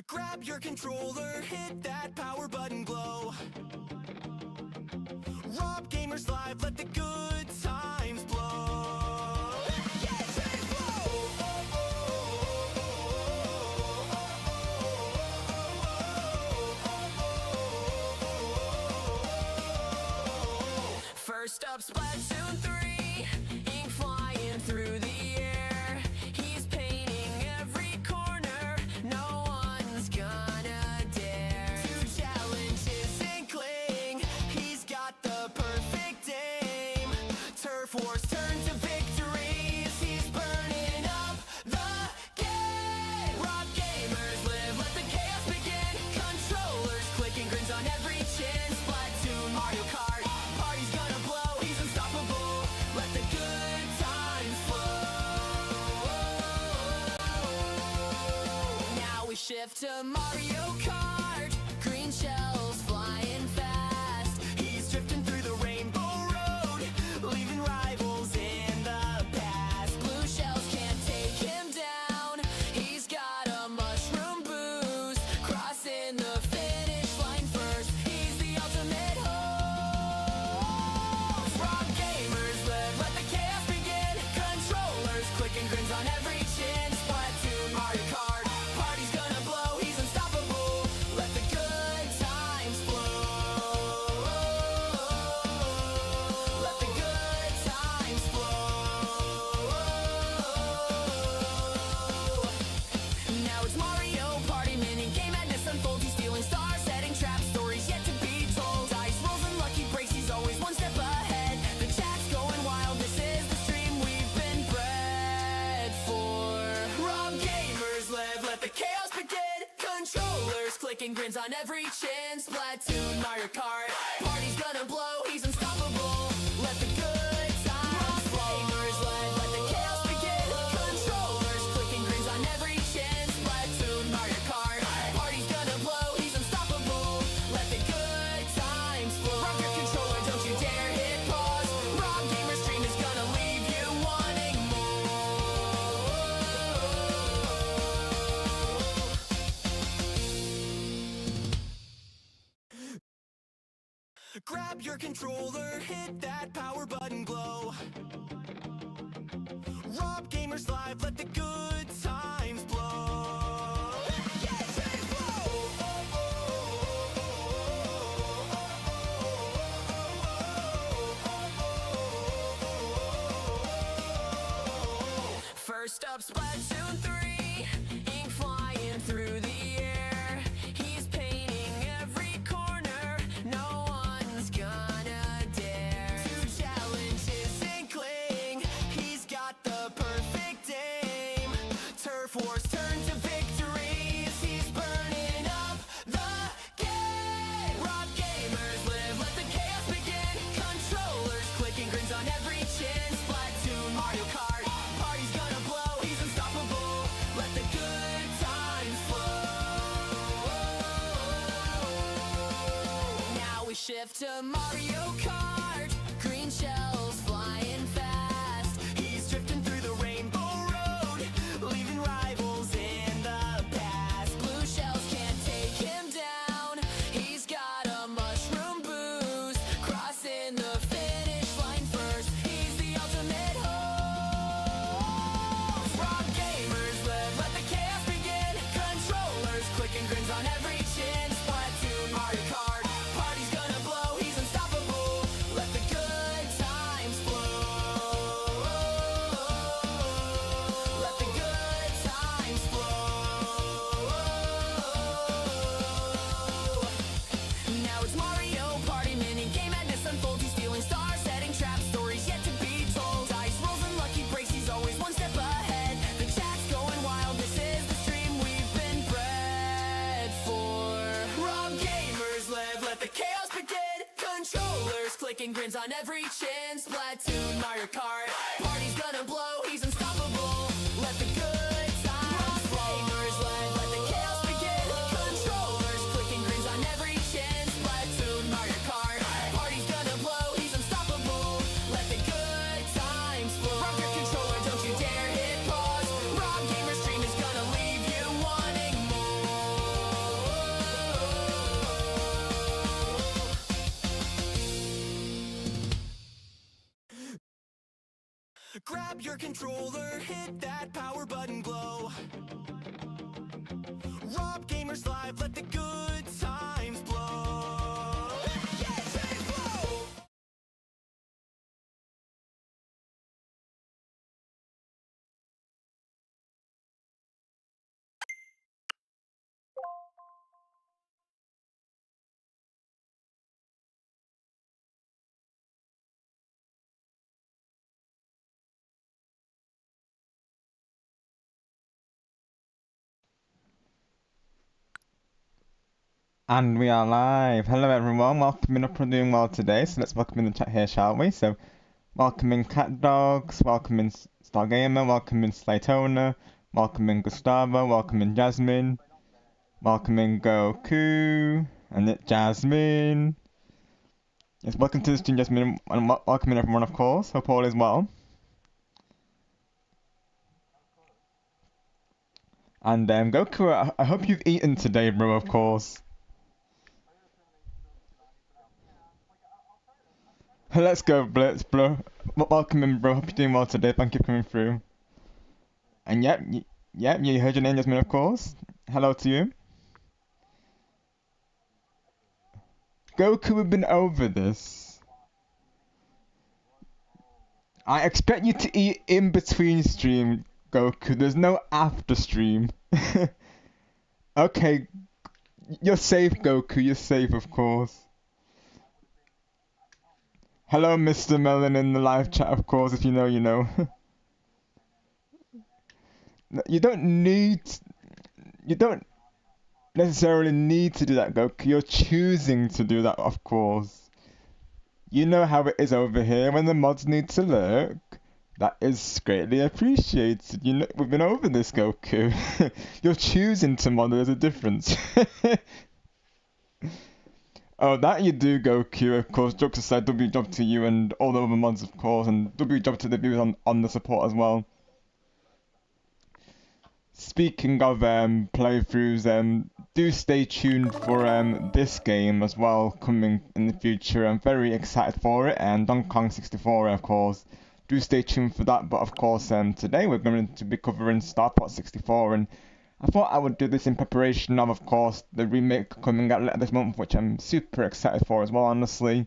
Grab your controller, hit that power button glow. Rob Gamers Live, let the good times blow. Yes, and blow! First up, Splatoon 3, ink flying through the air. He's painting every corner, no one's gonna dare to challenge his inkling. He's got the perfect aim. Turf wars turn to victories. He's burning up the game. Rock Gamers Live, let the chaos begin. Controllers clicking, grins on every chin. Splatoon, Mario Kart, party's gonna blow. He's unstoppable, let the good times flow. Now we shift to Mario Kart. Green shells flying fast. He's drifting through the rainbow road, leaving rivals in the past. Blue shells can't take him down. He's got a mushroom boost, crossing the finish line first. He's the ultimate host. Rock Gamers Live, let the chaos begin. Controllers clicking, grins on every chin. Splatoon, Mario Kart, party's gonna blow. He's unstoppable, let the good times flow. Let the good times flow. Now it's Mario Party, mini game madness unfolds. He's stealing stars, setting traps, stories yet to be told. Dice rolls and lucky breaks, he's always one step ahead. The chat's going wild, this is the stream we've been bred for. Rob Gamers Live, let the chaos begin. Controllers clicking, grins on every chin. Splatoon, Mario Kart, party's gonna blow. He's unstoppable, let the good times flow. Gamers Live, let the chaos begin. Controllers clicking, grins on every chin. Splatoon, Mario Kart, party's gonna blow. He's unstoppable, let the good times flow. Rock your controller, don't you dare hit pause. Rob Gamer's stream is gonna leave you wanting more. Grab your controller, hit that power button glow. Rob Gamers Live, let the good times blow. Yes, and blow! First up, Splatoon 3, ink flying through the air. He's painting every corner, no one's gonna dare to challenge his inkling. He's got the perfect aim. Turf wars turn to victories. He's burning up the game. Rock Gamers Live, let the chaos begin. Controllers clicking, grins on every chin. Splatoon, Mario Kart, party's gonna blow. He's unstoppable, let the good times flow. Now we shift to Mario Kart. Green shells flying fast. He's drifting through the rainbow road, leaving rivals in the past. Blue shells can't take him down. He's got a mushroom boost, crossing the finish line first. He's the ultimate host. Rob Gamers Live, let the chaos begin. Controllers clicking, grins on every chin. Splatoon, Mario Kart, party's gonna blow. He's unstoppable, let the good times flow. Let the good times flow. Now it's Mario Party, mini game madness unfolds. He's stealing stars, setting traps, stories yet to be told. Dice rolls and lucky breaks, he's always one step ahead. The chat's going wild, this is the stream we've been bred for. Rob Gamers Live, let the chaos begin. Controllers clicking, grins on every chin. Splatoon, Mario Kart, party's gonna blow. He's unstoppable, let the good times flow. Gamers Live, let the chaos begin. Controllers clicking, grins on every chin. Splatoon, Mario Kart, party's gonna blow. He's unstoppable, let the good times flow. Rock your controller, don't you dare hit pause. Rob Gamer's stream is gonna leave you wanting more. Grab your controller, hit that power button glow. Rob Gamers Live, let the good times blow. Yes, and blow! And we are live. Hello everyone, welcome in. Up and doing well today, so let's welcome in the chat here, shall we? So, welcome in Cat Dogs, welcome in Stargamer, welcome in Slaytona, welcome in Gustavo, welcome in Jasmine, welcome in Goku, and it Jasmine. Yes, welcome to the stream, Jasmine, and welcome in everyone, of course. Hope all is well. And Goku, I hope you've eaten today, bro, of course. Let's go, Blitz, bro. Welcome in, bro. Hope you're doing well today. Thank you for coming through. And yep, you heard your name, Jasmine, of course. Hello to you. Goku, we've been over this. I expect you to eat in between stream, Goku. There's no after stream. Okay, you're safe, Goku. You're safe, of course. Hello, Mr. Melon in the live chat, of course. If you know, you know. You don't need. You don't necessarily need to do that, Goku. You're choosing to do that, of course. You know how it is over here when the mods need to lurk. That is greatly appreciated. You know, we've been over this, Goku. You're choosing to mod, there's a difference. Oh, that you do, Goku, of course. Jokes aside, W job to you and all the other mods, of course, and W job to the viewers on the support as well. Speaking of playthroughs, do stay tuned for this game as well coming in the future. I'm very excited for it, and Donkey Kong 64, of course. Do stay tuned for that. But of course, today we're going to be covering Starport 64, and I thought I would do this in preparation of course, the remake coming out later this month, which I'm super excited for as well, honestly.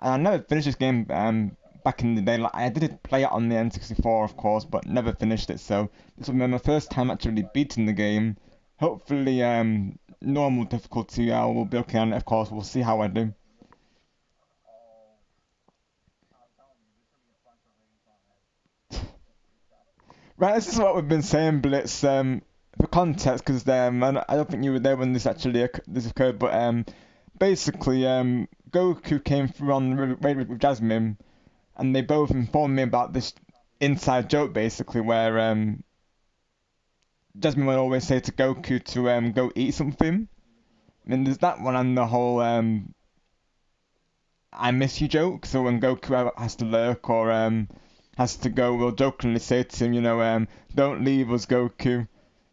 And I never finished this game back in the day. Like, I did play it on the N64, of course, but never finished it. So this will be my first time actually beating the game. Hopefully, normal difficulty, I will be okay on it, of course. We'll see how I do. Right, this is what we've been saying, Blitz. For context, because I don't think you were there when this occurred, but basically, Goku came through on the raid with Jasmine, and they both informed me about this inside joke, basically, where Jasmine would always say to Goku to go eat something. I mean, there's that one and the whole I miss you joke. So when Goku has to lurk or has to go, we'll jokingly say to him, you know, don't leave us, Goku.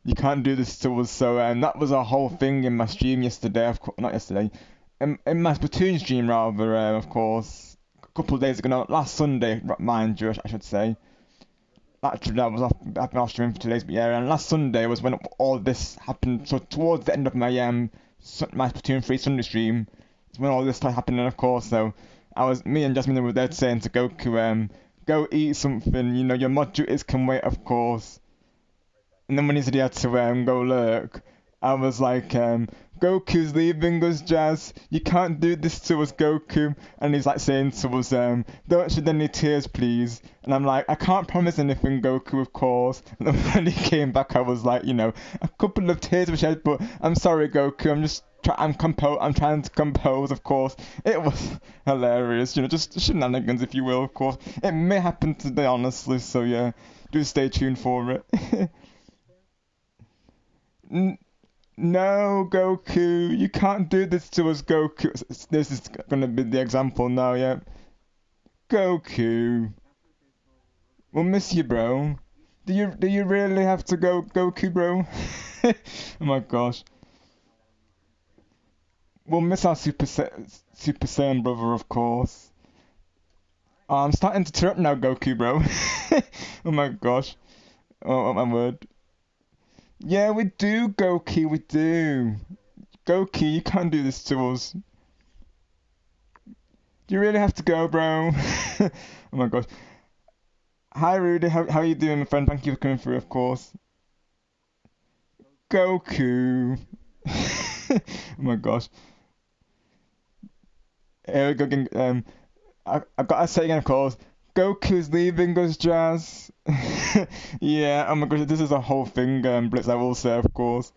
You can't do this to us. So that was a whole thing in my stream yesterday. Not yesterday. In my Splatoon stream, rather, of course. A couple of days ago, no, last Sunday, mind you, I should say. Actually, I've been off streaming for 2 days, but yeah, and last Sunday was when all this happened. So towards the end of my my Splatoon 3 Sunday stream, is when all this started happening, of course. So me and Jasmine were there saying to Goku, go eat something. You know, your mod duties can wait, of course. And then when he said he had to go lurk, I was like, Goku's leaving us, Jazz. You can't do this to us, Goku. And he's like saying to us, don't shed any tears, please. And I'm like, I can't promise anything, Goku, of course. And then when he came back, I was like, you know, a couple of tears were shed, but I'm sorry, Goku. I'm trying to compose, of course. It was hilarious, you know, just shenanigans, if you will, of course. It may happen today, honestly. So yeah, do stay tuned for it. No, Goku, you can't do this to us, Goku. This is gonna be the example now, yeah. Goku, we'll miss you, bro. Do you really have to go, Goku, bro? Oh my gosh. We'll miss our Super Saiyan brother, of course. Oh, I'm starting to tear up now, Goku, bro. Oh my gosh. Oh my word. Yeah, we do, Goku, we do. Goku, you can't do this to us. You really have to go, bro. Oh my gosh. Hi, Rudy. How are you doing, my friend? Thank you for coming through, of course. Goku. Oh my gosh. Here we go. I've got to say again, of course. Goku's leaving us, Jazz. Yeah, oh my gosh, this is a whole thing, Blitz, I will say, of course.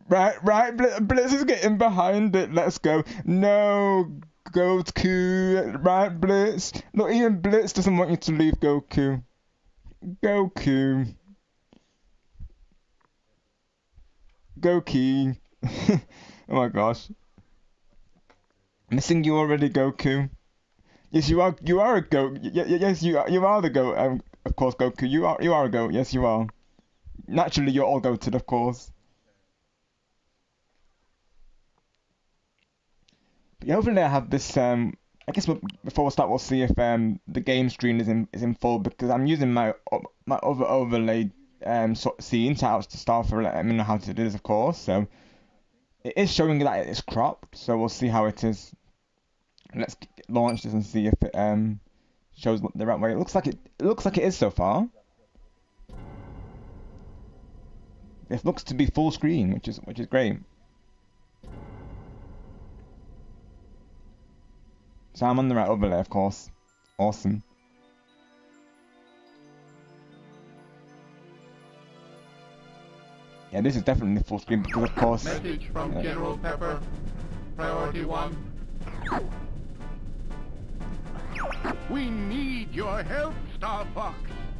Right, Blitz is getting behind it. Let's go. No, Goku. Right, Blitz. Look, even Blitz doesn't want you to leave, Goku. Goku. Goku. Oh my gosh. Missing you already, Goku. Yes, you are. You are a goat. Yes, you are. You are the goat. Of course, Goku. You are a goat. Yes, you are. Naturally, you're all goated, of course. But yeah, hopefully, I have this. I guess before we start, we'll see if the game screen is in full because I'm using my other overlay sort of scene to start for letting me know how to do this, of course. So it is showing that it's cropped. So we'll see how it is. Let's launch this and see if it shows the right way. It looks like it is so far. It looks to be full screen, which is great. So I'm on the right overlay, of course. Awesome. Yeah, this is definitely full screen because, of course. Message from General Pepper. Priority 1. We need your help, Star Fox.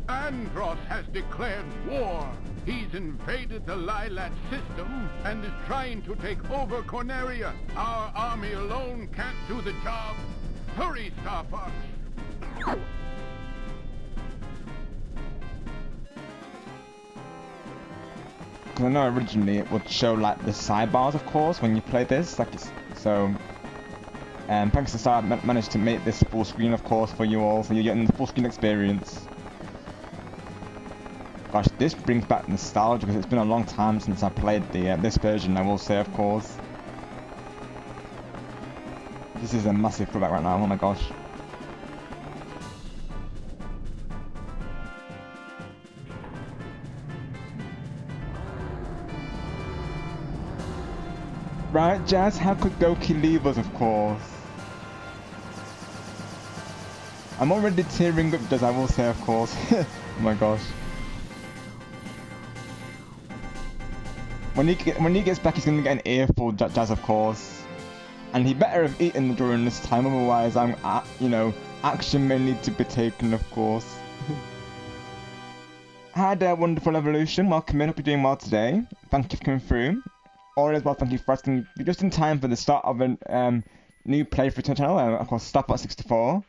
Andros has declared war. He's invaded the Lilat system and is trying to take over Corneria. Our army alone can't do the job. Hurry, Star Fox. Because I know originally it would show like the sidebars, of course, when you play this. So. Thanks to Star, I managed to make this full screen, of course, for you all, so you're getting the full screen experience. Gosh, this brings back nostalgia because it's been a long time since I played this version, I will say, of course. This is a massive throwback right now, oh my gosh. Right, Jazz, how could Goku leave us, of course? I'm already tearing up, Jazz, I will say, of course. Oh my gosh. When he gets back, he's gonna get an earful, Jazz, of course. And he better have eaten during this time, otherwise, action may need to be taken, of course. Hi there, wonderful evolution. Welcome in. Hope you're doing well today. Thank you for coming through. All is well. Thank you for asking. You're just in time for the start of a new playthrough to the channel. Of course, Starpot64.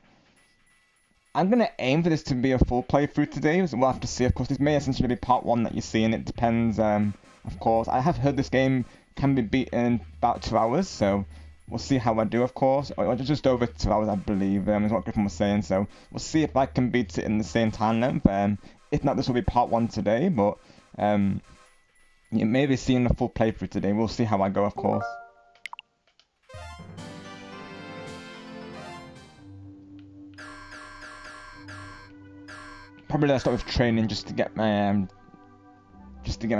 I'm gonna aim for this to be a full playthrough today. So we'll have to see. Of course, this may essentially be part 1 that you see, and it depends. Of course, I have heard this game can be beaten in about 2 hours, so we'll see how I do. Of course, or just over 2 hours, I believe. Is what Griffin was saying. So we'll see if I can beat it in the same time length. If not, this will be part 1 today. But you may be seeing a full playthrough today. We'll see how I go, of course. Probably let's start with training just to get my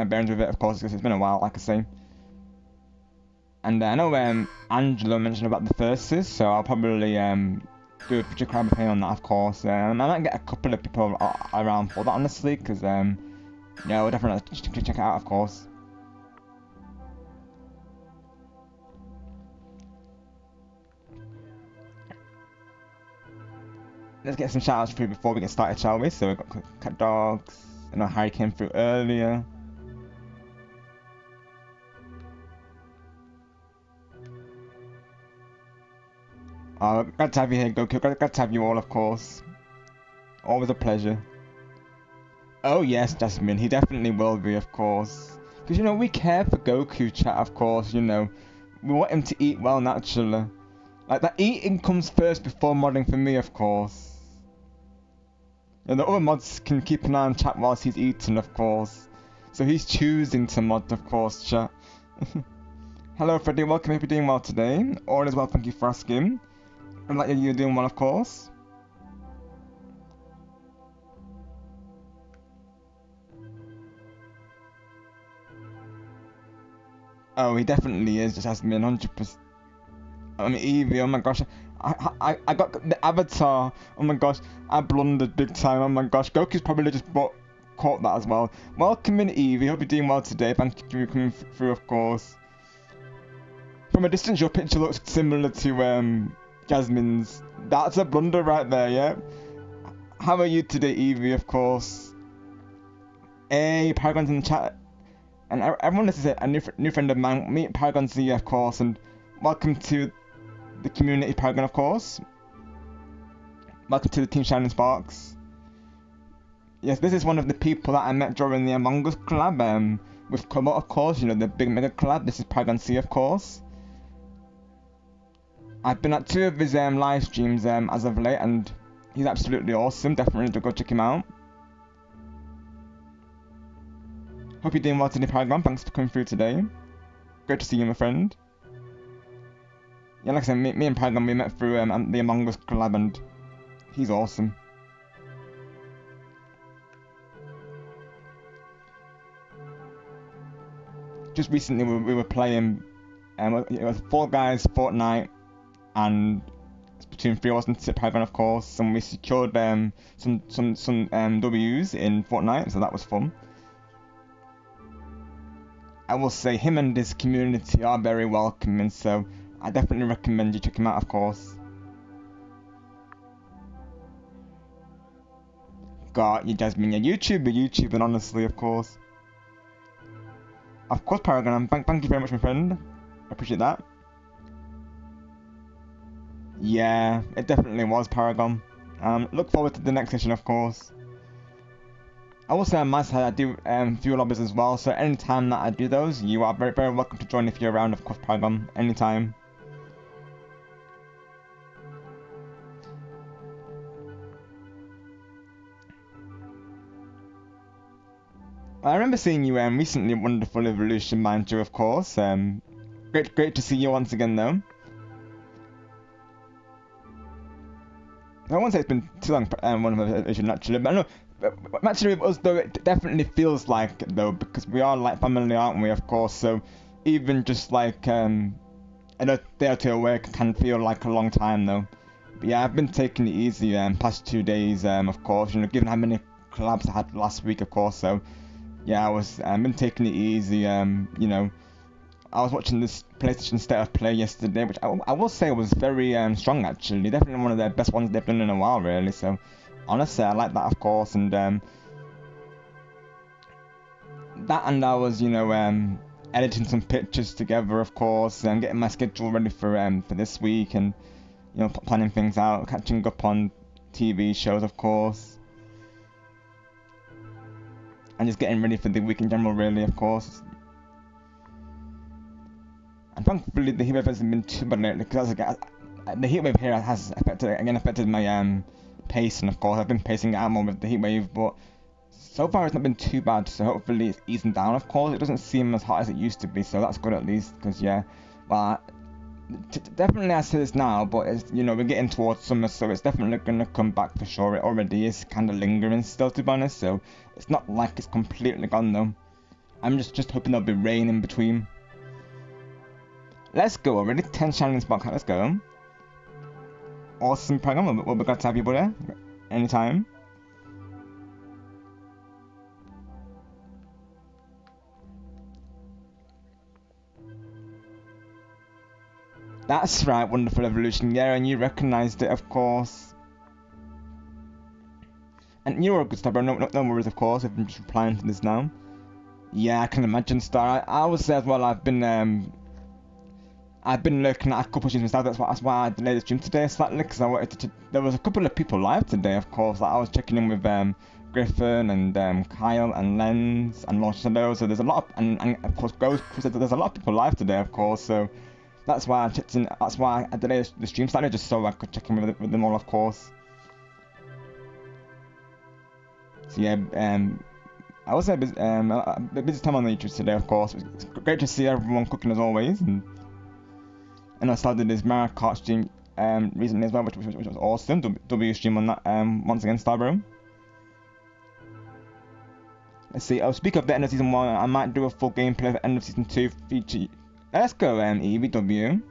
bearings with it, of course, because it's been a while, like I say. And I know Angela mentioned about the verses, so I'll probably do a picture crowd on that, of course. I might get a couple of people around for that, honestly, because yeah, we'll definitely check it out, of course. Let's get some shoutouts through before we get started, shall we? So we've got Cat Dogs. I know Harry came through earlier. Oh, glad to have you here, Goku. Glad to have you all, of course. Always a pleasure. Oh yes, Jasmine. He definitely will be, of course. Because, we care for Goku, chat, of course, We want him to eat well, naturally. Like, that eating comes first before modding for me, of course. And the other mods can keep an eye on chat whilst he's eating, of course. So he's choosing to mod, of course, chat. Hello, Freddy. Welcome. Hope you're doing well today. All is well, thank you for asking. I'm like you're doing well, of course. Oh, he definitely is. Just has me 100%. I mean, Eevee. Oh my gosh. I got the avatar. Oh my gosh. I blundered big time. Oh my gosh. Goku's probably just caught that as well. Welcome in, Eevee. Hope you're doing well today. Thank you for coming through, of course. From a distance, your picture looks similar to Jasmine's. That's a blunder right there, yeah. How are you today, Eevee? Of course. Hey, Paragon's in the chat. And everyone, this is a new friend of mine. Meet Paragon Z, of course, and welcome to the community, Paragon, of course. Welcome to the Team Shining Sparks. Yes, this is one of the people that I met during the Among Us collab with Kobo, of course. You know, the big mega collab. This is Paragon C, of course. I've been at 2 of his live streams as of late, and he's absolutely awesome. Definitely do go check him out. Hope you're doing well today, Paragon. Thanks for coming through today. Great to see you, my friend. Yeah, like I said, me and Paragon, we met through the Among Us collab, and he's awesome. Just recently, we were playing, it was 4 guys, Fortnite, and Splatoon 3 wasn't it, Paragon, of course, and we secured some W's in Fortnite, so that was fun. I will say him and his community are very welcoming, so I definitely recommend you check him out, of course. Got you, Jasmine. Yeah, YouTube, and honestly, of course. Of course, Paragon. Thank you very much, my friend. I appreciate that. Yeah, it definitely was, Paragon. Look forward to the next session, of course. I will say on my side, I do few lobbies as well, so anytime that I do those, you are very, very welcome to join if you're around, of course, Paragon. Anytime. I remember seeing you recently at Wonderful Evolution, mind you, of course. Great to see you once again, though. I won't say it's been too long, Wonderful Evolution, naturally, but I know, naturally with us, though, it definitely feels like it, though, because we are like family, aren't we, of course, so even just like, a day or two away can feel like a long time, though. But yeah, I've been taking it easy, past 2 days, of course, you know, given how many collabs I had last week, of course, so yeah, I've been taking it easy, you know. I was watching this PlayStation State of Play yesterday, which I will say was very strong, actually. Definitely one of the best ones they've done in a while, really. So, honestly, I like that, of course. And that, and I was, you know, editing some pictures together, of course, and getting my schedule ready for this week, and you know, planning things out, catching up on TV shows, of course, and just getting ready for the week in general, really, of course. And thankfully the heatwave hasn't been too bad lately, because the heatwave here has affected my pacing, of course. I've been pacing it out more with the heatwave, but so far it's not been too bad, so hopefully it's easing down, of course. It doesn't seem as hot as it used to be, so that's good at least, because yeah, well, definitely I say this now, but it's, you know, we're getting towards summer, so it's definitely going to come back for sure. It already is kind of lingering still, to be honest, so it's not like it's completely gone though. I'm just hoping there'll be rain in between. Let's go already. 10 shining spark. Let's go. Awesome program. We'll be glad to have you, buddy. Anytime. That's right, Wonderful Evolution. Yeah, and you recognised it, of course. And you're a good star, bro. No worries, of course. If I'm just replying to this now. Yeah, I can imagine, Star. I would say as well. I've been looking at a couple of streams myself. That's why I delayed the stream today slightly, because I wanted to. There was a couple of people live today, of course. Like I was checking in with Griffin and Kyle and Lens and Launch Shadow. So there's a lot of, and of course Ghost. There's a lot of people live today, of course. So That's why I checked in. That's why I delayed the stream slightly, just so I could check in with them all, of course. So yeah, I was a bit busy time on the YouTube today, of course. It's great to see everyone cooking as always, and I started this Mario Kart stream recently as well, which was awesome. W stream on that once again, Starbro. Let's see. Oh, speak of the end of season 1, I might do a full gameplay of the end of season 2 feature. Let's go, EVW.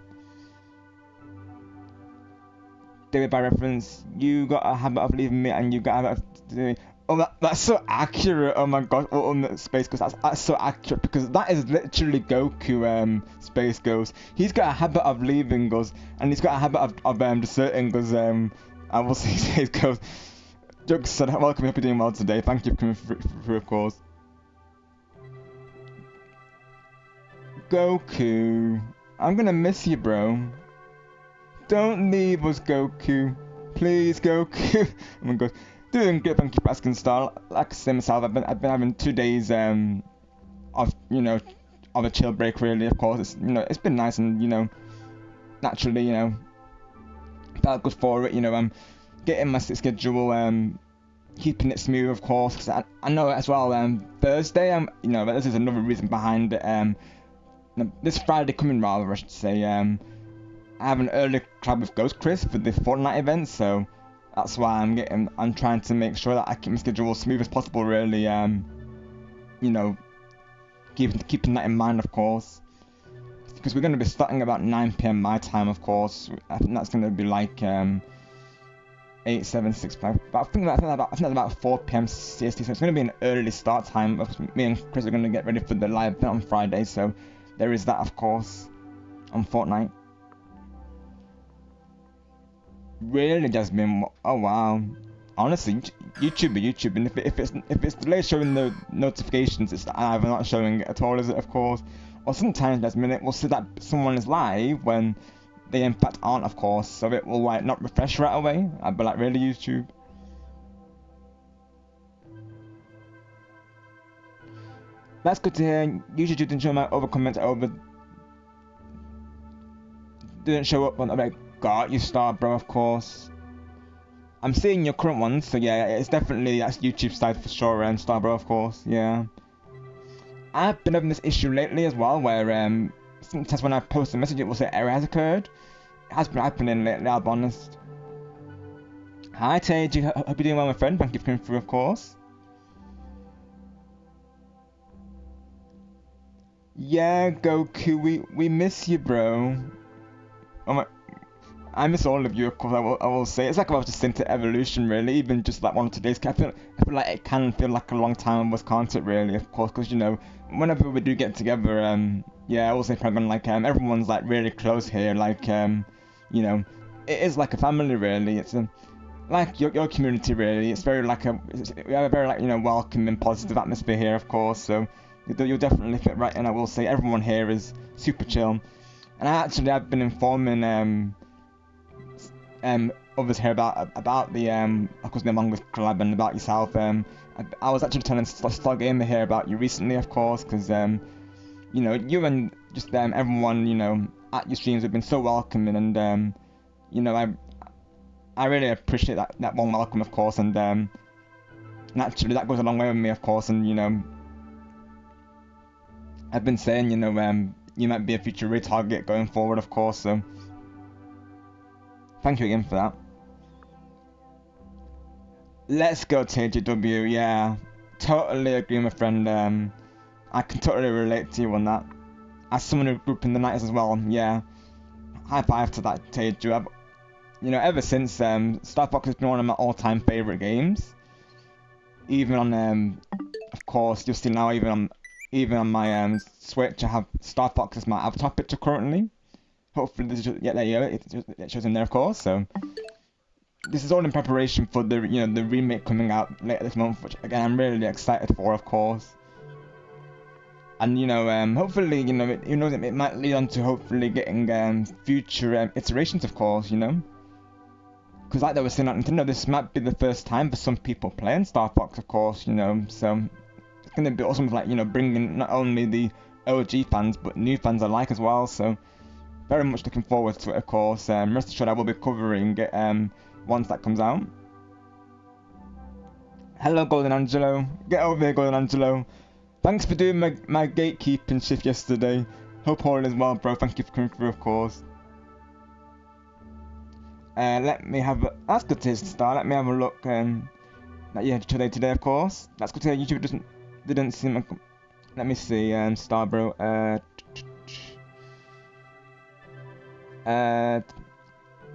David, by reference, you got a habit of leaving me, and you got a habit of doing. Oh, that's so accurate. Oh my god, Ultimate Space Ghost. That's so accurate, because that is literally Goku, Space Ghost. He's got a habit of leaving us, and he's got a habit of deserting us. I will say Space Ghost. Jokes said, welcome, hope you're doing well today. Thank you for coming through, of course. Goku, I'm gonna miss you, bro. Don't leave us, Goku. Please, Goku. Oh my god. Doing good, thank you for asking, Star. Like I said myself, I've been having 2 days of of a chill break, really. Of course, it's it's been nice, and naturally felt good for it. I'm getting my schedule, keeping it smooth, of course. Cause I know as well. Thursday, this is another reason behind it. This Friday coming, rather, I should say. I have an early club with Ghost Chris for the Fortnite event, so that's why I'm trying to make sure that I keep my schedule as smooth as possible, really. Keeping that in mind, of course, because we're going to be starting about 9 p.m. my time, of course. I think that's going to be like 8, 7, 6, 5. But I think that's about 4 p.m. CST, so it's going to be an early start time. Me and Chris are going to get ready for the live event on Friday, so there is that, of course, on Fortnite. Really, Jasmine? Oh wow. Honestly, YouTube, and if it's delayed showing the notifications, it's either not showing it at all, is it? Of course. Or sometimes, Jasmine, it will say that someone is live when they in fact aren't, of course. So it will like not refresh right away. I'd be like, really, YouTube? That's good to hear. Usually didn't show my other comments didn't show up on the God, you Star, bro, of course. I'm seeing your current ones, so yeah, it's definitely, that's YouTube side for sure, and Star, bro, of course, yeah. I've been having this issue lately as well, where sometimes when I post a message, it will say error has occurred. It has been happening lately, I'll be honest. Hi, Tej, hope you're doing well, my friend. Thank you for coming through, of course. Yeah, Goku, we miss you, bro. Oh my, I miss all of you, of course. I will say it's like I was just into evolution, really. Even just like 1 or 2 days. I feel like it can feel like a long time, can't it? Really, of course, because whenever we do get together, yeah, I will say probably like everyone's like really close here. Like it is like a family, really. It's like your community, really. It's very like we have a very like welcome and positive atmosphere here, of course. So you'll definitely fit right in. I will say everyone here is super chill. And I've been informing others here about the of course the Among Us collab and about yourself. I was actually telling Star Gamer here about you recently, of course, because you and just everyone at your streams have been so welcoming, and I really appreciate that warm welcome, of course, and naturally that goes a long way with me, of course, and I've been saying you might be a future retarget going forward, of course, so thank you again for that. Let's go, TJW, yeah. Totally agree, my friend. I can totally relate to you on that. As someone who grew up in the 90s as well, yeah. High five to that, TJ. Ever since, Star Fox has been one of my all-time favourite games. Even on, of course, you'll see now, even on my Switch, I have Star Fox as my avatar picture currently. Hopefully this is just, yeah, there you go, it shows in there, of course, so this is all in preparation for the the remake coming out later this month, which again I'm really excited for, of course. And hopefully it might lead on to hopefully getting future iterations, of course, because like they were saying at Nintendo, this might be the first time for some people playing Star Fox, of course, so it's gonna be awesome, like bringing not only the OG fans but new fans alike as well, so very much looking forward to it, of course. Rest assured I will be covering it once that comes out. Hello, Golden Angelo. Get over here, Golden Angelo. Thanks for doing my gatekeeping shift yesterday. Hope all is well, bro. Thank you for coming through, of course. Let me have a... That's good to hear, Star. Let me have a look. That you had today, of course. That's good to hear. YouTube didn't seem... Let me see, Star, bro. The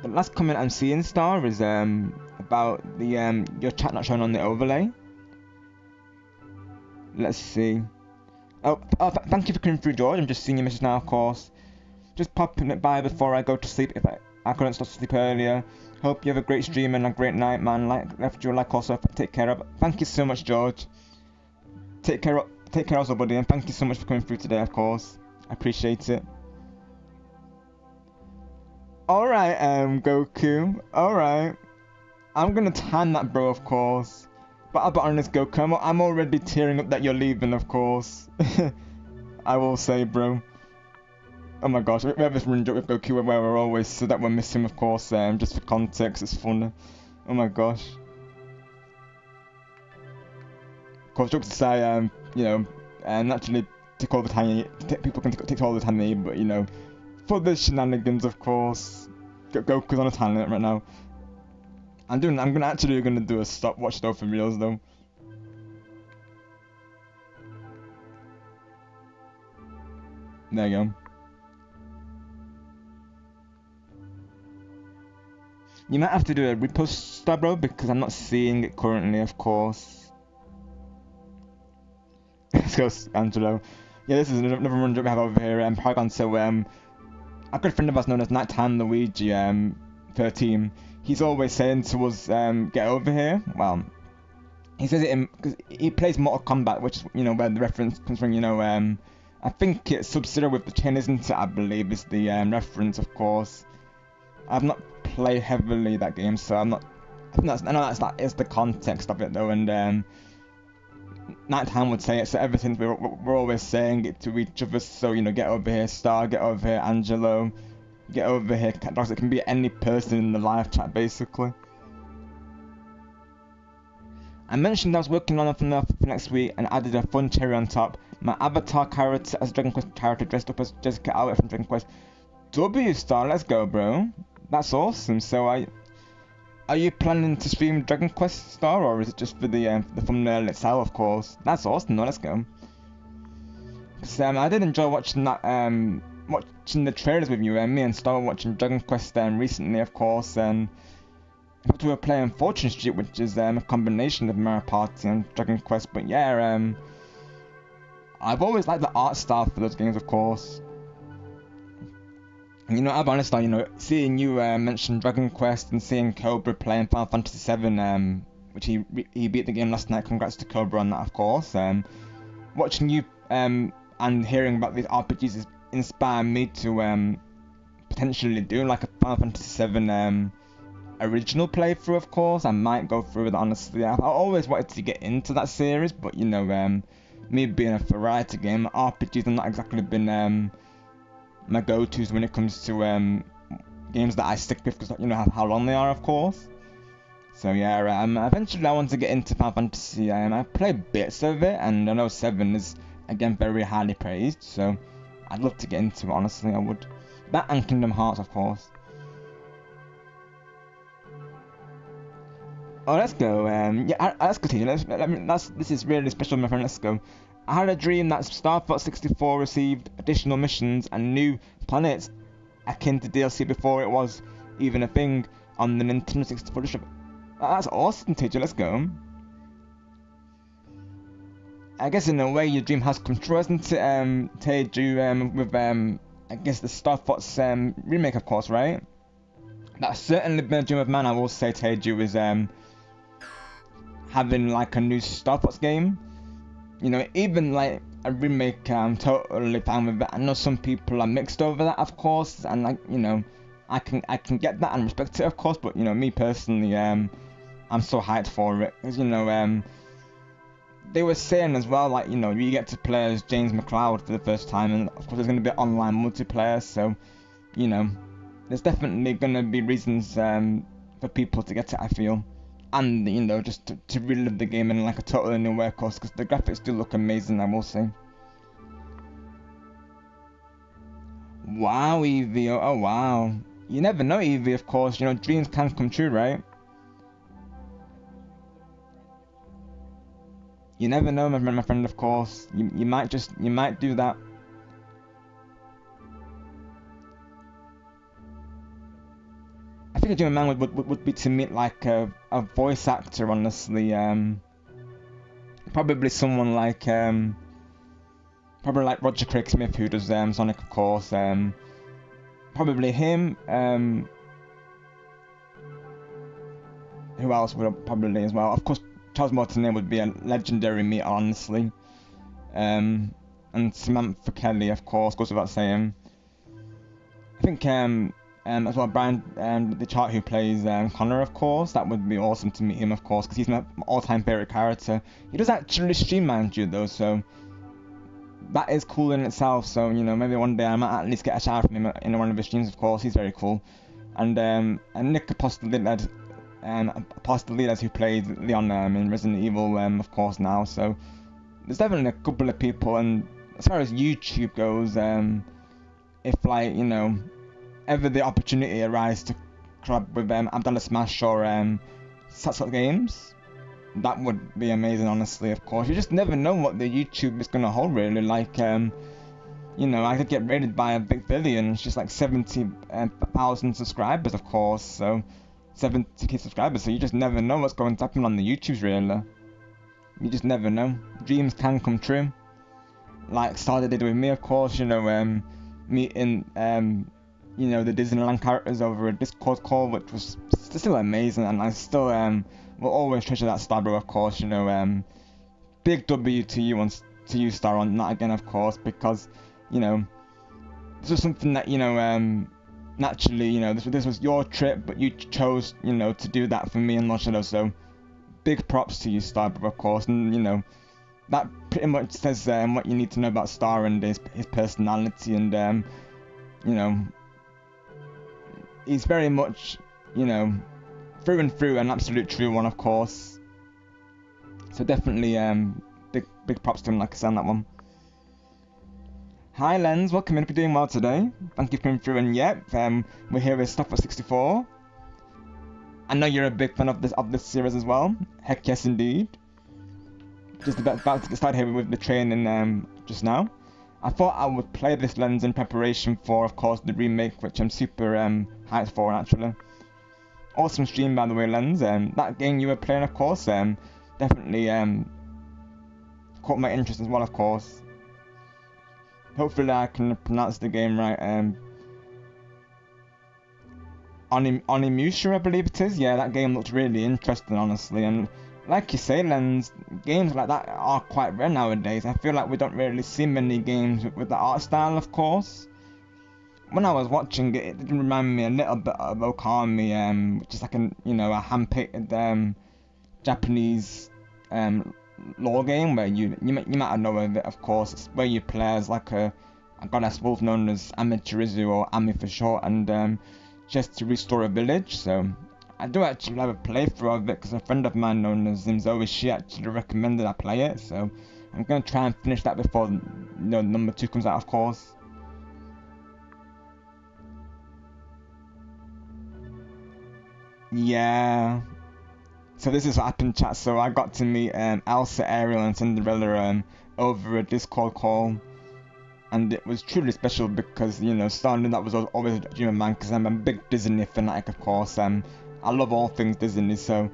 last comment I'm seeing, Star, is about the your chat not showing on the overlay. Let's see. Oh, thank you for coming through, George. I'm just seeing your message now, of course. Just popping it by before I go to sleep if I couldn't stop to sleep earlier. Hope you have a great stream and a great night, man. Left you also. Take care of. Thank you so much, George. Take care also, buddy, and thank you so much for coming through today, of course. I appreciate it. Alright, Goku. Alright. I'm gonna tan that, bro, of course. But I'll be honest, Goku, I'm already tearing up that you're leaving, of course. I will say, bro. Oh my gosh, we have this running joke with Goku where we're always so that we're missing, of course, just for context, it's funny. Oh my gosh. Of course, jokes aside, you know, naturally take all the time, people can take all the time they need, but you know, for the shenanigans, of course. Goku's on a talent right now. I'm actually gonna do a stopwatch though for reals though. There you go. You might have to do a repost, Star, bro, because I'm not seeing it currently, of course. Let's go, Angelo. Yeah, this is another run we have over here, Paragon. So, a good friend of ours known as Nighttime Luigi, 13, he's always saying to us, get over here. Well, he says it because he plays Mortal Kombat, which is, you know, where the reference comes from, you know, I think it's Sub-Zero with the chain, isn't it? I believe is the reference, of course. I've not played heavily that game, so I'm not. I know that is the context of it though, and Nighttime would say it. So ever since we're always saying it to each other. So you know, get over here, Star. Get over here, Angelo. Get over here, Cat Dogs. It can be any person in the live chat, basically. I mentioned I was working on a thumbnail for next week and added a fun cherry on top. My avatar character as a Dragon Quest character dressed up as Jessica Alba from Dragon Quest. W Star, let's go, bro. That's awesome. So are you planning to stream Dragon Quest, Star, or is it just for the thumbnail itself, of course? That's awesome. No, let's go. Cause, I did enjoy watching that watching the trailers with you, me and Star watching Dragon Quest recently, of course, and in fact we were playing Fortune Street, which is a combination of Mario Party and Dragon Quest. But yeah, I've always liked the art style for those games, of course. And, you know, I'll be honest, you know, seeing you mention Dragon Quest and seeing Cobra playing Final Fantasy 7, which he beat the game last night. Congrats to Cobra on that, of course. Watching you and hearing about these RPGs has inspired me to potentially do like a Final Fantasy 7 original playthrough, of course. I might go through it, honestly. I've always wanted to get into that series, but you know, me being a variety game, RPGs have not exactly been my go-tos when it comes to games that I stick with, because you know how long they are, of course. So yeah, eventually I want to get into Final Fantasy. I played bits of it, and I know 7 is again very highly praised, so I'd love to get into it, honestly. I would. That and Kingdom Hearts, of course. Oh, let's go. Yeah, let's continue. This is really special, my friend. Let's go. I had a dream that Star Fox 64 received additional missions and new planets akin to DLC before it was even a thing on the Nintendo 64 district. That's awesome, teacher. Let's go. I guess in a way your dream has come true, hasn't it, Teju, with I guess the Star Fox remake, of course, right? That's certainly been a dream of mine. I will say, Teju, is having like a new Star Fox game. You know, even like a remake, I'm totally fine with it. I know some people are mixed over that, of course, and like, you know, I can get that and respect it, of course. But you know, me personally, I'm so hyped for it, because you know, they were saying as well, like, you know, you get to play as James McCloud for the first time, and of course there's going to be online multiplayer. So you know, there's definitely gonna be reasons for people to get it, I feel. And, you know, just to relive the game in like a totally new way, of course, because the graphics do look amazing, I will say. Wow, Evie, oh wow. You never know, Evie, of course, you know, dreams can come true, right? You never know, my friend, of course. You might do that. I think a dream of mine would be to meet like a voice actor, honestly. Probably someone like probably like Roger Craig Smith, who does Sonic, of course. Probably him. Who else would probably as well? Of course, Charles Martinet would be a legendary meet, honestly. And Samantha Kelly, of course, goes without saying. I think as well, Brian the chart who plays Connor, of course. That would be awesome to meet him, of course, because he's my all-time favorite character. He does actually stream, mind you, though, so that is cool in itself. So, you know, maybe one day I might at least get a shout out from him in one of his streams, of course. He's very cool. And Nick Apostolides, who played Leon in Resident Evil, of course, now. So there's definitely a couple of people. And as far as YouTube goes, if, like, you know, ever the opportunity arises to collab with Abdallah Smash or Satsot Games, that would be amazing, honestly, of course. You just never know what the YouTube is going to hold, really. Like, you know, I could get rated by a big billion. It's just like 70,000 subscribers, of course. So 70k subscribers, so you just never know what's going to happen on the YouTubes, really. You just never know. Dreams can come true. Like Starter did with me, of course, you know, meeting, you know, the Disneyland characters over a Discord call, which was still amazing, and I still, will always treasure that Starbro, of course, you know, big W to you, Star, on that again, of course, because, you know, this was something that, you know, naturally, you know, this was your trip, but you chose, you know, to do that for me and Lost Shadow, so big props to you, Star, of course, and, you know, that pretty much says what you need to know about Star and his personality, and, you know, he's very much, you know, through and through an absolute true one, of course, so definitely, big props to him, like I said on that one. Hi Lens, welcome in, if you're doing well today. Thank you for coming through, and yep, we're here with Stuff for 64. I know you're a big fan of this series as well. Heck yes, indeed. Just about to get started here with the training just now. I thought I would play this, Lens, in preparation for, of course, the remake, which I'm super hyped for, actually. Awesome stream, by the way, Lens. That game you were playing, of course, definitely caught my interest as well, of course. Hopefully I can pronounce the game right. Onimusha, I believe it is. Yeah, that game looked really interesting, honestly. And like you say, Lens, games like that are quite rare nowadays. I feel like we don't really see many games with the art style, of course. When I was watching it, it did remind me a little bit of Okami, which is like a hand-painted Japanese lore game where you might have known of it, of course. It's where you play as like a goddess wolf known as Amiterizu, or Ami for short, and just to restore a village. So I do actually have a playthrough of it because a friend of mine known as Zoe, she actually recommended I play it. So I'm gonna try and finish that before, you know, number 2 comes out, of course. Yeah. So this is what happened, chat. So I got to meet Elsa, Ariel, and Cinderella over a Discord call, and it was truly special because, you know, starting that was always a dream of mine, because I'm a big Disney fanatic, of course. I love all things Disney, so,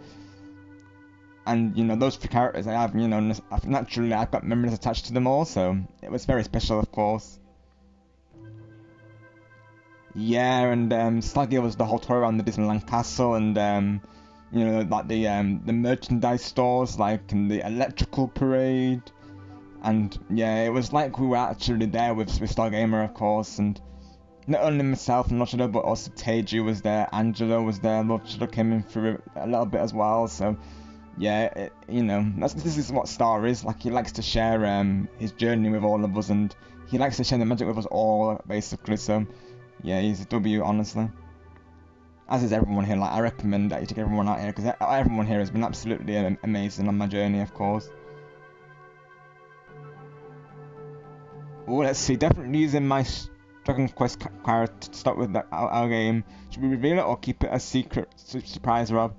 and, you know, those 3 characters I have, you know, naturally I've got memories attached to them all, so it was very special, of course. Yeah, and Stargate was the whole tour around the Disneyland castle, and you know, like the merchandise stores, like, and the electrical parade, and yeah, it was like we were actually there with Stargamer, of course, and not only myself and Lochado, but also Teju was there, Angelo was there, Lochado came in through a little bit as well, so yeah, you know, this is what Star is, like, he likes to share his journey with all of us, and he likes to share the magic with us all, basically, so Yeah, he's a W, honestly. As is everyone here. Like, I recommend that you take everyone out here, because everyone here has been absolutely amazing on my journey, of course. Oh, let's see. Definitely using my Dragon Quest character to start with our game. Should we reveal it or keep it a secret surprise, Rob?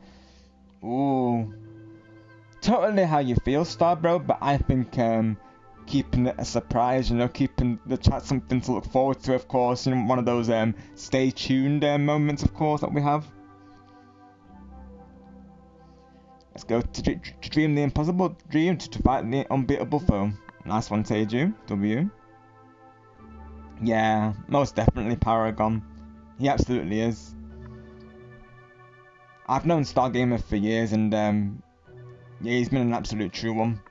Ooh. Totally how you feel, Star Bro, but I think keeping it a surprise, you know, keeping the chat something to look forward to, of course, you know, one of those stay tuned moments, of course, that we have. Let's go to dream the impossible dream, to fight the unbeatable foe. Nice one, Teju. W. Yeah, most definitely Paragon. He absolutely is. I've known Stargamer for years, and yeah, he's been an absolute true one.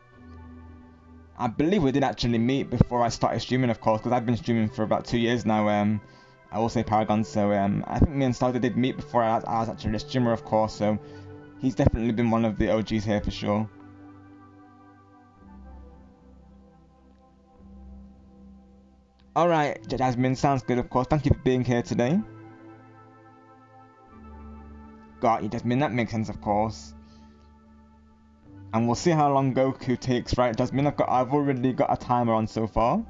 I believe we did actually meet before I started streaming, of course, because I've been streaming for about 2 years now. I will say Paragon, so I think me and Star did meet before I was actually a streamer, of course, so he's definitely been one of the OGs here for sure. Alright, Jasmine, sounds good, of course. Thank you for being here today. Got you, Jasmine, that makes sense, of course. And we'll see how long Goku takes, right, Jasmine? I've already got a timer on so far.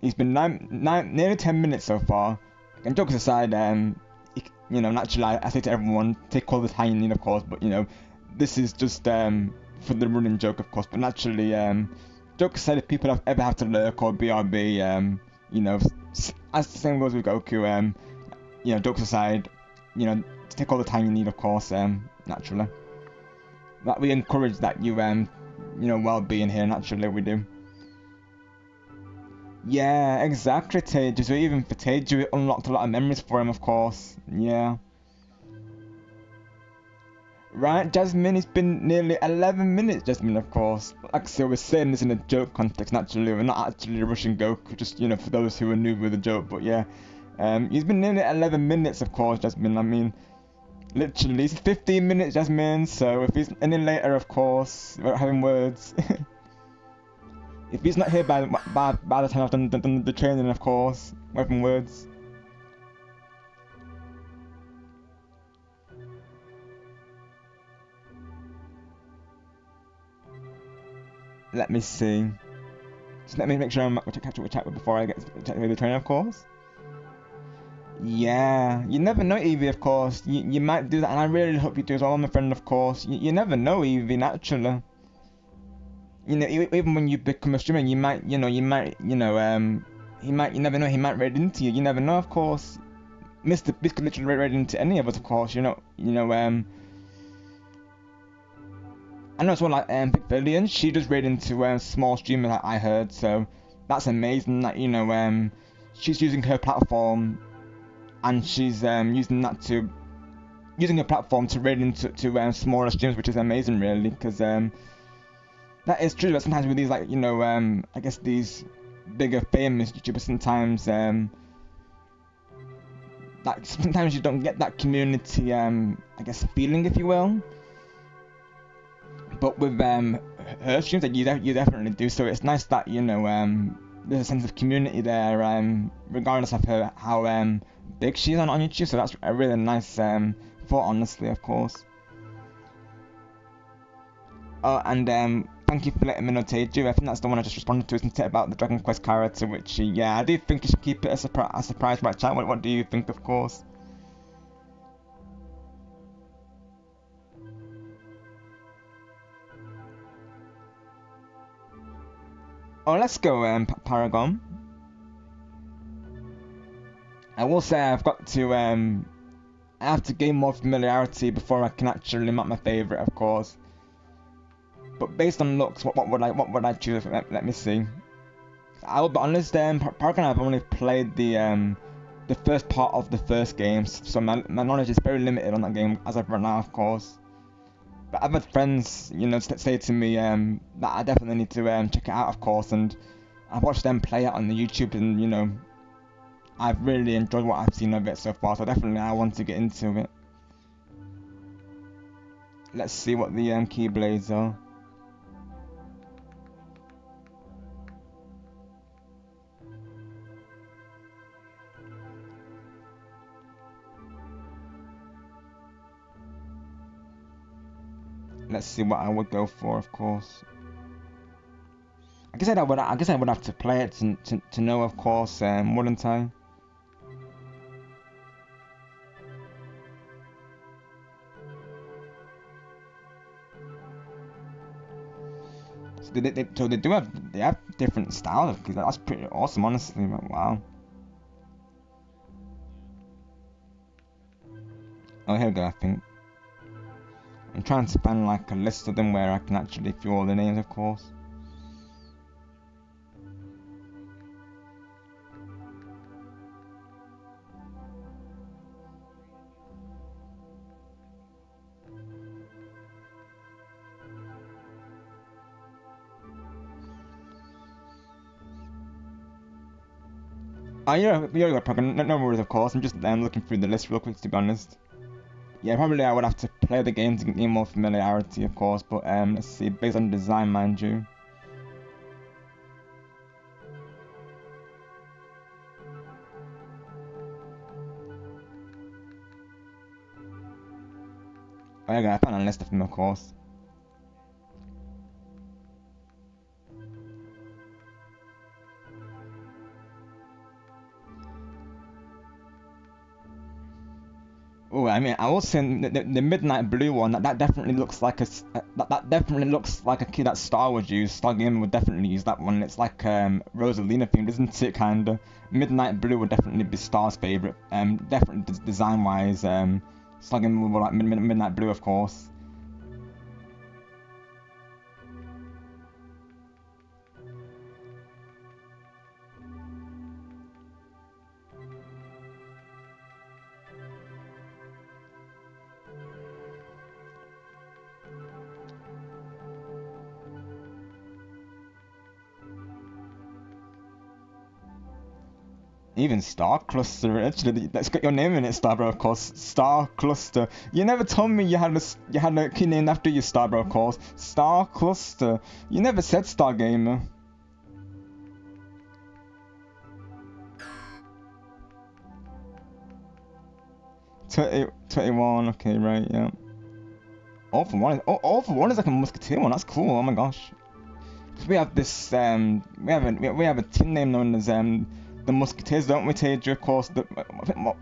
He's been nearly 10 minutes so far. And jokes aside, you know, naturally, I say to everyone, take all the time you need, of course, but, you know, this is just for the running joke, of course, but naturally, jokes aside, if people ever have to lurk or BRB, you know, as the same goes with Goku, you know, jokes aside, you know, take all the time you need, of course, naturally. That we encourage that you know, well-being here, naturally, we do. Yeah, exactly, Teju. So even for Teju, it unlocked a lot of memories for him, of course. Yeah. Right, Jasmine, it's been nearly 11 minutes, Jasmine, of course. Like I said, we're saying this in a joke context, naturally. We're not actually rushing Goku, just, you know, for those who are new with the joke, but yeah. He's been nearly 11 minutes, of course, Jasmine. I mean, literally, it's 15 minutes, Jasmine, so if he's any later, of course, without having words. If he's not here by the time I've done the training, of course, having words. Let me see. Just let me make sure I'm catch up with chat before I get to the trainer, of course. Yeah, you never know, Evie, of course. You might do that, and I really hope you do as well, my friend, of course. You never know, Evie, naturally. You know, even when you become a streamer, you might, you never know, he might raid into you. You never know, of course. Mr. Beast could literally raid into any of us, of course. I know as well, like Big Billion, she does raid into small streamers, like I heard. So that's amazing. That she's using her platform, and she's using her platform to raid into smaller streams, which is amazing, really, because that is true. But sometimes with these, like I guess these bigger famous YouTubers, sometimes like sometimes you don't get that community I guess feeling, if you will. But with her streams, like, you definitely do. So it's nice that there's a sense of community there, regardless of how big she is on YouTube. So that's a really nice thought, honestly, of course. Oh, and thank you for letting me know, Teju. I think that's the one I just responded to, isn't it, about the Dragon Quest character, which, yeah, I do think you should keep it a surprise, right, chat? What do you think, of course? Oh, let's go, Paragon. I will say I've got to, I have to gain more familiarity before I can actually mark my favourite, of course. But based on looks, what would I choose? Let me see. I will be honest, Paragon, I've only played the first part of the first game, so my knowledge is very limited on that game as of right now, of course. But I've had friends, say to me that I definitely need to check it out, of course, and I've watched them play it on the YouTube, and I've really enjoyed what I've seen of it so far. So definitely, I want to get into it. Let's see what the Keyblades are. let's see what I would go for, of course. I guess I would have to play it to know, of course, wouldn't I? So they have different styles. Because that's pretty awesome, honestly. Like, wow. Oh, here we go. I think I'm trying to find like a list of them where I can actually view all the names, of course. Oh, you're probably no worries, of course. I'm just looking through the list real quick, to be honest. Yeah, probably I would have to play the game to gain more familiarity, of course. But let's see, based on design, mind you. Oh, yeah, I found a list of them, of course. Oh, I mean, I was saying the Midnight Blue one. That definitely looks like that definitely looks like a key that Star would use. Star Gamer would definitely use that one. It's like Rosalina themed, isn't it? Kinda. Midnight Blue would definitely be Star's favorite. Definitely design wise. Star Gamer would like Midnight Blue, of course. Even Star Cluster, actually, let's get your name in it, Starbro, of course. Star Cluster. You never told me you had a key name after you, Starbro, of course. Star Cluster. You never said Star Gamer. $21, okay, right, yeah. All for One is like a Musketeer one. That's cool. Oh my gosh. We have this we have a team name known as the Musketeers, don't we, Taja? Of course,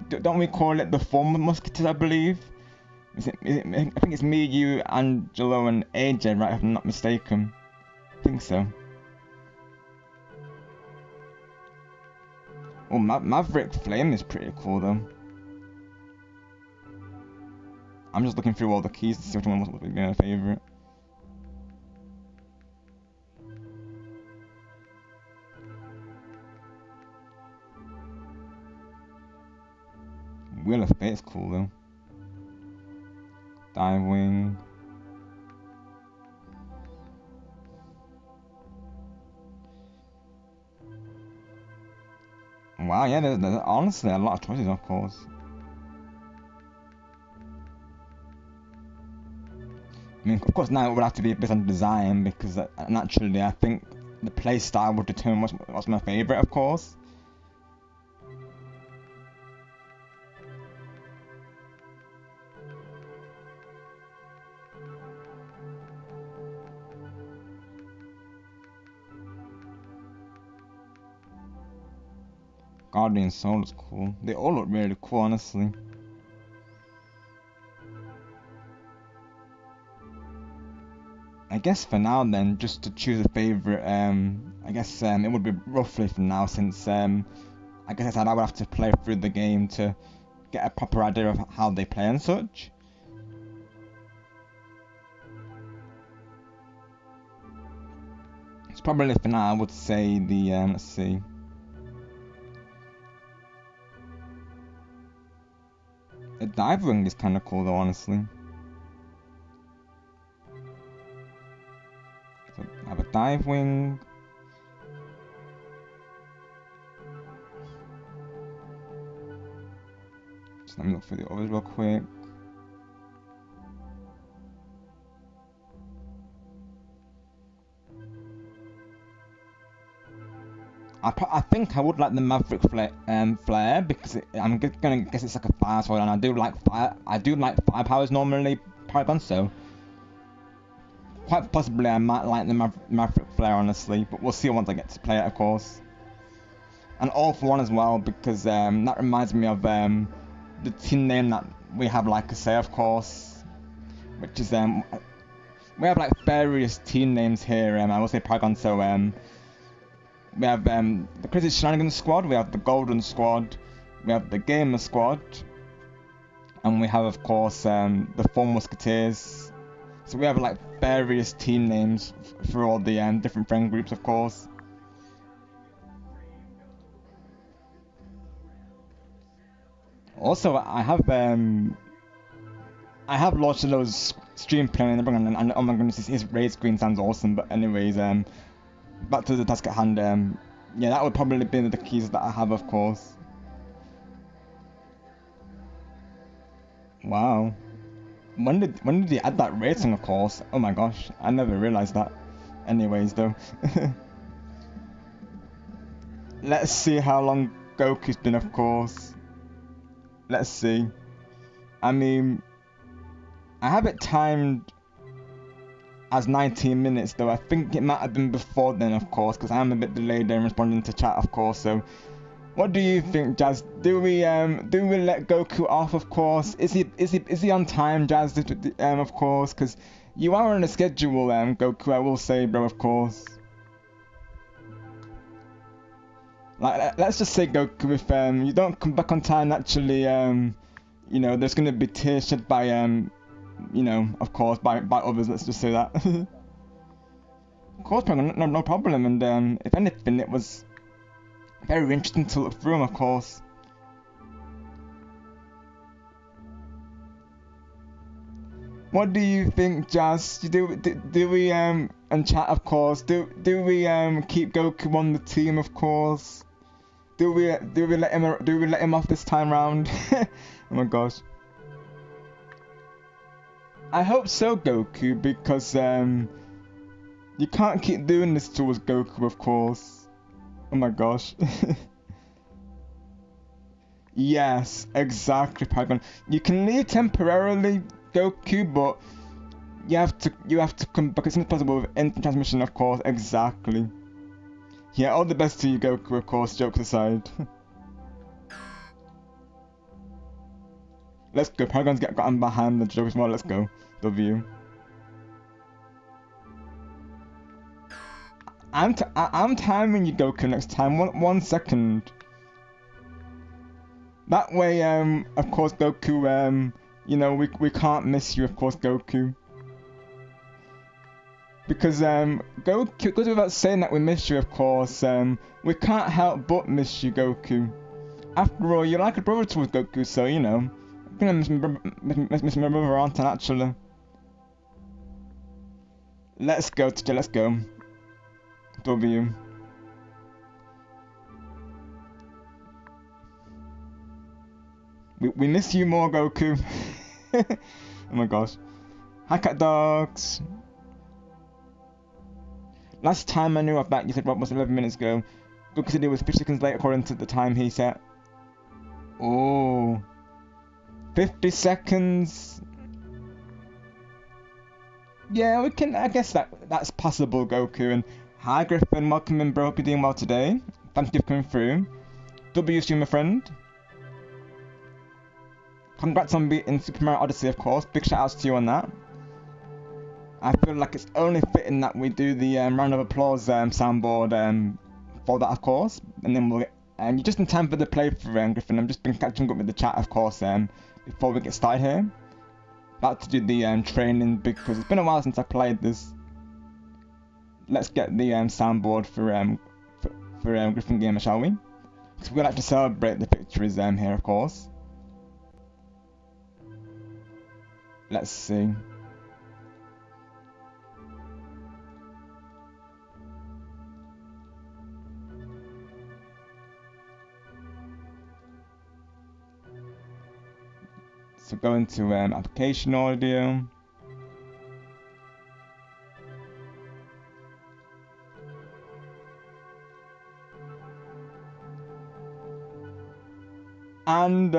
don't we call it the former Musketeers, I believe? I think it's me, you, Angelo, and AJ, right, if I'm not mistaken. I think so. Oh, Maverick Flame is pretty cool, though. I'm just looking through all the keys to see which one was my favourite. Wheel of Fate is cool though. Divewing. Wow, yeah, there's honestly a lot of choices, of course. I mean, of course, now it would have to be based on design because naturally, I think the play style would determine what's my favorite, of course. Guardian Soul is cool. They all look really cool, honestly. I guess for now then, just to choose a favourite, I guess it would be roughly for now since I guess I said I would have to play through the game to get a proper idea of how they play and such. It's probably for now I would say the, let's see. The dive ring is kind of cool though, honestly. So I have a dive wing. Just let me look for the others real quick. I think I would like the Maverick flare because I'm gonna guess it's like a fire sword, and I do like fire powers normally, Paragon. So Quite possibly I might like the Maverick Flare, honestly, but we'll see once I get to play it, of course. And All For One as well, because that reminds me of the team name that we have, like I say, of course, which is we have like various team names here. I will say Paragon, so we have the Crazy Shenanigans Squad, we have the Golden Squad, we have the Gamer Squad, and we have, of course, the Four Musketeers. So we have like various team names for all the different friend groups, of course. Also, I have launched those stream playing and oh my goodness, his raid screen sounds awesome. But anyways, back to the task at hand. Yeah, that would probably be the keys that I have, of course. Wow. When did he add that rating, of course? Oh my gosh, I never realized that. Anyways, though. Let's see how long Goku's been, of course. Let's see. I mean, I have it timed as 19 minutes, though. I think it might have been before then, of course, because I am a bit delayed in responding to chat, of course. So, what do you think, Jazz? Do we let Goku off? Of course. Is he on time, Jazz? Of course, because you are on a schedule, Goku. I will say, bro. Of course. Like, let's just say, Goku, if you don't come back on time, naturally, you know, there's gonna be tears shed by you know, of course, by others. Let's just say that. Of course, no problem. And if anything, it was very interesting to look through them, of course. What do you think, Jazz? Do we and chat, of course? Do we keep Goku on the team, of course? Do we let him off this time round? Oh my gosh. I hope so, Goku, because you can't keep doing this to us, Goku, of course. Oh my gosh. Yes, exactly, Paragon. You can leave temporarily, Goku, but you have to come back as soon as possible with instant transmission, of course. Exactly. Yeah, all the best to you, Goku, of course. Jokes aside. Let's go. Paragon's gotten behind the joke as well. Let's go. W. I'm timing you, Goku, next time. One second. That way, of course, Goku, you know, we can't miss you, of course, Goku. Because, Goku, goes without saying that we miss you, of course, we can't help but miss you, Goku. After all, you're like a brother to us, Goku, so, you know, I'm gonna miss my brother, aren't I, actually? Let's go, TJ, let's go. W. We miss you more, Goku. Oh my gosh. Hi, cat dogs. Last time I knew of that, you said what was 11 minutes ago. Goku said it was 50 seconds late according to the time he set. Oh. 50 seconds. Yeah, we can. I guess that's possible, Goku. And hi, Griffin. Welcome in, bro. Hope you're doing well today. Thank you for coming through. W, you, my friend. Congrats on beating Super Mario Odyssey, of course. Big shout outs to you on that. I feel like it's only fitting that we do the round of applause soundboard for that, of course. And then we'll get. And you're just in time for the playthrough, Griffin. I've just been catching up with the chat, of course, before we get started here. About to do the training because it's been a while since I played this. Let's get the soundboard for Griffin Gamer, shall we? Because we'd like to celebrate the victories here, of course. Let's see. So go into application audio. And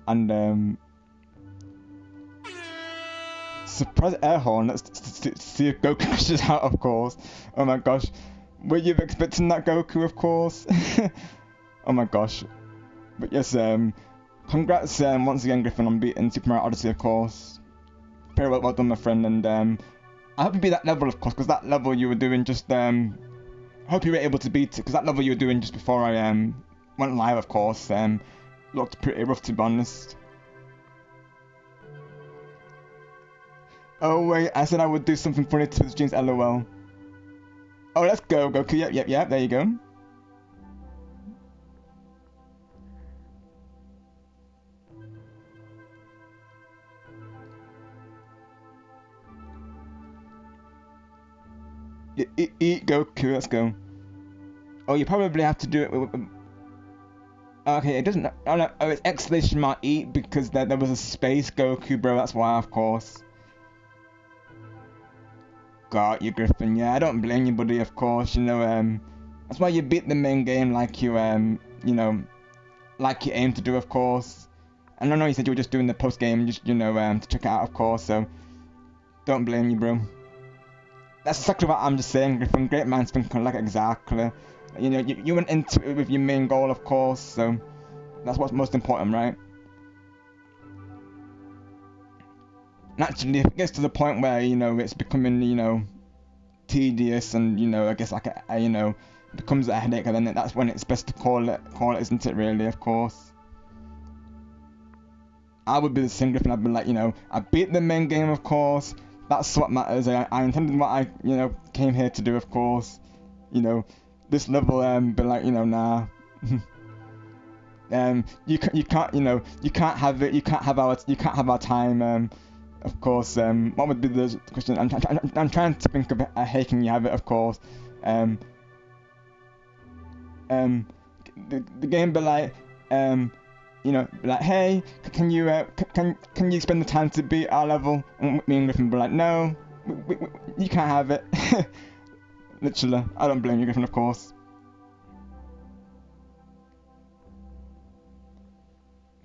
And surprise air horn. Let's see if Goku crashes out, of course. Oh my gosh. Were you expecting that, Goku, of course? Oh my gosh. But yes, congrats once again, Griffin, on beating Super Mario Odyssey, of course. Very well done, my friend, and I hope you beat that level, of course, because that level you were doing just, I hope you were able to beat it, because that level you were doing just before I went live, of course, looked pretty rough, to be honest. Oh wait, I said I would do something funny to the streams, lol. Oh, let's go, Goku, yep, there you go. Eat Goku, let's go. Oh, you probably have to do it with... Okay, it doesn't... Oh, no, it's exclamation mark eat because there was a space, Goku, bro, that's why, of course. Got you, Griffin, yeah, I don't blame you, buddy, of course, you know, that's why you beat the main game like you, you know, like you aim to do, of course. And I know you said you were just doing the post-game, just, you know, to check it out, of course, so... Don't blame you, bro. That's exactly what I'm just saying, Griffin. Great minds think alike, exactly. You know, you went into it with your main goal, of course, so that's what's most important, right? Naturally, if it gets to the point where, you know, it's becoming, you know, tedious and, you know, I guess like a you know, becomes a headache, and then that's when it's best to call it, isn't it, really, of course? I would be the same, Griffin. I'd be like, you know, I beat the main game, of course. That's what matters. I intended what I, you know, came here to do, of course. You know, this level, be like, you know, nah. You can't, you know, you can't have it. You can't have our time. Of course. What would be the question? I'm trying to think of hey, can you have it? Of course. The game be like, you know, like, hey, can you spend the time to beat our level? And me and Griffin be like, no, you can't have it. Literally, I don't blame you, Griffin, of course.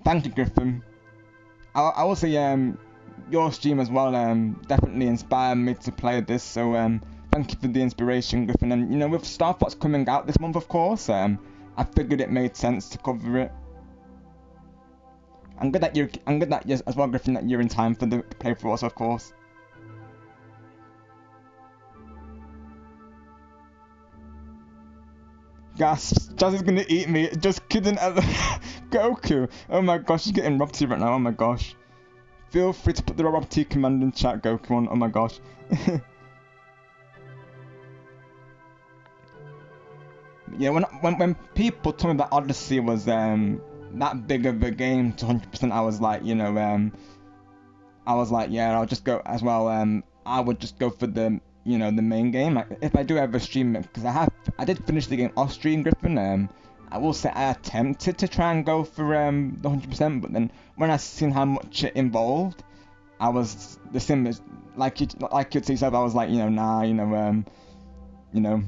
Thank you, Griffin. I will say, your stream as well, definitely inspired me to play this. So, thank you for the inspiration, Griffin. And you know, with Star Fox coming out this month, of course, I figured it made sense to cover it. I'm good that yes, as well, Griffin, that you're in time for the playthrough also, of course. Gasps, Jazz is gonna eat me. Just kidding. Goku. Oh my gosh, you're getting robbed right now. Oh my gosh. Feel free to put the Rob T command in chat, Goku. On. Oh my gosh. Yeah, when people told me that Odyssey was that big of a game to 100%, I was like, you know, I was like, yeah, I'll just go as well. I would just go for the, you know, the main game. Like, if I do ever stream it, because I did finish the game off stream, Griffin. I will say I attempted to try and go for the 100%, but then when I seen how much it involved, I was the same as like you'd say yourself. I was like, you know, nah, you know,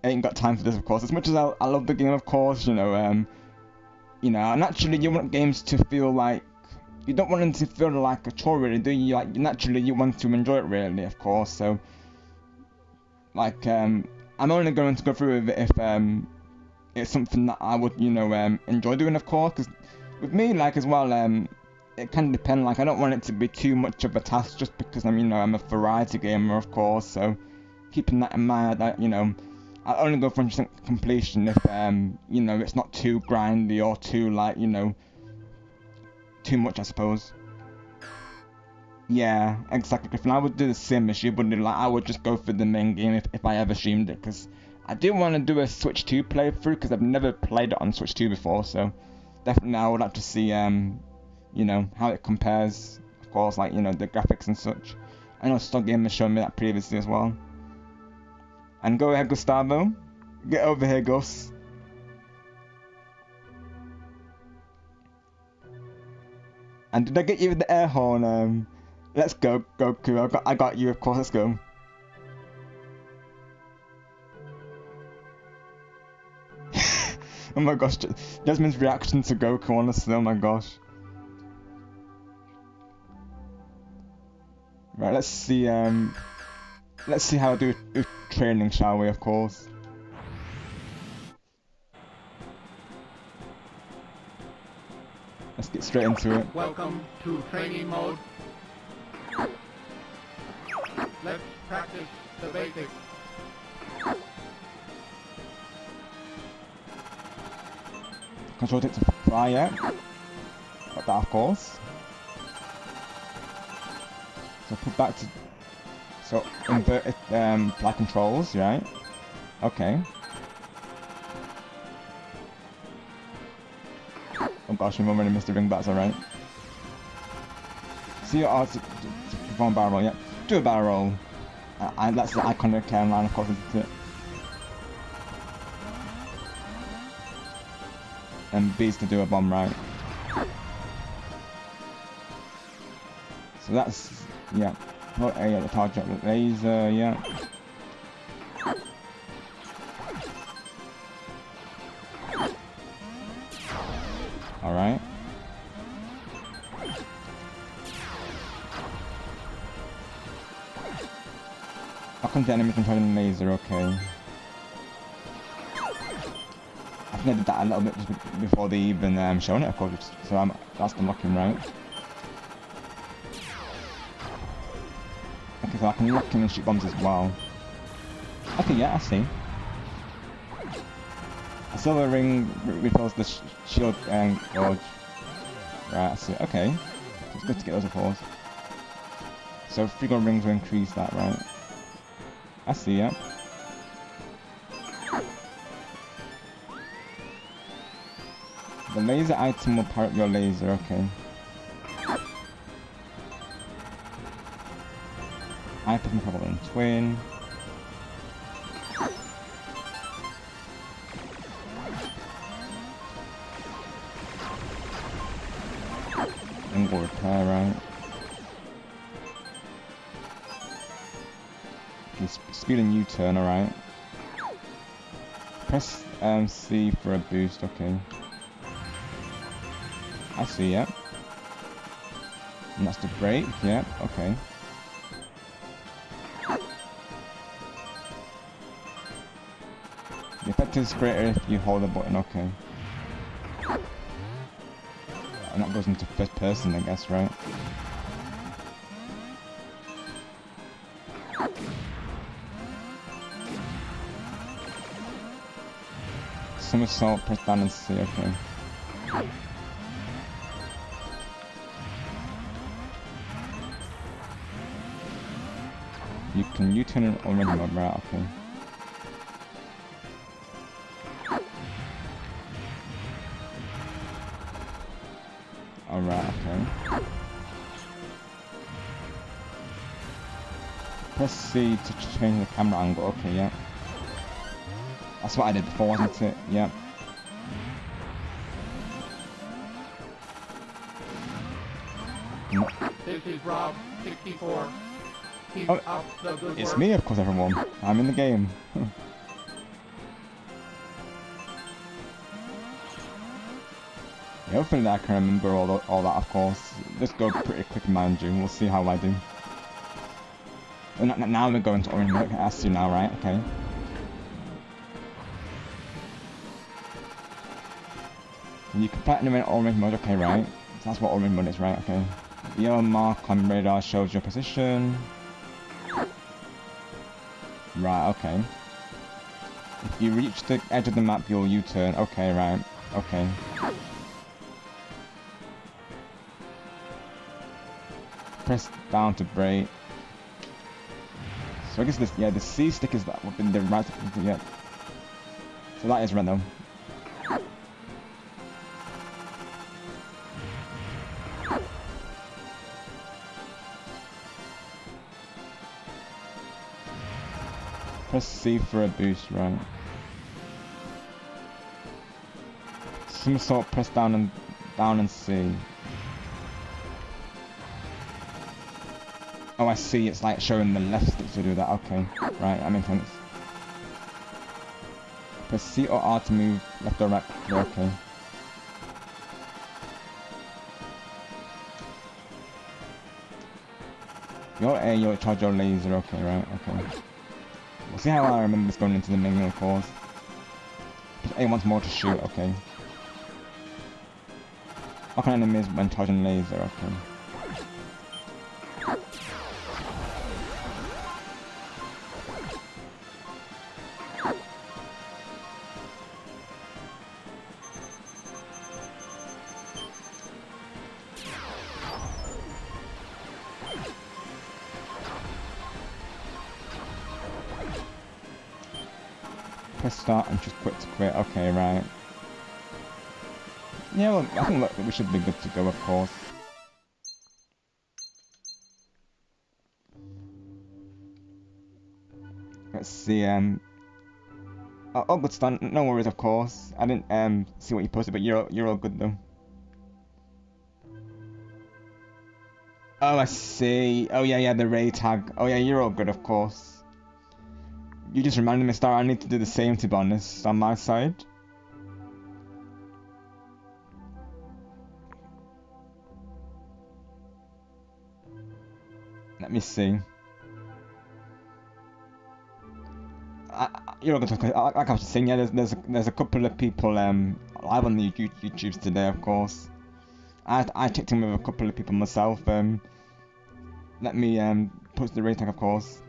I ain't got time for this, of course. As much as I love the game, of course, you know, naturally you want games to feel like, you don't want them to feel like a chore, really, do you? Like, naturally you want to enjoy it, really, of course. So, like, I'm only going to go through with it if it's something that I would, you know, enjoy doing, of course. Because with me, like, as well, it can depend. Like, I don't want it to be too much of a task, just because I'm a variety gamer, of course. So, keeping that in mind, that, you know, I'll only go for 100% completion if, you know, it's not too grindy or too, like, you know, too much, I suppose. Yeah, exactly, Griffin. I would do the same as you, but like, I would just go for the main game if I ever streamed it, because I do want to do a Switch 2 playthrough, because I've never played it on Switch 2 before, so definitely I would like to see, you know, how it compares, of course, like, you know, the graphics and such. I know Stock Game has shown me that previously as well. And go ahead, Gustavo. Get over here, Gus. And did I get you with the air horn? Let's go, Goku. I got you, of course. Let's go. Oh my gosh, Jasmine's reaction to Goku, honestly. Oh my gosh. Right, let's see how I do with training, shall we, of course. Let's get straight into it. Welcome to training mode. Let's practice the basics. Control it to fly, yeah. Got that, of course. So put back to... So, inverted flight controls, right? Okay. Oh gosh, we've already missed a ring, but that's alright. See your odds to perform a barrel roll, yeah. Do a barrel roll. And that's the iconic line, of course, isn't it? And B's to do a bomb, right? So that's, yeah. Put A at the target with laser, yeah. Alright. How come the enemy controlling the laser? Okay. I think I did that a little bit just before they even shown it, of course. So that's unlocking, right? Okay, so I can lock him and shoot bombs as well. Okay, yeah, I see. A silver ring refills the shield gauge. Right, I see. Okay. So it's good to get those, of course. So 3 gold rings will increase that, right? I see, yeah. The laser item will power up your laser, okay. Item probably in twin. Angle repair, right? Okay, speed and U-turn, alright. Press C for a boost, okay. I see, yeah. And that's the brake, yeah, okay. The effect is greater if you hold the button, okay. And that goes into first person, I guess, right? Somersault, press down and C, okay. You can U-turn in orange mode, right, okay. Alright, okay. Press C to change the camera angle, okay, yeah. That's what I did before, wasn't it? Yeah. This is Rob 64. Keep Oh, up the good it's work. me, of course, everyone. I'm in the game. Yeah, hopefully I can remember all that, of course. Just go pretty quick, mind you. We'll see how I do. Now we're going to orange mode. I see now, right? Okay. And you can platinum in orange mode, okay, right? So that's what orange mode is, right? Okay. The yellow mark on radar shows your position. Right, okay. If you reach the edge of the map, you'll U-turn. Okay, right. Okay. Press down to brake. So I guess this, yeah, the C stick is that would be the right, yeah. So that is red though. Press C for a boost, right? Somersault, press down and C. Oh, I see. It's like showing the left stick to do that. Okay, right, that makes sense. Press C or R to move left or right. Okay. Your A, your charge your laser, okay, right, okay. We'll see how I remember this going into the main, of course. A wants more to shoot, okay. What kind of enemies when charging laser, okay. Press start and just quit to quit, okay, right. Yeah, well, I think we should be good to go, of course. Let's see, oh, good start, no worries, of course. I didn't, see what you posted, but you're all good, though. Oh, I see. Oh, yeah, the Ray tag. Oh, yeah, you're all good, of course. You just reminded me, Star, I need to do the same, to be honest, on my side. Let me see. You're all good, like I was saying, yeah, there's a couple of people, live on the YouTubes today, of course. I checked in with a couple of people myself, let me, post the Ray tag, of course.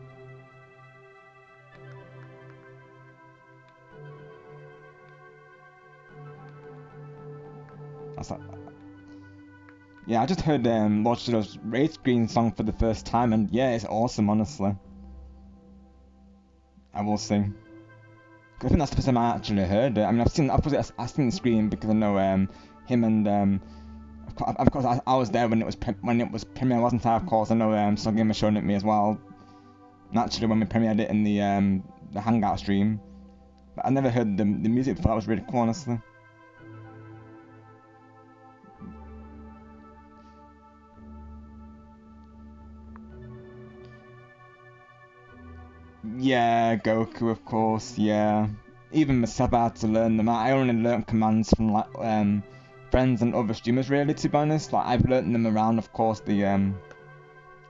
Yeah, I just heard Lord Shadow's Raid Screen song for the first time, and yeah, it's awesome, honestly. I will sing. I think that's the first time I actually heard it. I mean, I've seen the screen because I know him and of course I was there when it was premiere, wasn't I? Of course, I know Soggy was showing it me as well. Naturally, when we premiered it in the Hangout stream, but I never heard the music before. That was really cool, honestly. Yeah, Goku, of course, yeah. Even myself, I had to learn them. I only learned commands from like friends and other streamers, really, to be honest. Like, I've learned them around, of course, the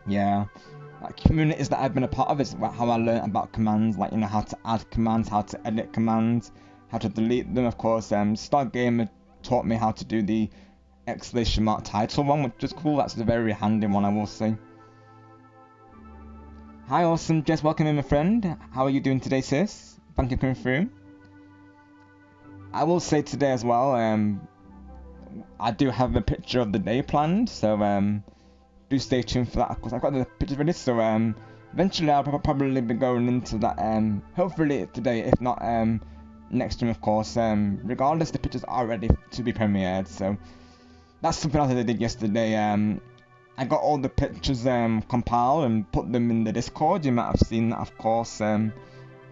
yeah, like communities that I've been a part of is how I learned about commands, like, you know, how to add commands, how to edit commands, how to delete them, of course. Stargamer taught me how to do the exclamation mark title one, which is cool. That's a very handy one, I will say. Hi, awesome Jess, welcome in, my friend. How are you doing today, sis? Thank you for coming through. I will say today as well, I do have a picture of the day planned, so do stay tuned for that. Of course, I've got the pictures ready, so eventually I'll probably be going into that, hopefully today, if not next stream, of course. Regardless, the pictures are ready to be premiered, so that's something else I did yesterday. I got all the pictures compiled and put them in the Discord. You might have seen that, of course. I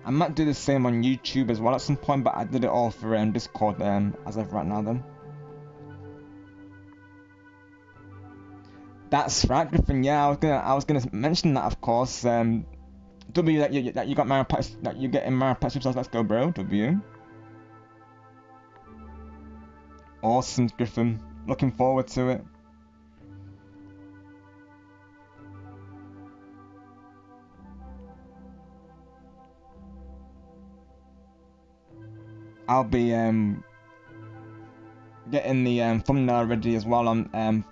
might do the same on YouTube as well at some point, but I did it all for Discord as of right now, then. That's right, Griffin. Yeah, I was gonna mention that, of course. W, that you got Mario Party, that you get in Mario Party Superstars. Let's go, bro. W. Awesome, Griffin. Looking forward to it. I'll be getting the thumbnail ready as well on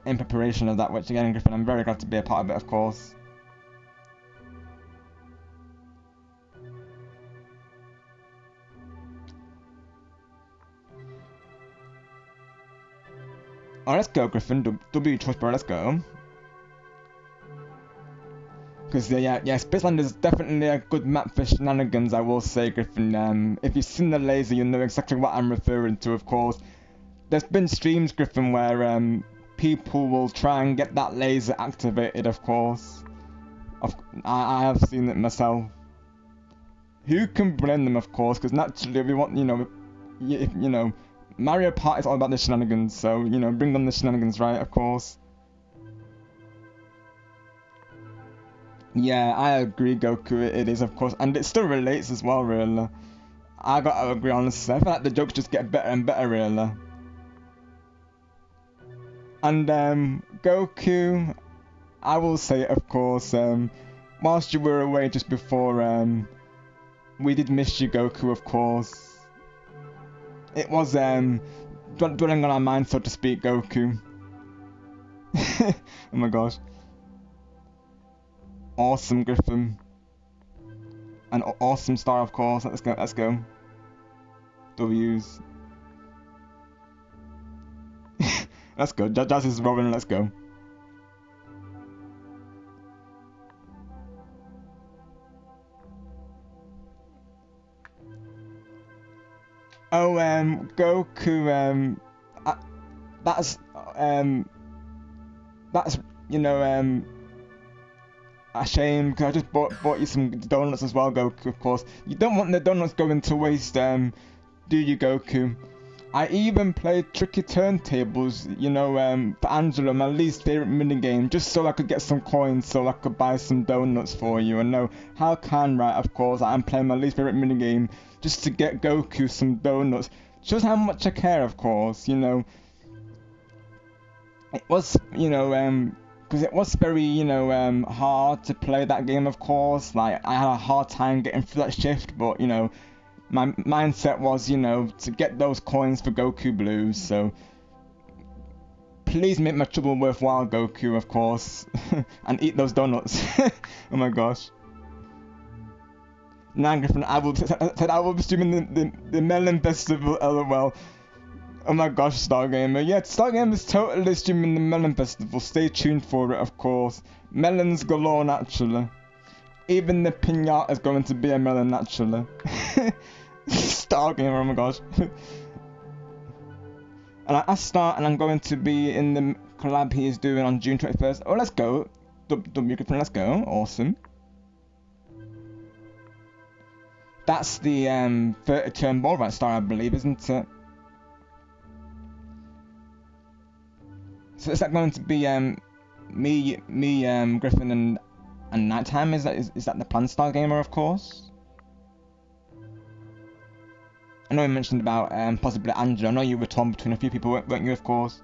in preparation of that, which again, Griffin, I'm very glad to be a part of it, of course. Oh, let's go, Griffin. W choice, bro. Let's go. Because yeah, Spaceland is definitely a good map for shenanigans, I will say, Griffin. If you've seen the laser, you'll know exactly what I'm referring to, of course. There's been streams, Griffin, where people will try and get that laser activated, of course. I have seen it myself. Who can blame them, of course, because naturally we want, you know, Mario Party is all about the shenanigans, so, you know, bring on the shenanigans, right, of course. Yeah, I agree, Goku, it is, of course, and it still relates as well, really. I gotta agree, honestly. I feel like the jokes just get better and better, really. And, Goku, I will say, of course, whilst you were away just before, we did miss you, Goku, of course. It was, dwelling on our minds, so to speak, Goku. Oh my gosh. Awesome, Griffin. An awesome star, of course. Let's go, let's go. W's. Let's go. Jazz is rolling, let's go. Oh, Goku, that's, you know, a shame, because I just bought you some donuts as well, Goku, of course. You don't want the donuts going to waste, do you, Goku? I even played tricky turntables, you know, for Angela, my least favourite minigame, just so I could get some coins so I could buy some donuts for you. And no, how can, right, of course, I'm playing my least favourite minigame just to get Goku some donuts. Shows how much I care, of course, you know. It was, you know, because it was very, you know, hard to play that game, of course. Like, I had a hard time getting through that shift, but, you know, my mindset was, you know, to get those coins for Goku Blues, so please make my trouble worthwhile, Goku, of course, and eat those donuts. Oh my gosh. Now, Griffin, I will be streaming the Melon Festival, LOL. Oh my gosh, Stargamer. Yeah, Stargamer is totally streaming the Melon Festival. Stay tuned for it, of course. Melons galore, naturally. Even the pinata is going to be a melon, naturally. Stargamer, oh my gosh. And I start, and I'm going to be in the collab he is doing on June 21st. Oh, let's go. W Griffin, let's go. Awesome. That's the 30-turn ball right star, I believe, isn't it? So is that going to be me, Griffin, and Nighttime? Is that the plan, Stargamer, of course? I know you mentioned about possibly Angela. I know you were torn between a few people, weren't you, of course?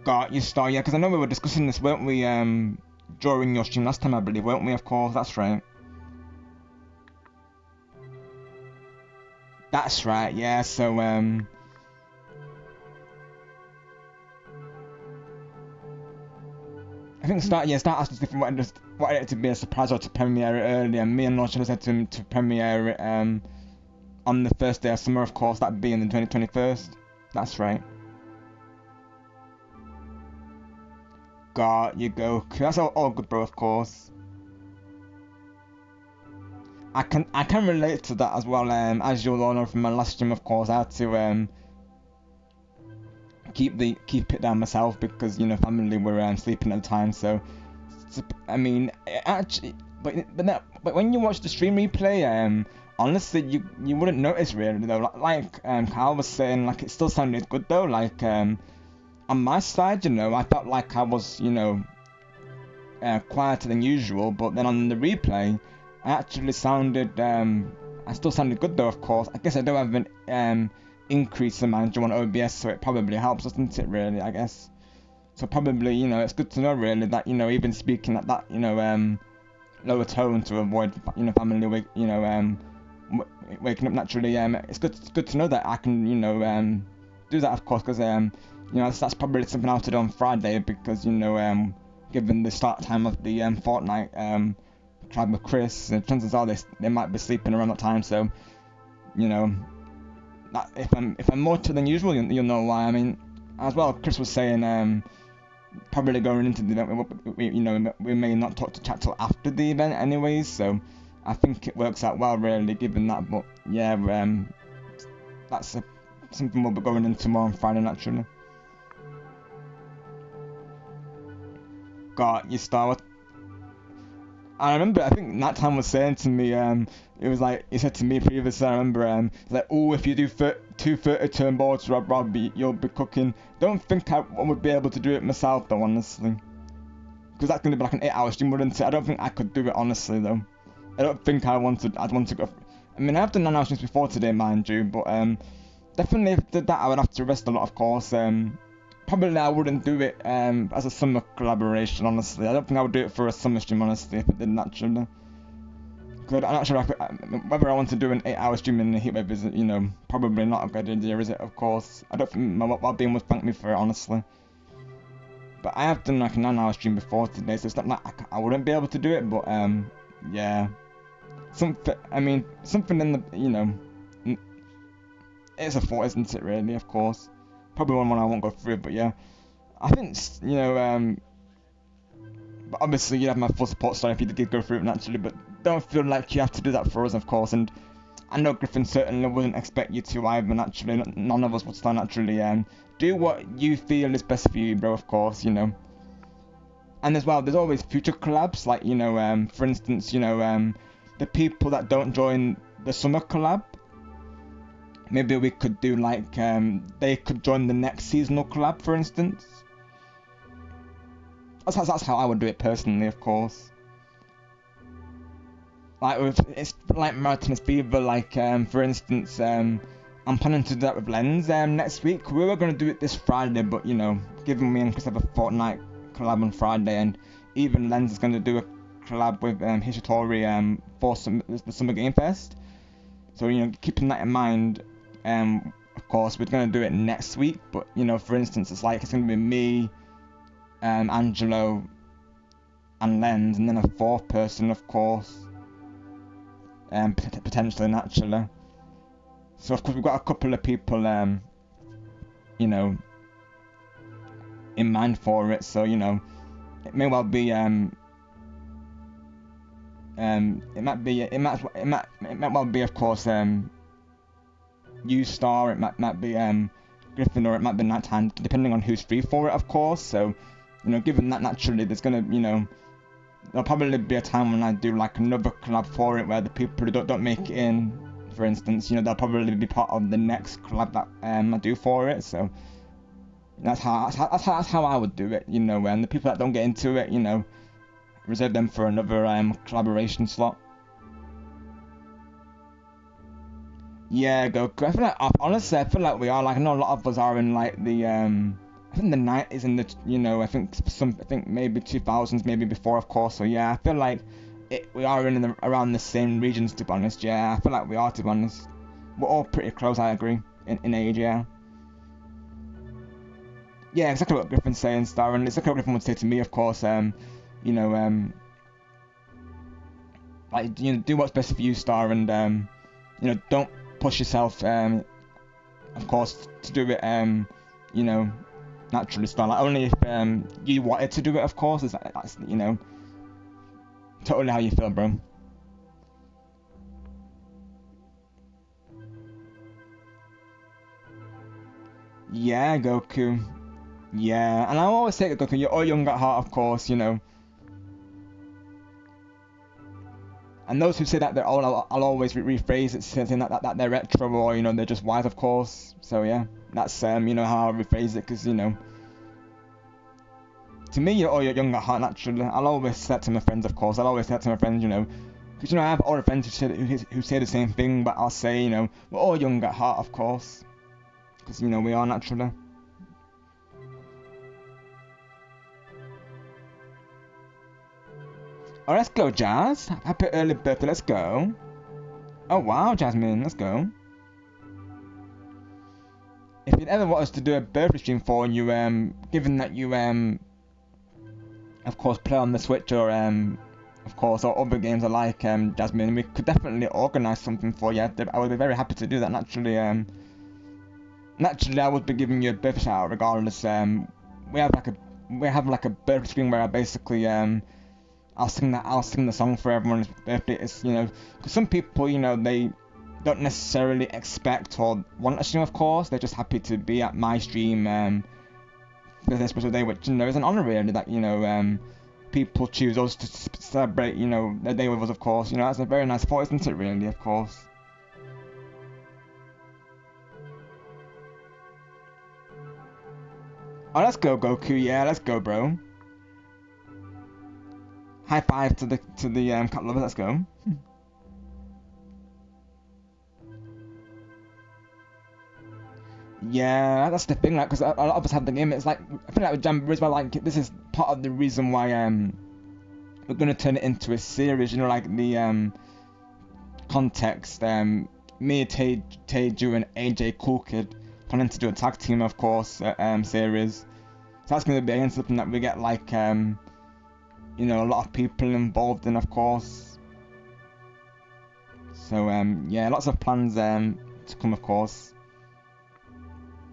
Got you, Star, yeah, because I know we were discussing this, weren't we, during your stream last time, I believe, weren't we, of course? That's right. That's right, yeah, so, I think Start asked us if we wanted it to be a surprise or to premiere it early, and me and Notion said to him to premiere it on the first day of summer, of course, that being the 2021st. That's right. Got you, Goku. That's all good, bro, of course. I can relate to that as well, as you'll all know from my last stream, of course. I had to keep it down myself because, you know, family were sleeping at the time, so I mean, actually, but when you watch the stream replay, honestly, you wouldn't notice really though. Like Kyle was saying, like, it still sounded good though. Like on my side, you know, I felt like I was, you know, quieter than usual, but then on the replay, I actually sounded I still sounded good though, of course. I guess I don't have an increase in manager on OBS, so it probably helps, doesn't it, really, I guess. So probably, you know, it's good to know, really, that, you know, even speaking at that, you know, lower tone to avoid, you know, family, you know, waking up naturally, it's good to know that I can, you know, do that, of course, because, you know, that's probably something I'll do on Friday, because, you know, given the start time of the Fortnite tribe with Chris, chances are they might be sleeping around that time, so, you know, that if I'm more than usual, you'll know why. I mean, as well, Chris was saying, probably going into the event, you know, we may not talk to chat till after the event anyways, so I think it works out well, really, given that. But yeah, that's something we'll be going into more on Friday, naturally. Got you, Star Wars. I remember, I think that time was saying to me, it was like, he said to me previously, I remember, like, oh, if you do 2 30-turn balls, Rob, you'll be cooking. Don't think I would be able to do it myself, though, honestly. Because that's going to be like an 8-hour stream, wouldn't it? I don't think I could do it, honestly, though. I don't think I'd want to go. I mean, I've done 9-hour streams before today, mind you, but definitely if I did that, I would have to rest a lot, of course. probably I wouldn't do it as a summer collaboration, honestly. I don't think I would do it for a summer stream, honestly, if it did naturally. Because I'm not sure whether I want to do an 8-hour stream in the heatwave is, you know, probably not a good idea, is it? Of course. I don't think my well-being would thank me for it, honestly. But I have done like a 9-hour stream before today, so it's not like I wouldn't be able to do it, but yeah. Something in the, you know, it's a thought, isn't it, really, of course. Probably one I won't go through, but yeah. I think, you know, but obviously you have my full support, sorry if you did go through it naturally, but don't feel like you have to do that for us, of course, and I know Griffin certainly wouldn't expect you to either, naturally. None of us would start naturally, do what you feel is best for you, bro, of course, you know. And as well, there's always future collabs, like, you know, for instance, you know, the people that don't join the summer collab, maybe we could do like, they could join the next seasonal collab, for instance. That's how I would do it personally, of course. Like it's like Marathonist Beaver, like for instance, I'm planning to do that with Lens next week. We were going to do it this Friday, but you know, given me and Chris have a Fortnite collab on Friday, and even Lens is going to do a collab with Hishitori for the Summer Game Fest. So you know, keeping that in mind, of course we're going to do it next week. But you know, for instance, it's going to be me, Angelo, and Lens, and then a fourth person, of course. Potentially, naturally. So of course we've got a couple of people, you know, in mind for it. So you know, it may well be, it might well be, of course, you Star. It might be Griffin, or it might be Nighttime, depending on who's free for it, of course. So you know, given that naturally, there's gonna, you know. There'll probably be a time when I do like another collab for it where the people who don't make it in, for instance, you know, they'll probably be part of the next collab that I do for it. So that's how I would do it, you know. And the people that don't get into it, you know, reserve them for another collaboration slot. Yeah, Goku. I feel like, honestly, I feel like we are, like, I know a lot of us are in like the I think the 90s and the, you know, I think maybe 2000s, maybe before, of course. So yeah, I feel like we are around the same regions, to be honest. Yeah, I feel like we are, to be honest. We're all pretty close, I agree, in age, yeah. Yeah, exactly what Griffin's saying, Star, and exactly what Griffin would say to me, of course. You know, like, you know, do what's best for you, Star, and you know, don't push yourself, of course, to do it, you know, naturally, Star. Like, only if you wanted to do it, of course. That's, you know, totally how you feel, bro. Yeah, Goku. Yeah, and I always say that, Goku, you're all young at heart, of course, you know. And those who say that they're old, I'll always rephrase it, saying that they're retro, or, you know, they're just wise, of course. So yeah, that's you know, how I rephrase it, because, you know, to me, you're young at heart, naturally. I'll always say that to my friends, of course. I'll always say that to my friends, you know, because, you know, I have older friends who say the same thing, but I'll say, you know, we're all young at heart, of course, because, you know, we are, naturally. Oh, let's go, Jazz. Happy early birthday, let's go. Oh, wow, Jasmine, let's go. If you'd ever want us to do a birthday stream for you, given that you, of course, play on the Switch, or, of course, or other games alike, Jasmine, we could definitely organise something for you. I would be very happy to do that, naturally. Naturally, I would be giving you a birthday shout out regardless. We have like a birthday stream where I basically, I'll sing the song for everyone's birthday. It's, you know, because some people, you know, they don't necessarily expect or want a stream, of course. They're just happy to be at my stream for their special day, which, you know, is an honour, really, that, you know, people choose us to celebrate, you know, their day with us, of course. You know, that's a very nice thought, isn't it, really, of course. Oh, let's go, Goku. Yeah, let's go, bro. High five to the cat lovers. Let's go. Yeah, that's the thing, like, because a lot of us have the game. It's like, I feel like with Jamboree as well, like, this is part of the reason why we're gonna turn it into a series. You know, like the context. Me, Teju, and AJ Cool Kid planning to do a tag team, of course, series. So that's gonna be again something that we get like you know, a lot of people involved in, of course. So yeah, lots of plans to come, of course.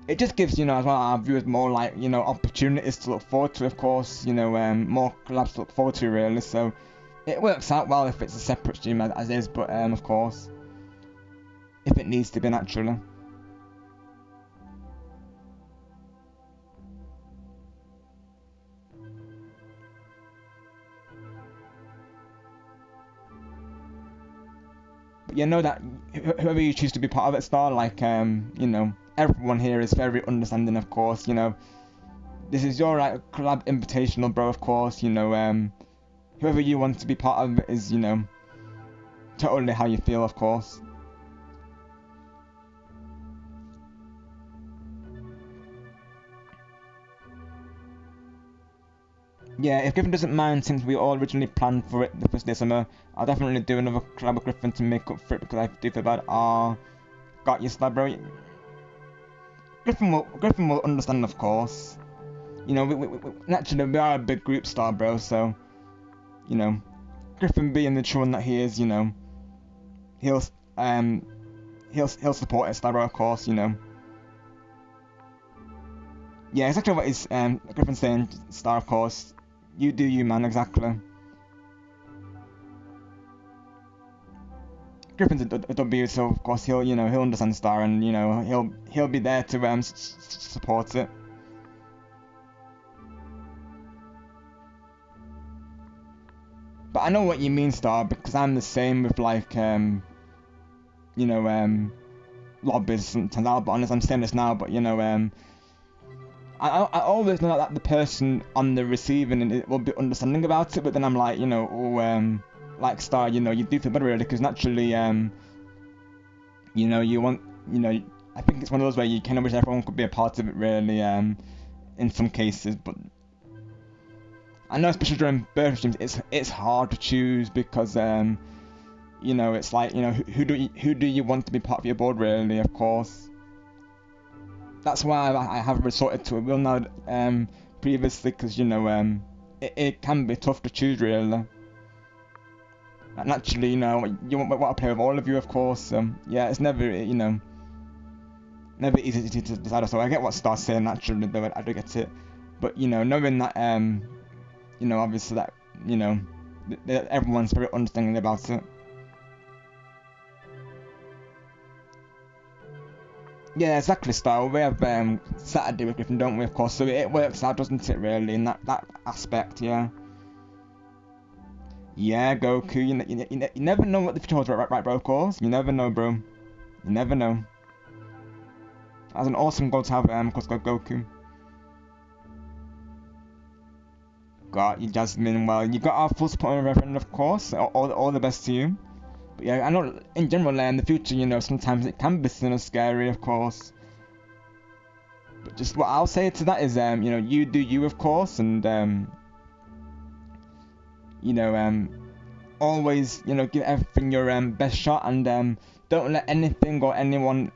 It just gives, you know, as well, our viewers more, like, you know, opportunities to look forward to, of course, you know, more collabs to look forward to, really. So it works out well if it's a separate stream as is, but of course, if it needs to be, naturally. But you know that whoever you choose to be part of it, Star, like, you know, everyone here is very understanding, of course, you know. This is your collab invitational, bro, of course, you know, whoever you want to be part of it is, you know, totally how you feel, of course. Yeah, if Griffin doesn't mind, since we all originally planned for it the first day of summer, I'll definitely do another collab with Griffin to make up for it, because I do feel bad. Got you, Star, bro. Griffin will understand, of course. You know, naturally we are a big group, Star, bro. So, you know, Griffin being the true one that he is, you know, he'll support it, Star, bro, of course. You know. Yeah, exactly what is Griffin's saying, Star, of course. You do you, man, exactly. Griffin's a W, so of course he'll understand Star, and you know he'll be there to support it. But I know what you mean, Star, because I'm the same with like you know lobbies sometimes. I'll be honest, I'm saying this now, but you know I always know that the person on the receiving end will be understanding about it, but then I'm like, you know, oh, like Star, you know, you do feel better really, because naturally, you know, you want, you know, I think it's one of those where you kind of wish everyone could be a part of it really, in some cases, but I know especially during birthday streams, it's hard to choose because, you know, it's like, you know, who do you want to be part of your board really, of course. That's why I have resorted to a will now previously, because you know it can be tough to choose really. And naturally, you know, you want to play with all of you, of course. Yeah, it's never, you know, never easy to decide. So I get what Star's saying naturally, though I do get it. But you know, knowing that you know, obviously that, you know, that everyone's very understanding about it. Yeah, exactly, Star. We have Saturday with Griffin, don't we, of course, so it works out, doesn't it, really, in that aspect, yeah. Yeah, Goku, you never know what the future holds, right, bro, of course. You never know, bro. You never know. That's an awesome goal to have, of course, Goku. Got you, Jasmine. Well, you got our full support, Reverend, of course. All the best to you. But yeah, I know in general, in the future, you know, sometimes it can be seen as scary, of course. But just what I'll say to that is, you know, you do you, of course, and you know, always, you know, give everything your best shot, and don't let anything or anyone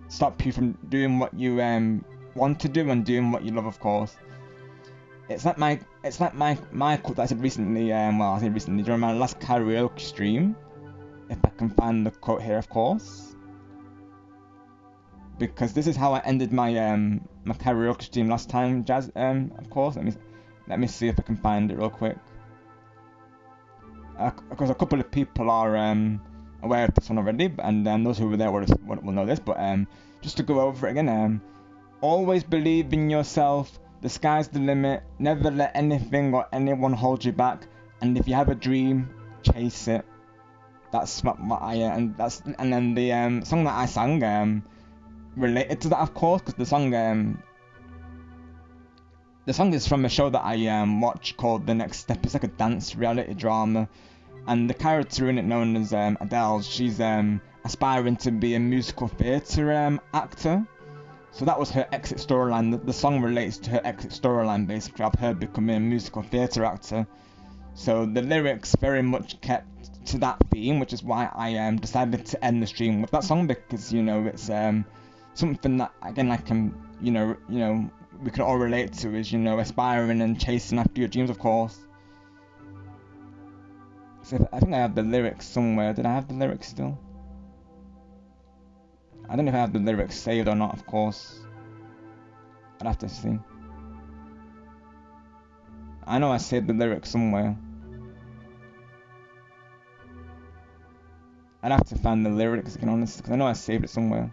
stop you from doing what you want to do and doing what you love, of course. It's like my quote that I said recently, well, I think recently during my last karaoke stream. If I can find the quote here, of course, because this is how I ended my my karaoke stream last time, Jazz. Of course, let me see if I can find it real quick. Because a couple of people are aware of this one already, and those who were there will know this. But just to go over it again, always believe in yourself. The sky's the limit. Never let anything or anyone hold you back. And if you have a dream, chase it. That's what I and then the song that I sang related to that, of course, because the song is from a show that I watch called The Next Step. It's like a dance reality drama, and the character in it, known as Adele, she's aspiring to be a musical theatre actor, So that was her exit storyline. The song relates to her exit storyline, basically, of her becoming a musical theatre actor. So the lyrics very much kept to that theme, which is why I decided to end the stream with that song, because, you know, it's something that, again, I can, you know, we can all relate to, is, you know, aspiring and chasing after your dreams, of course. So I think I have the lyrics somewhere. Did I have the lyrics still? I don't know if I have the lyrics saved or not, of course. I'd have to see. I know I saved the lyrics somewhere. I'd have to find the lyrics again, honestly, because I know I saved it somewhere.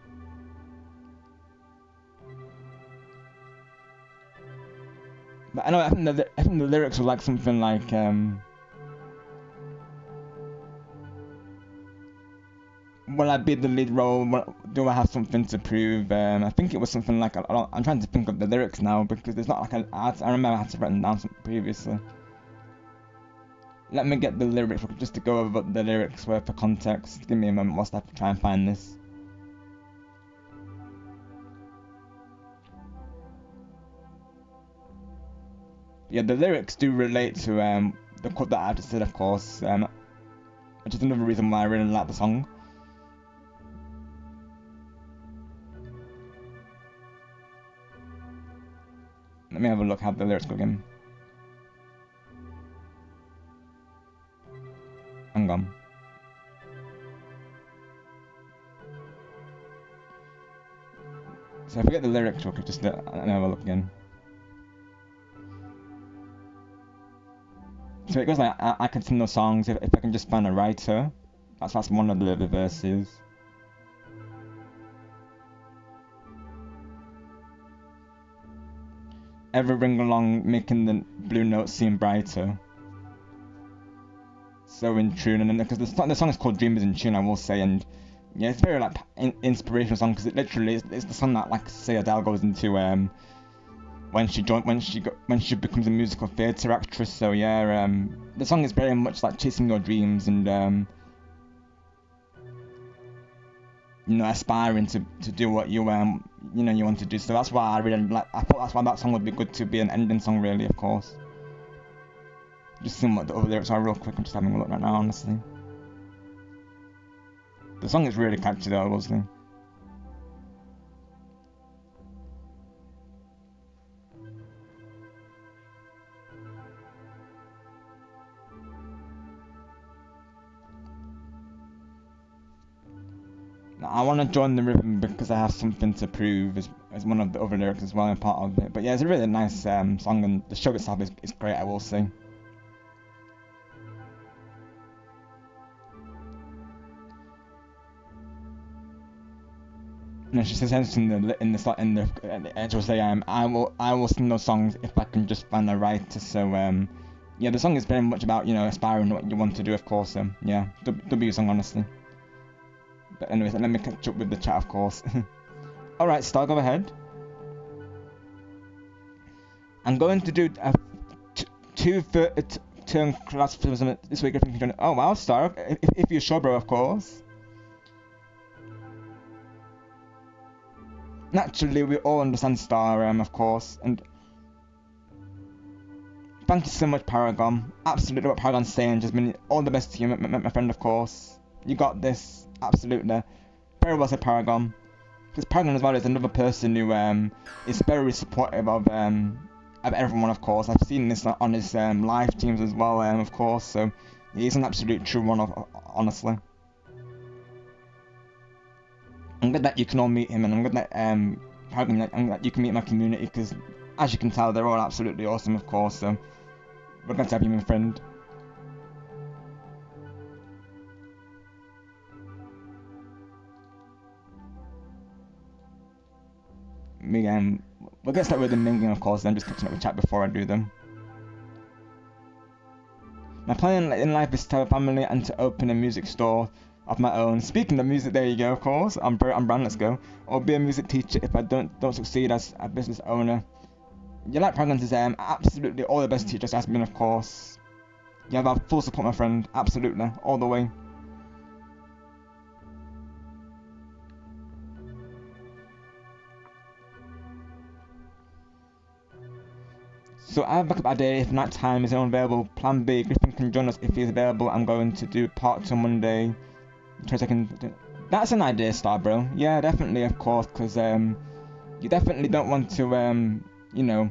But I think the lyrics were like something like will I be the lead role? Do I have something to prove? I think it was something like, I'm trying to think of the lyrics now, because it's not like I remember I had to write them down previously. Let me get the lyrics just to go over what the lyrics were for context. Give me a moment whilst I try and find this. Yeah, the lyrics do relate to the quote that I just said, of course, which is another reason why I really like the song. Let me have a look how the lyrics go again. Hang on. So if I get the lyrics, we could just let me have a look again. So it goes like, I can sing those songs if I can just find a writer. That's one of the verses. Ever ring along, making the blue notes seem brighter. So in tune, and because the song is called Dreamers in Tune, I will say, and yeah, it's very like inspirational song, because it literally it's the song that, like, say, Adele goes into when she becomes a musical theatre actress. So yeah, the song is very much like chasing your dreams and you know, aspiring to do what you you know, you want to do. So that's why I really like. I thought that's why that song would be good to be an ending song, really, of course. Just seeing what the other lyrics are real quick. I'm just having a look right now, honestly. The song is really catchy though, obviously. I want to join the rhythm because I have something to prove, as one of the other lyrics as well, and part of it. But yeah, it's a really nice song, and the show itself is great, I will say. And she says in the edge will say I will sing those songs if I can just find a writer. So yeah, the song is very much about, you know, aspiring what you want to do, of course. Yeah, W song, honestly. But anyways, let me catch up with the chat, of course. Alright, Star, go ahead. I'm going to do two turn class films this week. Oh wow, Star, if you're sure, bro, of course. Naturally, we all understand Star, of course, and thank you so much, Paragon. Absolutely what Paragon's saying, just mean all the best to you, my friend, of course. You got this, absolutely. Very well said, Paragon. Because Paragon as well is another person who is very supportive of everyone, of course. I've seen this on his live streams as well, of course. So he's an absolute true one, honestly. I'm glad that you can all meet him, and I'm glad that Paragon, I'm glad you can meet my community, because as you can tell, they're all absolutely awesome, of course. So we're glad to have you, my friend. We'll get started with the minging, of course, then just catching up with chat before I do them. My plan in life is to have a family and to open a music store of my own. Speaking of music, there you go, of course. I'm Brand, let's go. Or be a music teacher if I don't succeed as a business owner. You like Paragon's absolutely all the best teachers has been, of course. You have our full support, my friend. Absolutely, all the way. So I have a backup idea if night time is unavailable. Plan B, Griffin can join us if he's available. I'm going to do part 2 Monday. 22nd. That's an idea, Star Bro. Yeah, definitely, of course, because you definitely don't want to, you know,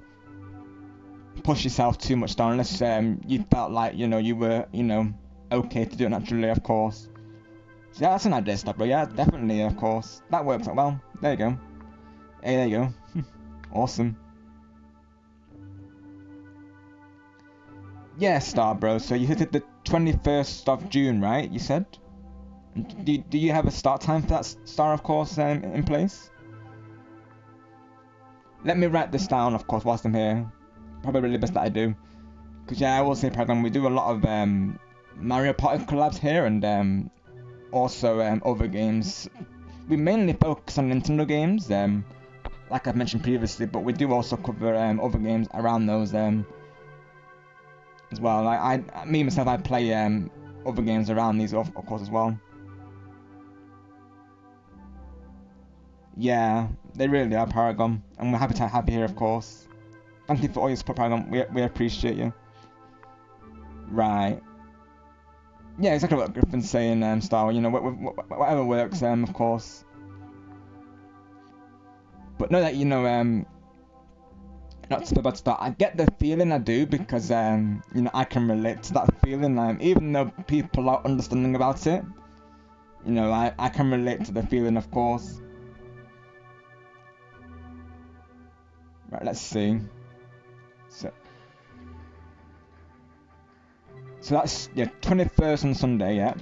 push yourself too much down unless you felt like, you know, you were, you know, okay to do it naturally, of course. So yeah, that's an idea, Star Bro. Yeah, definitely, of course. That works out well. There you go. Hey, there you go. Awesome. Yeah, Star Bro. So you hit it the 21st of June, right? You said? Do you have a start time for that, Star, of course, in place? Let me write this down, of course, whilst I'm here. Probably really best that I do. Because, yeah, I will say, program, we do a lot of Mario Party collabs here and also other games. We mainly focus on Nintendo games, like I've mentioned previously, but we do also cover other games around those as well. Me myself, I play other games around these, of course, as well. Yeah, they really are, Paragon, and we're happy to have you here, of course. Thank you for all your support, Paragon. We appreciate you. Right. Yeah, exactly what Griffin's saying, Star. You know, whatever works, of course. But know that, you know, not to about Star, I get the feeling I do because, you know, I can relate to that feeling. Even though people are understanding about it, you know, I can relate to the feeling, of course. Right, let's see. So that's, yeah, 21st on Sunday, yeah.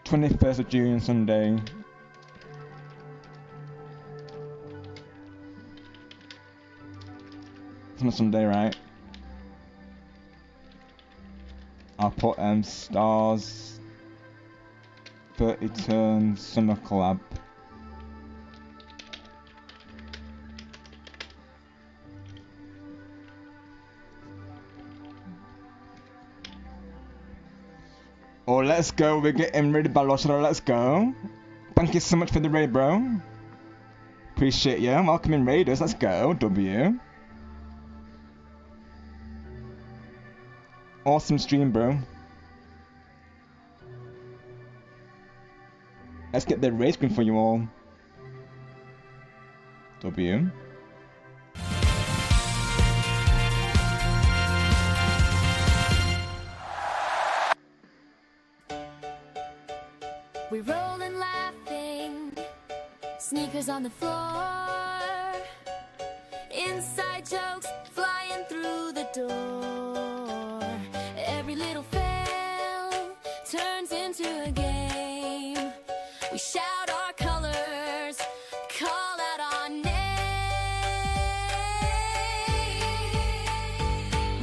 21st of June, Sunday. It's on a Sunday, right? I'll put Stars 30 Turn Summer Collab. Oh, let's go. We're getting ready, Baloshara. Let's go. Thank you so much for the raid, bro. Appreciate you. Welcome in, raiders. Let's go. W. Awesome stream, bro. Let's get the raid screen for you all. W. We rollin' laughing, sneakers on the floor, inside jokes flying through the door. Every little fail turns into a game. We shout our colors, call out our name.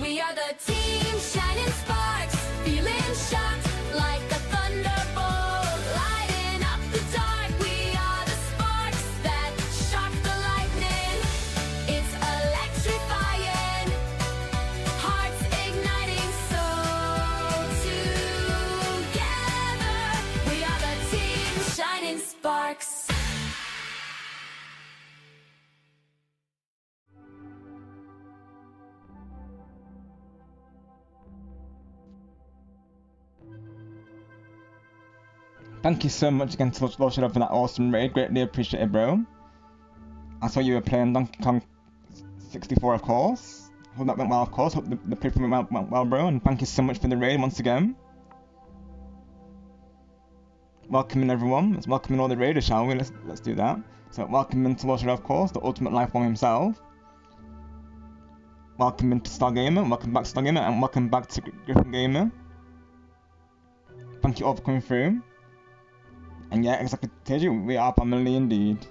We are the team, shining sparks, feeling shocked like a thunderbolt, lighting up the dark. We are the sparks that shock the lightning. It's electrifying, hearts igniting, so together we are the team, shining sparks. Thank you so much again to Loshara for that awesome raid. Greatly appreciate it, bro. I saw you were playing Donkey Kong 64, of course. Hope that went well, of course. Hope the playthrough went well, bro. And thank you so much for the raid once again. Welcome in, everyone. Let's welcome in all the raiders, shall we? Let's do that. So welcome in to Loshara, of course, the ultimate life form himself. Welcome into Stargamer. Welcome back, Stargamer, and welcome back to Griffin Gamer. Thank you all for coming through. And yeah, exactly, Teju, we are family indeed.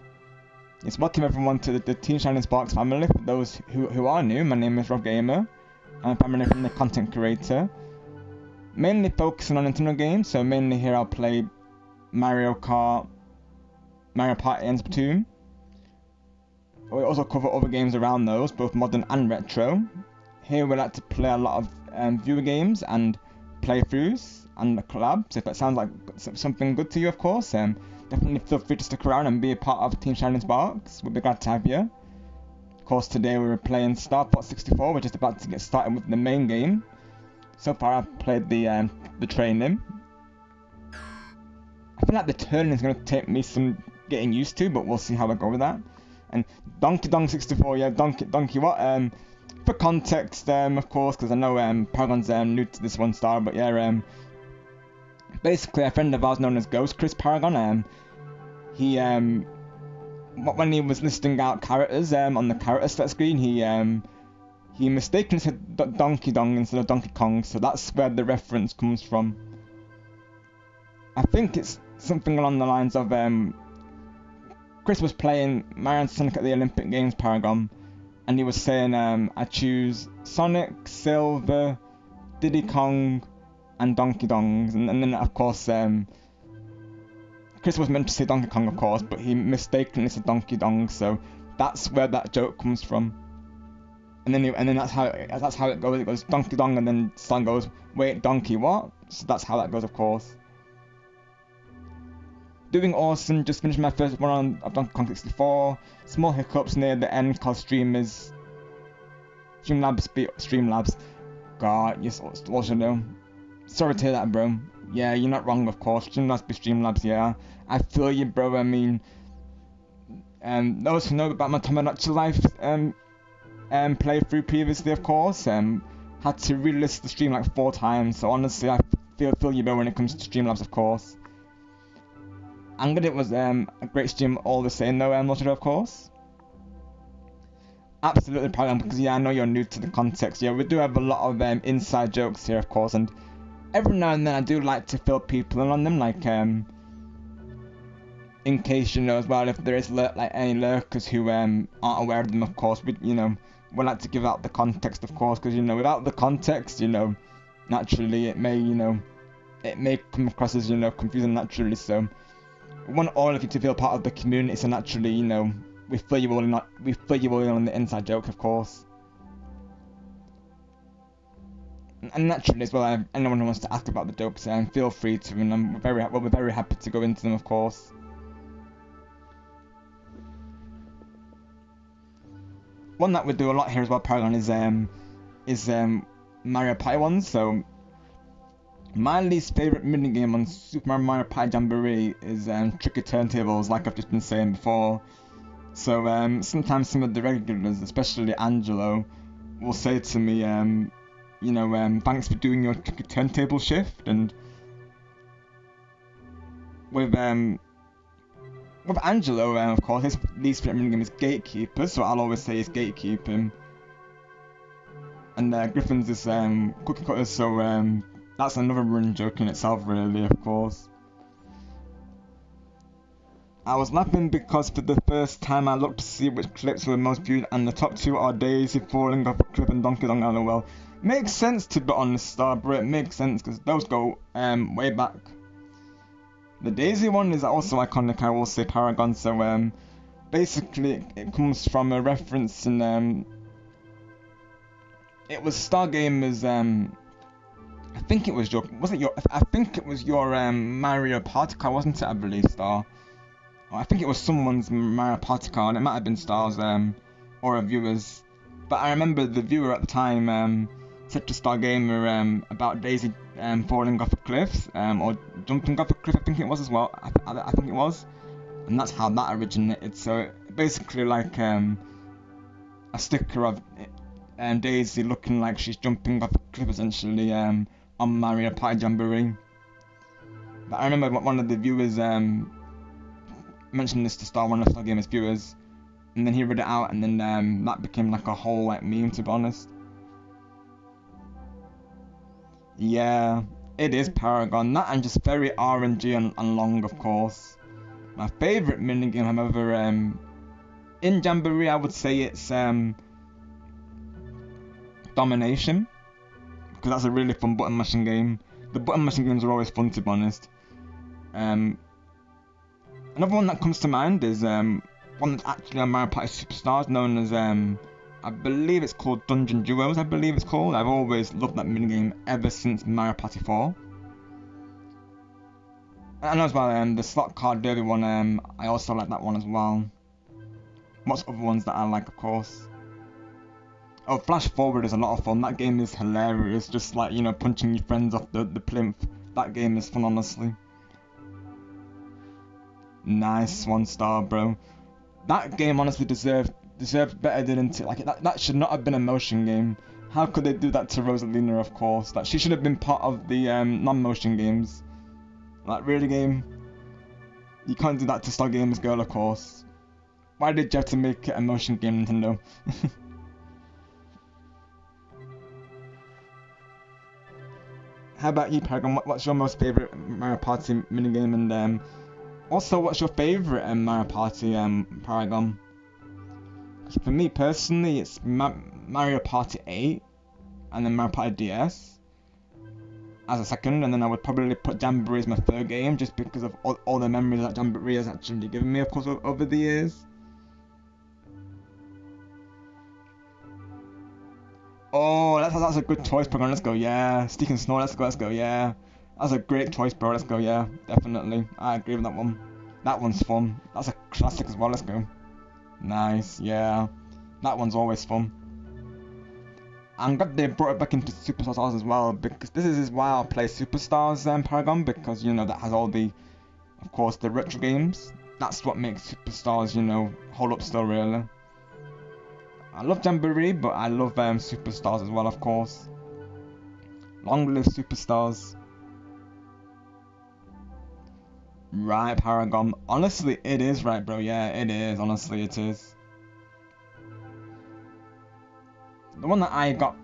Yes, welcome everyone to the Team Shining Sparks family. For those who are new, my name is Rob Gamer. I'm family from the content creator. Mainly focusing on Nintendo games, so mainly here I'll play Mario Kart, Mario Party and Splatoon. We also cover other games around those, both modern and retro. Here we like to play a lot of viewer games and playthroughs and the collabs. If that sounds like something good to you, of course, definitely feel free to stick around and be a part of Team Shining Sparks. We'll be glad to have you. course, today we were playing Star Fox 64. We're just about to get started with the main game. So far, I've played the training. I feel like the turning is going to take me some getting used to, but we'll see how I go with that. And Donkey Dong 64, yeah, Donkey what? For context, of course, because I know Paragon's new to this one star, but yeah, basically a friend of ours known as Ghost Chris Paragon, he when he was listing out characters on the character set screen, he mistakenly said Donkey Dong instead of Donkey Kong, so that's where the reference comes from. I think it's something along the lines of Chris was playing Mario and Sonic at the Olympic Games, Paragon, and he was saying I choose Sonic, Silver, Diddy Kong, and Donkey Dong, and then of course Chris was meant to say Donkey Kong, of course, but he mistakenly said Donkey Dong, so that's where that joke comes from. And then that's how it goes. It goes Donkey Dong, and then Stan goes, wait, Donkey what? So that's how that goes, of course. Doing awesome. Just finished my first one of Donkey Kong 64. Small hiccups near the end cause Streamlabs. God, yes, what should I do? Sorry to hear that, bro. Yeah, you're not wrong, of course. Streamlabs be Streamlabs, yeah. I feel you, bro. I mean, those who know about my Tomodachi Life playthrough previously, of course, had to relist the stream like 4 times. So honestly, I feel you, bro, when it comes to Streamlabs, of course. I'm glad it was a great stream all the same, though, Lottery, of course. Absolutely proud of him, because yeah, I know you're new to the context. Yeah, we do have a lot of inside jokes here, of course, and every now and then I do like to fill people in on them, like in case you know as well if there is like any lurkers who aren't aware of them, of course. We like to give out the context, of course, because without the context, naturally it may come across as confusing naturally. So we want all of you to feel part of the community. So naturally, we fill you all in on the inside joke, of course. And naturally as well, anyone who wants to ask about the jokes, feel free to, and we're very happy to go into them, of course. One that we do a lot here as well, Paragon, is Mario Party ones. So my least favourite minigame on Super Mario Party Jamboree is tricky turntables, like I've just been saying before. So sometimes some of the regulars, especially Angelo, will say to me, thanks for doing your tricky turntable shift. And with Angelo, of course, his least favourite minigame is Gatekeeper, so I'll always say it's Gatekeeping. And Griffin's is Cookie Cutter, so that's another running joke in itself, really, of course. I was laughing because for the first time I looked to see which clips were most viewed, and the top 2 are Daisy falling off a cliff and Donkey Kong, LOL. Makes sense, to be honest, Starbreak, it makes sense, because those go way back. The Daisy one is also iconic, I will say, Paragon, so basically it comes from a reference in it was Stargamer's I think it was your Mario Party car, wasn't it, I believe, Star? I think it was someone's Mario Party car, and it might have been Star's or a viewer's. But I remember the viewer at the time said to Stargamer about Daisy falling off a cliff, or jumping off a cliff, I think it was as well. I think it was, and that's how that originated. So basically, like a sticker of Daisy looking like she's jumping off a cliff, essentially, on Mario Party Jamboree. But I remember one of the viewers mentioned this to Star, one of Stargamer's viewers, and then he read it out, and then that became like a whole meme, to be honest. Yeah, it is Paragon. That and just very RNG and long, of course. My favourite minigame, however, in Jamboree, I would say it's Domination, because that's a really fun button mashing game. The button mashing games are always fun, to be honest. Another one that comes to mind is one that's actually on Mario Party Superstars, known as I believe it's called Dungeon Duos, I believe it's called. I've always loved that minigame ever since Mario Party 4. And as well, the slot card derby one, I also like that one as well. Lots of other ones that I like, of course. Oh, Flash Forward is a lot of fun. That game is hilarious. Just like, you know, punching your friends off the plinth. That game is fun, honestly. Nice, 1 star, bro. That game honestly deserved better, didn't it? Like, that should not have been a motion game. How could they do that to Rosalina, of course? Like, she should have been part of the non-motion games. Like, really, game? You can't do that to Star Games Girl, of course. Why did you have to make it a motion game, Nintendo? How about you, Paragon? What's your most favourite Mario Party minigame? And also, what's your favourite Mario Party Paragon? For me personally, it's Mario Party 8 and then Mario Party DS as a second, and then I would probably put Jamboree as my third game just because of all the memories that Jamboree has actually given me, of course, over the years. Oh, that's a good choice, Paragon. Let's go, yeah. Steak and Snow, let's go, yeah. That's a great choice, bro. Let's go, yeah. Definitely. I agree with that one. That one's fun. That's a classic as well. Let's go. Nice, yeah. That one's always fun. I'm glad they brought it back into Superstars as well, because this is why I'll play Superstars Paragon, because, you know, that has all the, of course, the retro games. That's what makes Superstars, you know, hold up still, really. I love Jamboree, but I love Superstars as well, of course. Long live Superstars. Right, Paragon. Honestly, it is right, bro. Yeah, it is. Honestly, it is. The one that I got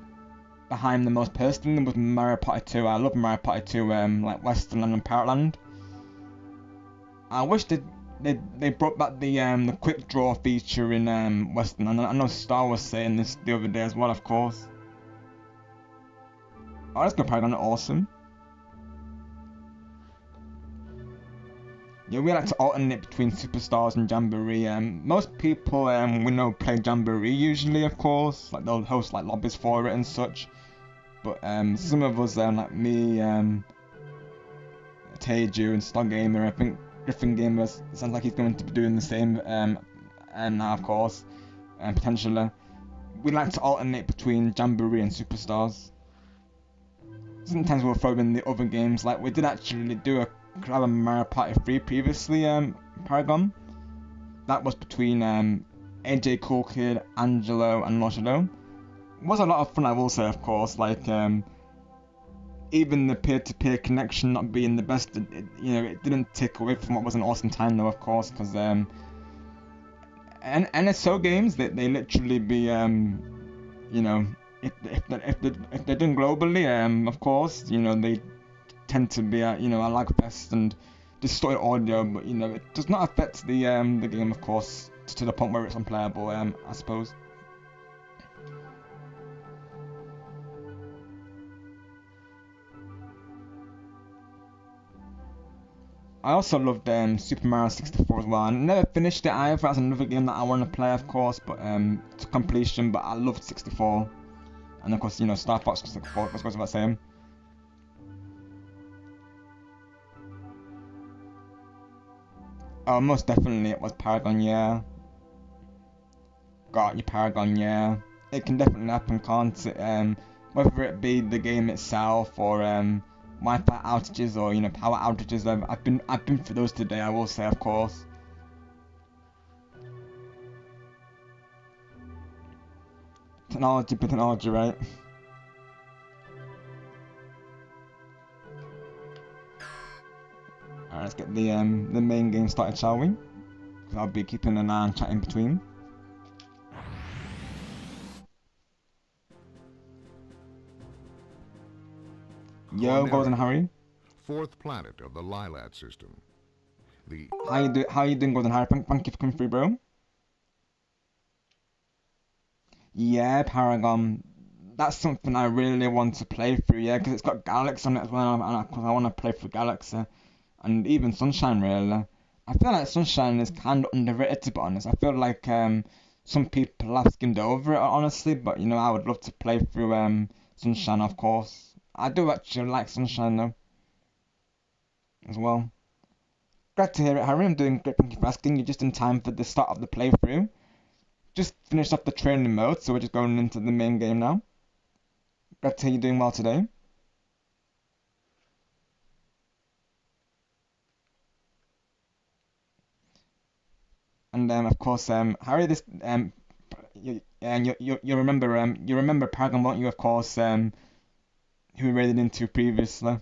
behind the most personally was Mario Party 2. I love Mario Party 2, like Western Land and Pirate Land. I wish they brought back the quick draw feature in Western Land. I know Star was saying this the other day as well, of course. Oh, let's go, Paragon. Awesome. Yeah, we like to alternate between Superstars and Jamboree. Most people we know play Jamboree usually, of course. Like they'll host like lobbies for it and such. But some of us, like me, Teju and Stargamer, I think Griffin Gamers sounds like he's going to be doing the same. And now, of course, potentially, we like to alternate between Jamboree and Superstars. Sometimes we'll throw in the other games. Like we did actually do a Mario Party 3 previously, Paragon. That was between AJ Cool Kid, Angelo, and Loshado. It was a lot of fun, I will say, of course. Like even the peer-to-peer connection not being the best, you know, it didn't take away from what was an awesome time, though, of course, because NSO games, they literally be, you know, if they're done globally, of course, you know, they tend to be, you know, a lag fest and distorted audio, but, you know, it does not affect the game, of course, to the point where it's unplayable, I suppose. I also loved Super Mario 64 as well. I never finished it either. That's another game that I want to play, of course, but to completion. But I loved 64, and of course, you know, Star Fox 64. Goes without saying. Oh, most definitely it was Paragon, yeah. Got your Paragon, yeah. It can definitely happen, can't it? Whether it be the game itself or Wi-Fi outages or, you know, power outages. I've been through those today, I will say, of course. Technology, right? Alright, let's get the main game started, shall we? 'Cause I'll be keeping an eye on chat in between. Yo, Golden Harry. Fourth planet of the Lilat system. How you doing, Golden Harry? Thank you for coming through, bro. Yeah, Paragon. That's something I really want to play through, yeah, because it's got Galaxy on it as well, and I want to play through Galaxy. And even Sunshine, really. I feel like Sunshine is kind of underrated, to be honest. I feel like some people have skimmed over it, honestly, but, you know, I would love to play through Sunshine, of course. I do actually like Sunshine, though, as well. Glad to hear it, Harry. I'm doing great, thank you for asking. You're just in time for the start of the playthrough. just finished off the training mode, so we're just going into the main game now. Glad to hear you're doing well today. And of course, Harry, this you remember Paragon, won't you? Of course, who we raided into previously.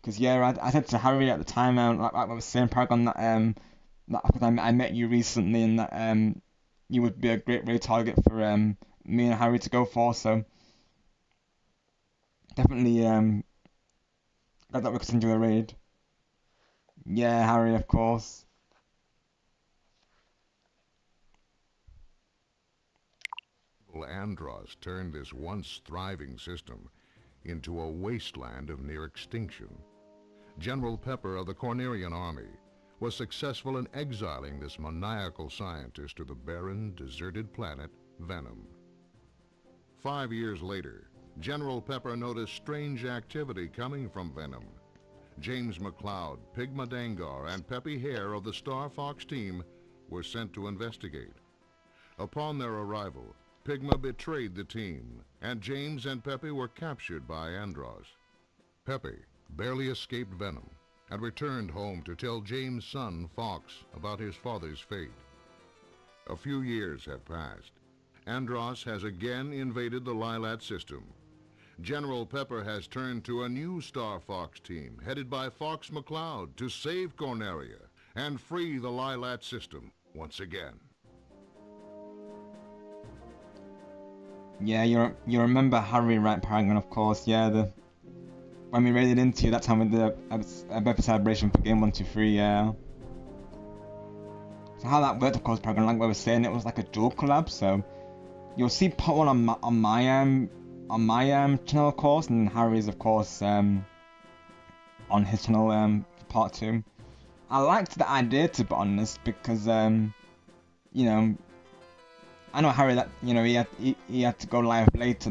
Because yeah, I said to Harry at the time, like I was saying, Paragon, that because I met you recently, and that you would be a great raid target for me and Harry to go for. So definitely glad that we could send you a raid. Yeah, Harry, of course. Andros turned this once thriving system into a wasteland of near extinction. General Pepper of the Cornerian Army was successful in exiling this maniacal scientist to the barren, deserted planet Venom. 5 years later, General Pepper noticed strange activity coming from Venom. James McLeod, Pigma Dangar, and Peppy Hare of the Star Fox team were sent to investigate. Upon their arrival, Pigma betrayed the team, and James and Peppy were captured by Andros. Peppy barely escaped Venom and returned home to tell James' son, Fox, about his father's fate. A few years have passed. Andros has again invaded the Lilat system. General Pepper has turned to a new Star Fox team, headed by Fox McCloud, to save Corneria and free the Lilat system once again. Yeah, you remember Harry, right, Paragon, of course. Yeah, when we raided into you that time with the birthday celebration for game 123. Yeah. So how that worked, of course, Paragon, like we were saying, it was like a dual collab. So you'll see part one on my channel, of course, and Harry's, of course, on his channel for part two. I liked the idea, to be honest, because you know, I know Harry that he had to go live later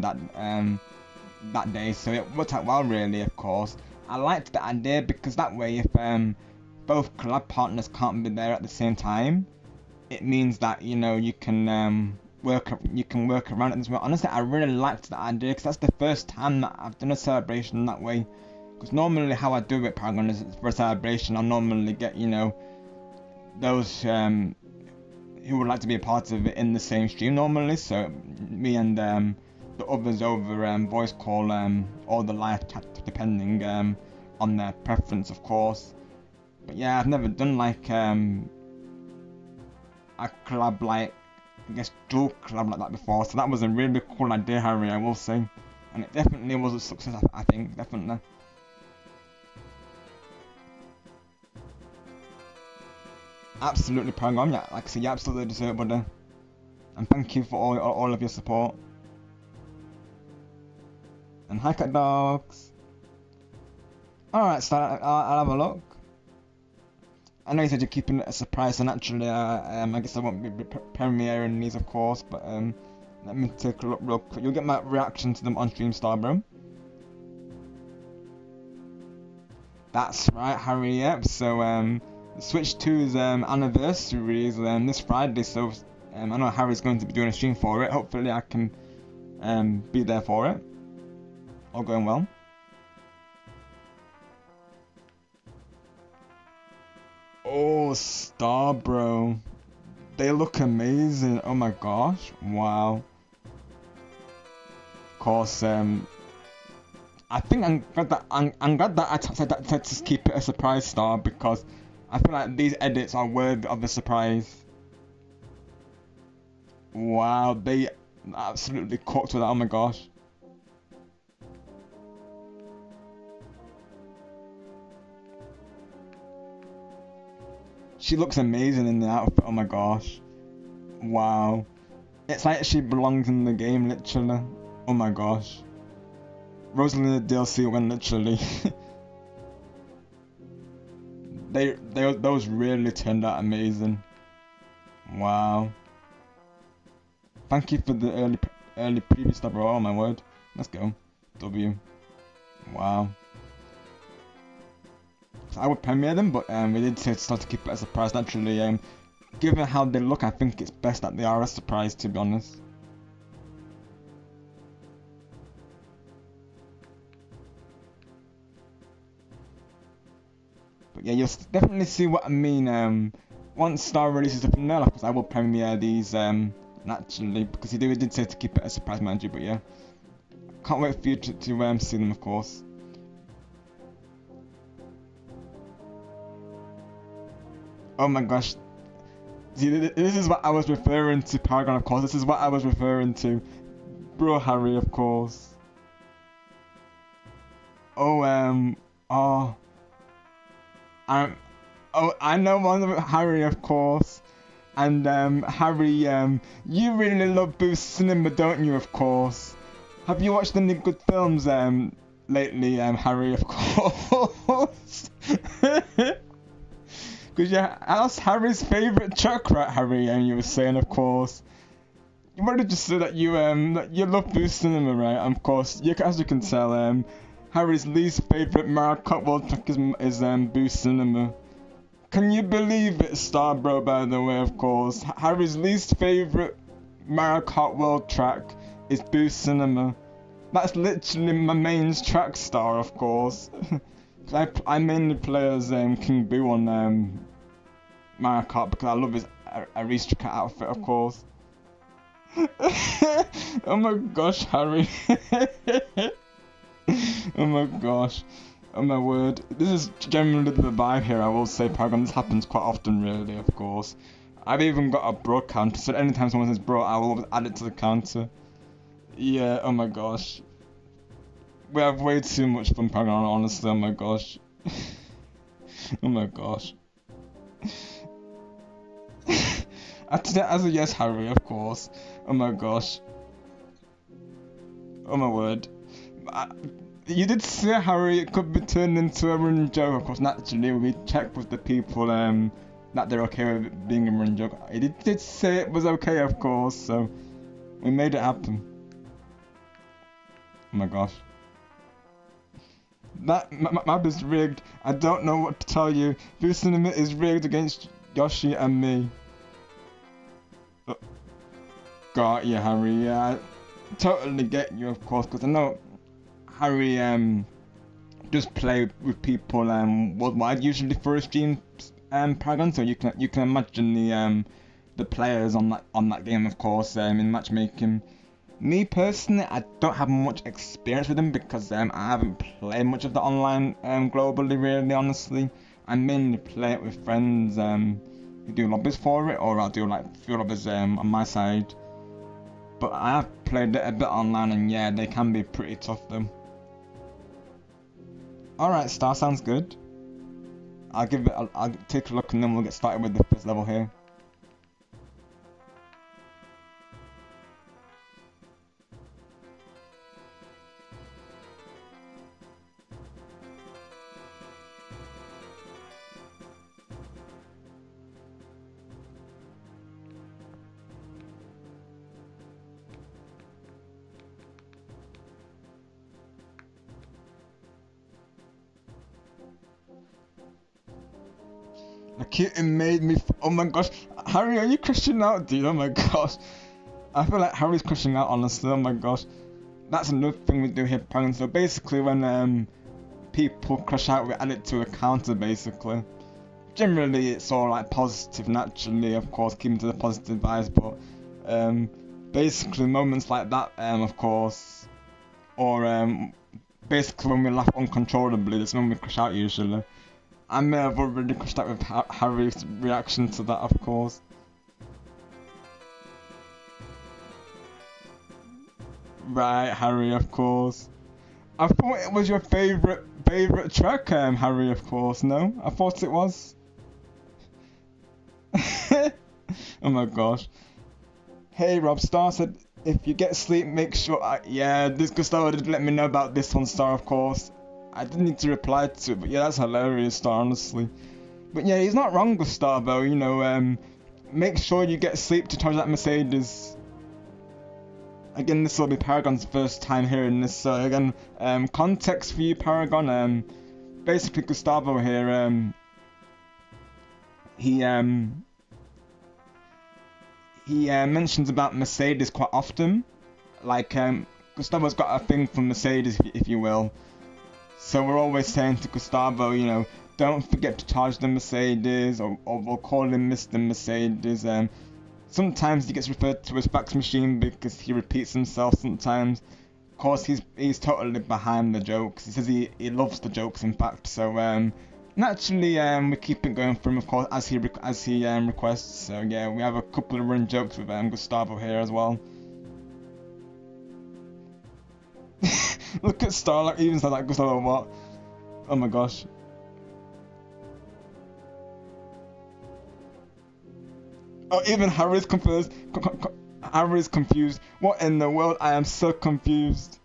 that day, so it worked out well, really. Of course, I liked the idea because that way, if both collab partners can't be there at the same time, it means that you can work around it as well. Honestly, I really liked the idea because that's the first time that I've done a celebration that way. Because normally how I do it, Paragon, is for a celebration I'll normally get those who would like to be a part of it in the same stream normally. So me and the others over voice call or the live chat, depending on their preference, of course. But yeah, I've never done like a collab, like I guess dual collab like that before. So that was a really cool idea, Harry, I will say, and it definitely was a success. I think definitely. Absolutely, Paragon. Yeah, like I said, you absolutely deserve it, buddy. And thank you for all of your support. And hi, cat dogs. Alright, so I'll have a look. I know you said you're keeping it a surprise, so naturally, I guess I won't be premiering these, of course. But let me take a look real quick. You'll get my reaction to them on stream, Starbro. That's right, Harry. Yep. So Switch 2's anniversary is this Friday, so I know Harry's going to be doing a stream for it. Hopefully I can be there for it. All going well. Oh, Starbro. They look amazing. Oh my gosh. Wow. Of course, I think I'm glad that I said that to just keep it a surprise, Star, because I feel like these edits are worthy of a surprise. Wow, they absolutely cooked with that. Oh my gosh. She looks amazing in the outfit. Oh my gosh. Wow. It's like she belongs in the game, literally. Oh my gosh. Rosalinda DLC win, literally. Those really turned out amazing. Wow. Thank you for the early preview stuff, bro. Oh my word. Let's go. W. Wow. So I would premiere them, but we did say to start to keep it as a surprise. Naturally, given how they look, I think it's best that they are a surprise, to be honest. But yeah, you'll definitely see what I mean. Once Star releases the finale, of course, I will premiere these naturally, because he did say to keep it a surprise, mind you. But yeah, can't wait for you to see them, of course. Oh my gosh. See, this is what I was referring to, Paragon, of course. This is what I was referring to. Bro, Harry, of course. Oh, I know one of Harry, of course. And, Harry, you really love Boost Cinema, don't you, of course? Have you watched any good films, lately, Harry, of course? Because yeah, that's Harry's favourite track, right, Harry? And you were saying, of course. You wanted to say that you love Boost Cinema, right? Of course, as you can tell, Harry's least favourite Mario Kart World track is Boost Cinema. Can you believe it, Starbro? By the way, of course, Harry's least favourite Mario Kart World track is Boost Cinema. That's literally my main track, Star, of course. I mainly play as King Boo on Mario Kart because I love his aristocrat outfit, of course. Oh my gosh, Harry. Oh my gosh. Oh my word. This is generally the vibe here, I will say, Paragon. This happens quite often, really, of course. I've even got a bro counter, so anytime someone says bro, I will add it to the counter. Yeah, oh my gosh. We have way too much fun, Paragon, honestly, oh my gosh. Oh my gosh. I take that as a yes, Harry, of course. Oh my gosh. Oh my word. You did say, Harry, it could be turned into a running joke, of course. Naturally, we checked with the people that they're okay with it being a running joke. He did say it was okay, of course, so we made it happen. Oh my gosh. That map is rigged. I don't know what to tell you. Boost Cinema is rigged against Yoshi and me. Got you, Harry. Yeah, I totally get you, of course, because I know Harry just play with people worldwide usually for a stream, Paragon. So you can imagine the players on that game, of course, in matchmaking. Me personally, I don't have much experience with them because I haven't played much of the online globally, really, honestly. I mainly play it with friends who do lobbies for it, or I'll do like few lobbies on my side. But I have played it a bit online, and yeah, they can be pretty tough though. Alright, Star, sounds good. I'll take a look and then we'll get started with the first level here. Like it made me. Oh my gosh, Harry, are you crashing out, dude? Oh my gosh, I feel like Harry's crashing out, honestly. Oh my gosh, that's another thing we do here, Paragon. So basically, when people crash out, we add it to a counter. Basically, generally it's all like positive, naturally, of course, keeping to the positive vibes. But basically, moments like that, of course, or basically when we laugh uncontrollably, that's when we crash out usually. I may have already crashed out with Harry's reaction to that, of course. Right, Harry, of course. I thought it was your favourite track, Harry, of course. No? I thought it was. Oh my gosh. Hey, Rob Star said, if you get sleep, make sure yeah, this Gustavo did let me know about this one, Star, of course. I didn't need to reply to it, but yeah, that's hilarious, Star, honestly. But yeah, he's not wrong, Gustavo, you know, make sure you get sleep to charge that Mercedes. Again, this will be Paragon's first time hearing this, so again, context for you, Paragon, basically Gustavo here, he he mentions about Mercedes quite often. Like, Gustavo's got a thing for Mercedes, if you will. So we're always saying to Gustavo, you know, don't forget to charge the Mercedes, or we'll call him Mr. Mercedes. Sometimes he gets referred to as fax machine because he repeats himself sometimes. Of course, he's totally behind the jokes. He says he loves the jokes, in fact. So naturally, we keep it going for him, of course, as he requests. So yeah, we have a couple of running jokes with Gustavo here as well. Look at Starlight, even said that Gustavo what? Oh my gosh. Oh, even Harry's confused. Harry's confused. What in the world? I am so confused.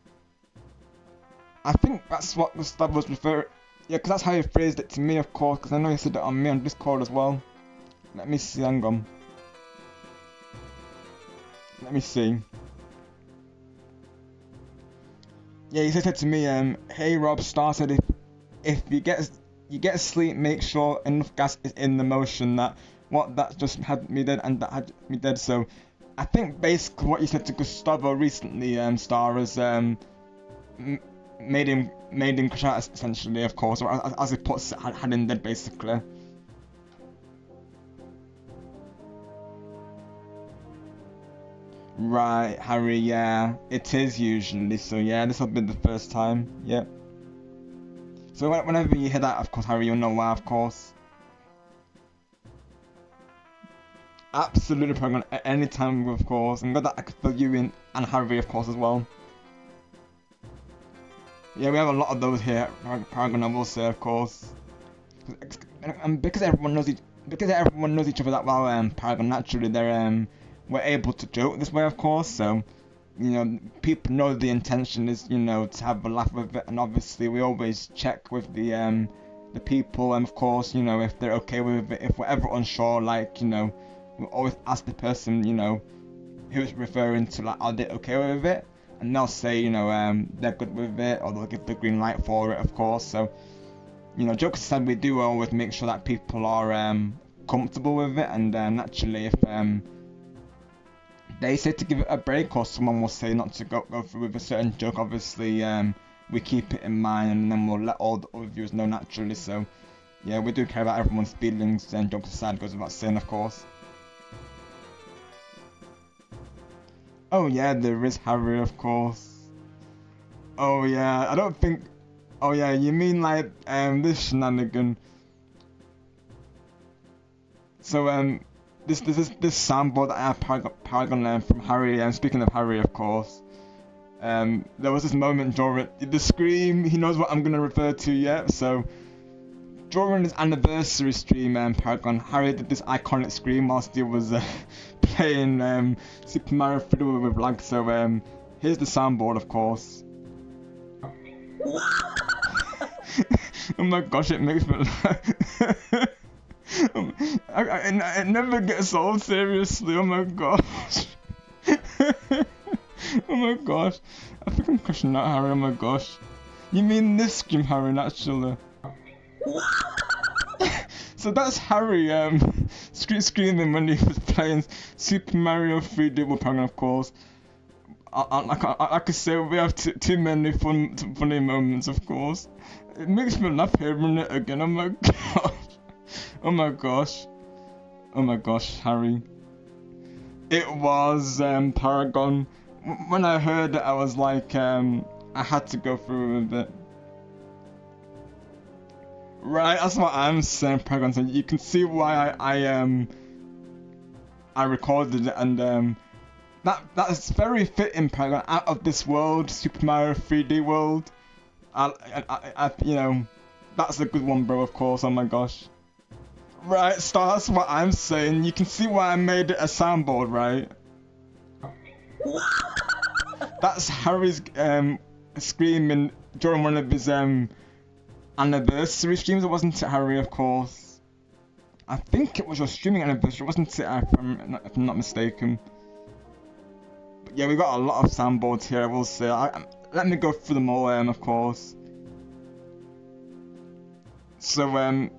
I think that's what Gustavo was referring. Yeah, because that's how he phrased it to me, of course. Because I know he said it on me on Discord as well. Let me see. Hang on. Let me see. Yeah, he said to me, "Hey Rob, Star said if you get sleep, make sure enough gas is in the motion that." What that just had me dead, and that had me dead. So I think basically what you said to Gustavo recently, Star, has made him crash out essentially, of course, or as he puts it, had him dead basically. Right, Harry, yeah, it is usually. So yeah, this will be the first time. Yep. So whenever you hear that, of course, Harry, you'll know why, of course. Absolutely, Paragon, at any time, of course. I'm glad that I could fill you in, and Harry, of course, as well. Yeah, we have a lot of those here at Paragon, I will say, of course. And because everyone knows each other that well, Paragon, naturally, we're able to joke this way, of course. So, you know, people know the intention is, you know, to have a laugh with it, and obviously we always check with the people, and of course, you know, if they're okay with it. If we're ever unsure, like, you know, we'll always ask the person, you know, who it's referring to, like, are they okay with it? And they'll say, you know, they're good with it, or they'll give the green light for it, of course. So, you know, jokes aside, we do always make sure that people are comfortable with it, and naturally, if they say to give it a break, or someone will say not to go through with a certain joke, obviously, we keep it in mind, and then we'll let all the other viewers know naturally. So, yeah, we do care about everyone's feelings, and jokes aside, goes without saying, of course. Oh yeah, there is Harry, of course. Oh yeah, I don't think. Oh yeah, you mean like this shenanigan. So this soundboard that I have Paragon from Harry. Speaking of Harry, of course. There was this moment during the scream. He knows what I'm gonna refer to yet. So during his anniversary stream, Paragon, Harry did this iconic scream whilst he was playing Super Mario 3D with lag. So here's the soundboard, of course. Oh my gosh, it makes me laugh. It never gets old, seriously. Oh my gosh. Oh my gosh. I think I'm crushing that, Harry. Oh my gosh. You mean this scream, Harry, naturally. So that's Harry screaming when he was playing Super Mario 3D with Paragon, of course. Like I could say, we have too many funny moments, of course. It makes me laugh hearing it again. Oh my gosh. Oh my gosh. Oh my gosh, Harry. It was Paragon. When I heard it, I was like, I had to go through with it. Right, that's what I'm saying, Paragon. So you can see why I recorded it, and that's very fitting, Paragon. Out of this world, Super Mario 3D world. You know, that's a good one, bro. Of course. Oh my gosh. Right, so that's what I'm saying. You can see why I made it a soundboard, right? That's Harry's screaming during one of his anniversary streams. It wasn't it, Harry? Of course. I think it was your streaming anniversary, wasn't it? If I'm not mistaken. But yeah, we got a lot of soundboards here. I will say. Let me go through them all, of course. So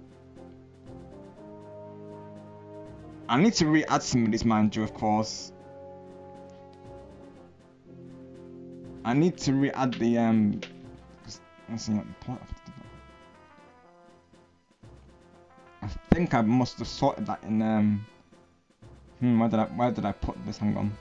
I need to re-add some of these, mind you, of course. I need to re-add the let's see, I think I must have sorted that in where did I put this? Hang on.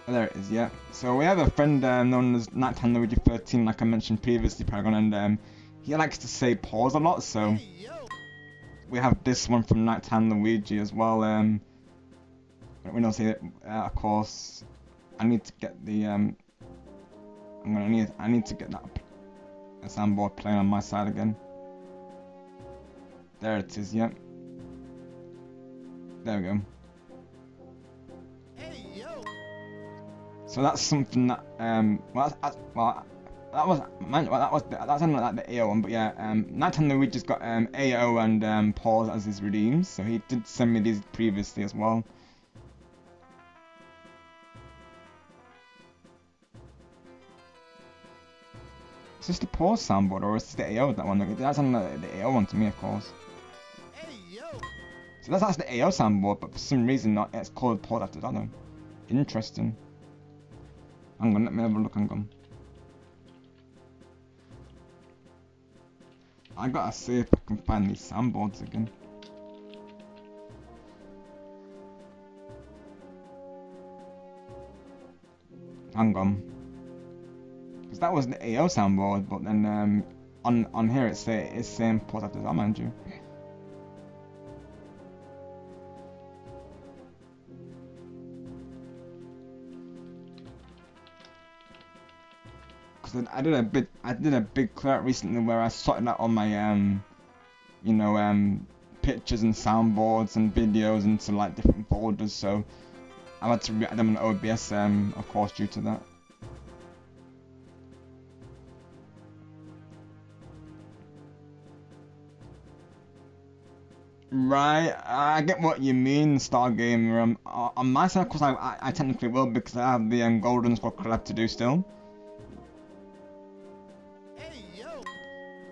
Oh, there it is, yeah. So we have a friend known as Nighttime Luigi 13, like I mentioned previously, Paragon, and he likes to say pause a lot, so we have this one from Nighttime Luigi as well. We don't see it, of course. I need to get the I need to get that soundboard playing on my side again. There it is, yep. There we go. So that's something that that's not like the AO one, but yeah, Nighttime Luigi's got AO and pause as his redeems, so he did send me these previously as well. Is this the pause soundboard or is this the AO, that one? That's on the AO one to me, of course. So that's the AO soundboard, but for some reason it's called pause after that though. Interesting. Hang on, let me have a look, hang on. I gotta see if I can find these soundboards again. Hang on. Because that was the AO soundboard, but then on here it's saying pause after that, mind you. I did a big clear out recently where I sorted out all my you know, pictures and soundboards and videos into like different folders, so I had to re-add them on OBS of course due to that. Right, I get what you mean, Stargamer. On my side, of course, I technically will because I have the Golden Squad collab to do still.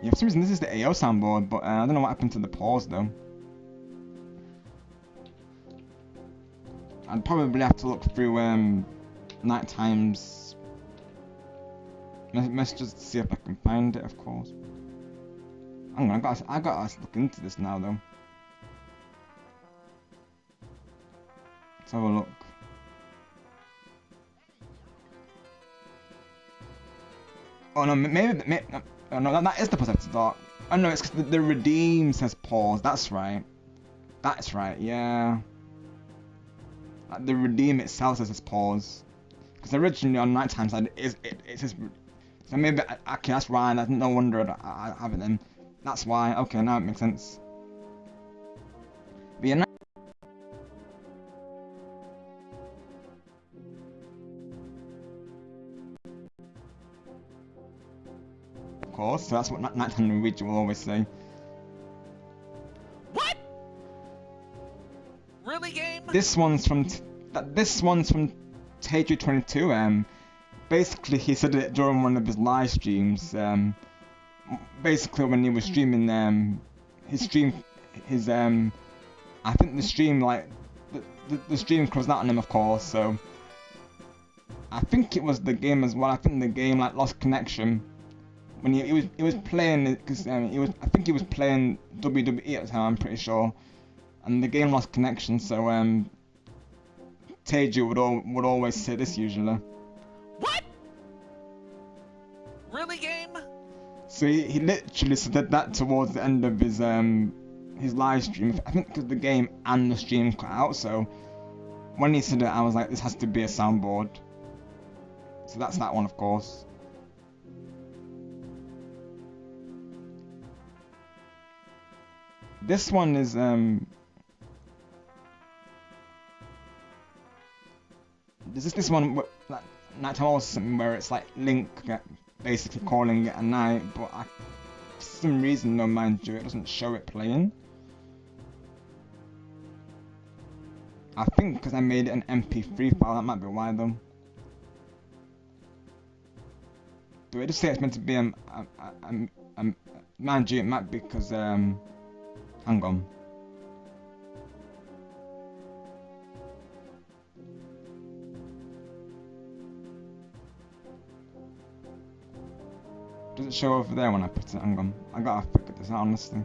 Yeah, for some reason this is the AO soundboard, but I don't know what happened to the pause though. I'd probably have to look through Nighttime's messages to see if I can find it, of course. Hang on, I gotta look into this now though. Let's have a look. Oh no, maybe oh no, that is the protected dot. Oh no, it's because the redeem says pause. That's right. That's right. Yeah. Like the redeem itself says pause. Because originally on Nighttime side it says. So maybe okay, that's right. That's no wonder I have it then. That's why. Okay, now it makes sense. But yeah, of course, so that's what Nighttime Luigi will always say. What? Really, game? This one's from Teju22. Basically he said it during one of his live streams. Basically when he was streaming I think the stream like the stream closed out on him, of course. So I think it was the game as well. I think the game like lost connection. When he was playing, because I think he was playing WWE at the time, I'm pretty sure, and the game lost connection. So Teju would always say this usually. What? Really, game? So he literally said that towards the end of his live stream. I think because the game and the stream cut out. So when he said it, I was like, this has to be a soundboard. So that's that one, of course. This one is this one like Nighttime also something where it's like Link basically calling it a night, but for some reason, no, mind you, it doesn't show it playing. I think because I made it an MP3 file, that might be why though. Do I just say it's meant to be mind you, it might be because hang on. Does it show over there when I put it? Hang on. I gotta figure this out, honestly.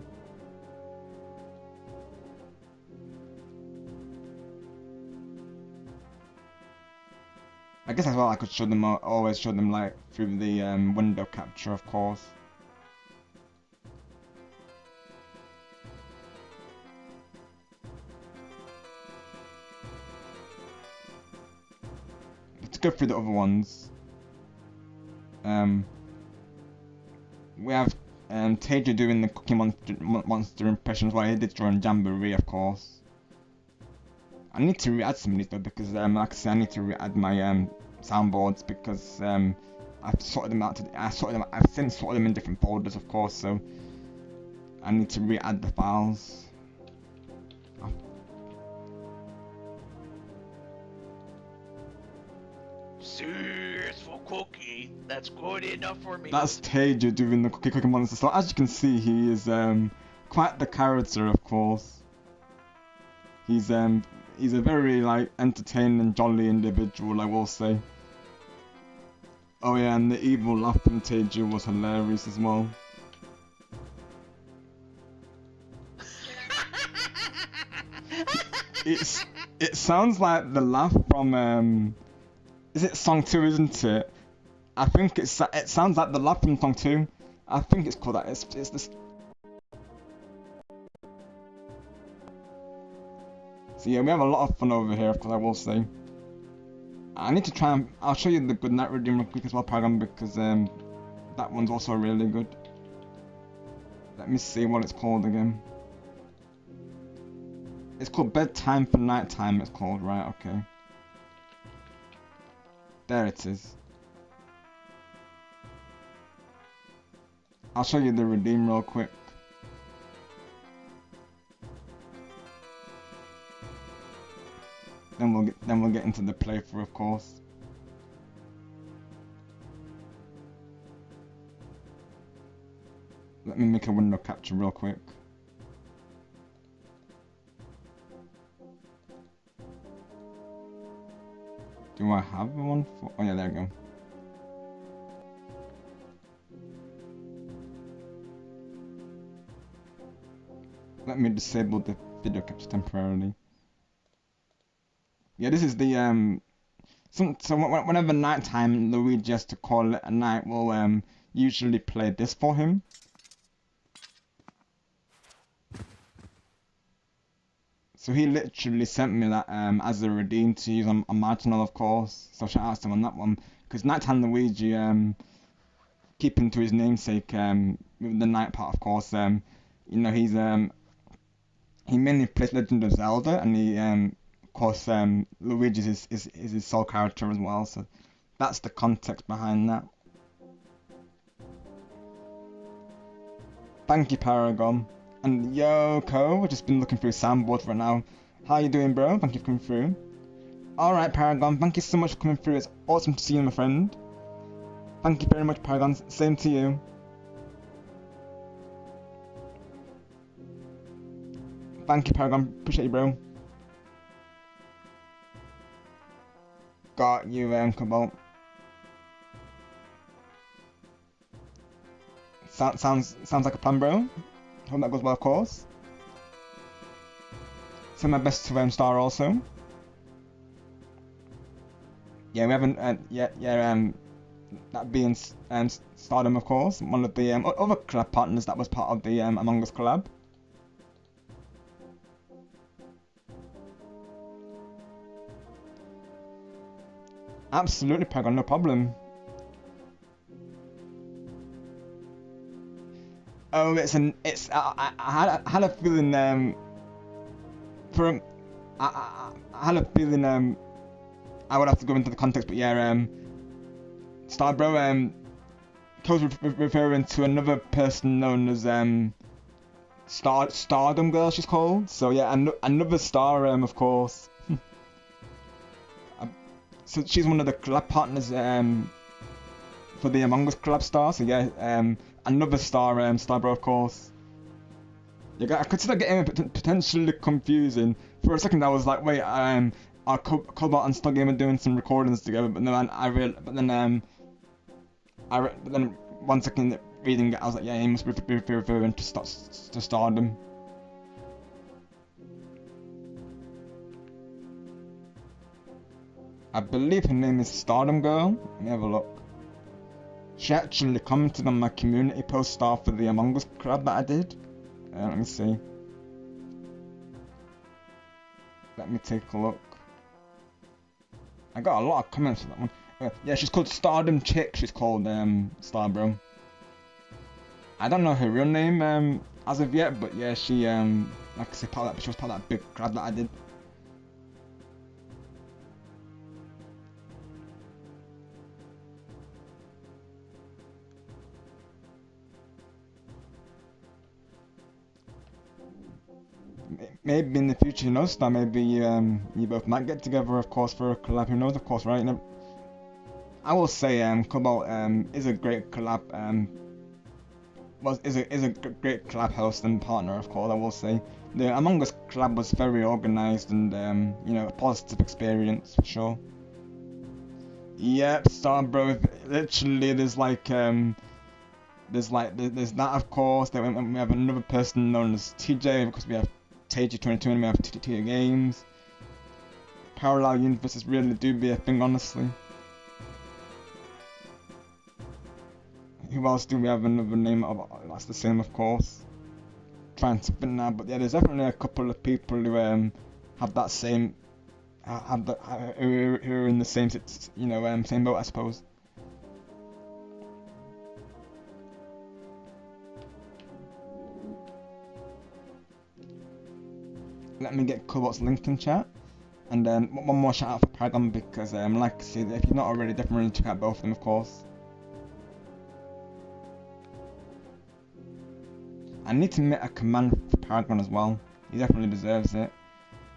I guess as well I could show them, always show them like through the window capture, of course. Let's go through the other ones. We have Taja doing the Cookie Monster impressions while he did during Jamboree, of course. I need to re-add some of these though because, like I said, I need to re-add my soundboards because I've sorted them out. I've since sorted them in different folders, of course. So I need to re-add the files. Serious for Cookie. That's good enough for me. That's Taja doing the Cookie Monster. So as you can see, he is quite the character, of course. He's a very like entertaining and jolly individual, I will say. Oh yeah, and the evil laugh from Taja was hilarious as well. It sounds like the laugh from is it song 2, isn't it? I think it sounds like the laugh from song 2. I think it's called that. It's this. So yeah, we have a lot of fun over here, of course, I will say. I need to try and... I'll show you the Good Night Redeem real quick as well, program, because that one's also really good. Let me see what it's called again. It's called Bedtime for Nighttime, it's called, right, okay. There it is. I'll show you the Redeem real quick. Then we'll get into the playthrough, of course. Let me make a window capture real quick. Do I have one for? Oh yeah, there we go. Let me disable the video capture temporarily. Yeah, this is the so whenever nighttime Luigi has to call it a night, we'll usually play this for him. So he literally sent me that as a redeem to use on my channel, of course. So shout out to him on that one, because nighttime Luigi, keeping to his namesake, with the night part, of course. You know, he mainly plays Legend of Zelda, and he of course, Luigi is his sole character as well, so that's the context behind that. Thank you, Paragon. And Yoko, we've just been looking through soundboards right now. How you doing, bro? Thank you for coming through. Alright, Paragon, thank you so much for coming through. It's awesome to see you, my friend. Thank you very much, Paragon. Same to you. Thank you, Paragon. Appreciate you, bro. Got you, Cobalt. Sounds like a plan, bro. Hope that goes well, of course. Send my best to Star also. Yeah, we haven't that being Stardom, of course, one of the other collab partners that was part of the Among Us collab. Absolutely, Paragon, no problem. Oh, I had a feeling I had a feeling I would have to go into the context, but yeah, Starbro was referring to another person known as Stardom Girl, she's called. So yeah, another star, of course. So she's one of the collab partners for the Among Us collab star. So yeah, another star, Starbro, of course. Yeah, I could see that getting potentially confusing. For a second, I was like, wait, are Cobalt and Stargamer doing some recordings together? But then when once I can reading it, I was like, yeah, he must be referring to Stardom. I believe her name is Stardom Girl. Let me have a look. She actually commented on my community post for the Among Us collab that I did. Let me see. Let me take a look. I got a lot of comments for that one. Yeah, she's called Stardom Chick. She's called Starbro. I don't know her real name as of yet, but yeah, she like I said, she was part of that big collab that I did. Maybe in the future, you know, Star, maybe you both might get together, of course, for a collab. Who knows, of course, right? You know, I will say, Cobalt is a great collab. Is a great collab host and partner, of course. I will say the Among Us collab was very organized and you know, a positive experience for sure. Yep, Star Bro. Literally, there's that, of course. Then we have another person known as TJ, because we have TJ22 and we have TT Games. Parallel universes really do be a thing, honestly. Who else do we have another name of? That's the same, of course. Trying to think now, but yeah, there's definitely a couple of people who have that same, who are in the same, you know, same boat, I suppose. Let me get Cobalt's link in chat, and then one more shout out for Paragon, because like I said, if you're not already, definitely check out both of them, of course. I need to make a command for Paragon as well. He definitely deserves it,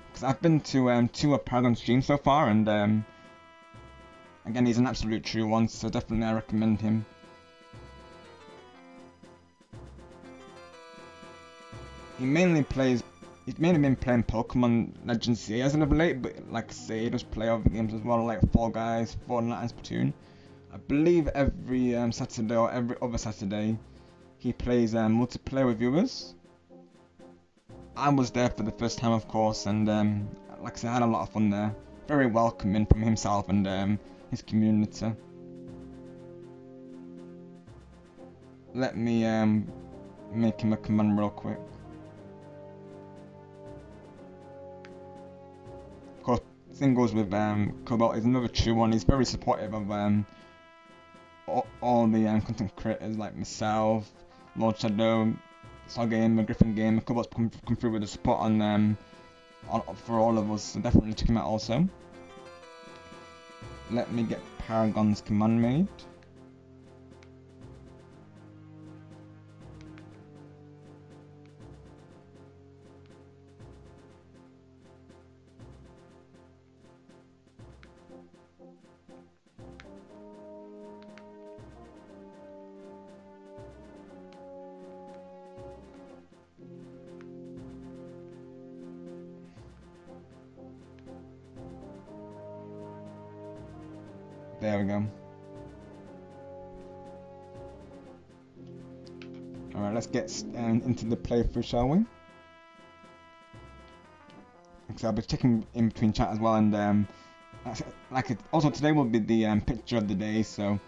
because I've been to 2 of Paragon's streams so far, and again, he's an absolute true one, so definitely I recommend him. He's mainly been playing Pokemon Legends CA as of late, but like I say, he does play other games as well, like Fall Guys, Fortnite and Splatoon. I believe every Saturday or every other Saturday, he plays multiplayer with viewers. I was there for the first time, of course, and like I said, I had a lot of fun there. Very welcoming from himself and his community. Let me make him a command real quick. Of course, thing goes with Cobalt is another true one. He's very supportive of all the content creators like myself, Lord Shadow, Saw Gamer, Griffin Gamer. Cobalt's come through with the support on for all of us, so definitely check him out also. Let me get Paragon's command made. There we go. Alright, let's get into the playthrough, shall we? So I'll be checking in between chat as well, and also today will be the picture of the day, so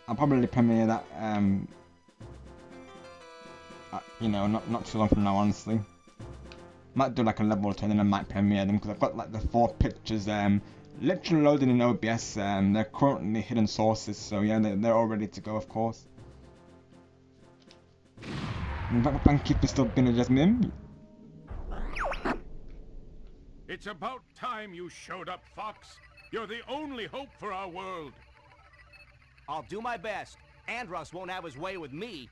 I'll probably premiere that you know, not too long from now, honestly. Might do like a level 10 and I might premiere them, because I've got like the 4 pictures literally loaded in OBS. They're currently hidden sources, so yeah, they're all ready to go, of course. Thank you for still being a Jasmine. It's about time you showed up, Fox. You're the only hope for our world. I'll do my best. Andros won't have his way with me.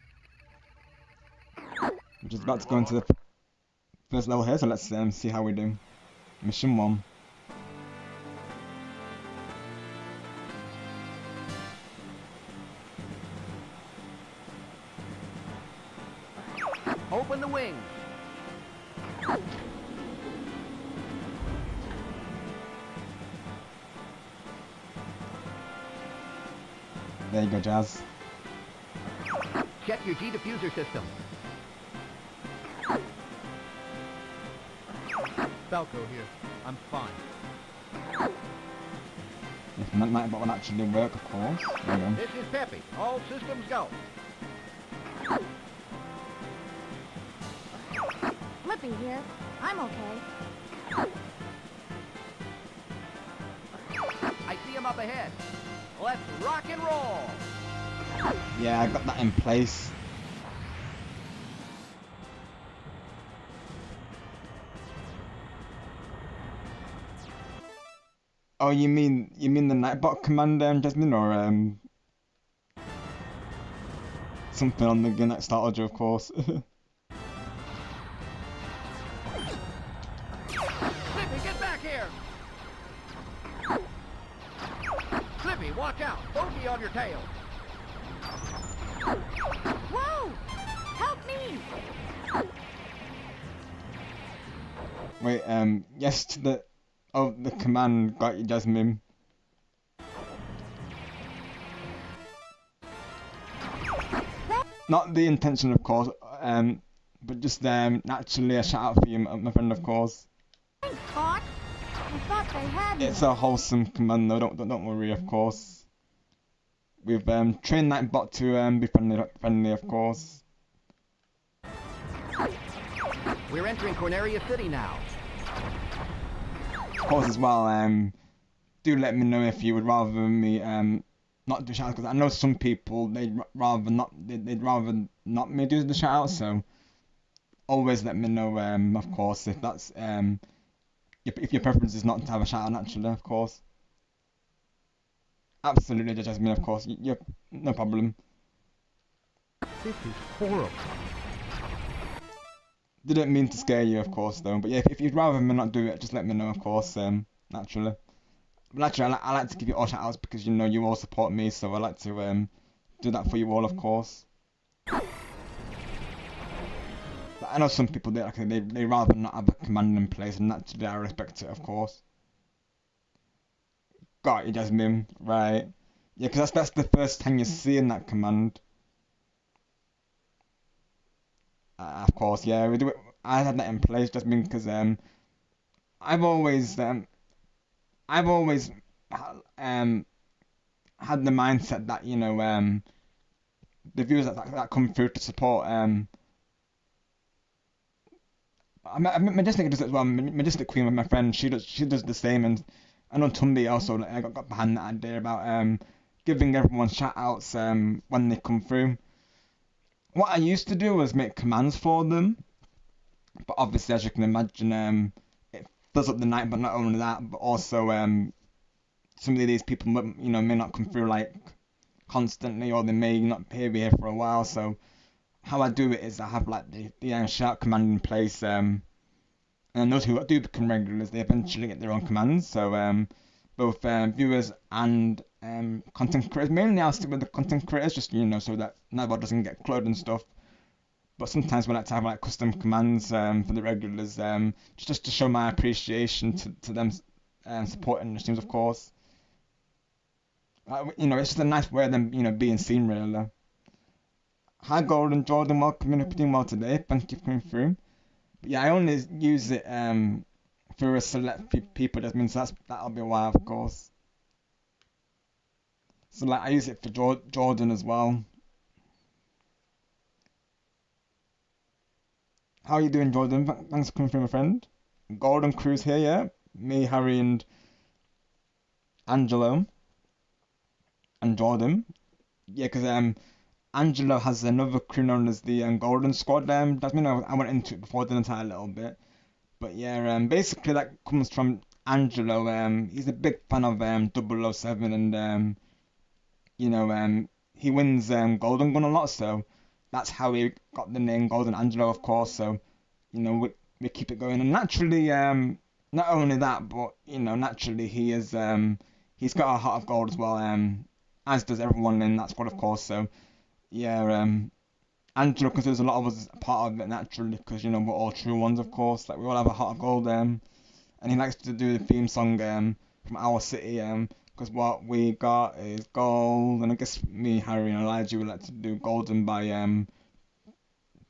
We're just about to go into the first level here, so let's see how we do. Mission 1. Open the wing. There you go, Jazz. check your G-diffuser system. Falco here. I'm fine. If Nightbot would actually work, of course. There we go. This is Peppy. All systems go. Flippy here. I'm okay. I see him up ahead. Let's rock and roll. Yeah, I got that in place. Oh, you mean the Nightbot command, Jasmine, or something on the Gun Starter, of course. Flippy, get back here. Flippy, watch out. Bogey on your tail. Whoa! Help me! Wait, yes to the... Oh, the command got you, Jasmine. Not the intention, of course, but just naturally a shout out for you, my friend, of course. Thanks, Hawk. I thought they had me. It's a wholesome command, though. Don't worry, of course. We've trained Nightbot to be friendly, of course. We're entering Corneria City now. Of course, as well. Do let me know if you would rather me not do shoutouts, because I know some people they'd rather not me do the shoutouts. So always let me know. Of course, if that's if your preference is not to have a shoutout naturally, of course. Absolutely, Jasmine, of course. Yep, no problem. This is horrible. Didn't mean to scare you, of course, though. But yeah, if you'd rather me not do it, just let me know, of course. Naturally. But actually, I like to give you all shoutouts because you know you all support me, so I like to do that for you all, of course. But I know some people they rather not have a command in place, and naturally I respect it, of course. Got you, Jasmine. Right. Yeah, because that's the first time you're seeing that command. Of course, yeah, we do it. I had that in place, Jasmine, because I've always had the mindset that you know the viewers that come through to support Majestic does it as well. Majestic Queen with my friend, she does the same, and I know Tumby also got behind that idea about giving everyone shout outs when they come through. What I used to do was make commands for them, but obviously, as you can imagine, it fills up the night. But not only that, but also some of these people, you know, may not come through like constantly, or they may not be here for a while. So how I do it is I have like the shout command in place, and those who do become regulars, they eventually get their own commands. So both viewers and content creators, mainly I'll stick with the content creators, just you know, so that nobody doesn't get cluttered and stuff. But sometimes we like to have like custom commands for the regulars, just to show my appreciation to them supporting the streams, of course. You know, it's just a nice way of them, you know, being seen, really. Hi, Golden Jordan, welcome in, doing well today. Thank you for coming through. But yeah, I only use it for a select few people, that means that'll be a while, of course. So like, I use it for Jordan as well. How are you doing, Jordan? Thanks for coming through, my friend. Golden Crew's here, yeah? Me, Harry, and Angelo. And Jordan. Yeah, because Angelo has another crew known as the Golden Squad. That's mean I went into it before, didn't I, a little bit. But yeah, basically that comes from Angelo. He's a big fan of 007, and you know, he wins Golden Gun a lot, so that's how he got the name Golden Angelo, of course. So you know, we keep it going, and naturally, not only that, but you know, naturally he is he's got a heart of gold as well, as does everyone in that squad, of course. So yeah, Angelo considers a lot of us a part of it naturally, because you know we're all true ones, of course. Like we all have a heart of gold, and he likes to do the theme song from our city, Because what we got is gold, and I guess me, Harry, and Elijah would like to do golden by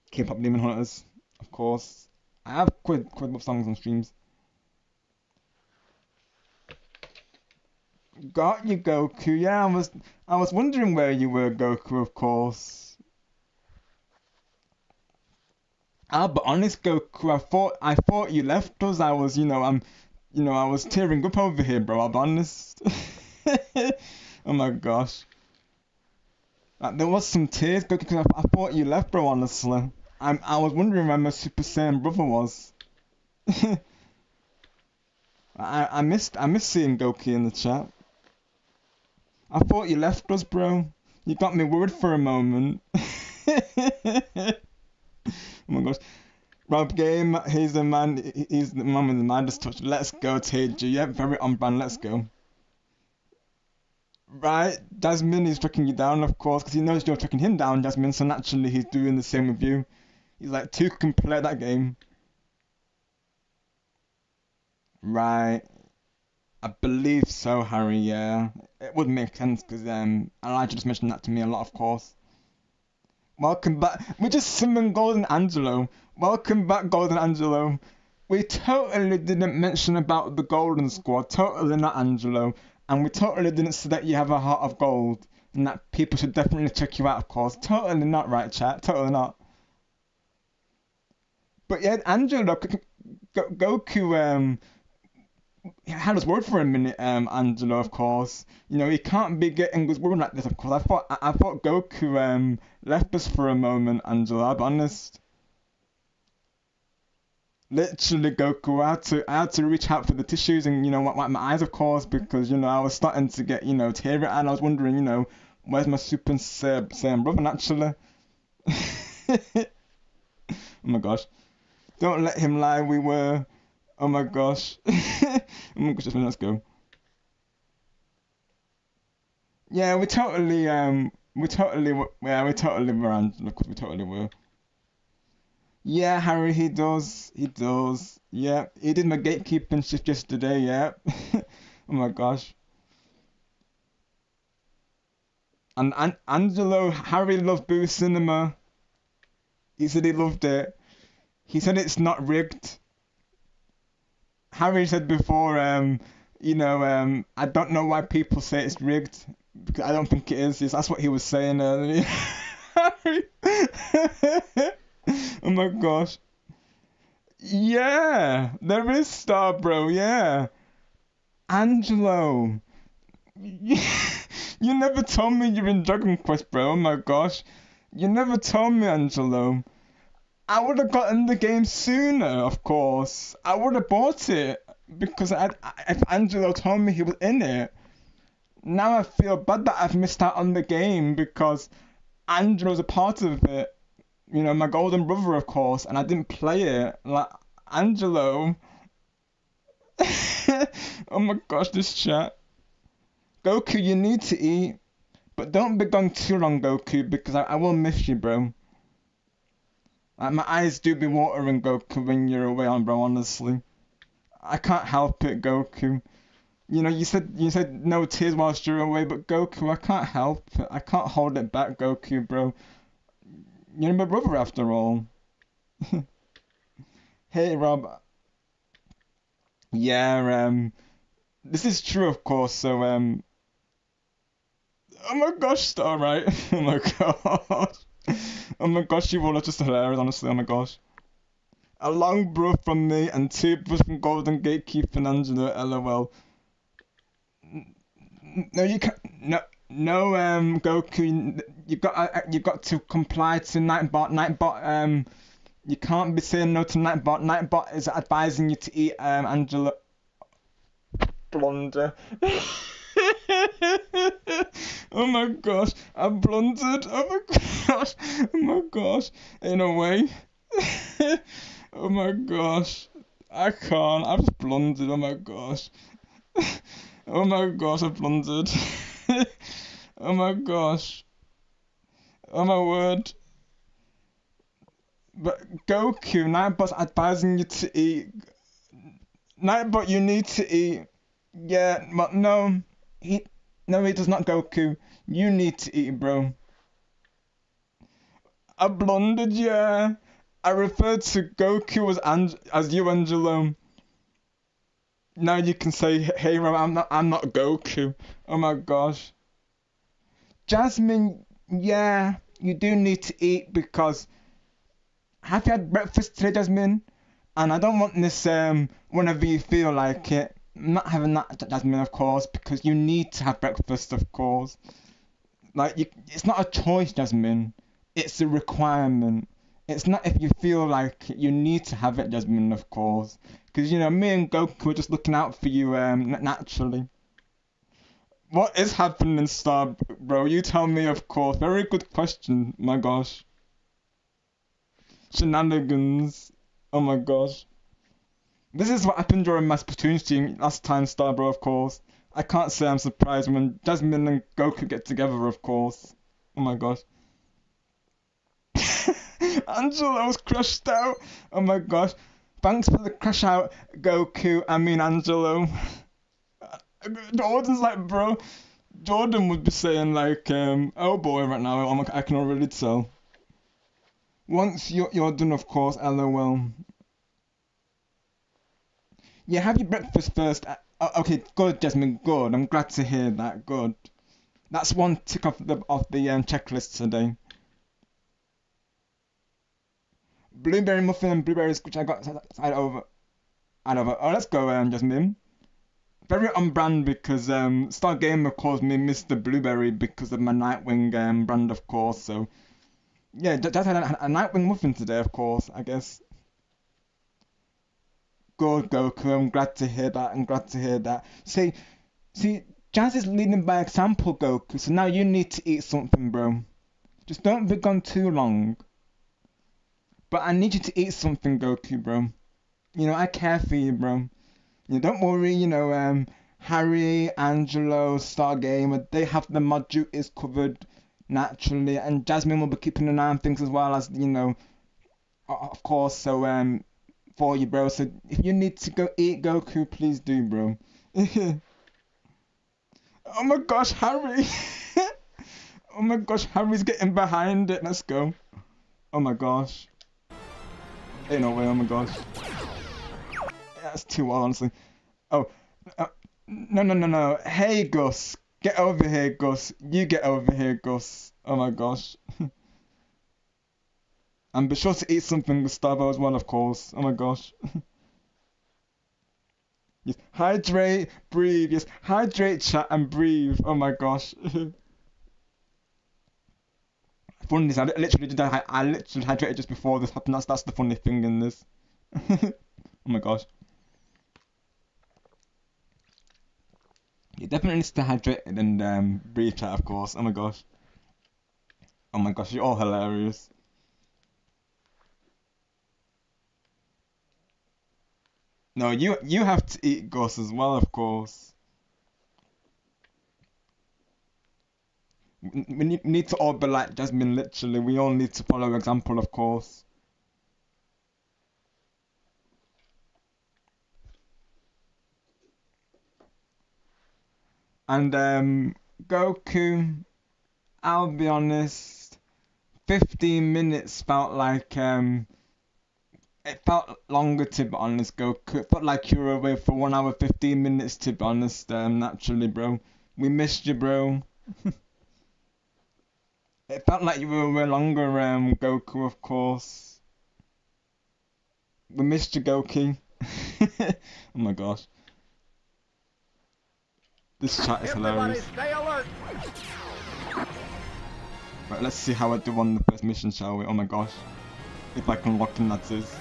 K-pop Demon Hunters, of course. I have quite both songs on streams. Got you, Goku. Yeah, I was wondering where you were, Goku, of course. I'll be honest, Goku. I thought you left us. I was, I was tearing up over here, bro. I'll be honest. Oh my gosh. Like, there was some tears, Goku, because I thought you left, bro. Honestly, I was wondering where my Super Saiyan brother was. I missed seeing Goku in the chat. I thought you left us, bro. You got me worried for a moment. Oh my gosh. Rob Game, he's the man with the Midas touch. Let's go, Teju. Yeah, very on brand, let's go. Right, Jasmine is tracking you down, of course, because he knows you're tracking him down, Jasmine, so naturally he's doing the same with you. He's like, two can play that game. Right. I believe so, Harry, yeah. It would make sense, because Elijah just mentioned that to me a lot, of course. Welcome back. We just summoned Golden Angelo. Welcome back, Golden Angelo. We totally didn't mention about the Golden Squad. Totally not Angelo. And we totally didn't say that you have a heart of gold. And that people should definitely check you out, of course. Totally not, right, chat? Totally not. But yeah, Angelo, Goku, had us worried for a minute, Angelo, of course. He can't be getting us worried like this, of course. I thought Goku left us for a moment, Angelo, I'll be honest. Literally, Goku, I had to reach out for the tissues and, wipe my eyes, of course, because, I was starting to get, teary, and I was wondering, where's my Super Saiyan brother, naturally? Oh my gosh. Don't let him lie, we were. Oh my gosh. Oh my gosh, let's go. Yeah, we totally were Angela, because we totally were. Yeah, Harry, he does. Yeah, he did my gatekeeping shift yesterday, yeah. Oh my gosh. And Angelo, Harry loved Boo Cinema. He said he loved it. He said it's not rigged. Harry said before, I don't know why people say it's rigged, because I don't think it is. That's what he was saying earlier. Oh my gosh. Yeah, there is Star, bro, yeah. Angelo. You never told me you're in Dragon Quest, bro. Oh my gosh. You never told me, Angelo. I would have gotten the game sooner, of course. I would have bought it because if Angelo told me he was in it. Now I feel bad that I've missed out on the game because Angelo's a part of it. My golden brother, of course, and I didn't play it. Like, Angelo. Oh my gosh, this chat. Goku, you need to eat. But don't be gone too long, Goku, because I will miss you, bro. Like, my eyes do be watering, Goku, when you're away on, bro, honestly. I can't help it, Goku. You said no tears whilst you're away, but Goku, I can't help it. I can't hold it back, Goku, bro. You're my brother, after all. Hey, Rob. Yeah, this is true, of course, so, oh my gosh, Star, right? Oh my gosh. Oh my gosh, you all are just hilarious, honestly, oh my gosh. A long bro from me and two bros from Golden Gatekeeper and Angela, lol. No, you can't, no, Goku, you got to comply to Nightbot, you can't be saying no to Nightbot. Nightbot is advising you to eat, Angela. Blunder. Oh my gosh, I blundered. Oh my gosh, oh my gosh, in a way. Oh my gosh, I can't, I've just blundered, oh my gosh. Oh my gosh, I blundered. Oh my gosh. Oh my word. But Goku, Nightbot's advising you to eat. Nightbot, you need to eat. Yeah, but no. No, he does not, Goku. You need to eat, bro. I blundered, yeah. I referred to Goku as you, Angelo. Now you can say, hey, bro, I'm not Goku. Oh my gosh. Jasmine, yeah, you do need to eat because have you had breakfast today, Jasmine? And I don't want this whenever you feel like it. I'm not having that, Jasmine, of course, because you need to have breakfast, of course. It's not a choice, Jasmine. It's a requirement. It's not if you feel like it. You need to have it, Jasmine, of course. Because, me and Goku are just looking out for you naturally. What is happening, Star, bro? You tell me, of course. Very good question, my gosh. Shenanigans. Oh my gosh. This is what happened during my Splatoon stream last time, Star, bro, of course. I can't say I'm surprised when Jasmine and Goku get together, of course. Oh my gosh. Angelo's crashed out. Oh my gosh. Thanks for the crash out, Goku. I mean, Angelo. Jordan's like, bro. Jordan would be saying, like, oh boy, right now. I can already tell. Once you're done, of course, LOL. Yeah, have your breakfast first. Okay, good, Jasmine, good. I'm glad to hear that. Good. That's one tick off the checklist today. Blueberry muffin and blueberries, which I got side over. Oh, let's go, Jasmine. Very on brand because Star Gamer calls me Mr. Blueberry because of my Nightwing brand, of course. So yeah, just had a Nightwing muffin today, of course. I guess. Good, Goku. I'm glad to hear that. I'm glad to hear that. See, Jazz is leading by example, Goku. So now you need to eat something, bro. Just don't be gone too long. But I need you to eat something, Goku, bro. I care for you, bro. Don't worry, Harry, Angelo, Stargamer, they have the mod duties covered naturally, and Jasmine will be keeping an eye on things as well as, of course, so, for you, bro. So if you need to go eat, Goku, please do, bro. Oh my gosh, Harry! Oh my gosh, Harry's getting behind it. Let's go. Oh my gosh. Ain't no way, oh my gosh. That's too wild, honestly. Oh, no. Hey, Gus. Get over here, Gus. You get over here, Gus. Oh my gosh. And be sure to eat something, Gustavo, as well, of course. Oh my gosh. Yes. Hydrate, breathe. Yes, hydrate, chat, and breathe. Oh my gosh. Funny, I literally did that. I literally hydrated just before this happened. That's the funny thing in this. Oh my gosh. You definitely need to stay hydrated and breathe, chat, of course. Oh my gosh. Oh my gosh, you're all hilarious. No, you have to eat Gus as well, of course. We need to all be like Jasmine, literally. We all need to follow example, of course. And Goku, I'll be honest, 15 minutes felt like it felt longer, to be honest, Goku. It felt like you were away for 1 hour 15 minutes, to be honest, naturally, bro. We missed you, bro. It felt like you were away longer, Goku, of course. We missed you, Goku. Oh my gosh. This chat is hilarious. Stay alert. Right, let's see how I do on the first mission, shall we? Oh my gosh. If I can lock in, that is.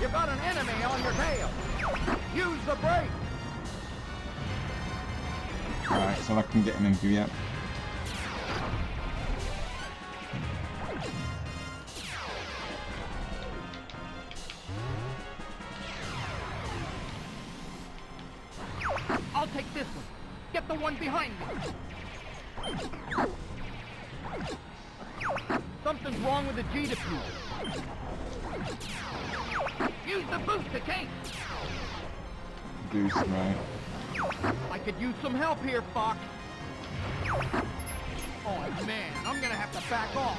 You got an enemy on your tail. Use the brake. Alright, so I can get him in view, yeah. I'll take this one. Get the one behind me. Something's wrong with the G diffuser. Use the booster case. Boost, right. I could use some help here, Fox. Oh man, I'm gonna have to back off.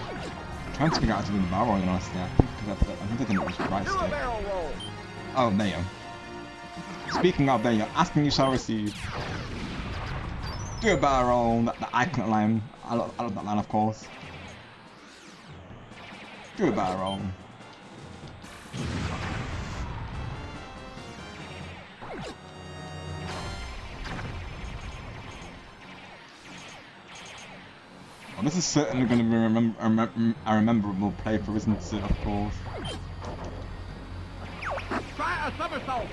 I'm trying to figure out how to do the barrel rolling, honestly. I think I didn't it was right Do a stick. barrel roll. Oh, there you go. Speaking of, there you go. Asking you shall receive. Do a barrel roll, that iconic line. I love that line, of course. Do a barrel roll. Well, this is certainly going to be a memorable playthrough, isn't it, of course. Try a somersault.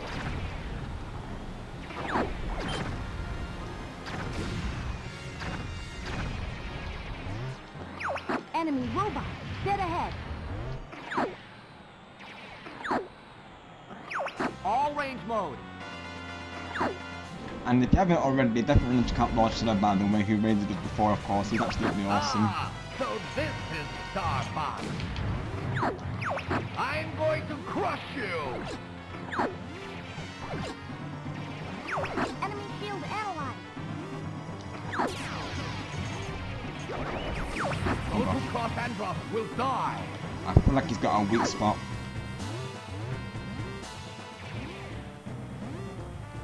Enemy robot, dead ahead. All range mode. And if you haven't already, definitely check out Lord Shadow, by the way, who raided us before, of course. He's absolutely awesome. Ah, so this is Star Fox. I'm going to crush you. Enemy shield analyzed. Those who cross Andros will die. I feel like he's got a weak spot.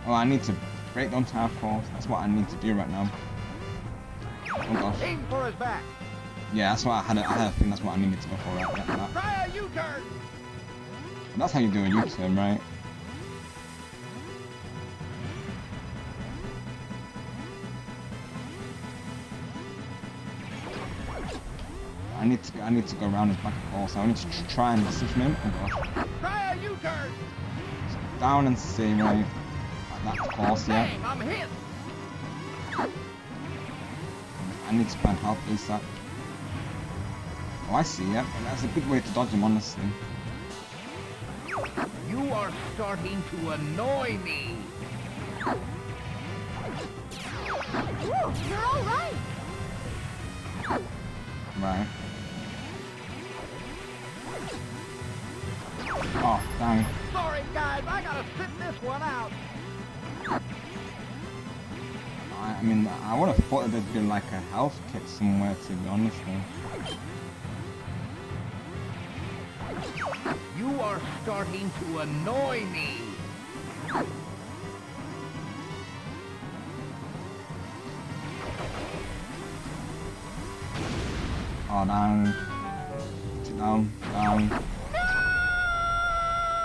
Oh, I need to break down tower, of course. That's what I need to do right now. Oh gosh. Aim for his back. Yeah, that's what I had a thing. That's what I needed to go for right now. Try a U-turn. And that's how you do a U-turn, right? I need to go around his back, of course. I need to try and assist him. Oh gosh. Try a U-turn. Down and C, right? Like that, of course, yeah. Bang, I'm hit. I need to find help ASAP. Oh, I see, yeah. That's a good way to dodge him, honestly. You are starting to annoy me. Woo, you're all right. Right. Oh, dang. Sorry, guys. I gotta sit this one out. I mean, I would have thought there'd be like a health kit somewhere, to be honest. You are starting to annoy me. Oh, down. Down, down.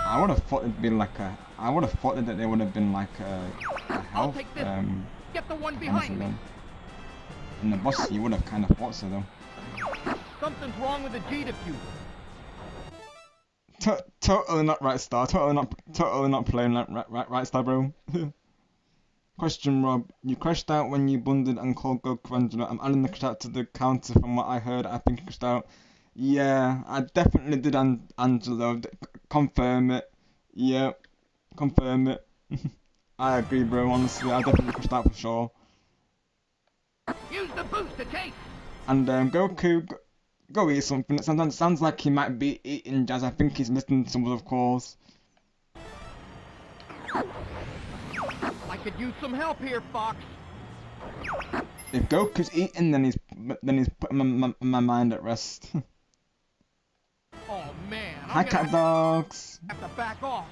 I would have thought it'd be like a. I would have thought that there would have been like a health. take this. Get the one behind me. In the boss, you would have kind of thought so, though. Something's wrong with the G diffuser. Totally not right, Star. Totally not playing right, Star, bro. Question, Rob. You crashed out when you bundled and called Goku Angelo. I'm adding the crash out to the counter from what I heard. I think you crashed out. Yeah, I definitely did, Angelo. Confirm it. Yeah, confirm it. I agree, bro. Honestly, I definitely crashed out for sure. Use the booster case. And Goku, go eat something. It sounds like he might be eating Jazz. I think he's listening to us, of course. I could use some help here, Fox. If Goku's eating, then he's putting my mind at rest. Oh man, Hi, I'm cat dogs. have to back off.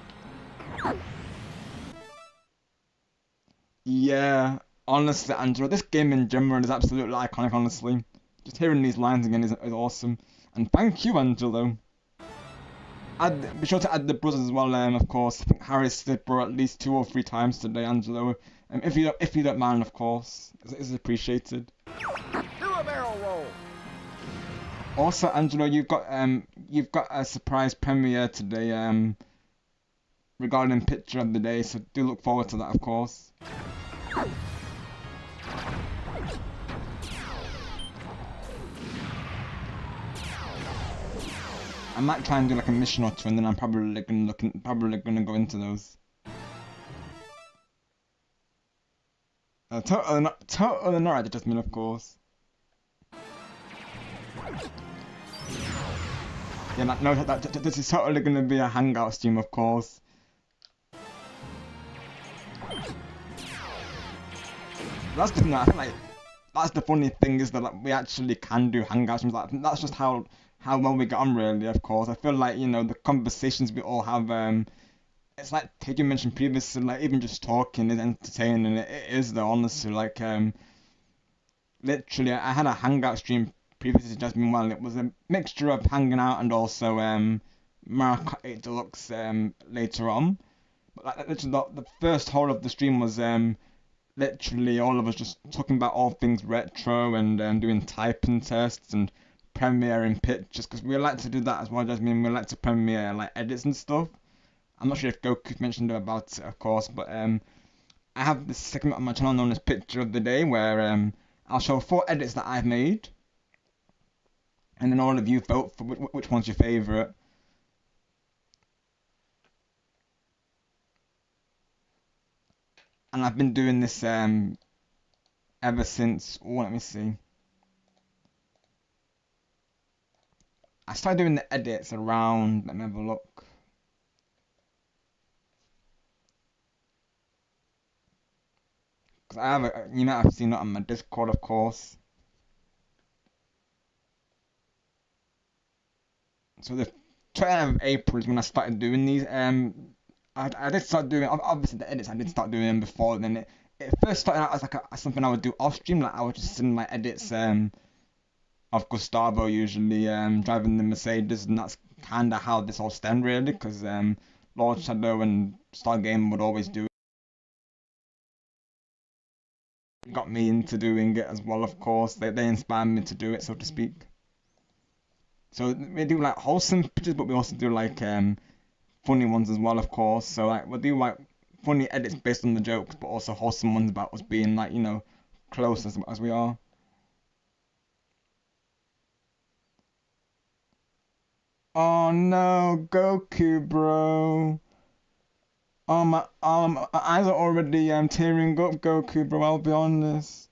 Yeah, honestly, Angelo, this game in general is absolutely iconic. Honestly, just hearing these lines again is awesome. And thank you, Angelo. Be sure to add the brothers as well, of course. I think Harry said bro at least 2 or 3 times today, Angelo. If you don't mind, of course, it's appreciated. Do a barrel roll. Also, Angelo, you've got a surprise premiere today, regarding picture of the day. So do look forward to that, of course. I might try and do like a mission or 2, and then I'm probably gonna go into those. Totally not right, just mean, of course. Yeah, no, this is totally gonna be a hangout stream, of course. That's the thing. I feel like that's the funny thing is that like, we actually can do hangout streams. Like, that's just how well we get on, really. Of course, I feel like the conversations we all have. It's like Tiggy mentioned previously, like even just talking is entertaining. It is though, honestly. Like literally, I had a hangout stream previously to Jasmine. Well, it was a mixture of hanging out and also Mario 8 Deluxe later on. But like literally, the first whole of the stream was literally all of us just talking about all things retro and doing typing tests and premiering pictures because we like to do that as well. Jasmine, we like to premiere like edits and stuff. I'm not sure if Goku mentioned about it, of course, but I have this segment on my channel known as Picture of the Day where I'll show 4 edits that I've made, and then all of you vote for which one's your favourite. And I've been doing this ever since. Oh, let me see. I started doing the edits around. Let me have a look. Because I have you might have seen it on my Discord, of course. So the 20th of April is when I started doing these. I did start doing obviously the edits. I did start doing them before. Then it first started out as like something I would do off stream. Like I would just send my edits of Gustavo usually driving the Mercedes, and that's kind of how this all stemmed really. Because Lord Shadow and Stargame would always do it. Got me into doing it as well. Of course, they inspired me to do it, so to speak. So we do like wholesome pictures, but we also do like funny ones as well, of course. So like we'll do like funny edits based on the jokes, but also wholesome ones about us being like close as we are. Oh no, Goku, bro. My eyes are already tearing up, Goku, bro. I'll be honest.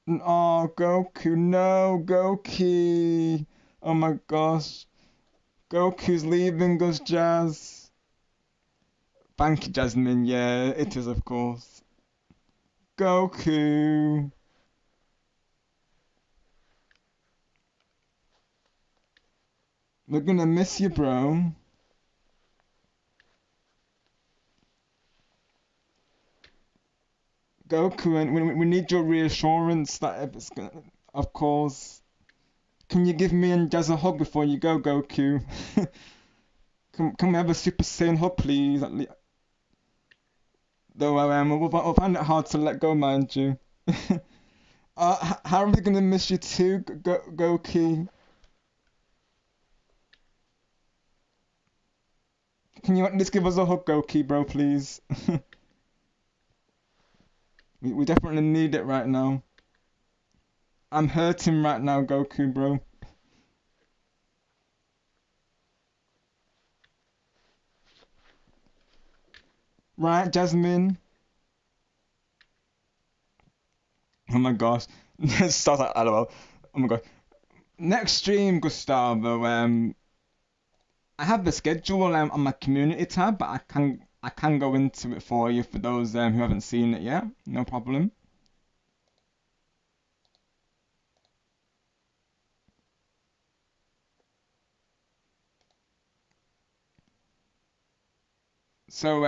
Oh, Goku, no, Goku. Oh my gosh. Goku's leaving us, Jazz. Thank you, Jasmine. Yeah, it is, of course. Goku. We're gonna miss you, bro. Goku, and we need your reassurance that it's gonna. Of course. Can you give me and Jazz a hug before you go, Goku? Can we have a Super Saiyan hug, please? Though we'll find it hard to let go, mind you. How are we gonna miss you too, Goku? Can you at least give us a hug, Goku, bro, please? we definitely need it right now. I'm hurting right now, Goku, bro. Right, Jasmine? Oh my gosh. Start at LOL. Oh my god. Next stream, Gustavo. I have the schedule on my community tab, but I can go into it for you for those who haven't seen it yet. No problem. So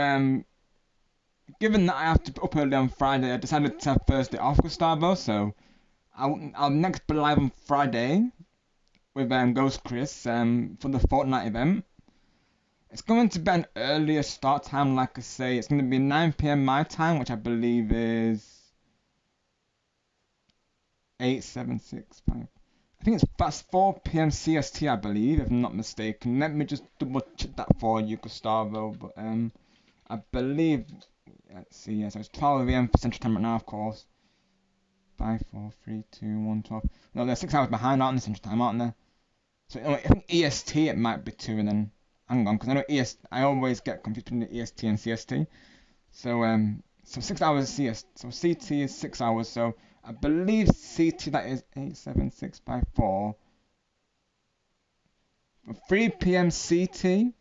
given that I have to be up early on Friday, I decided to have Thursday off, Gustavo. So I'll next be live on Friday with Ghost Chris for the Fortnite event. It's going to be an earlier start time, like I say. It's going to be 9 p.m. my time, which I believe is 8765. I think that's 4 p.m. CST, I believe, if I'm not mistaken. Let me just double check that for you, Gustavo. But I believe, let's see, yeah, so it's 12 a.m. for Central Time right now, of course. 5, 4, 3, 2, 1, 12. No, they're 6 hours behind, aren't they, Central Time, aren't they? So I think EST it might be 2, and then hang on, because I know I always get confused between the EST and CST. So 6 hours CS. So CT is 6 hours. So I believe CT that is 87654 3 p.m. CT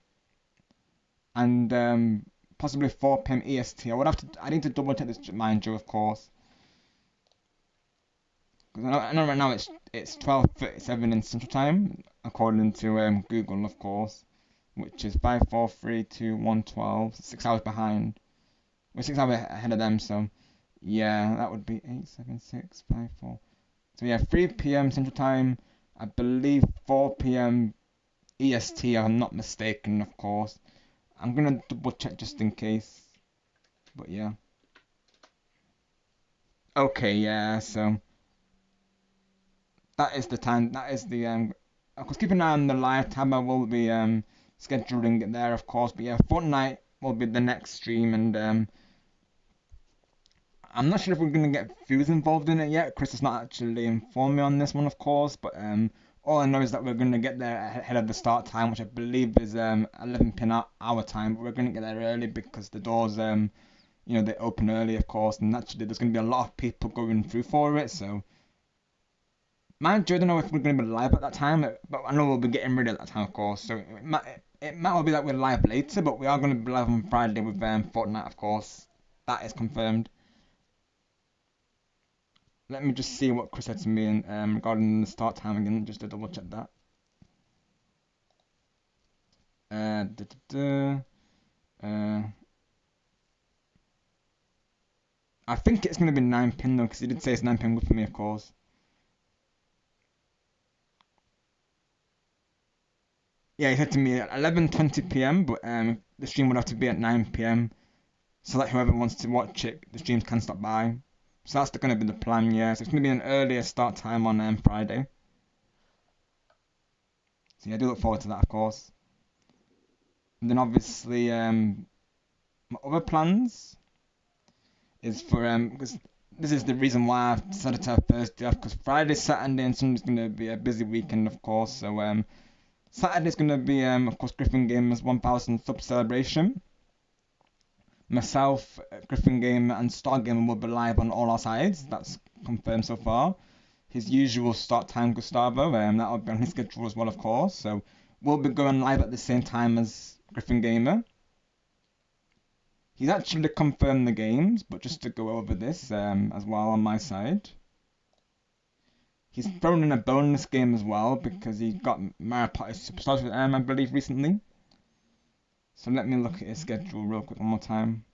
and possibly 4 p.m. EST. I need to double check this, mind you, of course. Because I know right now it's 12:37 in Central Time, according to Google, of course, which is 5, 4, 3, 2, 1, 12, 6 hours behind. We're 6 hours ahead of them, so yeah, that would be 8, 7, 6, 5, 4. So yeah, 3 p.m. Central Time, I believe 4 p.m. EST, if I'm not mistaken, of course. I'm gonna double check just in case, but yeah. Okay, yeah, so that is the time, that is the, of course, keep an eye on the live tab. I will be scheduling it there, of course, but yeah, Fortnite will be the next stream, and I'm not sure if we're going to get views involved in it yet. Chris has not actually informed me on this one, of course, but all I know is that we're going to get there ahead of the start time, which I believe is 11 p.m. our time, but we're going to get there early because the doors, they open early, of course, and naturally there's going to be a lot of people going through for it, so mind you, I don't know if we're going to be live at that time, but I know we'll be getting ready at that time, of course, so it might well be that we're live later, but we are going to be live on Friday with Fortnite, of course. That is confirmed. Let me just see what Chris said to me regarding the start time again, just to double check that. I think it's going to be 9 p.m. though, because he did say it's 9 p.m. good for me, of course. Yeah, he said to me at 11:20 p.m., but the stream would have to be at 9 p.m. so that whoever wants to watch it, the streams can stop by. So that's going to be the plan, yeah. So it's going to be an earlier start time on Friday. So yeah, I do look forward to that, of course. And then obviously, my other plans is for because this is the reason why I've decided to have Thursday off, because Friday, Saturday, and Sunday is going to be a busy weekend, of course. So Saturday is going to be of course Griffin Gamer's 1,000 sub celebration. Myself, Griffin Gamer, and Star Gamer will be live on all our sides. That's confirmed so far. His usual start time, Gustavo, that will be on his schedule as well, of course. So we'll be going live at the same time as Griffin Gamer. He's actually confirmed the games, but just to go over this as well on my side. He's thrown in a bonus game as well because he got Mario Party Superstars, I believe, recently. So let me look at his schedule real quick one more time.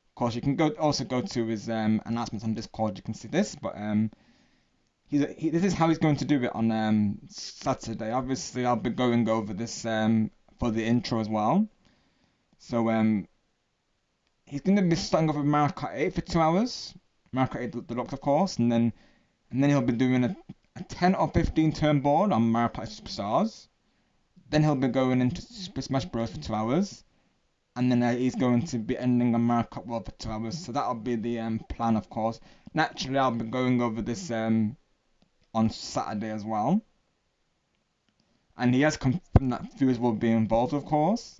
Of course, you can also go to his announcements on Discord. You can see this, but this is how he's going to do it on Saturday. Obviously, I'll be going over this for the intro as well. So he's going to be starting off with Mario Kart 8 for 2 hours. Mario Kart 8 Deluxe, of course, and then he'll be doing a 10 or 15 turn board on Mario Party Superstars. Then he'll be going into Super Smash Bros. For 2 hours. And then he's going to be ending on Mario Kart World for 2 hours. So that'll be the plan, of course. Naturally, I'll be going over this on Saturday as well. And he has confirmed that viewers will be involved, of course.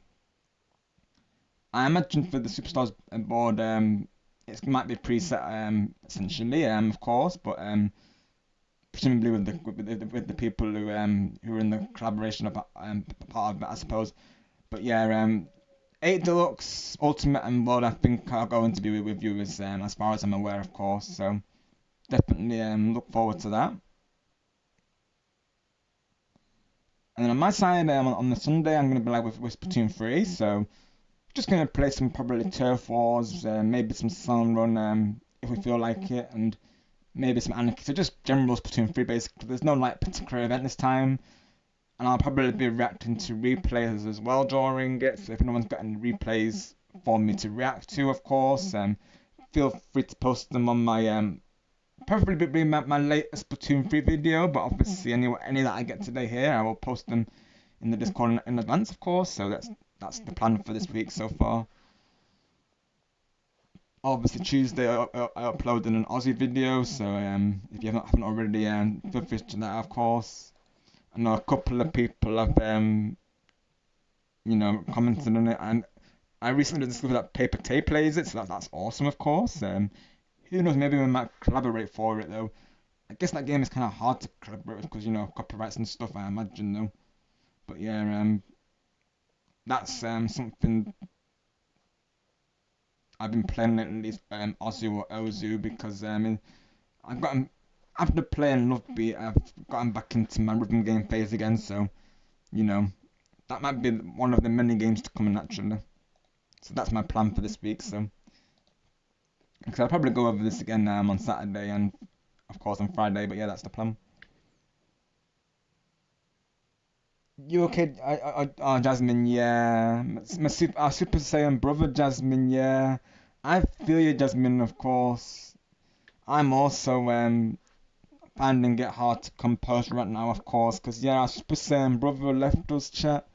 I imagine for the Superstars board, it might be preset essentially, of course, but presumably with the people who are in the collaboration part of it, I suppose. But yeah, 8 Deluxe, Ultimate, and World, I think are going to be with viewers as far as I'm aware, of course. So definitely look forward to that. And then on my side, on the Sunday, I'm going to be live with Splatoon 3. So just going to play some probably Turf Wars, maybe some Sun Run if we feel like it, and maybe some Anarchy. So just general Splatoon 3 basically. There's no like particular event this time. And I'll probably be reacting to replays as well during it. So if anyone's got any replays for me to react to, of course, feel free to post them on my preferably my latest Splatoon 3 video. But obviously any that I get today here, I will post them in the Discord in advance, of course. So that's the plan for this week so far. Obviously Tuesday I uploaded an Aussie video, so if you haven't already, feel free to that, of course. I know a couple of people have commented on it, and I recently discovered that Paper Tape plays it, so that's awesome, of course. Who knows, maybe we might collaborate for it though. I guess that game is kind of hard to collaborate with because copyrights and stuff, I imagine though. But yeah, that's something I've been playing lately, Ozu or Ozu, because I've gotten after playing Love Beat, I've gotten back into my rhythm game phase again. So you know that might be one of the many games to come in actually. So that's my plan for this week. So because I'll probably go over this again on Saturday and of course on Friday. But yeah, that's the plan. You okay? Jasmine, yeah. Our Super Saiyan brother, Jasmine, yeah. I feel you, Jasmine, of course. I'm also finding it hard to compose right now, of course, because yeah, our Super Saiyan brother left us, chat.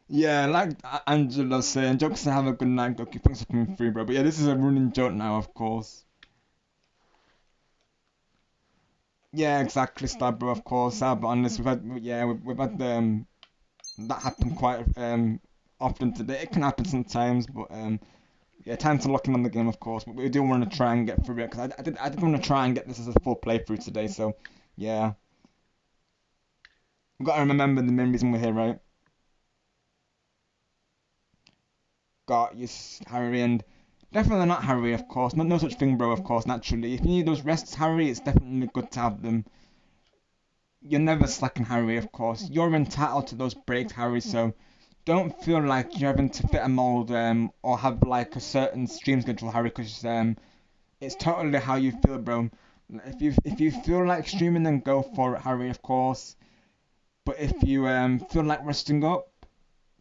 Yeah, like Angela saying, jokes and have a good night, Goki. Thanks for coming through, bro. But yeah, this is a running joke now, of course. Yeah, exactly, Star, bro, of course. I'll be honest, we've had that happen quite often today. It can happen sometimes, but yeah, time to lock in on the game, of course. But we do want to try and get through it because I did want to try and get this as a full playthrough today. So yeah, we've got to remember the main reason we're here, right? Got you, Harry, and definitely not Harry, of course. No such thing, bro. Of course, naturally. If you need those rests, Harry, it's definitely good to have them. You're never slacking, Harry, of course. You're entitled to those breaks, Harry. So don't feel like you're having to fit a mold or have like a certain stream schedule, Harry, because it's totally how you feel, bro. If you feel like streaming, then go for it, Harry, of course. But if you feel like resting up,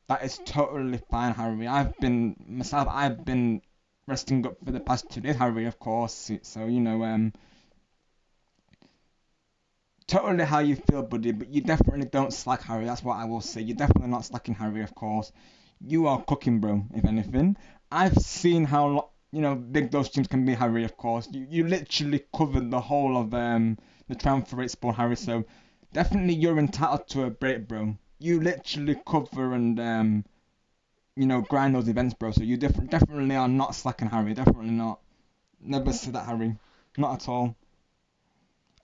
that is totally fine, Harry. I've been resting up for the past 2 days, Harry, of course. So totally how you feel, buddy. But you definitely don't slack, Harry. That's what I will say. You're definitely not slacking, Harry, of course. You are cooking, bro. If anything, I've seen how big those teams can be, Harry. Of course, you literally covered the whole of the transfer rate spawn, Harry. So definitely you're entitled to a break, bro. You literally cover and grind those events, bro. So you definitely are not slacking, Harry. Definitely not. Never say that, Harry. Not at all.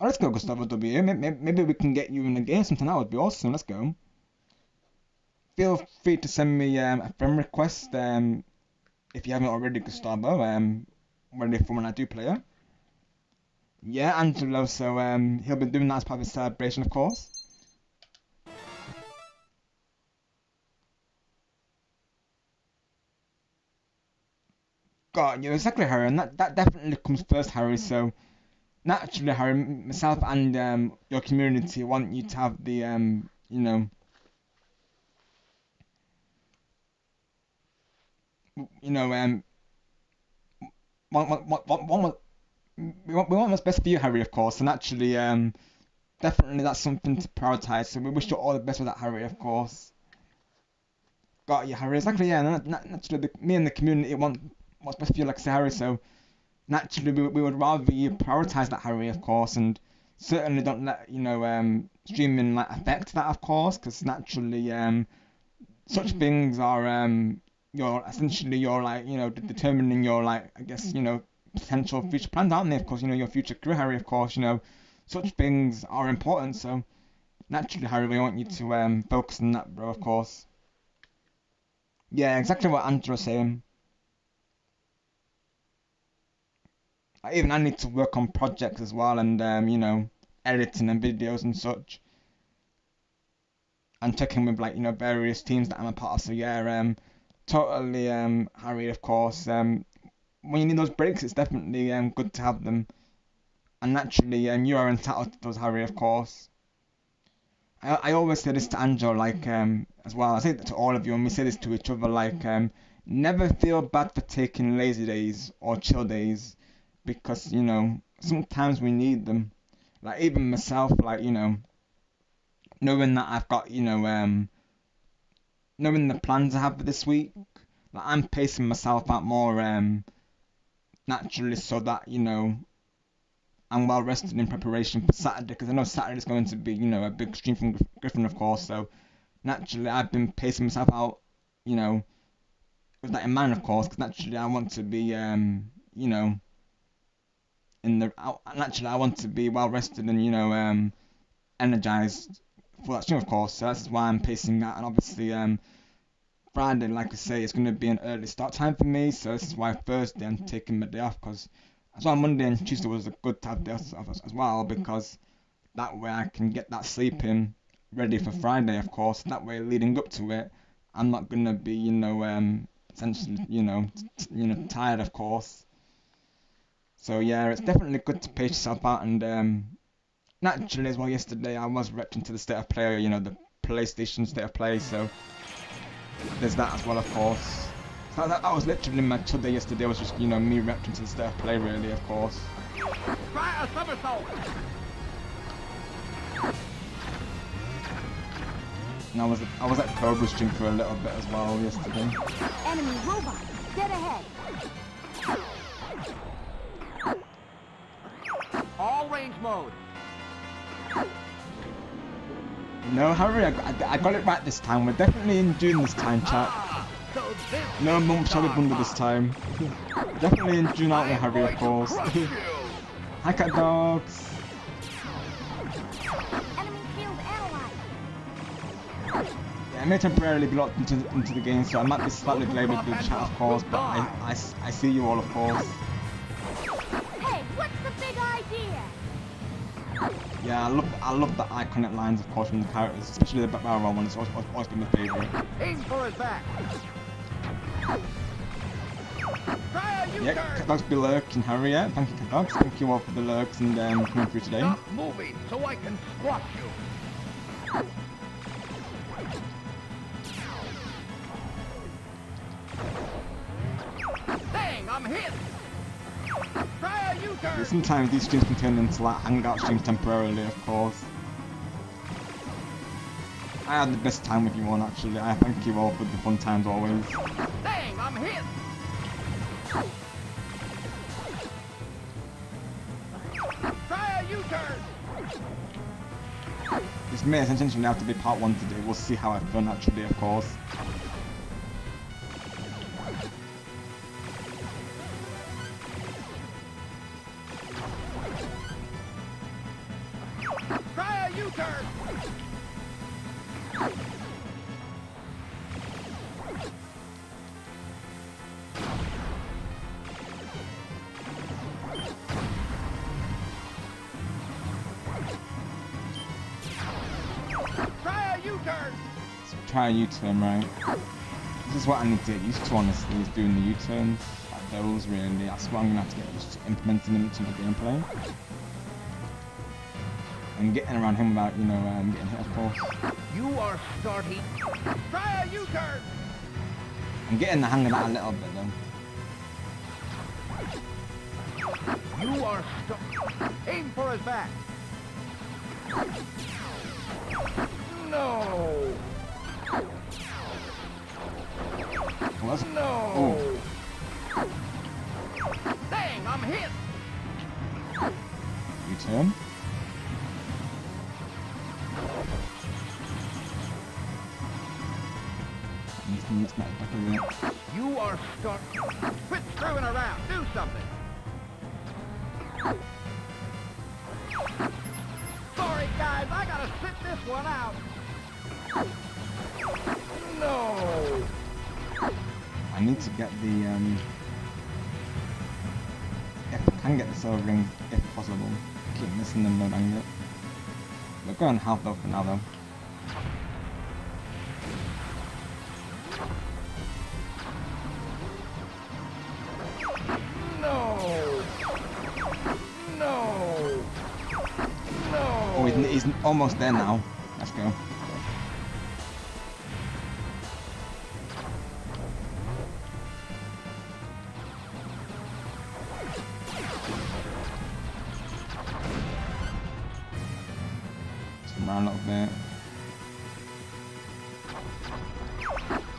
Oh, let's go, Gustavo W. Maybe we can get you in a game sometime. That would be awesome. Let's go. Feel free to send me a friend request if you haven't already, Gustavo. Ready for when I do play it. Yeah, Angelo. So he'll be doing that as part of his celebration, of course. Got you, exactly, Harry, and that definitely comes first, Harry. So naturally, Harry, myself and your community want you to have the you know one we want what's best for you, Harry, of course, and actually definitely that's something to prioritize. So we wish you all the best with that, Harry, of course. Got you, Harry, exactly, yeah. Naturally, me and the community want what's best for you, like I say, Harry. So naturally, we would rather you prioritize that, Harry, of course, and certainly don't let streaming like affect that, of course, because naturally such things are you're essentially you're like determining your like I guess potential future plans, aren't they? Of course, your future career, Harry. Of course, such things are important. So naturally, Harry, we want you to focus on that, bro. Of course. Yeah, exactly what Andrew's saying. Even I need to work on projects as well, and editing and videos and such, and checking with like various teams that I'm a part of. So yeah, totally, Harry. Of course, when you need those breaks, it's definitely good to have them. And naturally, you are entitled to those, Harry, of course. I always say this to Angel, like, as well. I say it to all of you, and we say this to each other, like, never feel bad for taking lazy days or chill days, because, sometimes we need them. Like, even myself, like, knowing that I've got, knowing the plans I have for this week, like, I'm pacing myself out more, naturally, so that, I'm well rested in preparation for Saturday, because I know Saturday is going to be, a big stream from Griffin, of course. So naturally, I've been pacing myself out, with that in mind, of course, because naturally, I want to be, naturally, I want to be well rested and, energized for that stream, of course. So that's why I'm pacing that. And obviously, Friday, like I say, it's going to be an early start time for me. So this is why Thursday I'm taking my day off, because that's why Monday and Tuesday was a good to have day off as well, because that way I can get that sleep in ready for Friday, of course. That way, leading up to it, I'm not going to be, essentially, tired, of course. So yeah, it's definitely good to pace yourself out. And naturally as well, yesterday I was repped into the state of play, the PlayStation state of play. So there's that as well, of course. So that was literally my today yesterday. Was just me repped into the state of play, really, of course. Try a somersault. And I was at Cobra Stream for a little bit as well yesterday. Enemy robot, dead ahead. All range mode. No, Harry, I got it right this time. We're definitely in June this time, chat. So this No month shall be bundle this time. Definitely in June, aren't we, Harry, of course. Hi, cat dogs. Enemy field analyzed. Yeah, I may temporarily be locked into the game, so I might be slightly delayed with the chat, of course, but I see you all, of course. Hey, what's the big idea? Yeah, I love the iconic lines, of course, from the characters, especially the Batman one. It's always been my favourite. Aim for his back. Try a U-turn. Yeah, cat dogs be lurking, Harry. Yeah, thank you, cat dogs. Thank you all for the lurks and coming through today. Stop moving so I can squash you. Dang, I'm hit. Try a U-turn. Sometimes these streams can turn into like hangout streams temporarily, of course. I had the best time with you all, actually. I thank you all for the fun times always. Dang, I'm hit. Try a U-turn. This may essentially have to be part 1 today. We'll see how I feel naturally, of course. Try a U-turn. Try a U-turn. So try a U-turn, right? This is what I need to get used to, honestly, is doing the U-turns. Like those, really. That's what I'm going to have to get used to implementing them into my gameplay. And getting around him without, getting hit, of course. You are starting. Try a U-turn. I'm getting the hang of that a little bit, though. You are aim for his back. No. Well, that's... No. Oh. Dang, I'm hit. U-turn. It's not back over there. You are stuck. Quit screwing around. Do something. Sorry, guys. I gotta sit this one out. No. I need to get the, if I can get the silver ring, if possible. I keep missing them, don't dang it. We're going half though for now, though. No. No. No. Oh, he's almost there now. Let's go. Around a little bit.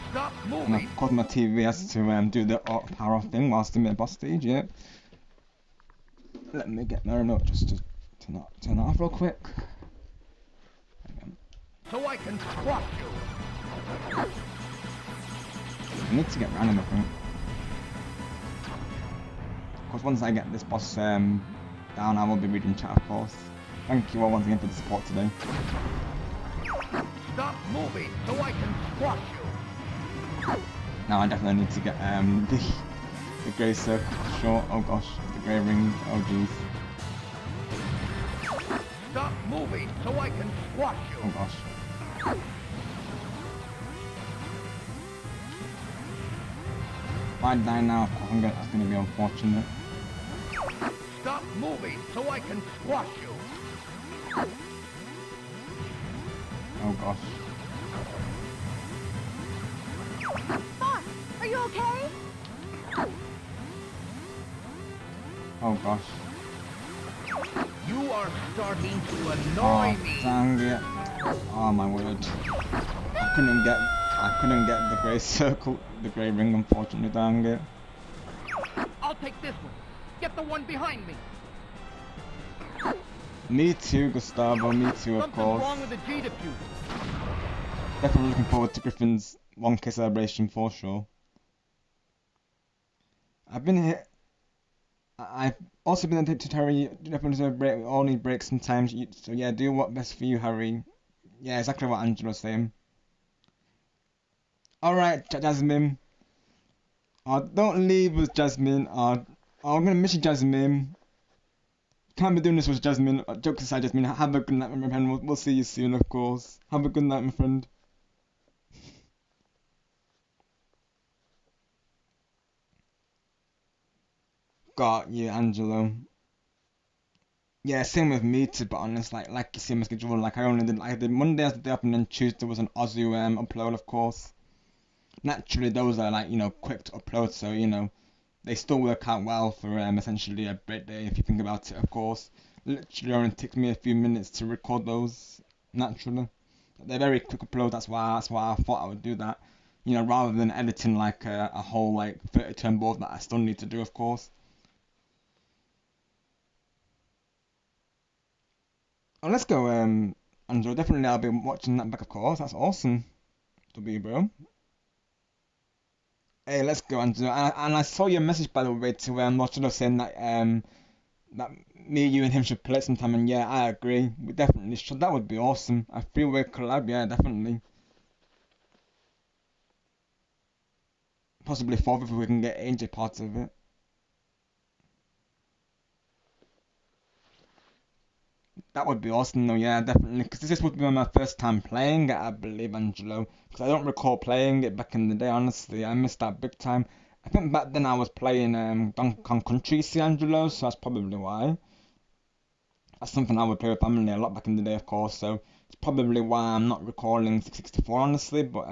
Stop And moving. of course my TV has to do the power off thing whilst I'm at the boss stage, yeah. Let me get my remote just to turn that off real quick. So I can squash you. I need to get around him, I think. Of course once I get this boss down I will be reading chat, of course. Thank you all once again for the support today. Stop moving so I can squash you. Now I definitely need to get the grey circle short. Oh gosh, the grey ring. Oh jeez. Stop moving so I can squash you. Oh gosh. If I die now, that's gonna be unfortunate. Stop moving so I can squash you. Oh gosh. Fox, are you okay? Oh gosh. You are starting to Oh annoy me. dang it. Oh my word. I couldn't get the grey circle, the grey ring, unfortunately, dang it. I'll take this one. Get the one behind me. Me too, Gustavo, me too, of Something's course. wrong with the G diffuser. Definitely looking forward to Griffin's 1K celebration for sure. I've been here. I've also been to Harry. You definitely deserve a break. We all need breaks sometimes. So yeah, do what best for you, Harry. Yeah, exactly what Angela's saying. Alright, Jasmine. Don't leave with Jasmine. I'm gonna miss you, Jasmine. Can't be doing this with Jasmine. Jokes aside, Jasmine. Have a good night, my friend. We'll see you soon, of course. Have a good night, my friend. Got you, Angelo. Yeah, same with me, to be honest. Like you see my schedule. Like I did Monday as the day up, and then Tuesday was an Aussie upload, of course. Naturally, those are like quick to upload, so they still work out well for essentially a break day if you think about it, of course. Literally only takes me a few minutes to record those. Naturally, they're very quick upload. That's why I thought I would do that. Rather than editing like a whole like 30-turn board that I still need to do, of course. Oh, let's go, Andrew. Definitely, I'll be watching that back, of course. That's awesome. W, bro. Hey, let's go, Andrew. And I saw your message, by the way, to Marcello saying that me, you, and him should play sometime. And yeah, I agree. We definitely should. That would be awesome. A three-way collab, yeah, definitely. Possibly fourth if we can get AJ part of it. That would be awesome, though, yeah, definitely. Because this would be my first time playing it, I believe, Angelo. Because I don't recall playing it back in the day, honestly. I missed that big time. I think back then I was playing Donkey Kong Country, see, Angelo, so that's probably why. That's something I would play with family a lot back in the day, of course, so it's probably why I'm not recalling 664, honestly. But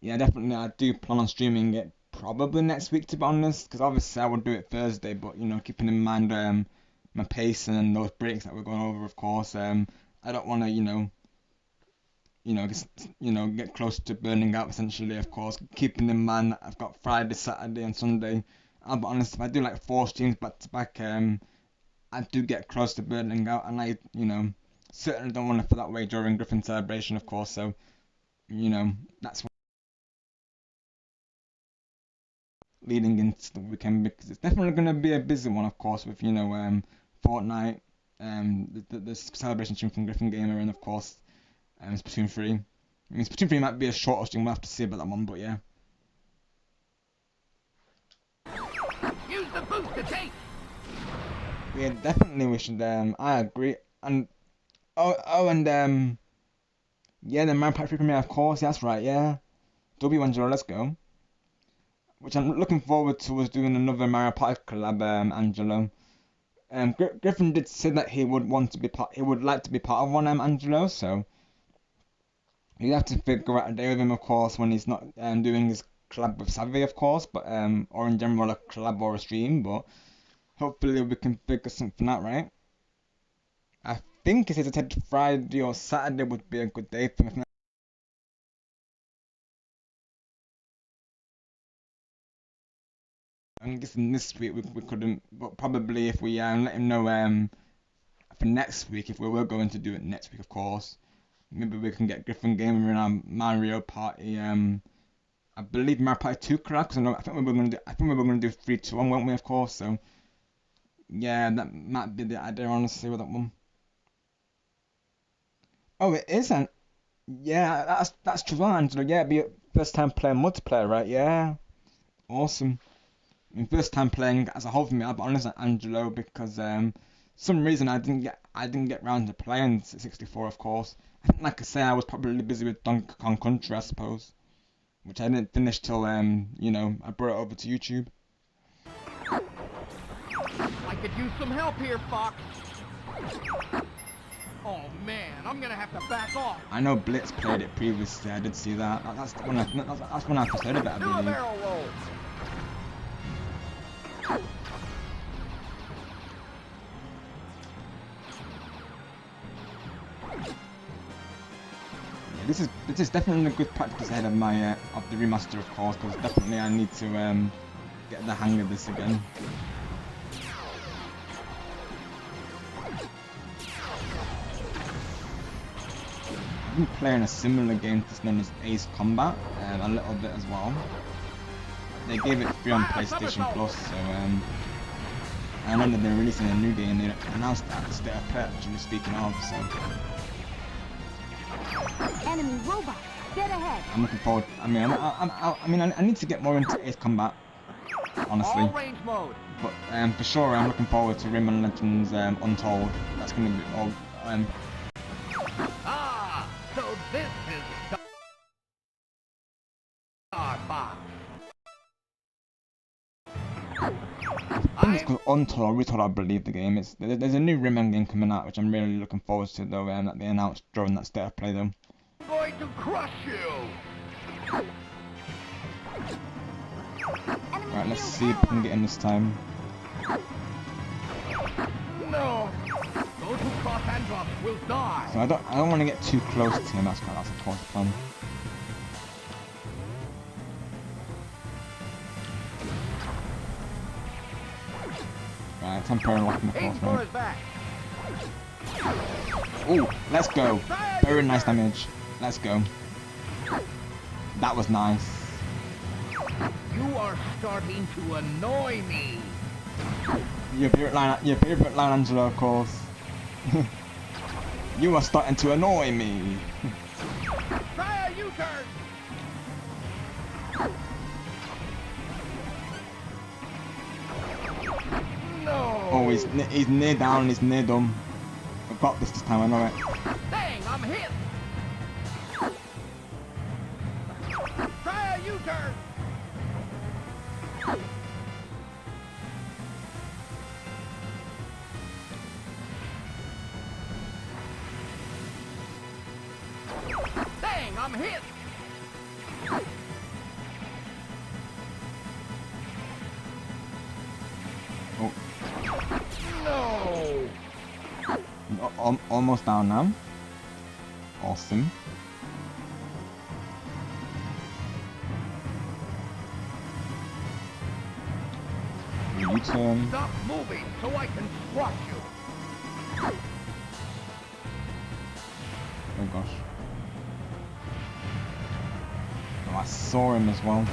yeah, definitely, I do plan on streaming it probably next week, to be honest. Because obviously I would do it Thursday, but keeping in mind my pace and those breaks that we're going over, of course. I don't want to, just, get close to burning out, essentially, of course. Keeping in mind that I've got Friday, Saturday, and Sunday. I'll be honest, if I do like 4 streams back to back, I do get close to burning out, and I, certainly don't want to feel that way during Griffin celebration, of course. So, that's what leading into the weekend, because it's definitely going to be a busy one, of course, with Fortnite, the celebration stream from Griffin Gamer, and of course Splatoon 3. I mean, Splatoon 3 might be a shorter stream, we'll have to see about that one, but yeah. Use the booster tape. Yeah, definitely we should, I agree, and, and yeah, the Mario Party 3 premiere, of course, that's right, yeah. W10, let's go. Which I'm looking forward to us doing another Mario Party collab, Angelo. Griffin did say that he would like to be part of one, Angelo, so you have to figure out a day with him, of course, when he's not doing his collab with Savvy, of course, but or in general a collab or a stream, but hopefully we can figure something out, right? I think it said Friday or Saturday would be a good day for me. I'm guessing this week we couldn't, but probably if we let him know for next week, if we were going to do it next week, of course, maybe we can get Griffin Gamer in our Mario Party. I believe Mario Party 2 collab, because I think we were going to do 3-2-1, weren't we? Of course. So yeah, that might be the idea, honestly, with that one. Oh, it isn't. Yeah, that's true, Angelo. Yeah, it'd be your first time playing multiplayer, right? Yeah, awesome. I mean, first time playing as a whole for me. I'll be honest, Angelo, because some reason I didn't get round to playing 64, of course. I think, like I say, I was probably busy with Donkey Kong Country, I suppose, which I didn't finish till I brought it over to YouTube. I could use some help here, Fox. Oh man, I'm gonna have to back off. I know Blitz played it previously. I did see that. That's when I first heard of it, I Do a believe. barrel roll. Yeah, this is definitely a good practice ahead of my of the remaster, of course, because definitely I need to get the hang of this again. I've been playing a similar game to this known as Ace Combat a little bit as well. They gave it free on PlayStation Plus, so I know that they're releasing a new game. They announced that State of Play, actually, speaking of, so Enemy robot, dead ahead. I'm looking forward. I mean, I need to get more into Ace Combat, honestly. All range mode. But for sure, I'm looking forward to Rayman Legends Untold. That's gonna be all. Ah, so this is Star Fox. I think it's called Untold or Retold, I believe the game. There's a new Rayman game coming out, which I'm really looking forward to, though. That they announced during that State of Play, though. I'm going to crush you. Right, let's see if we can get in this time. No. Those who cross Andros will die. So I don't want to get too close to him. That's of course the plan. Right, temporary locking the Aim course, for right? his back. Ooh, let's go. Very nice damage. Let's go. That was nice. You are starting to annoy me. Your favorite line, Angelo, of course. You are starting to annoy me. Try a U-turn. No. Oh, he's near down, he's near done. I've got this time, I know it. Dang, I'm hit. Try a U-turn. Dang, I'm hit. Oh, No. almost down now. Awesome. U-turn. Stop moving so I can squash you. Oh gosh. Oh, I saw him as well.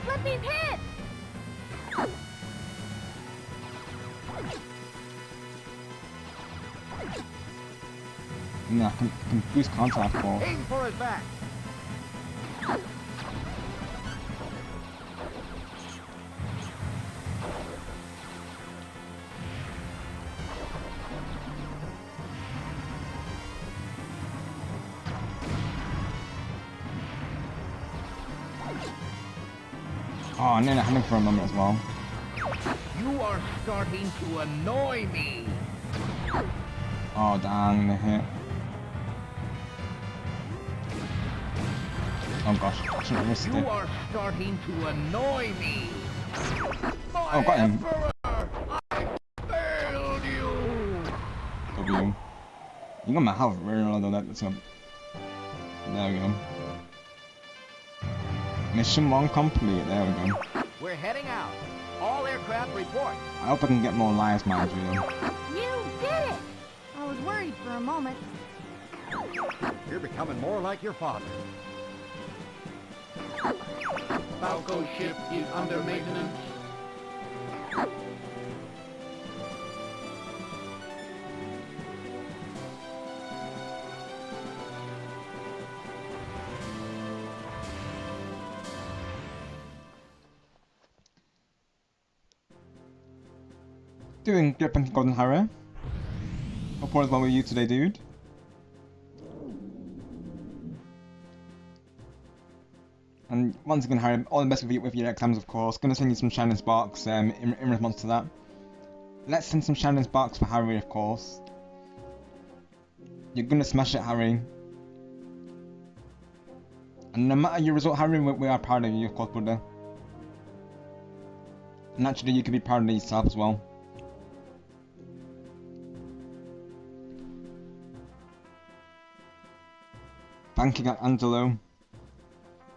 Let me hit. No, I can boost contact for. Aim for his back. Oh, and then I had him for a moment as well. You are starting to annoy me. Oh, dang, the hit. Oh gosh, I shouldn't have risked You it. are starting to annoy me. Oh, got him. Emperor, I failed you. W. You got my health very low though, that's a... There we go. Mission 1 complete, there we go. We're heading out. All aircraft report. I hope I can get more lives, mind you though. You did it. I was worried for a moment. You're becoming more like your father. Falco ship is under maintenance. Doing good, thank you, Golden Harry. Hope all is well with you today, dude. And once again, Harry, all the best with your exams, of course. Gonna send you some Shining Sparks in response to that. Let's send some Shining Sparks for Harry, of course. You're gonna smash it, Harry. And no matter your result, Harry, we are proud of you, of course, brother. And actually, you can be proud of yourself as well. Thank you, Angelo.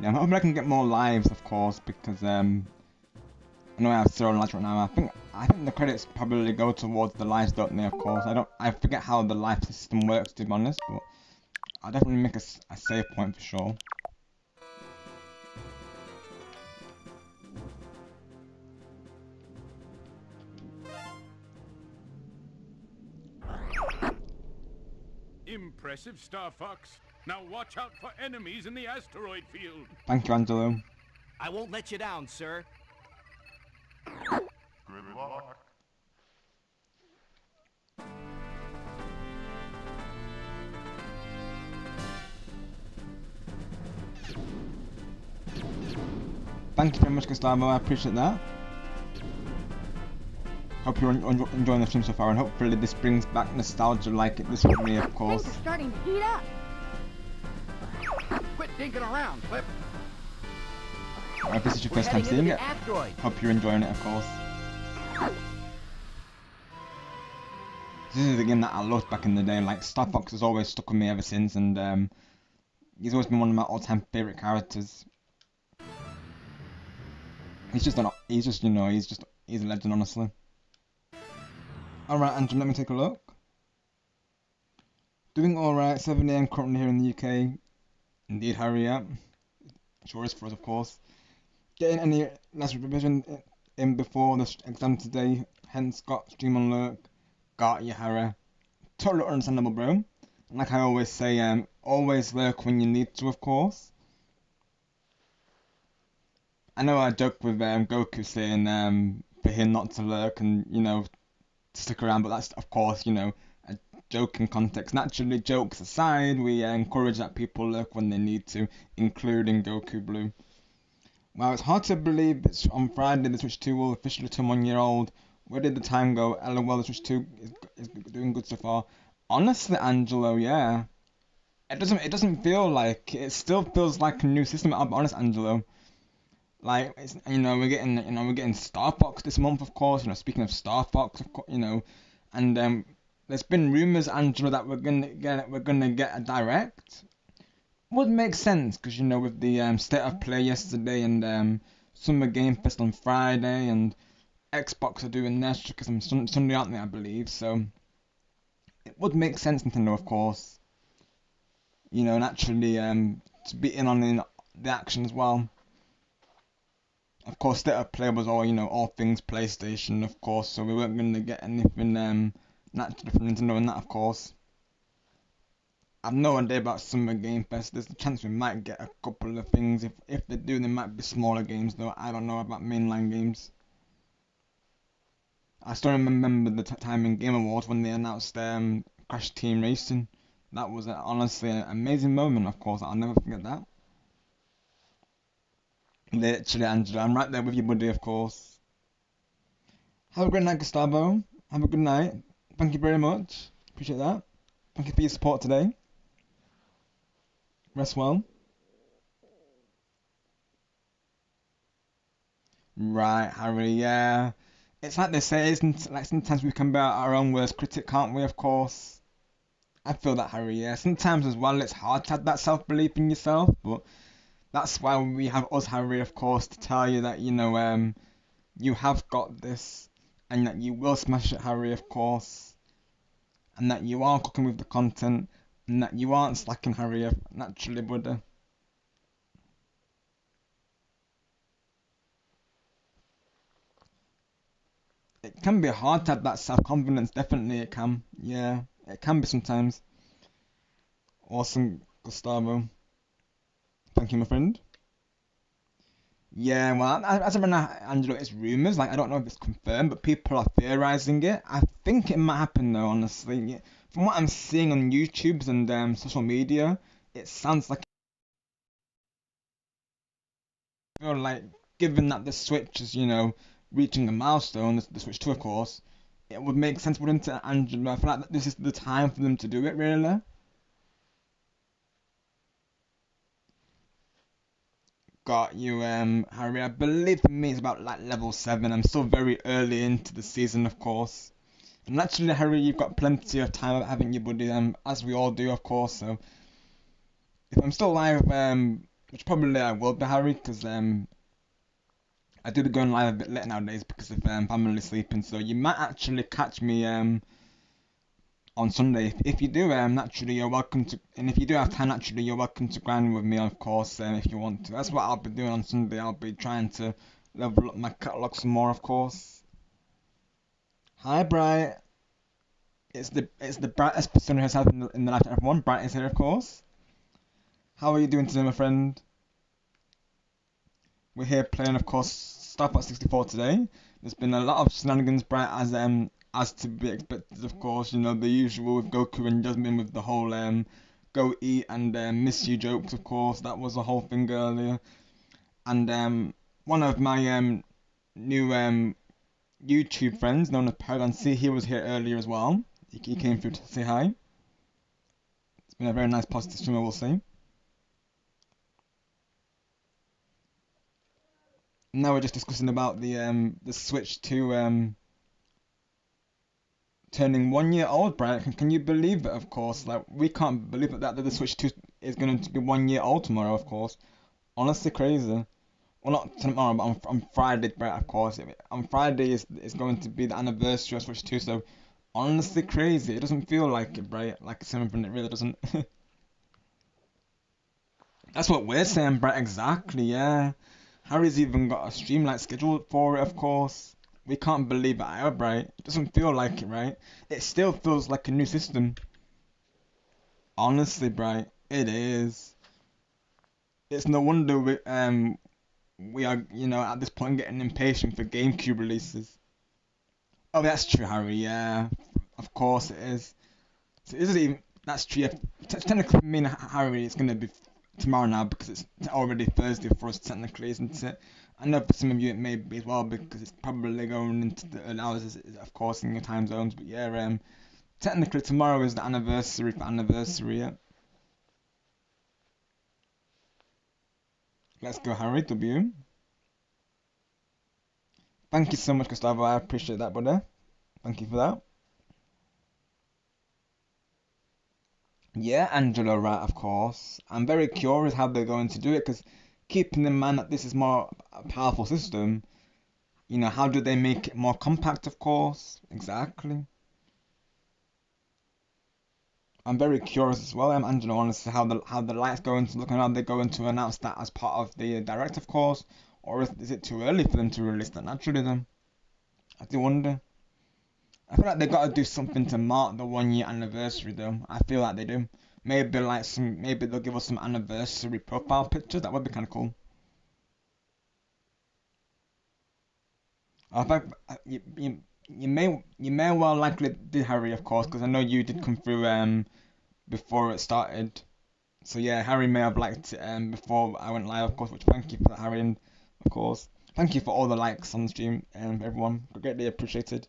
Yeah, I'm hoping I can get more lives, of course, because I know I have 0 lives right now. I think the credits probably go towards the lives, don't they? Of course, I forget how the life system works, to be honest, but I'll definitely make a save point for sure. Impressive, Star Fox. Now watch out for enemies in the asteroid field. Thank you, Angelo. I won't let you down, sir. Good luck. Thank you very much, Gustavo. I appreciate that. Hope you're enjoying the stream so far, and hopefully this brings back nostalgia like it this with me, of course. Things are starting to heat up. Quit dinking around, Clip. If this is your We're first time heading into seeing the it, asteroid. hope you're enjoying it, of course. This is a game that I loved back in the day. Like, Star Fox has always stuck with me ever since, and he's always been one of my all-time favorite characters. He's a legend, honestly. Alright, Andrew, let me take a look. Doing alright, 7 AM currently here in the UK. Indeed, Harry, yeah. Sure is for us, of course. Getting any last revision in before the exam today, hence got stream on lurk. Got you, Harry. Totally understandable, bro. And like I always say, always lurk when you need to, of course. I know I joke with Goku saying for him not to lurk and, you know, stick around, but that's, of course, you know, a joke in context. Naturally, jokes aside, we encourage that people lurk when they need to, including Goku Blue. Wow, it's hard to believe it's on Friday the Switch 2 will officially turn 1 year old. Where did the time go? LOL, the Switch 2 is doing good so far. Honestly, Angelo, yeah. It doesn't feel like it still feels like a new system. I'll be honest, Angelo. Like, it's, you know, we're getting Star Fox this month, of course. You know, speaking of Star Fox, of course, you know, and there's been rumors, Angelo, that we're gonna get a direct. Would make sense because, you know, with the state of play yesterday and Summer Game Fest on Friday and Xbox are doing their because on Sunday, aren't they? I believe so. It would make sense, Nintendo, of course. You know, and actually to be in on the action as well. Of course, state of play was all things PlayStation, of course, so we weren't going to get anything naturally from Nintendo and that, of course. I've no idea about Summer Game Fest. There's a chance we might get a couple of things. If they do, they might be smaller games, though. I don't know about mainline games. I still remember the time in Game Awards when they announced Crash Team Racing. That was honestly an amazing moment, of course. I'll never forget that. Literally, Angela, I'm right there with you, buddy, of course. Have a great night, Gustavo. Have a good night. Thank you very much. Appreciate that. Thank you for your support today. Rest well. Right, Harry, yeah. It's like they say, isn't it? Like, sometimes we can be our own worst critic, can't we, of course? I feel that, Harry, yeah. Sometimes as well, it's hard to have that self-belief in yourself, but that's why we have us, Harry, of course, to tell you that, you know, you have got this, and that you will smash it, Harry, of course, and that you are cooking with the content, and that you aren't slacking, Harry, naturally, brother. It can be hard to have that self-confidence, definitely it can, yeah, it can be sometimes. Awesome, Gustavo. Thank you, my friend. Yeah, well, as I remember, Angelo, it's rumours. Like, I don't know if it's confirmed, but people are theorising it. I think it might happen, though, honestly. Yeah. From what I'm seeing on YouTube's and social media, it sounds like. I feel like, given that the Switch is, reaching a milestone, the Switch 2, of course, it would make sense, wouldn't it, Angelo? I feel like this is the time for them to do it, really. Got you, Harry. I believe for me it's about like level 7. I'm still very early into the season, of course. And naturally, Harry, you've got plenty of time, haven't you, buddy? As we all do, of course. So if I'm still live, which probably I will be, Harry, because I do be going live a bit late nowadays because of family sleeping. So you might actually catch me on Sunday. If you do, naturally you're welcome to. And if you do have time, naturally you're welcome to grind with me, of course, if you want to. That's what I'll be doing on Sunday. I'll be trying to level up my catalog some more, of course. Hi, Bright. It's the brightest person herself in the life of everyone. Bright is here, of course. How are you doing today, my friend? We're here playing, of course, Star Fox 64 today. There's been a lot of shenanigans, Bright, as to be expected, of course. You know, the usual with Goku and Jasmine with the whole go eat and miss you jokes, of course. That was the whole thing earlier. And one of my new YouTube friends, known as Paragon C, he was here earlier as well. He came through to say hi. It's been a very nice positive stream, I will say. Now we're just discussing about the Switch 2 turning 1 year old, Brian. Can you believe it? Of course, like we can't believe that the Switch 2 is going to be 1 year old tomorrow. Of course, honestly crazy. Well, not tomorrow, but on Friday, Brian. Of course, on Friday is going to be the anniversary of Switch 2. So honestly, crazy. It doesn't feel like it, Brian. Like something, it really doesn't. That's what we're saying, Brian. Exactly, yeah. Harry's even got a streamlight scheduled for it, of course. We can't believe it either, right? It doesn't feel like it, right? It still feels like a new system. Honestly, Bright, it is. It's no wonder we are, at this point getting impatient for GameCube releases. Oh, that's true, Harry, yeah. Of course it is. So is it even, that's true. Yeah. Technically, for me and Harry, it's going to be tomorrow now because it's already Thursday for us, technically, isn't it? I know for some of you it may be as well because it's probably going into the early hours, of course, in your time zones. But yeah, technically tomorrow is the anniversary for anniversary. Yeah. Let's go, Harry. W. Thank you so much, Gustavo. I appreciate that, brother. Thank you for that. Yeah, Angela, right, of course. I'm very curious how they're going to do it because keeping in mind that this is more a powerful system, how do they make it more compact, of course? Exactly. I'm very curious as well, Angela, honestly, how the light's going to look and how they're going to announce that as part of the direct, of course, or is it too early for them to release that naturally then? I do wonder. I feel like they got to do something to mark the 1 year anniversary though. I feel like they do. Maybe maybe they'll give us some anniversary profile pictures. That would be kind of cool. I think you may well likely did, Harry, of course, because I know you did come through before it started. So yeah, Harry may have liked it before I went live, of course. Which thank you for that, Harry, and of course thank you for all the likes on the stream, everyone. Greatly appreciated.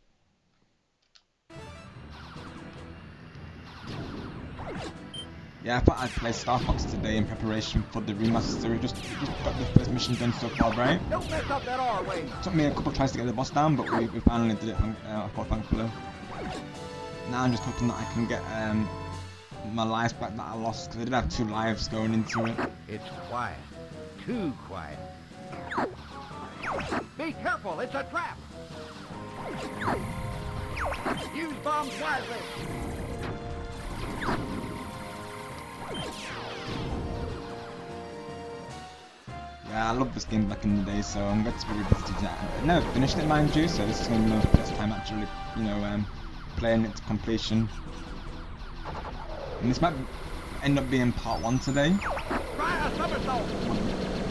Yeah, I thought I'd play Star Fox today in preparation for the remaster. We just got the first mission done so far, right? Don't mess up that R way. Took me a couple of tries to get the boss down, but we finally did it, of course, thankfully. Now I'm just hoping that I can get my lives back that I lost, because I did have 2 lives going into it. It's quiet. Too quiet. Be careful, it's a trap. Use bombs wisely. Yeah, I love this game back in the day, so I'm glad to be revisited it. I never finished it, mind you, so this is going to be my first time actually, playing it to completion. And this might end up being part 1 today. Try a somersault.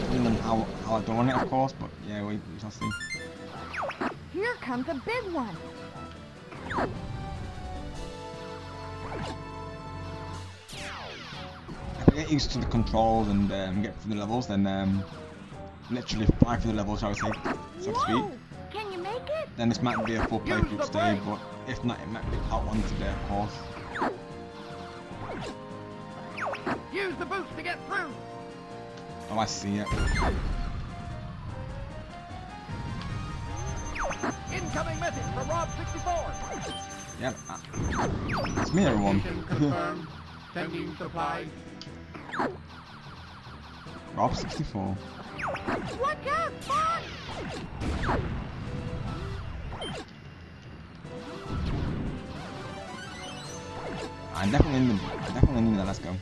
depending on how I don't want it, of course, but yeah, we shall see. Here comes a big one. If I get used to the controls and get through the levels, then literally fly through the levels, shall we say, so to speak. Whoa! Can you make it? Then this might be a full Use playthrough the today, brake. but if not, it might be part 1 today, of course. Use the boost to get through. Oh, I see it. Incoming message from Rob 64. Yep, it's me, everyone. Mission confirmed. Sending supplies. Rob 64. Watch out, Fox! I definitely need that. Let's go.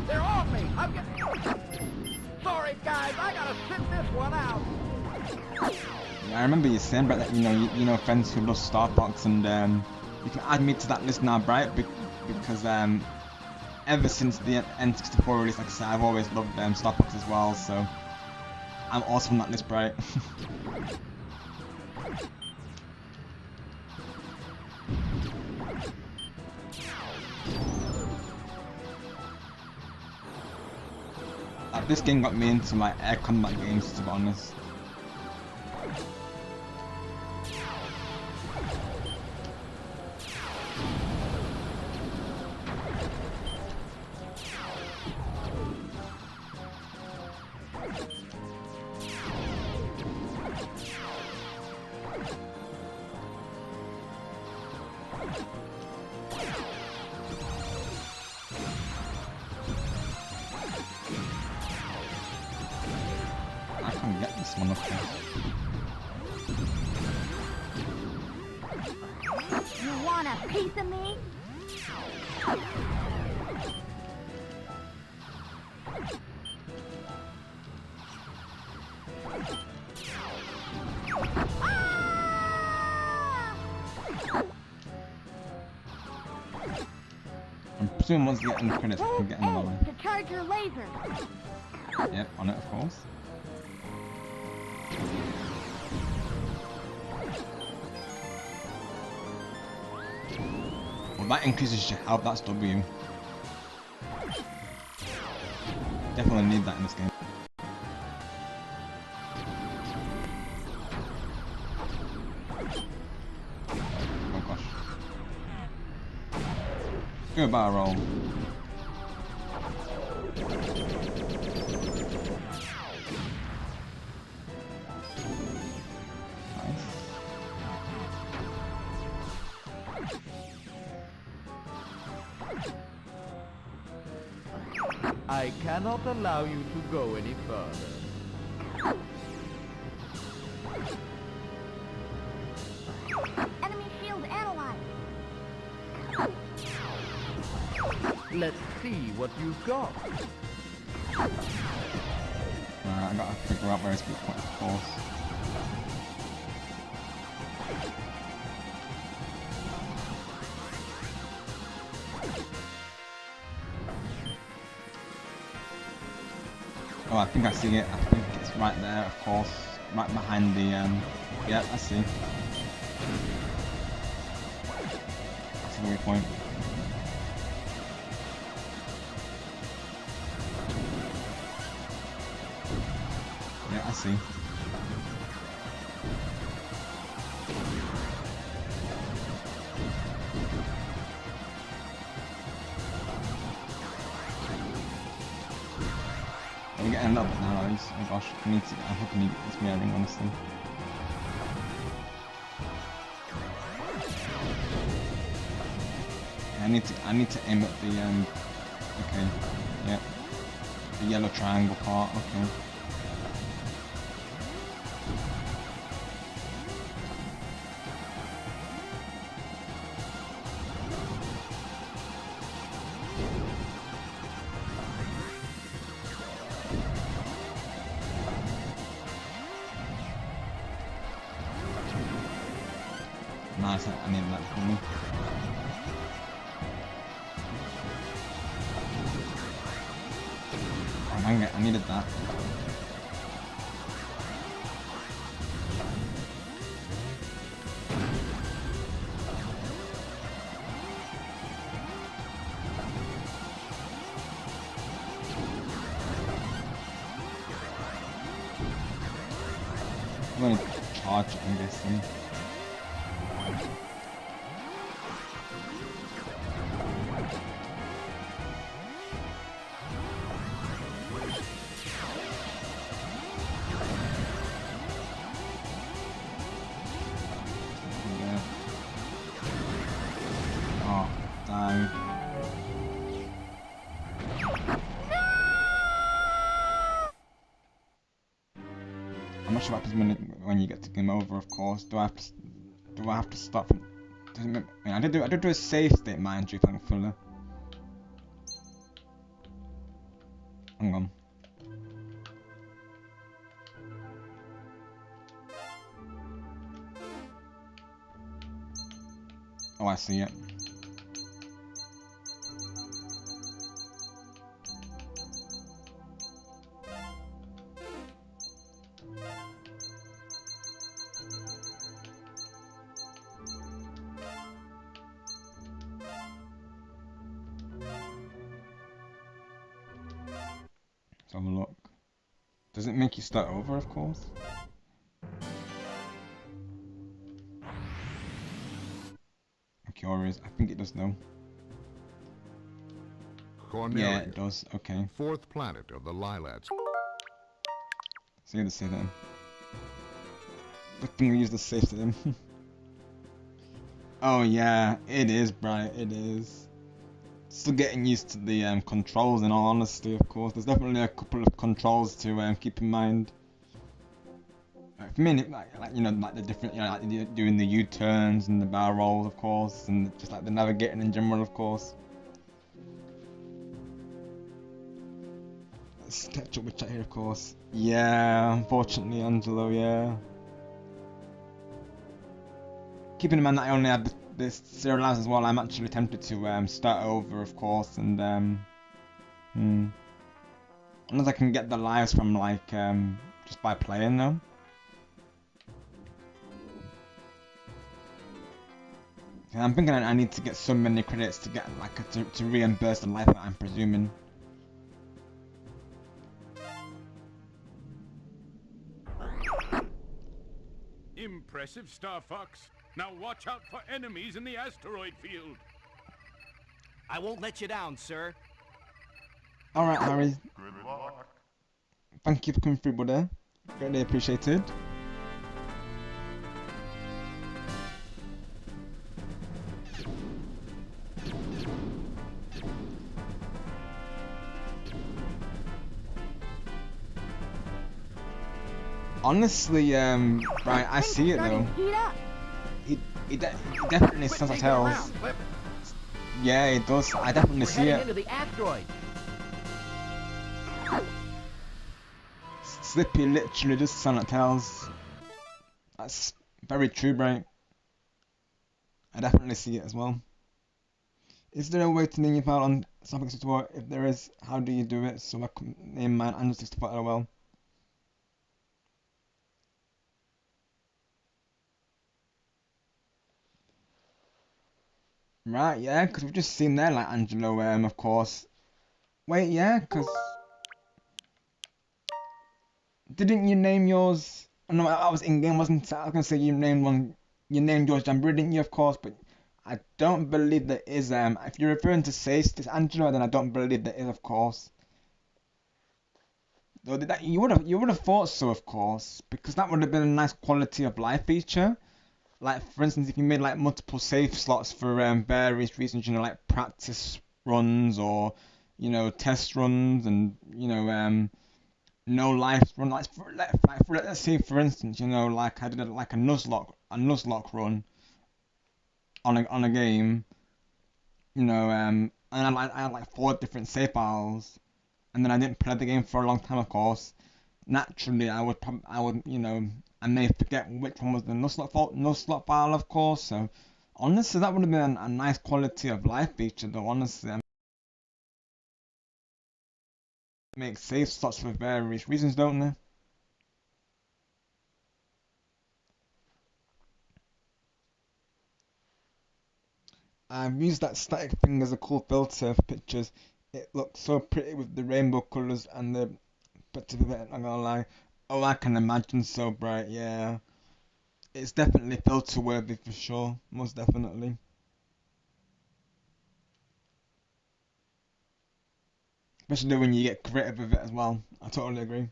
They're on me. I'm getting. Sorry, guys. I gotta sit this one out. Yeah, I remember you saying about that. You know, friends who love Star Fox, and you can add me to that list now, Bright, because ever since the N64 release, like I said, I've always loved Star Fox as well. So I'm also on that list, Bright. This game got me into my air combat games, to be honest. Get this one, of course. You want a piece of me? I'm presuming once you get in the credits, I can get another one. To charge your laser. Yep, on it, of course. Well, that increases your health, that's W. Definitely need that in this game. Oh gosh. Go barrel roll. I cannot allow you to go any further. Enemy shield analyzed. Let's see what you've got. I gotta figure out where his weak point, of course. Oh, I think I see it. I think it's right there, of course. Right behind the, yeah, I see. That's the weak point. Yeah, I see. I'm getting up now, guys. Oh gosh, I hope I need this mirroring, honestly. I need to aim at the okay, yeah, the yellow triangle part. Okay. Nice, I need that for me. Dang it, I needed that. I'm gonna charge it, I'm guessing. Yeah. Oh, dang. I'm not sure what happens when you get to game over, of course. Do I have to stop? Doesn't I mean, I did do a save state, mind you, thankfully. Hang on. Oh, I see it. Let's have a look. Does it make you start over, of course? I'm curious. I think it does though. Cornelius, Yeah, it does. Okay. fourth planet of the Lilacs. See to say then. Good thing we use the safe to them. Oh yeah, it is bright. It is. Still getting used to the controls. In all honesty, of course, there's definitely a couple of controls to keep in mind. For me, like you know, like the different, you know, like doing the U-turns and the barrel rolls, of course, and just like the navigating in general, of course. Let's catch up with chat here, of course. Yeah, unfortunately, Angelo, yeah. Keeping in mind that I only had this 0 lives as well, I'm actually tempted to start over, of course, and unless I can get the lives from like just by playing though. And I'm thinking I need to get so many credits to get like to reimburse the life that I'm presuming. Impressive, Star Fox. Now watch out for enemies in the asteroid field. I won't let you down, sir. Alright, Harry. Good luck. Thank you for coming through, buddy. Greatly appreciated. Honestly, right, I see it though. Heat up. He definitely sounds like Tails. Yeah, it does. I definitely see it. Into the asteroid. Slippy literally does sound like Tails. That's very true, right? I definitely see it as well. Is there a way to name your file on something tutorial? If there is, how do you do it? So I can name mine and just as well. Right, yeah, because we've just seen there, like Angelo, of course. Wait, yeah, because didn't you name yours? Oh, no, I was in game, wasn't I? I was gonna say you named one. You named yours Jamboree, didn't you? Of course, but I don't believe there is. If you're referring to Sace, this Angelo, then I don't believe there is, of course. Though that you would have thought so, of course, because that would have been a nice quality of life feature. Like, for instance, if you made like multiple save slots for various reasons, you know, like practice runs or, you know, test runs and, you know, no life run. Let's say, for instance, you know, like I did like a Nuzlocke run on a game, you know, and I had like 4 different save files, and then I didn't play the game for a long time, of course. Naturally, I would, you know, I may forget which one was the Nuzlocke file, of course. So, honestly, that would have been a nice quality of life feature, though. Honestly, make save slots for various reasons, don't they? I've used that static thing as a cool filter for pictures. It looks so pretty with the rainbow colours and the perspective of it, I'm not gonna lie. Oh, I can imagine, so bright, yeah. It's definitely filter worthy for sure, most definitely. Especially when you get creative with it as well. I totally agree.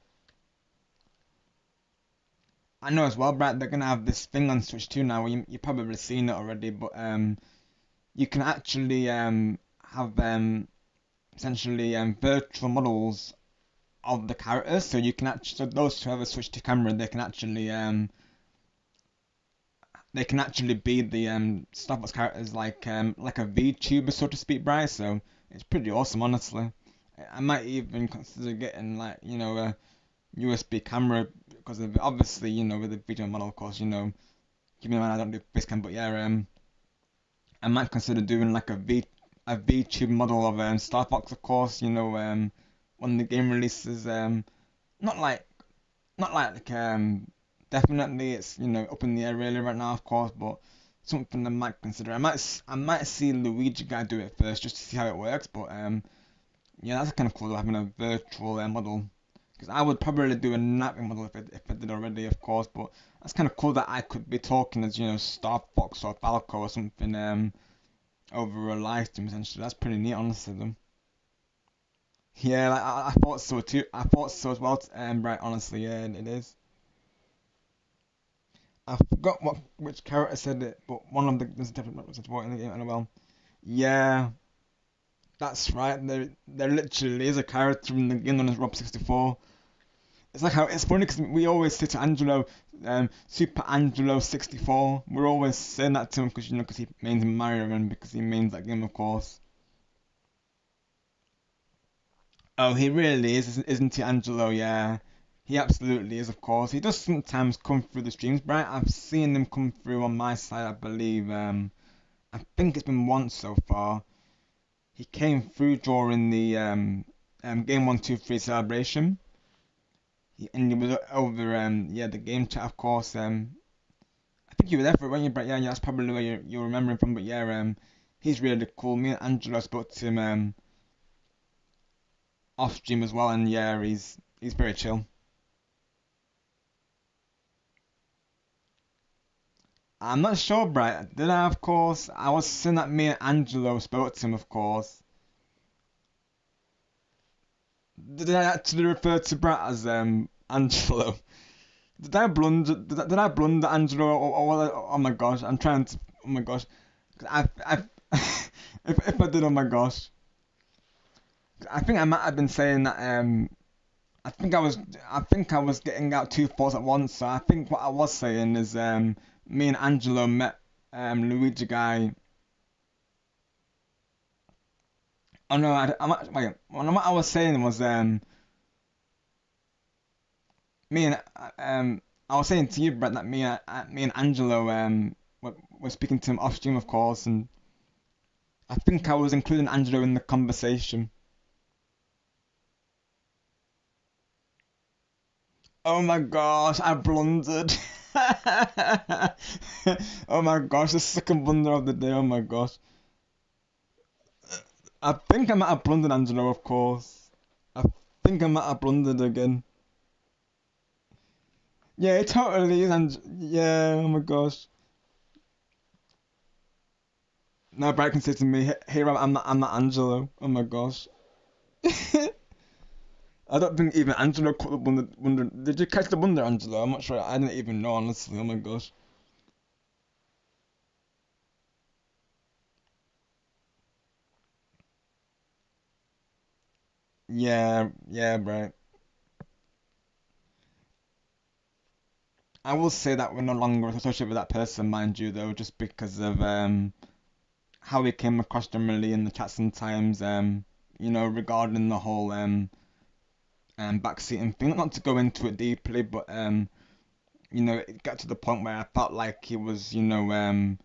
I know as well, Brad, they're gonna have this thing on Switch 2 now. You've probably seen it already, but you can actually have essentially virtual models of the characters. So you can actually, so those who have a Switch 2 camera, they can actually be the Star Fox characters like a VTuber, so to speak, Bryce. So it's pretty awesome, honestly. I might even consider getting like a USB camera because of obviously with the video model, of course, keep in mind I don't do face cam, but yeah, I might consider doing like a VTube model of Star Fox, of course, when the game releases, not like definitely it's up in the air really right now, of course, but something I might consider. I might see Luigi guy do it first just to see how it works, but yeah, that's kind of cool having a virtual model. Because I would probably do a napping model if I did already, of course, but that's kind of cool that I could be talking as Star Fox or Falco or something over a live stream essentially. That's pretty neat, honestly, though. Yeah, like, I thought so too. I thought so as well. Right, honestly, yeah, it is. I forgot which character said it, but one of the there's a different voice in the game, and well, yeah, that's right. There literally is a character in the game known as Rob 64. It's like how it's funny because we always say to Angelo, Super Angelo 64. We're always saying that to him because because he means Mario and because he means that game, of course. Oh, he really is, isn't he, Angelo? Yeah, he absolutely is, of course. He does sometimes come through the streams, right? I've seen him come through on my side, I believe. I think it's been once so far. He came through during the game 1, 2, 3 celebration. And he was over yeah, the game chat, of course. I think you were there for it, weren't you? But yeah, that's probably where you're remembering from. But yeah, he's really cool. Me and Angelo spoke to him off stream as well, and yeah, he's very chill. I'm not sure, Bright. Did I? Of course, I was saying that me and Angelo spoke to him, of course. Did I actually refer to Brat as Angelo? Did I blunder Angelo oh my gosh, I'm trying to oh my gosh. I if I did, oh my gosh. I think I might have been saying that I think I was getting out two thoughts at once. So I think what I was saying is me and Angelo met Luigi guy. Oh no, wait. Well, what I was saying was me and I was saying to you, Brett, that me and Angelo were speaking to him off stream, of course, and I think I was including Angelo in the conversation. Oh my gosh, I blundered. Oh my gosh, the second blunder of the day. Oh my gosh. I think I might have blundered Angelo, of course. I think I might have blundered again. Yeah, it totally is. Yeah, oh my gosh. Now Brad can say to me, "Hey, Rob, I'm not Angelo." Oh my gosh. I don't think even Angelo caught the blunder. Did you catch the blunder, Angelo? I'm not sure. I didn't even know, honestly. Oh my gosh. Yeah, yeah, right. I will say that we're no longer associated with that person, mind you, though, just because of how we came across generally in the chat sometimes, regarding the whole backseating thing. Not to go into it deeply, but it got to the point where I felt like he was, being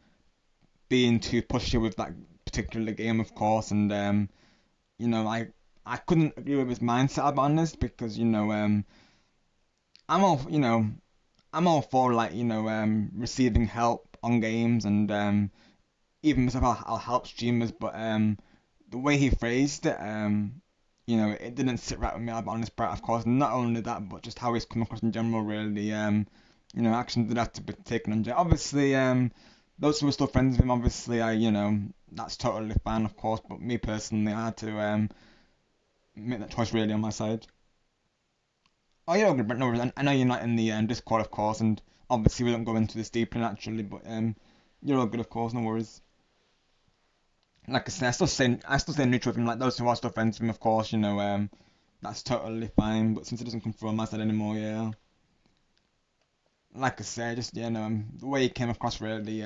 too pushy with that particular game, of course, and I I couldn't agree with his mindset, I'll be honest, because I'm all, I'm all for like, receiving help on games and even myself, I'll help streamers, but the way he phrased it, it didn't sit right with me, I'll be honest, but of course, not only that, but just how he's come across in general, really, actions did have to be taken on. Obviously, those who were still friends with him, obviously, that's totally fine, of course, but me personally, I had to make that choice really on my side. Oh, you're all good, Brent, no worries. I know you're not in the Discord, of course, and obviously we don't go into this deeply naturally, but you're all good, of course, no worries. Like I said, I still stay neutral with him. Like those who are still friends with him, of course, that's totally fine. But since it doesn't come from my side anymore, yeah. Like I said, just the way he came across really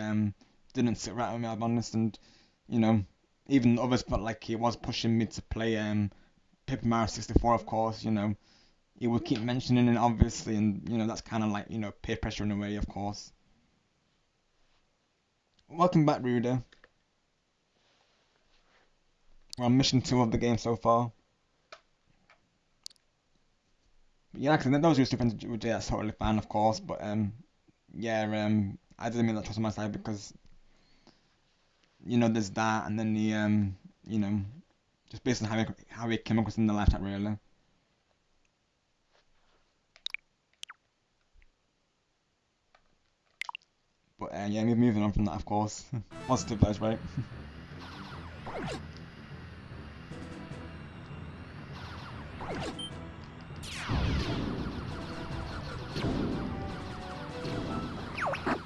didn't sit right with me, I'll be honest, and you know, even others felt like he was pushing me to play Paper Mario 64, of course, he would keep mentioning it obviously, and that's kind of like peer pressure in a way, of course. Welcome back, Ruda. We're on mission 2 of the game so far. But yeah, because those used to friends with Jay, that's totally fine, of course. But yeah, I didn't mean that trust on my side because there's that, and then the just based on how he came across in the live chat, really. But yeah, moving on from that, of course. Positive vibes, right?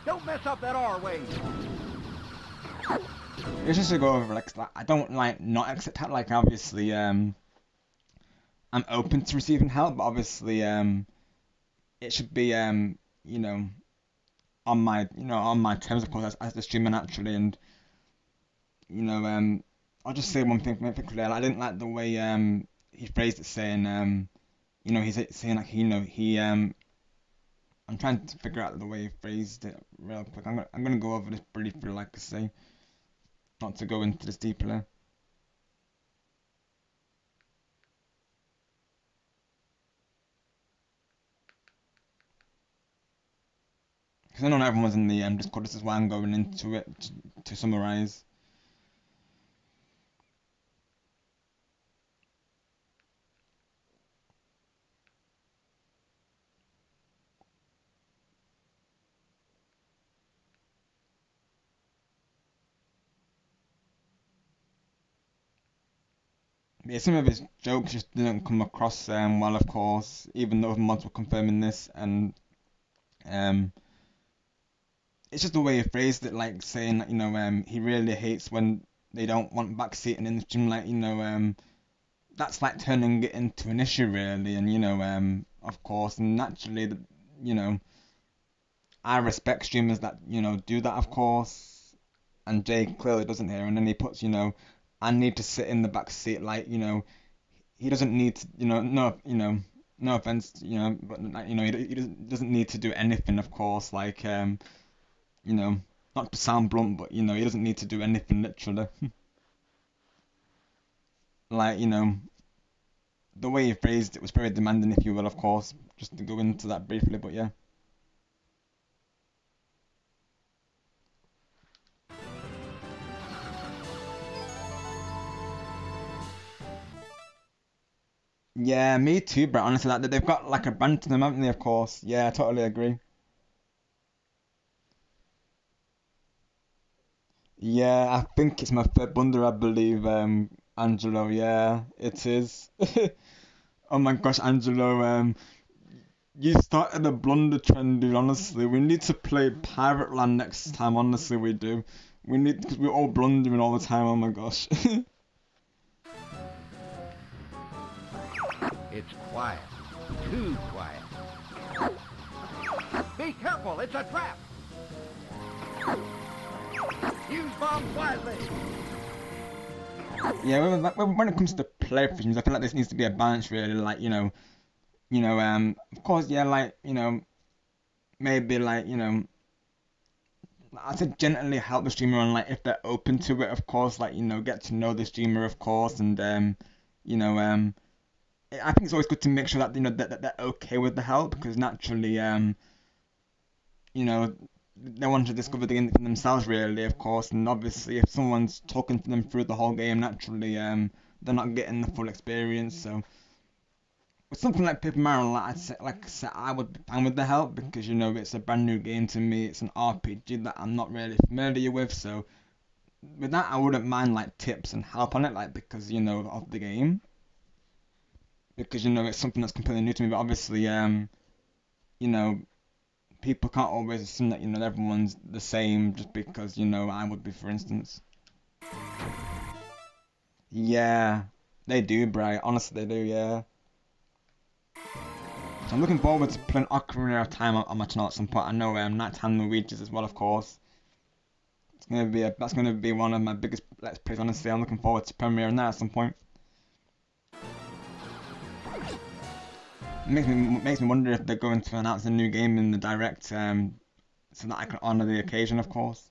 Don't mess up that R-way. It's just to go over like I don't like not accept help. Like obviously I'm open to receiving help, but obviously it should be on my terms, of course, as the streamer naturally, and I'll just say one thing quickly. I didn't like the way he phrased it, saying he's saying like I'm trying to figure out the way he phrased it real quick. I'm gonna go over this briefly, like I say, not to go into this deeply. Because I know not everyone's in the Discord, this is why I'm going into it to summarize. Yeah, some of his jokes just didn't come across well, of course, even though the mods were confirming this, and um, it's just the way he phrased it, like saying that, he really hates when they don't want backseating in the stream, like, that's like turning it into an issue, really, and, of course, and naturally, I respect streamers that, do that, of course, and Jay clearly doesn't here, and then he puts, I need to sit in the back seat, like, he doesn't need to, no offense, but like, he doesn't need to do anything, of course, like, not to sound blunt, but he doesn't need to do anything literally. Like, the way he phrased it was very demanding, if you will, of course, just to go into that briefly, but yeah. Yeah, me too, but honestly, like they've got like a brand to them, haven't they? Of course. Yeah, I totally agree. Yeah, I think it's my third blunder, I believe, Angelo. Yeah, it is. Oh my gosh, Angelo, you started a blunder trend, dude. Honestly, we need to play Pirate Land next time. Honestly, we do. We need because we're all blundering all the time. Oh my gosh. It's quiet. Too quiet. Be careful, it's a trap. Use bombs wisely. Yeah, when it comes to play positions, I feel like there needs to be a balance, really. Like, of course, yeah, like, maybe like, I said gently help the streamer on like if they're open to it, of course, like, get to know the streamer, of course, and you know, I think it's always good to make sure that that they're okay with the help, because naturally, you know, they want to discover the game for themselves, really, of course. And obviously, if someone's talking to them through the whole game, naturally, they're not getting the full experience. So, with something like Paper Mario, like I said, I would be fine with the help, because it's a brand new game to me. It's an RPG that I'm not really familiar with. So, with that, I wouldn't mind like tips and help on it, like because of the game, because it's something that's completely new to me. But obviously, you know, people can't always assume that everyone's the same just because I would be, for instance. Yeah, they do, Bri. Honestly, they do. Yeah. So I'm looking forward to playing Ocarina of Time on my channel at some point. I know Nighttime Luigi's as well, of course. That's gonna be one of my biggest let's plays. Honestly, I'm looking forward to premiering that at some point. Makes me wonder if they're going to announce a new game in the direct, so that I can honour the occasion, of course.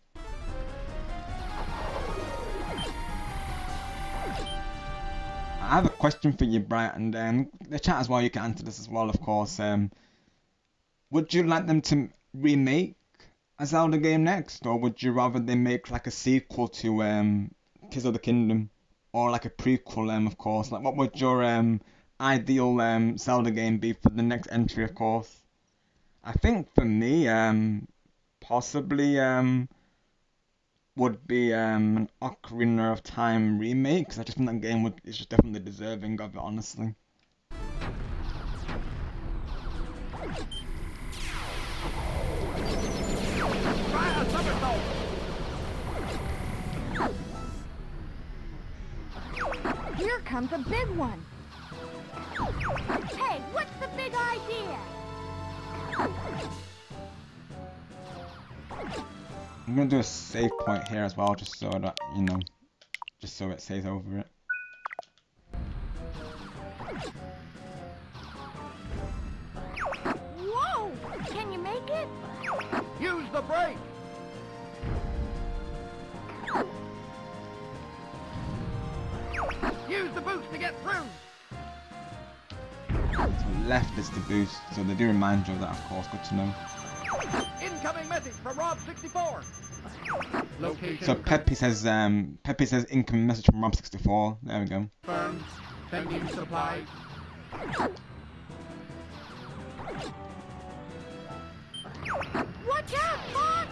I have a question for you, Bright, and the chat as well. You can answer this as well, of course. Would you like them to remake a Zelda game next, or would you rather they make like a sequel to Tears of the Kingdom, or like a prequel, of course? Like, what would your ideal Zelda game be for the next entry, of course? I think for me, possibly would be an Ocarina of Time remake, because I just think that game is just definitely deserving of it, honestly. Try a somersault! Here comes a big one. Hey, what's the big idea? I'm gonna do a save point here as well, just so that just so it stays over it. Whoa! Can you make it? Use the brake! Use the boost to get through! So left is the boost, so they do remind you of that, of course. Good to know. Incoming message from Rob64. Location So Peppy says incoming message from Rob64. There we go. confirmed. Sending supplies. Watch out, Fox!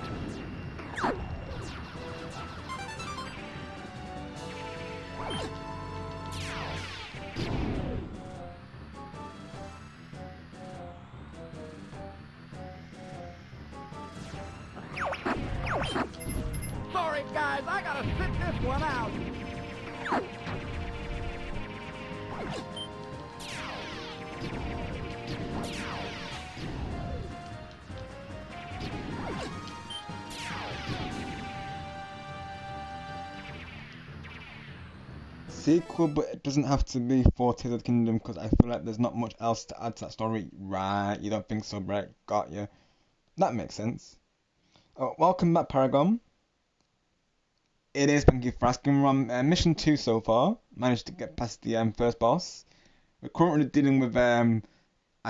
Sorry guys, I gotta sit this one out. Sequel, but it doesn't have to be for Tears of the Kingdom, because I feel like there's not much else to add to that story. Right, you don't think so, right? Got you. That makes sense. Oh, welcome back, Paragon. It is, thank you for asking. We're on mission 2 so far. Managed to get past the first boss. We're currently dealing with a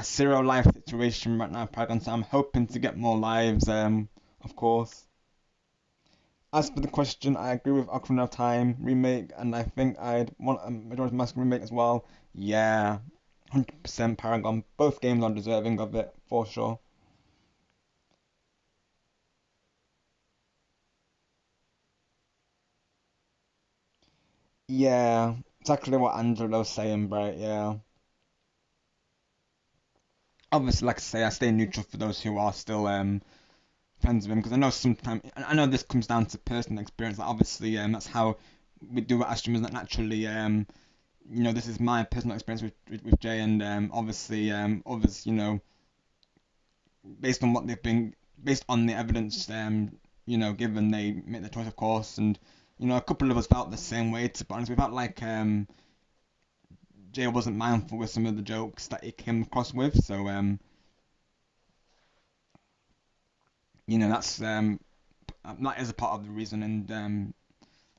0 life situation right now, Paragon, so I'm hoping to get more lives, of course. As for the question, I agree with Ocarina of Time remake, and I think I'd want a Majora's Mask remake as well. Yeah, 100% Paragon. Both games are deserving of it, for sure. Yeah, exactly what Angelo's saying, right? Yeah. Obviously, like I say, I stay neutral for those who are still friends with him, because I know sometimes I know this comes down to personal experience. Like, obviously, that's how we do it as streamers. That naturally, this is my personal experience with Jay, and obviously, others, based on what they've been, based on the evidence, given, they make the choice, of course, and a couple of us felt the same way. To be honest, we felt like Jay wasn't mindful with some of the jokes that he came across with, so that's that is a part of the reason, and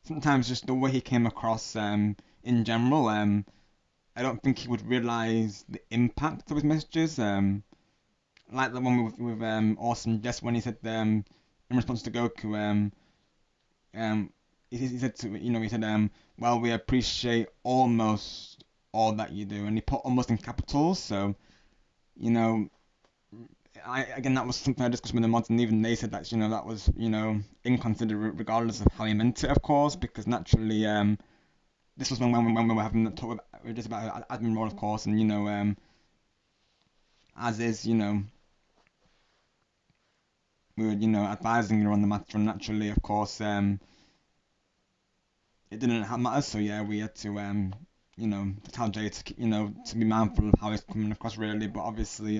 sometimes just the way he came across in general, I don't think he would realize the impact of his messages. Like the one with Awesome Jess when he said in response to Goku he said to he said well, we appreciate almost all that you do, and he put almost in capitals. So you know again, that was something I discussed with the mods, and even they said that that was inconsiderate, regardless of how he meant it, of course, because naturally this was when we were having the talk just about admin role, of course, and as is we were advising her on the matter, and naturally, of course, it didn't matter, so yeah, we had to to tell Jay to to be mindful of how he's coming across, really, but obviously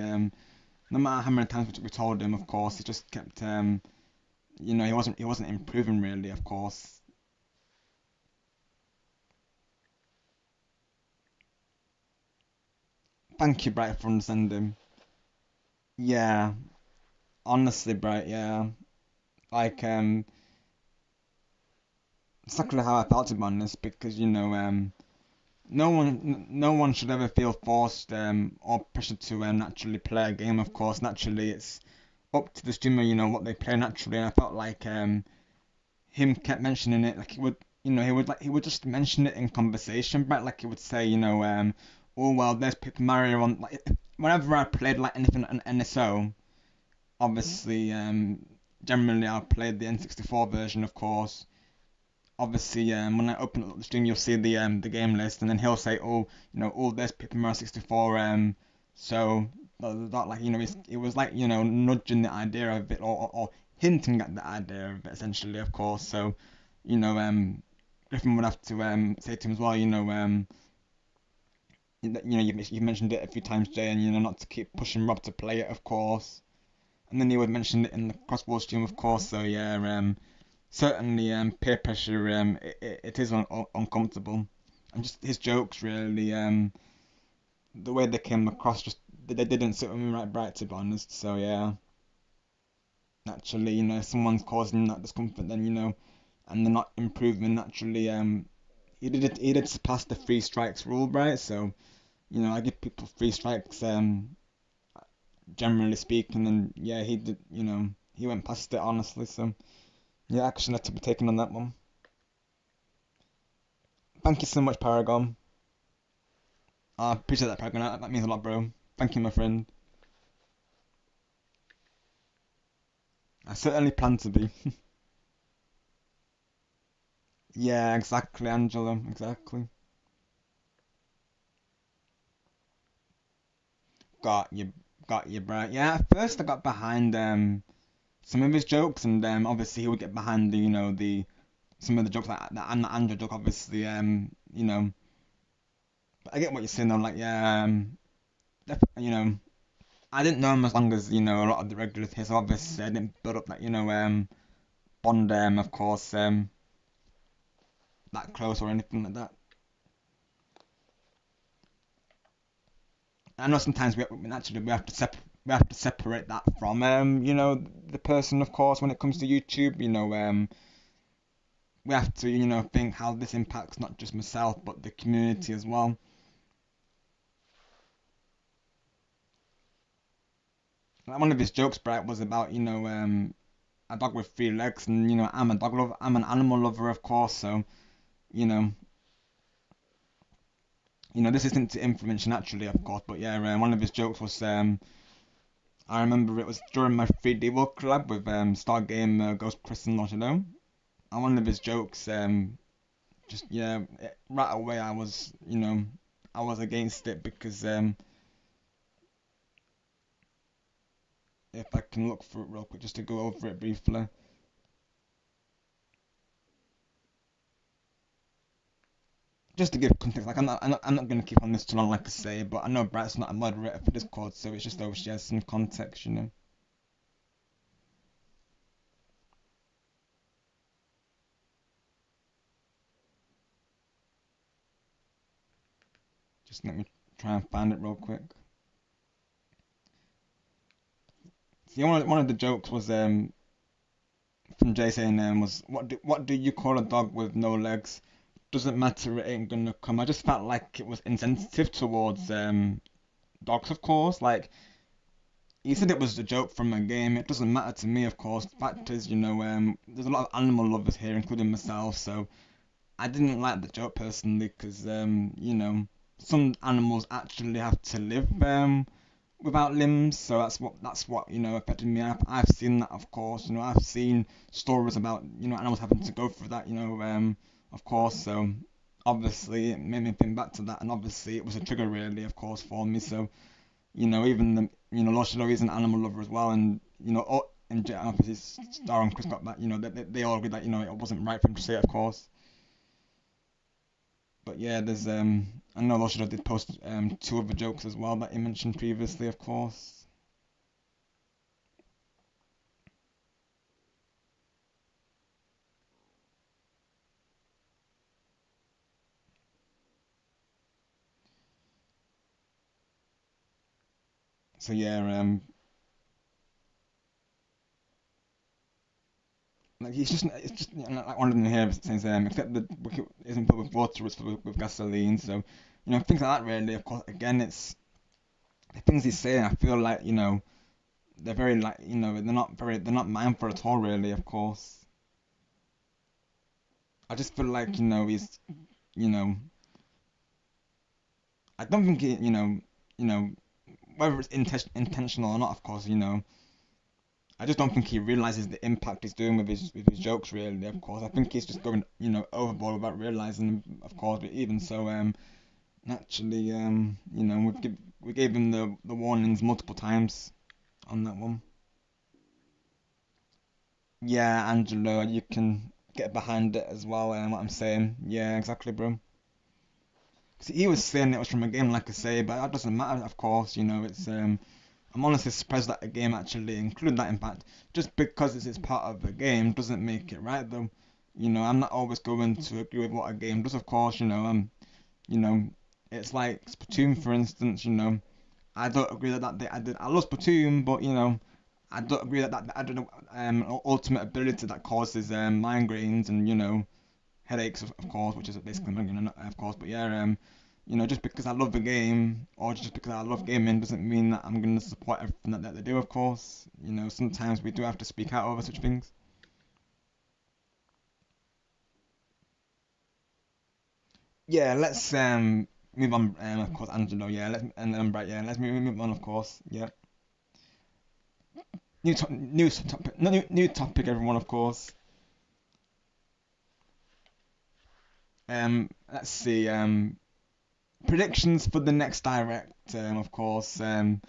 no matter how many times we told him, of course, he just kept he wasn't improving, really, of course. Thank you, Bright, for understanding. Yeah, honestly, Bright, yeah. Like, exactly how I felt about this, because, no one should ever feel forced or pressured to naturally play a game, of course. Naturally, it's up to the streamer, what they play naturally, and I felt like him kept mentioning it, like he would, he would just mention it in conversation, but like he would say, oh well, there's Paper Mario on, like, whenever I played like anything on NSO, obviously, generally I played the N64 version, of course. Obviously, when I open up the stream, you'll see the game list, and then he'll say, oh, oh, there's Paper Mario 64, so that, like, it was like, nudging the idea of it, or hinting at the idea of it, essentially, of course. So, Griffin would have to say to him as well, you mentioned it a few times, Jay, and not to keep pushing Rob to play it, of course. And then he would mention it in the crossbow stream, of course. So yeah, certainly peer pressure, it is uncomfortable, and just his jokes, really, the way they came across, just they didn't sit with me right, Bright, to be honest. So yeah, naturally, if someone's causing that discomfort, then and they're not improving, naturally, he did surpass the three strikes rule, right? So I give people three strikes, generally speaking, and yeah, he did, he went past it, honestly. So yeah, action had to be taken on that one. Thank you so much, Paragon. I appreciate that, Paragon. That means a lot, bro. Thank you, my friend. I certainly plan to be. Yeah, exactly, Angela. Exactly. Got you, bro. Yeah, at first I got behind some of his jokes, and obviously he would get behind the the some of the jokes, like that, and the Andrew joke, obviously, But I get what you're saying, though. Like, yeah, I didn't know him as long as a lot of the regulars here, so obviously I didn't build up that bond, of course, that close or anything like that. I know sometimes naturally we have to separate that from the person, of course, when it comes to YouTube. We have to think how this impacts not just myself but the community as well. Like, one of his jokes, Bright, was about a dog with three legs, and I'm a dog lover, I'm an animal lover, of course, so you know this isn't to influence you naturally, of course, but yeah, one of his jokes was I remember it was during my 3D World collab with Star Game Ghost Chris and Lotto, and one of his jokes just yeah, right away I was I was against it, because if I can look for it real quick just to go over it briefly. Just to give context, like I'm not going to keep on this too long, like I say, but I know Bright's not a moderator for Discord, so it's just so she has some context. Just let me try and find it real quick. See, one of the jokes was from Jay saying was what do you call a dog with no legs? doesn't matter, it ain't gonna come. I just felt like it was insensitive towards dogs, of course. Like, he said it was a joke from a game. It doesn't matter to me, of course. Fact is, there's a lot of animal lovers here, including myself. So I didn't like the joke personally, because some animals actually have to live without limbs. So that's what affected me. I've seen that, of course. I've seen stories about animals having to go through that. Of course. So obviously it made me think back to that, and obviously it was a trigger really, of course, for me. So even the Loshilo is an animal lover as well, and and obviously Star and Chris got that. They all agree that it wasn't right for him to say it, of course. But yeah, there's I know Loshilo did post two other jokes as well that he mentioned previously, of course. So yeah, like it's just like one of them here says except the bucket isn't filled with water, it's filled with gasoline. So things like that really. Of course, again, it's the things he's saying. I feel like they're very like they're not mindful at all really. Of course, I just feel like he's you know I don't think it you know whether it's intentional or not. Of course, I just don't think he realizes the impact he's doing with his jokes. Really, of course, I think he's just going overboard without realizing. Of course, but even so, naturally, we gave him the warnings multiple times on that one. Yeah, Angelo, you can get behind it as well. What I'm saying, yeah, exactly, bro. 'Cause he was saying it was from a game, like I say, but that doesn't matter. Of course, it's I'm honestly surprised that a game actually included that impact. Just because it's part of the game doesn't make it right, though. I'm not always going to agree with what a game does, of course. You know, it's like Splatoon, for instance. I don't agree that they added. I love Splatoon, but I don't agree that that added ultimate ability that causes migraines and headaches, of course, which is basically migraine, of course. But yeah, just because I love the game or just because I love gaming doesn't mean that I'm gonna support everything that they do, of course. Sometimes we do have to speak out over such things. Yeah, let's move on. Of course, Angelo. Yeah, let's and right. Yeah, let's move on. Of course. Yeah. New topic. No, new topic. Everyone, of course. Let's see. Predictions for the next direct. Of course. I'll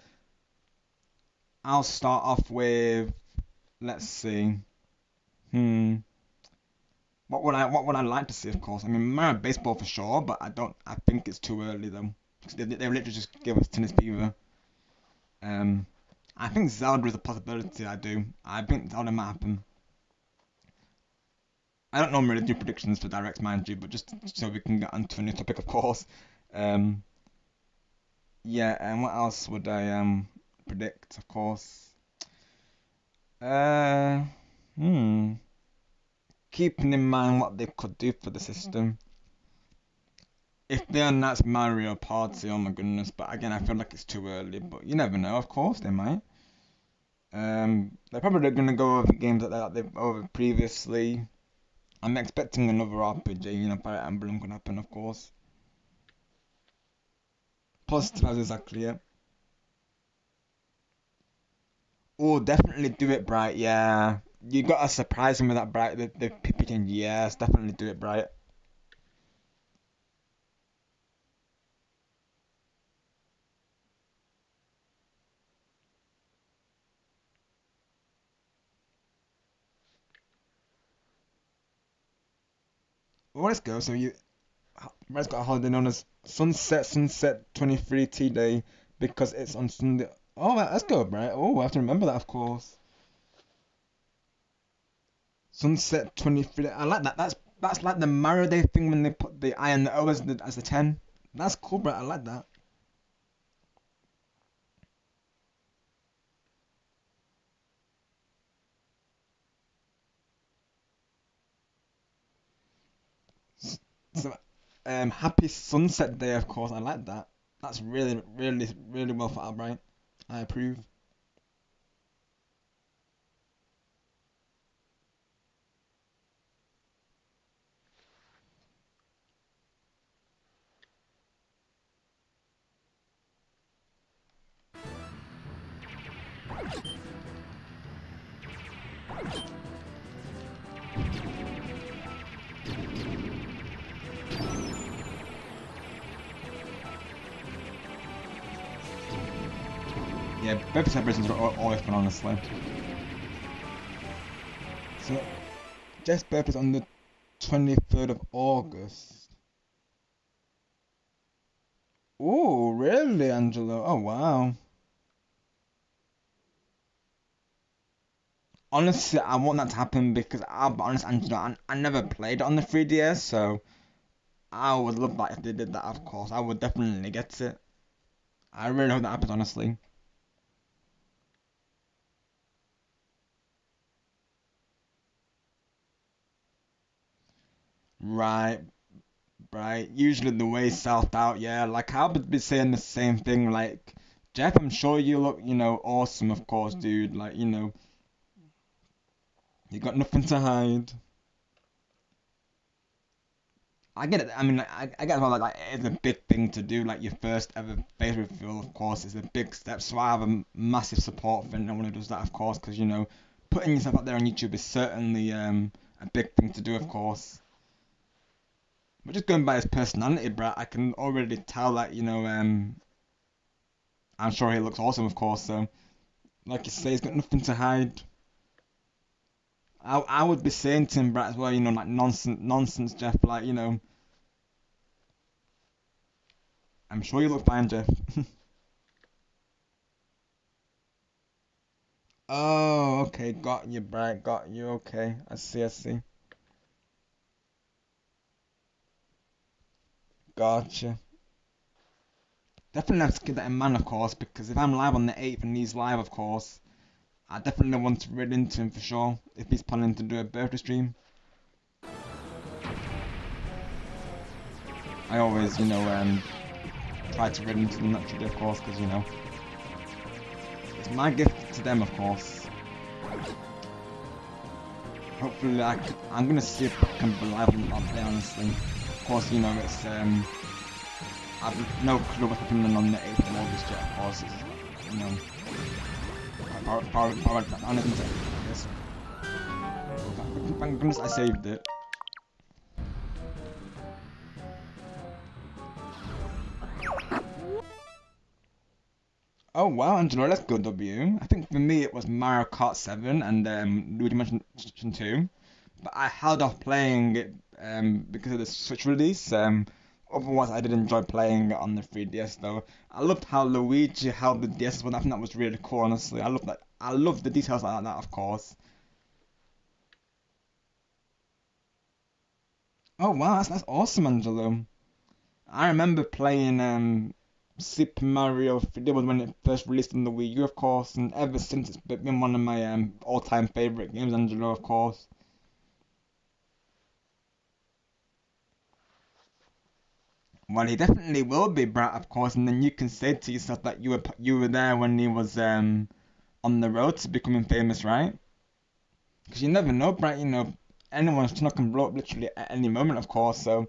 start off with. Let's see. Hmm. What would I like to see? Of course. I mean, Mario baseball for sure, but I don't. I think it's too early though. 'Cause they literally just give us tennis fever. Um. I think Zelda is a possibility. I do. I think Zelda might happen. I don't normally do predictions for directs, mind you, but just so we can get onto a new topic, of course. Um. Yeah. And what else would I predict? Of course. Uh. Hmm. Keeping in mind what they could do for the system. If they announce Mario Party, oh my goodness! But again, I feel like it's too early. But you never know. Of course, they might. They're probably gonna go over games that they've over previously. I'm expecting another RPG. Fire Emblem could happen, of course. Positive as exactly, yeah. Oh, definitely do it, Bright. Yeah, you gotta surprise him with that Bright. The PPT. Yes, definitely do it, Bright. Well, let's go. So Red's got a holiday known as Sunset 23 Tea Day because it's on Sunday. Oh, right, let's go, Bright. Oh, I have to remember that, of course. Sunset 23. I like that. That's like the Mario Day thing when they put the I and the O as the 10. That's cool, Bright. I like that. So, happy sunset day, of course. I like that. That's really, really, really well thought out, right? I approve. Yeah, birthday celebrations are always fun, honestly. So, Jeff's birthday's on the 23rd of August. Oh, really, Angelo? Oh, wow. Honestly, I want that to happen because I'll be honest, Angelo, I never played it on the 3DS, so I would love that if they did that, of course. I would definitely get it. I really hope that happens, honestly. Right, right. Usually the way south out, yeah. Like I would be saying the same thing. Like Jeff, I'm sure you look, awesome, of course, dude. Like you got nothing to hide. I get it. I mean, like, I get well, like it's a big thing to do. Like your first ever face reveal, of course, is a big step. So I have a massive support for anyone who does that, of course, because putting yourself out there on YouTube is certainly a big thing to do, of course. But just going by his personality, Brett, I can already tell that I'm sure he looks awesome, of course. So, like you say, he's got nothing to hide. I would be saying to him, Brett, as well, like nonsense, Jeff. Like, I'm sure you look fine, Jeff. Oh, okay, got you, Brett, got you. Okay, I see, I see. Gotcha. Definitely have to keep that in mind, of course, because if I'm live on the 8th and he's live, of course, I definitely want to read into him for sure if he's planning to do a birthday stream. I always, try to read into them naturally, of course, because, it's my gift to them, of course. Hopefully, I'm gonna see if I can be live on that day, honestly. Of course, it's, I've no clue what's happening on the 8th of August yet, of course. It's, I don't even say this. Thank goodness I saved it. Oh wow, Angelo, let's go W. I think for me it was Mario Kart 7 and Luigi Mansion 2. But I held off playing it because of the Switch release. Otherwise, I did enjoy playing it on the 3DS though. I loved how Luigi held the DS one. I think that was really cool, honestly. I love that. I love the details like that, of course. Oh wow, that's awesome, Angelo. I remember playing Super Mario 3D when it first released on the Wii U, of course, and ever since it's been one of my all-time favorite games, Angelo, of course. Well, he definitely will be, Brat, of course, and then you can say to yourself that you were there when he was on the road to becoming famous, right? Because you never know, Brat. Anyone's channel can blow up literally at any moment, of course. So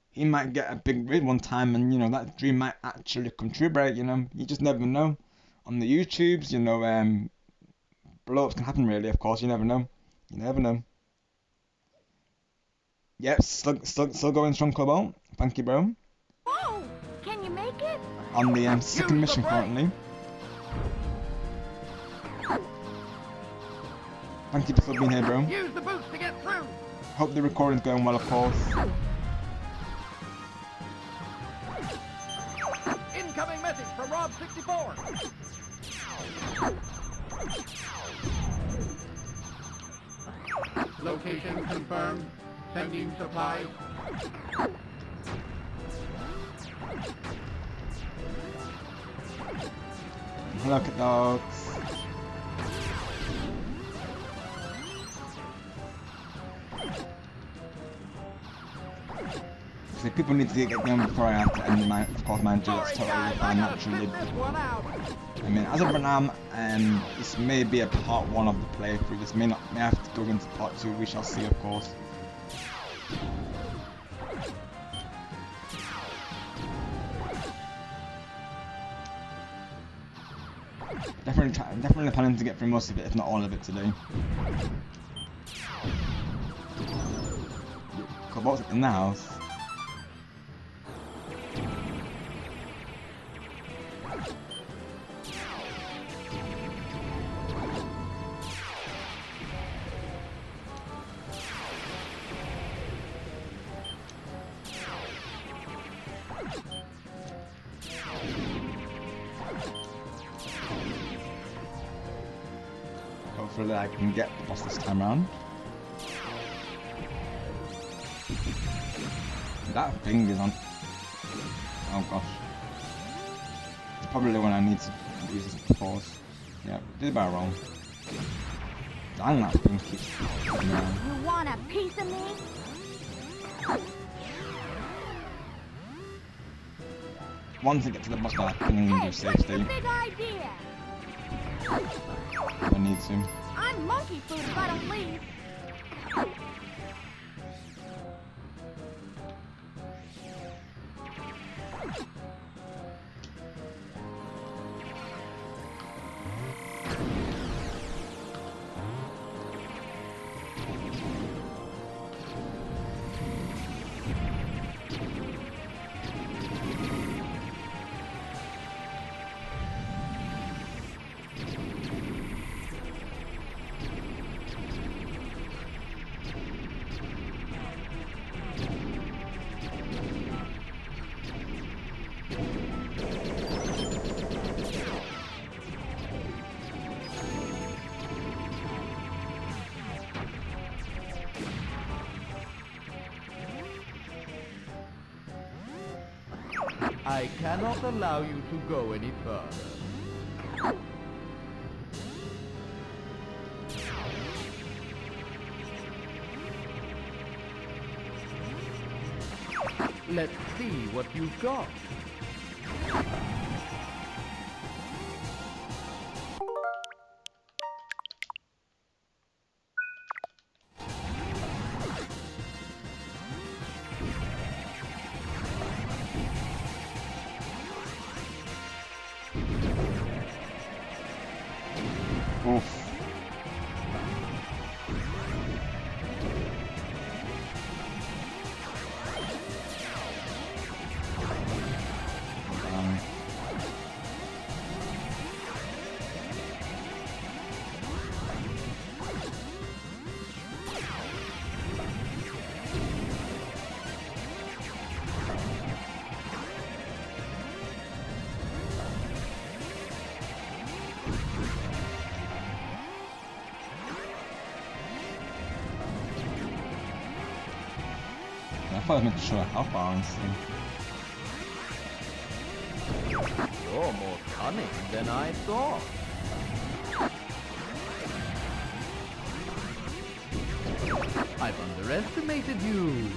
he might get a big read one time, and that dream might actually come true, Brat. You just never know. On the YouTubes, blow ups can happen, really. Of course, you never know. You never know. Yep, still going strong, Cobalt. Thank you, bro. Whoa! Can you make it? On the second mission currently. Thank you for still being here, bro. Use the boost to get through. Hope the recording's going well, of course. Incoming message from Rob64. Location confirmed. Sending supplies. Look at dogs. So people need to get going before I have to end my, of course, my duel. That's totally fine, naturally. I mean, as of right now, this may be a part 1 of the playthrough. This may have to go into part 2. We shall see, of course. Definitely planning to get through most of it, if not all of it, today. What's in the house? Hopefully I can get the boss this time around. That thing is on. Oh gosh. It's probably when I need to use this pause. Yeah, did about wrong. Dang, that thing keeps going around. You want a piece of me? Once I get to the boss, that thing can do safe What's the state. big idea? If I need to. I'm monkey food if I don't leave. I cannot allow you to go any further. Let's see what you've got. Oof. I thought I was meant to show a health bar, honestly. You're more cunning than I thought. I've underestimated you.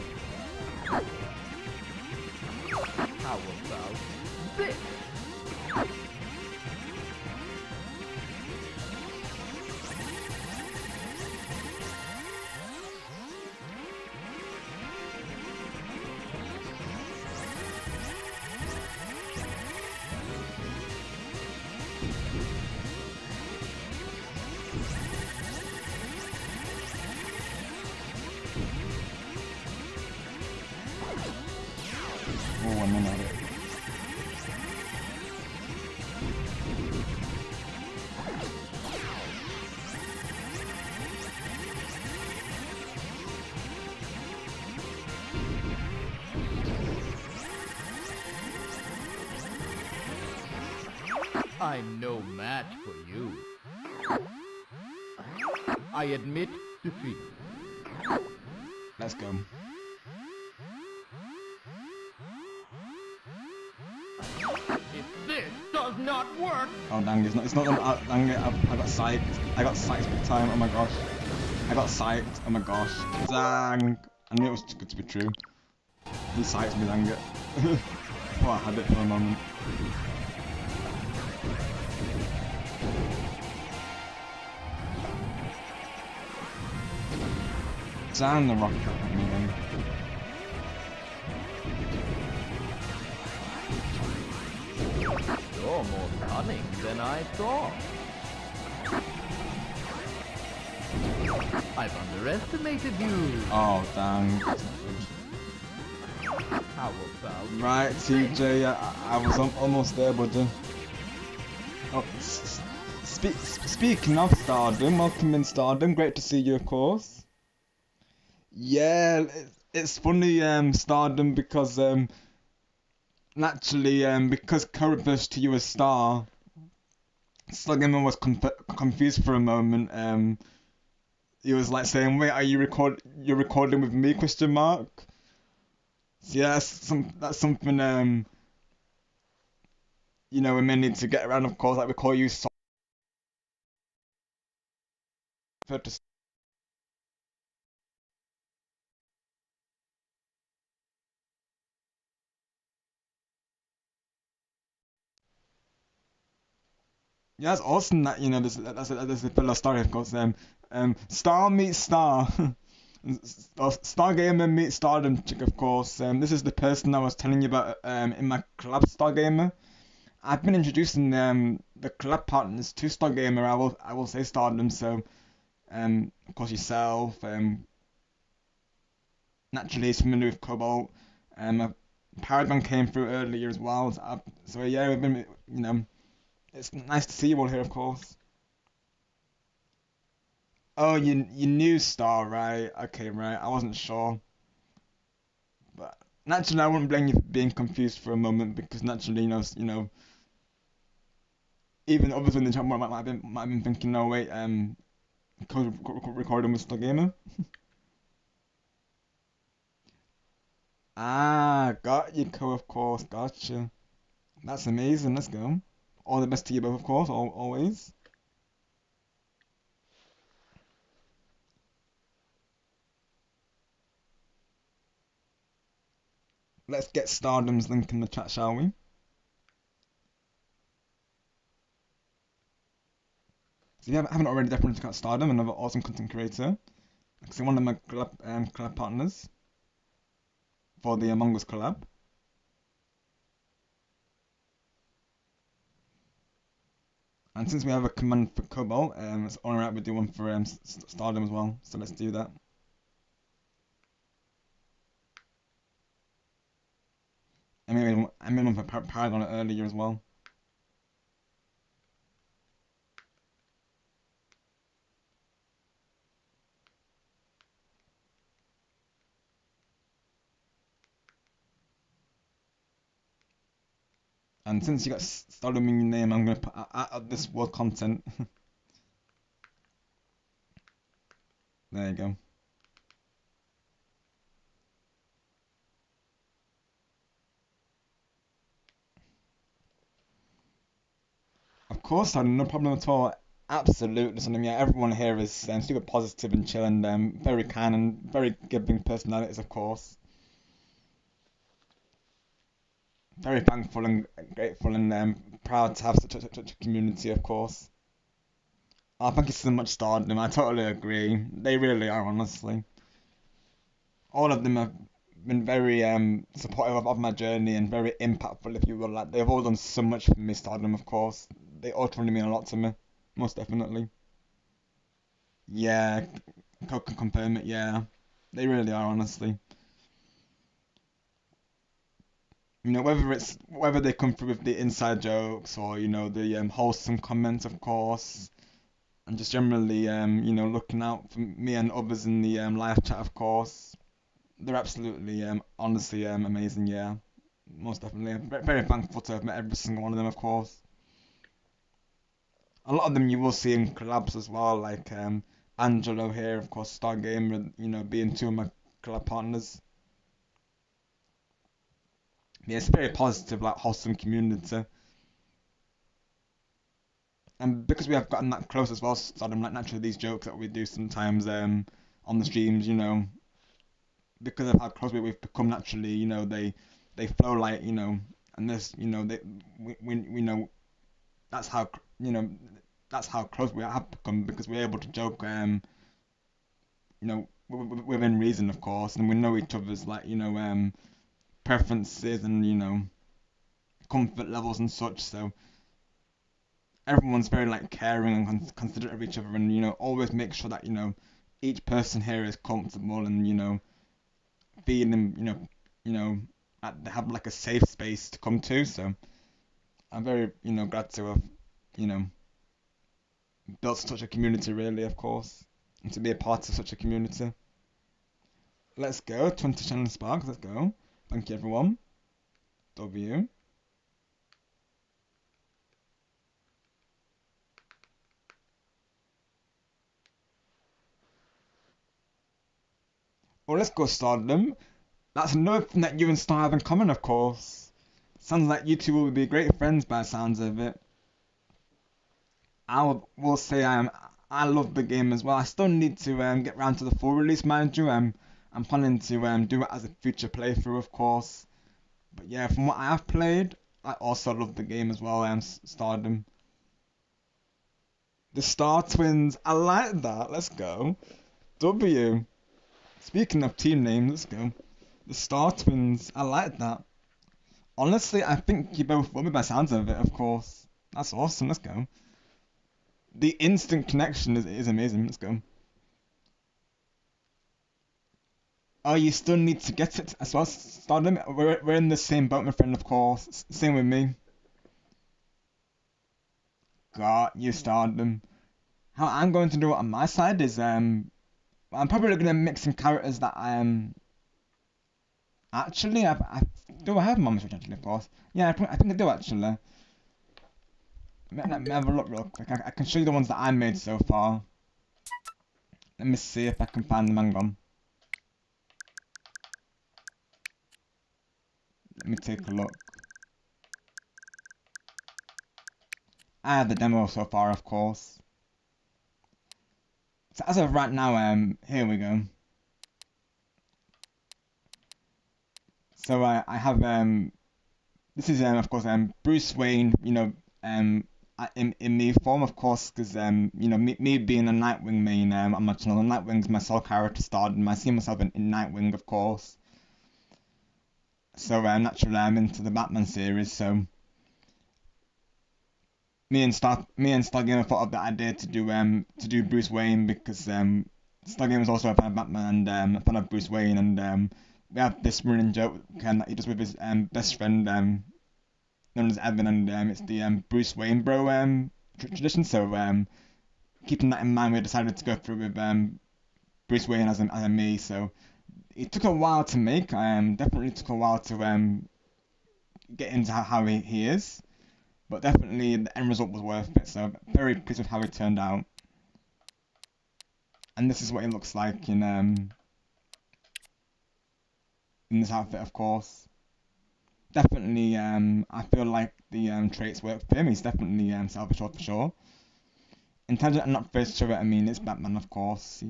How about this? Oh, I'm in at it. I'm no match for you. I admit defeat. Let's go. If this does not work, Oh dang, it's not dang it, I got psyched. I got psyched big time, oh my gosh. I got psyched, oh my gosh. Dang. I knew it was too good to be true. These sights me dang it. I thought I had it for a moment. Down the rocket at me then. You're more cunning than I thought. I've underestimated you. Oh, dang. How about Right, TJ, I was almost there, buddy. Oh, speaking of Stardom, welcome in Stardom. Great to see you, of course. Yeah, it's funny, Stardom, because naturally, because Current refers to you as Star, Stargamer was confused for a moment. He was like saying, "Wait, you're recording with me?" Question mark. So yeah, that's something you know, we may need to get around. Of course, like we call you Star. Yeah, it's awesome that you know there's a full story, of course. Star meets Star. Stargamer meets Stardom chick, of course. This is the person I was telling you about in my collab Stargamer. I've been introducing the collab partners to Stargamer. I will say Stardom. So of course yourself. Naturally, it's familiar with Cobalt. Paragon came through earlier as well. So yeah, we've been you know it's nice to see you all here, of course. Oh, you knew Star, right? Okay, right. I wasn't sure, but naturally, I wouldn't blame you for being confused for a moment because naturally, even others in the chat might have been thinking, no wait, recording with Star Gamer. Ah, got you, Co. Of course, gotcha. That's amazing. Let's go. All the best to you both, of course, always. Let's get Stardom's link in the chat, shall we? So if you haven't already, definitely check out Stardom, another awesome content creator. Like one of my collab partners for the Among Us collab. And since we have a command for Cobalt, it's only right we do one for Stardom as well. So let's do that. I made one for Paragon earlier as well. And since you got Stardom in your name, I'm gonna put add this world content. There you go. Of course, Stardom, no problem at all. Absolutely, something. Yeah, everyone here is super positive and chill and very kind and very giving personalities, of course. Very thankful and grateful and proud to have such a community, of course. Oh, thank you so much, Stardom. I totally agree. They really are, honestly. All of them have been very supportive of my journey and very impactful, if you will. Like they've all done so much for me, Stardom, of course. They all truly mean a lot to me, most definitely. Yeah, Coke can confirm it. Yeah, they really are, honestly. You know, whether they come through with the inside jokes or the wholesome comments, of course, and just generally looking out for me and others in the live chat, of course. They're absolutely honestly amazing. Yeah, most definitely. I'm very thankful to have met every single one of them, of course. A lot of them you will see in collabs as well, like Angelo here, of course, Stargamer, being two of my collab partners. Yeah, it's a very positive, like wholesome community. And because we have gotten that close as well, Stardom, like naturally these jokes that we do sometimes on the streams, because of how close we've become naturally, you know, they flow like, you know, and this, you know, we know that's how, you know, that's how close we have become because we're able to joke, you know, within reason, of course, and we know each other's like, you know, preferences and, you know, comfort levels and such. So everyone's very like caring and considerate of each other, and you know, always make sure that, you know, each person here is comfortable and, you know, feeling, you know, they have like a safe space to come to. So I'm very, you know, glad to have, you know, built such a community, really, of course, and to be a part of such a community. Let's go, 20 channel sparks, let's go. Thank you, everyone. W. Well, let's go Stardom. That's another thing that you and Star have in common, of course. Sounds like you two will be great friends by the sounds of it. Will say I love the game as well. I still need to get round to the full release, mind you. I'm planning to do it as a future playthrough, of course. But yeah, from what I have played, I also love the game as well. Stardom. The Star Twins, I like that. Let's go. W. Speaking of team names, let's go. The Star Twins, I like that. Honestly, I think you both will be by sounds of it, of course. That's awesome, let's go. The instant connection is amazing, let's go. Oh, you still need to get it as well, Stardom? We're in the same boat, my friend, of course. Same with me. Got you, Stardom. How I'm going to do it on my side is, I'm probably going to mix some characters that actually, do I have Mama Switch actually, of course? Yeah, I think I do actually. Let me have a look real quick. I can show you the ones that I made so far. Let me see if I can find them. Hang on. Let me take a look. I have the demo so far, of course. So as of right now, here we go. So I have this is of course Bruce Wayne, you know, in me form, of course, because you know, me being a Nightwing main on my channel, Nightwing's my sole character started, and I see myself in Nightwing, of course. So naturally I'm into the Batman series, so me and Stargamer thought of the idea to do Bruce Wayne because Stargamer is also a fan of Batman and a fan of Bruce Wayne, and we have this running joke that he does with his best friend known as Evan, and it's the Bruce Wayne bro tradition. So keeping that in mind, we decided to go through with Bruce Wayne as a me. So it took a while to make. Definitely took a while to get into how he is, but definitely the end result was worth it. So very pleased with how it turned out. And this is what it looks like in this outfit, of course. Definitely, I feel like the traits work for him. He's definitely salvageable for sure. Intelligent and not first to it, I mean, it's Batman, of course.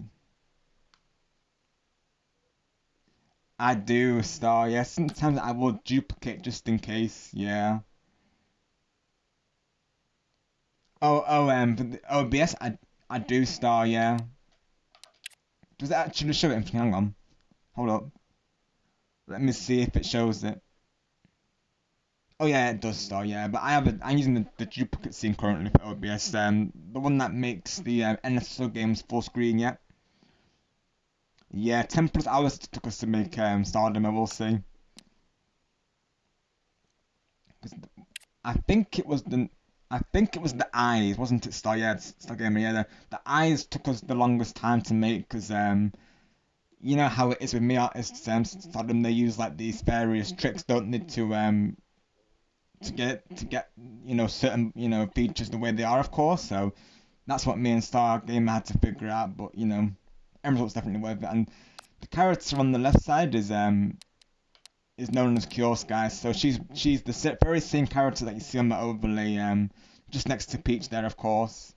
I do, Star, yeah. Sometimes I will duplicate just in case, yeah. For the OBS, I do, Star, yeah. Does it actually show it? Hang on. Hold up. Let me see if it shows it. Oh yeah, it does Star, yeah. But I'm using the duplicate scene currently for OBS. The one that makes the NSO games full screen, yeah. Yeah, 10 plus hours it took us to make Stardom, I will say. I think it was the eyes, wasn't it, Star? Yeah, Star Gamer. Yeah, the eyes took us the longest time to make because you know how it is with me artists. Stardom, they use like these various tricks, don't need to get you know certain features the way they are, of course. So that's what me and Star Gamer had to figure out. But you know, end result's definitely worth it. And the character on the left side is known as Cure Sky. So she's the very same character that you see on the overlay, just next to Peach there, of course.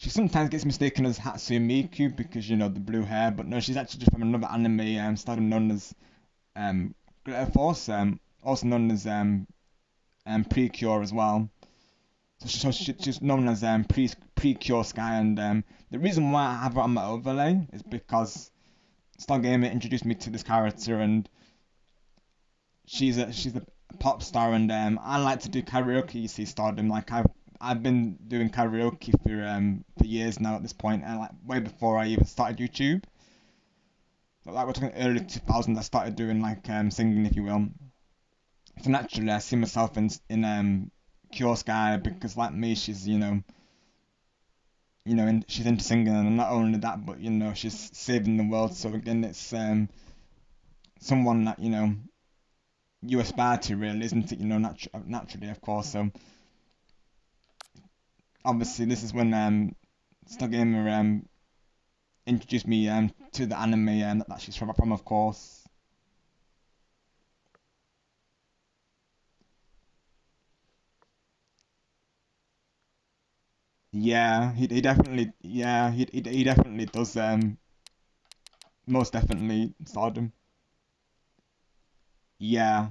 She sometimes gets mistaken as Hatsune Miku because, you know, the blue hair, but no, she's actually just from another anime stardom known as Glitter Force, also known as Precure as well. So she's known as Precure Sky, and the reason why I have her on my overlay is because Stargamer introduced me to this character, and she's a pop star, and I like to do karaoke. You see, Stardom, like I've been doing karaoke for years now at this point, and like way before I even started YouTube. Like we're talking early 2000s, I started doing like singing, if you will. So naturally, I see myself in Cure Sky because, like me, she's she's into singing, and not only that, but she's saving the world. So again, it's someone that you aspire to, really, isn't it? Naturally, of course. So obviously, this is when Stargamer introduced me to the anime that she's from, of course. Yeah, he definitely, yeah, he definitely does, most definitely Stardom. Yeah,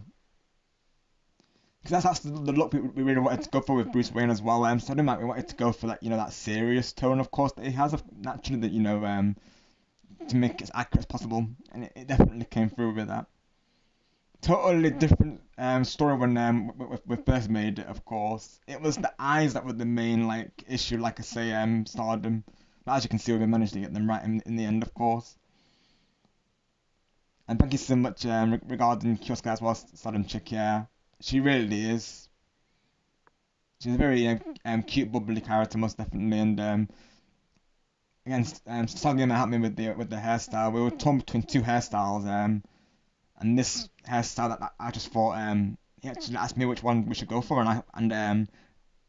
because that's the look we really wanted to go for with Bruce Wayne as well. Stardom, like, we wanted to go for that, that serious tone, of course, that he has, naturally, that, to make it as accurate as possible, and it definitely came through with that. Totally different story when we first made it, of course. It was the eyes that were the main like issue, like I say, Stardom. But as you can see, we managed to get them right in the end, of course. And thank you so much regarding Kiosk as well, Stardom chick. Yeah, she really is. She's a very cute, bubbly character, most definitely. And again, Stargamer helped me with the hairstyle. We were torn between two hairstyles. And this hairstyle that I just thought he actually asked me which one we should go for, and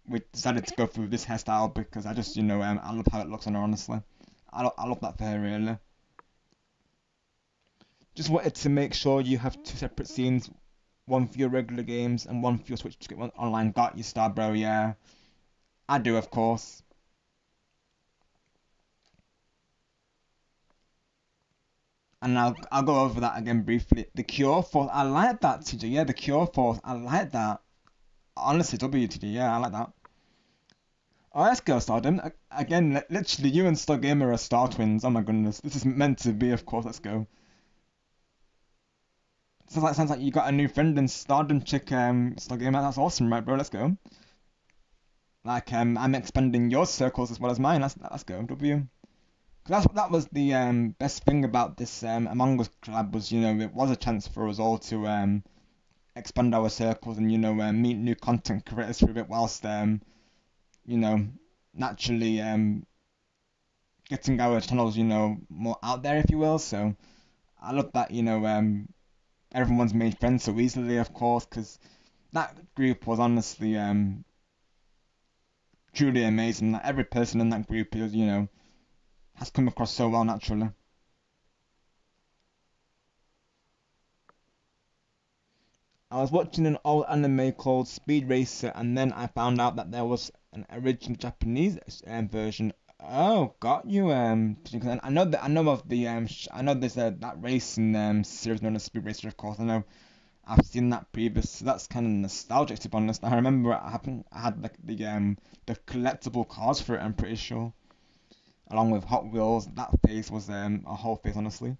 we decided to go for this hairstyle because I just I love how it looks on her, honestly. I love that for her, really. Just wanted to make sure you have two separate scenes, one for your regular games and one for your Switch to get one online. Got you, star bro. Yeah, I do, of course. And I'll go over that again briefly. The Cure Force, I like that, TJ. Yeah, the Cure Force, I like that. Honestly, WTD, yeah, I like that. Oh, let's go, Stardom. Again, literally, you and Stargamer are star twins. Oh my goodness, this is meant to be, of course. Let's go. Sounds like you got a new friend in Stardom chick, Stargamer. That's awesome, right, bro? Let's go. Like, I'm expanding your circles as well as mine. Let's go, W. Cause that was the best thing about this Among Us collab was, it was a chance for us all to expand our circles and meet new content creators through it whilst you know naturally getting our channels more out there, if you will. So I love that everyone's made friends so easily, of course, because that group was honestly truly amazing. Like every person in that group is has come across so well naturally. I was watching an old anime called Speed Racer, and then I found out that there was an original Japanese version. Oh, got you. Because I know that I know of the I know there's that racing series known as Speed Racer, of course. I know I've seen that previous. So that's kind of nostalgic, to be honest. I remember I had like the collectible cars for it. I'm pretty sure, along with Hot Wheels. That phase was a whole phase, honestly.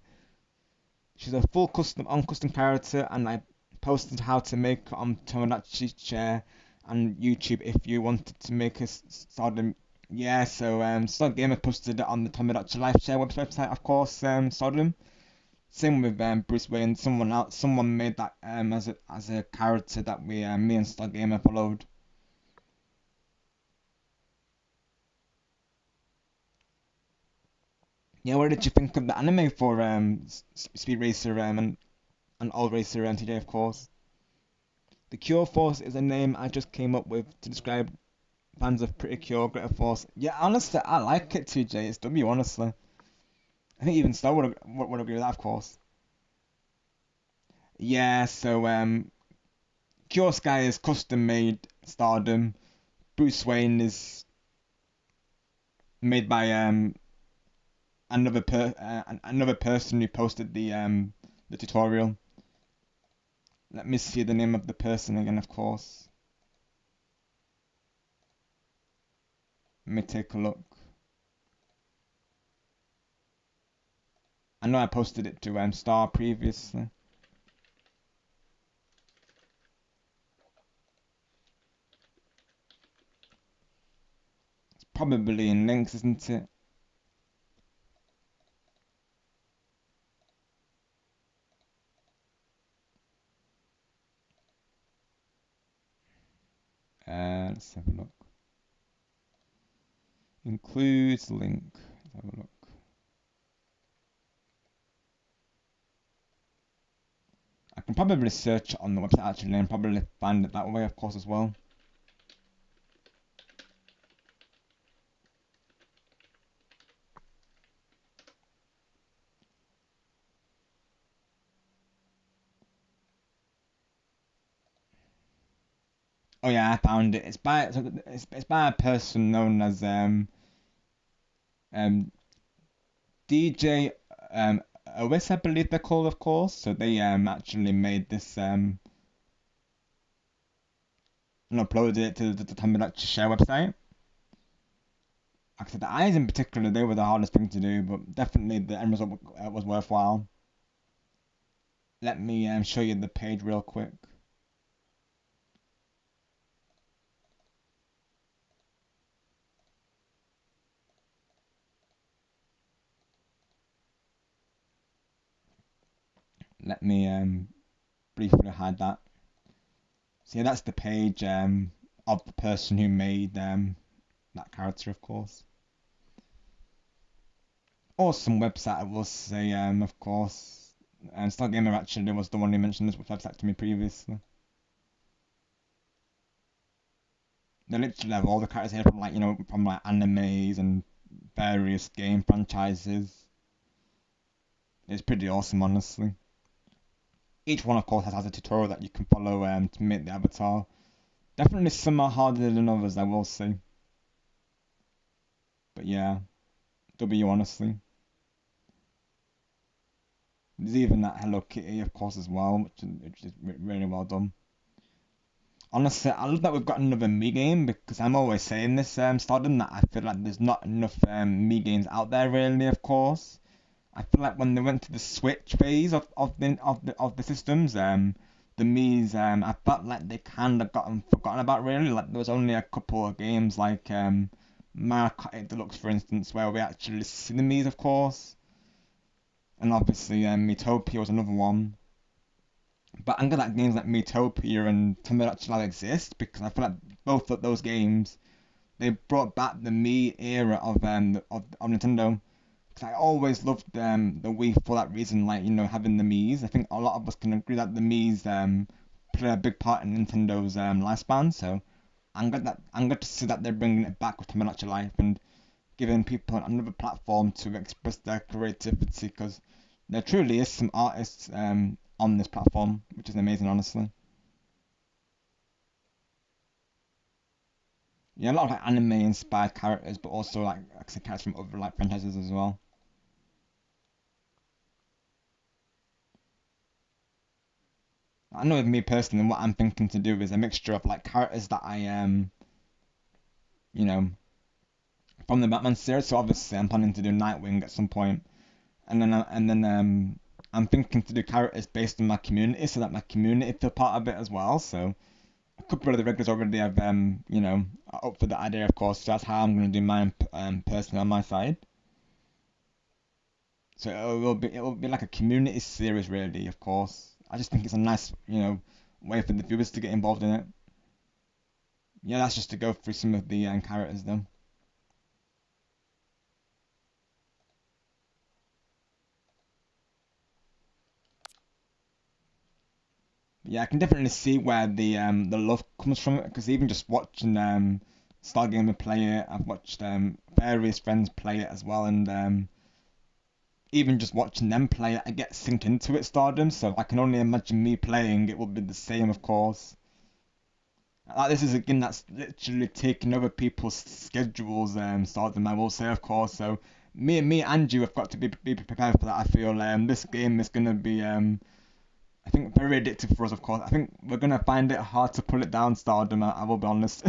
She's a full custom character, and I posted how to make her on Tomodachi Chair and YouTube if you wanted to make a Stardom. Yeah, so Stardom Gamer posted it on the Tomodachi Live Share website, of course. Stardom. Same with Bruce Wayne. Someone made that as a character that me and Stardom Gamer followed. Yeah, what did you think of the anime for Speed Racer and All Racer today, of course? The Cure Force is a name I just came up with to describe fans of Pretty Cure, Glitter Force. Yeah, honestly, I like it too, Jay. It's W, honestly. I think even Star would agree with that, of course. Yeah, so Cure Sky is custom made Stardom. Bruce Wayne is made by another person who posted the tutorial. Let me see the name of the person again, of course. Let me take a look. I know I posted it to Star previously. It's probably in links, isn't it? Let's have a look. Includes link. Let's have a look. I can probably search it on the website actually and probably find it that way, of course, as well. Oh yeah, I found it. It's by a person known as DJ OS, I believe they're called, of course. So they actually made this and uploaded it to the Tumblr share website. Like I said, the eyes in particular, they were the hardest thing to do, but definitely the end result was worthwhile. Let me show you the page real quick. Let me briefly hide that. So yeah, that's the page of the person who made that character, of course. Awesome website, I will say, of course. And Stargamer actually was the one who mentioned this website to me previously. They literally have all the characters here from from animes and various game franchises. It's pretty awesome, honestly. Each one, of course, has a tutorial that you can follow to make the avatar. Definitely some are harder than others, I will say. But yeah, W, honestly. There's even that Hello Kitty, of course, as well, which is really well done. Honestly, I love that we've got another Mii game, because I'm always saying this, Stardom, that I feel like there's not enough Mii games out there, really, of course. I feel like when they went to the Switch phase of the systems, the Mii's, I felt like they kind of gotten forgotten about, really. Like there was only a couple of games like Mario Kart 8 Deluxe, for instance, where we actually see the Mii's, of course, and obviously Miitopia was another one. But I'm glad that games like Miitopia and Tomodachi Life exist, because I feel like both of those games, they brought back the Mii era of Nintendo. Because I always loved the Wii for that reason, like having the Mii's. I think a lot of us can agree that the Mii's play a big part in Nintendo's lifespan. So I'm glad to see that they're bringing it back with Tomodachi Life and giving people another platform to express their creativity. Because there truly is some artists on this platform, which is amazing, honestly. Yeah, a lot of anime inspired characters, but also like I said, characters from other franchises as well. I know with me personally, what I'm thinking to do is a mixture of like characters that I you know, from the Batman series. So obviously, I'm planning to do Nightwing at some point, and then I'm thinking to do characters based on my community, so that my community feel part of it as well. So a couple of the regulars already have are up for the idea, of course. So that's how I'm going to do mine personally on my side. So it will be like a community series, really, of course. I just think it's a nice way for the viewers to get involved in it. Yeah, that's just to go through some of the characters though. Yeah, I can definitely see where the love comes from it, because even just watching Stargamer play it, I've watched various friends play it as well, and even just watching them play it, I get synced into it, Stardom. So I can only imagine me playing it will be the same, of course. Like, this is a game that's literally taking over people's schedules, Stardom, I will say, of course. So me and you have got to be prepared for that. I feel this game is gonna be I think very addictive for us, of course. I think we're gonna find it hard to pull it down, Stardom. I will be honest.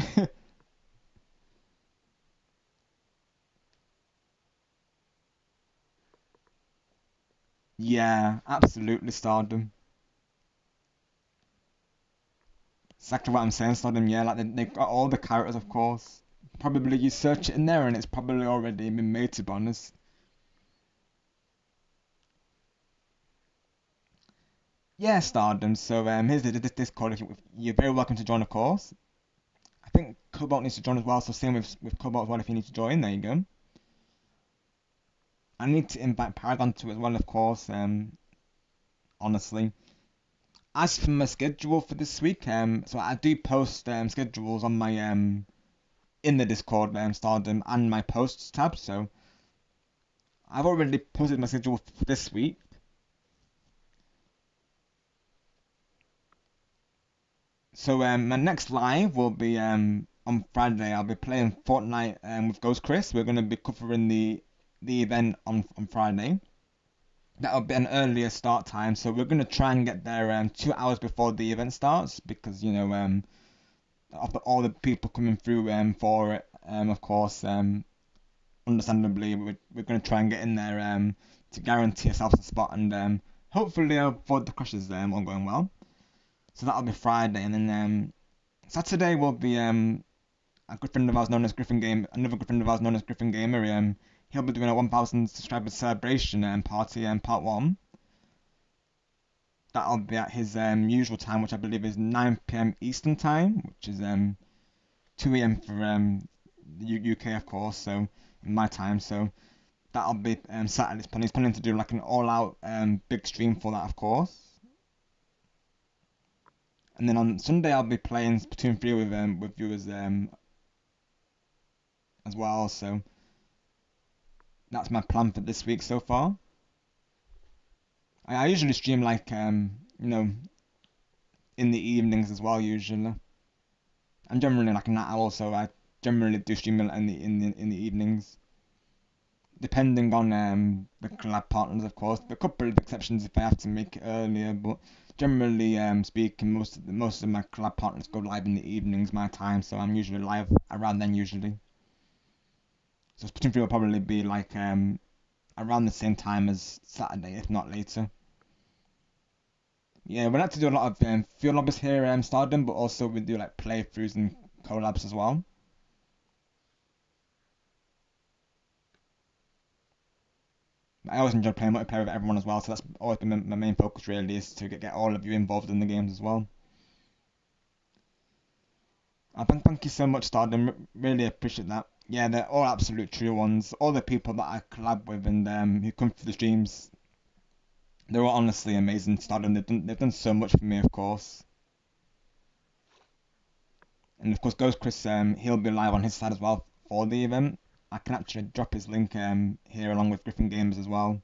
Yeah, absolutely, Stardom. Exactly what I'm saying, Stardom. Yeah, like they've got all the characters, of course. Probably you search it in there and it's probably already been made, to be honest. Yeah, Stardom. So here's the Discord. You're very welcome to join, of course. I think Cobalt needs to join as well. So same with Cobalt as well. If you need to join, there you go. I need to invite Paragon to it as well, of course. Honestly. As for my schedule for this week, so I do post schedules on my in the Discord Stardom and my posts tab. So I've already posted my schedule for this week. So my next live will be on Friday. I'll be playing Fortnite with Ghost Chris. We're gonna be covering the event on Friday. That'll be an earlier start time, so we're gonna try and get there 2 hours before the event starts because of all the people coming through for it. Of course, understandably, we're gonna try and get in there to guarantee ourselves a spot and hopefully avoid the crashes all going well. So that'll be Friday, and then Saturday will be a good friend of ours known as Griffin Game, another good friend of ours known as Griffin Gamer. He'll be doing a 1,000 subscribers celebration party part one. That'll be at his usual time, which I believe is 9 p.m. Eastern time, which is 2 a.m. for the UK, of course. So in my time, so that'll be Saturday. He's planning to do like an all-out big stream for that, of course. And then on Sunday I'll be playing Splatoon 3 with viewers as well. So that's my plan for this week so far. I usually stream like in the evenings as well usually. I'm generally like a night owl, so I generally do stream in the evenings. Depending on the collab partners, of course. A couple of exceptions if I have to make it earlier, but generally speaking, most of my collab partners go live in the evenings, my time, so I'm usually live around then usually. So Splatoon 3 will probably be like around the same time as Saturday, if not later. Yeah, we like to do a lot of field lobbies here Stardom, but also we do like playthroughs and collabs as well. I always enjoy playing multiplayer with everyone as well, so that's always been my main focus really, is to get all of you involved in the games as well. Thank you so much, Stardom. Really appreciate that. Yeah, they're all absolute true ones. All the people that I collab with and who come through the streams, they're all honestly amazing. Stardom, they've done so much for me, of course. And of course, Ghost Chris, he'll be live on his side as well for the event. I can actually drop his link here along with Griffin Games as well.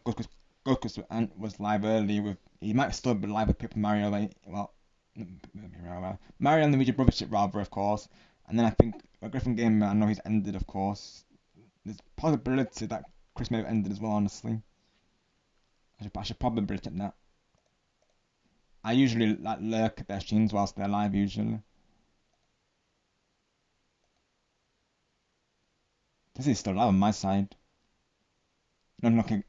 Ghost Chris was live early with. He might still be live with Paper Mario. Well, Mario and the Luigi Brothers ship rather, of course. And then I think Griffin Game, I know he's ended, of course. There's a possibility that Chris may have ended as well, honestly. I should probably check that. I usually like lurk at their streams whilst they're live, usually. This is still live on my side. No, okay,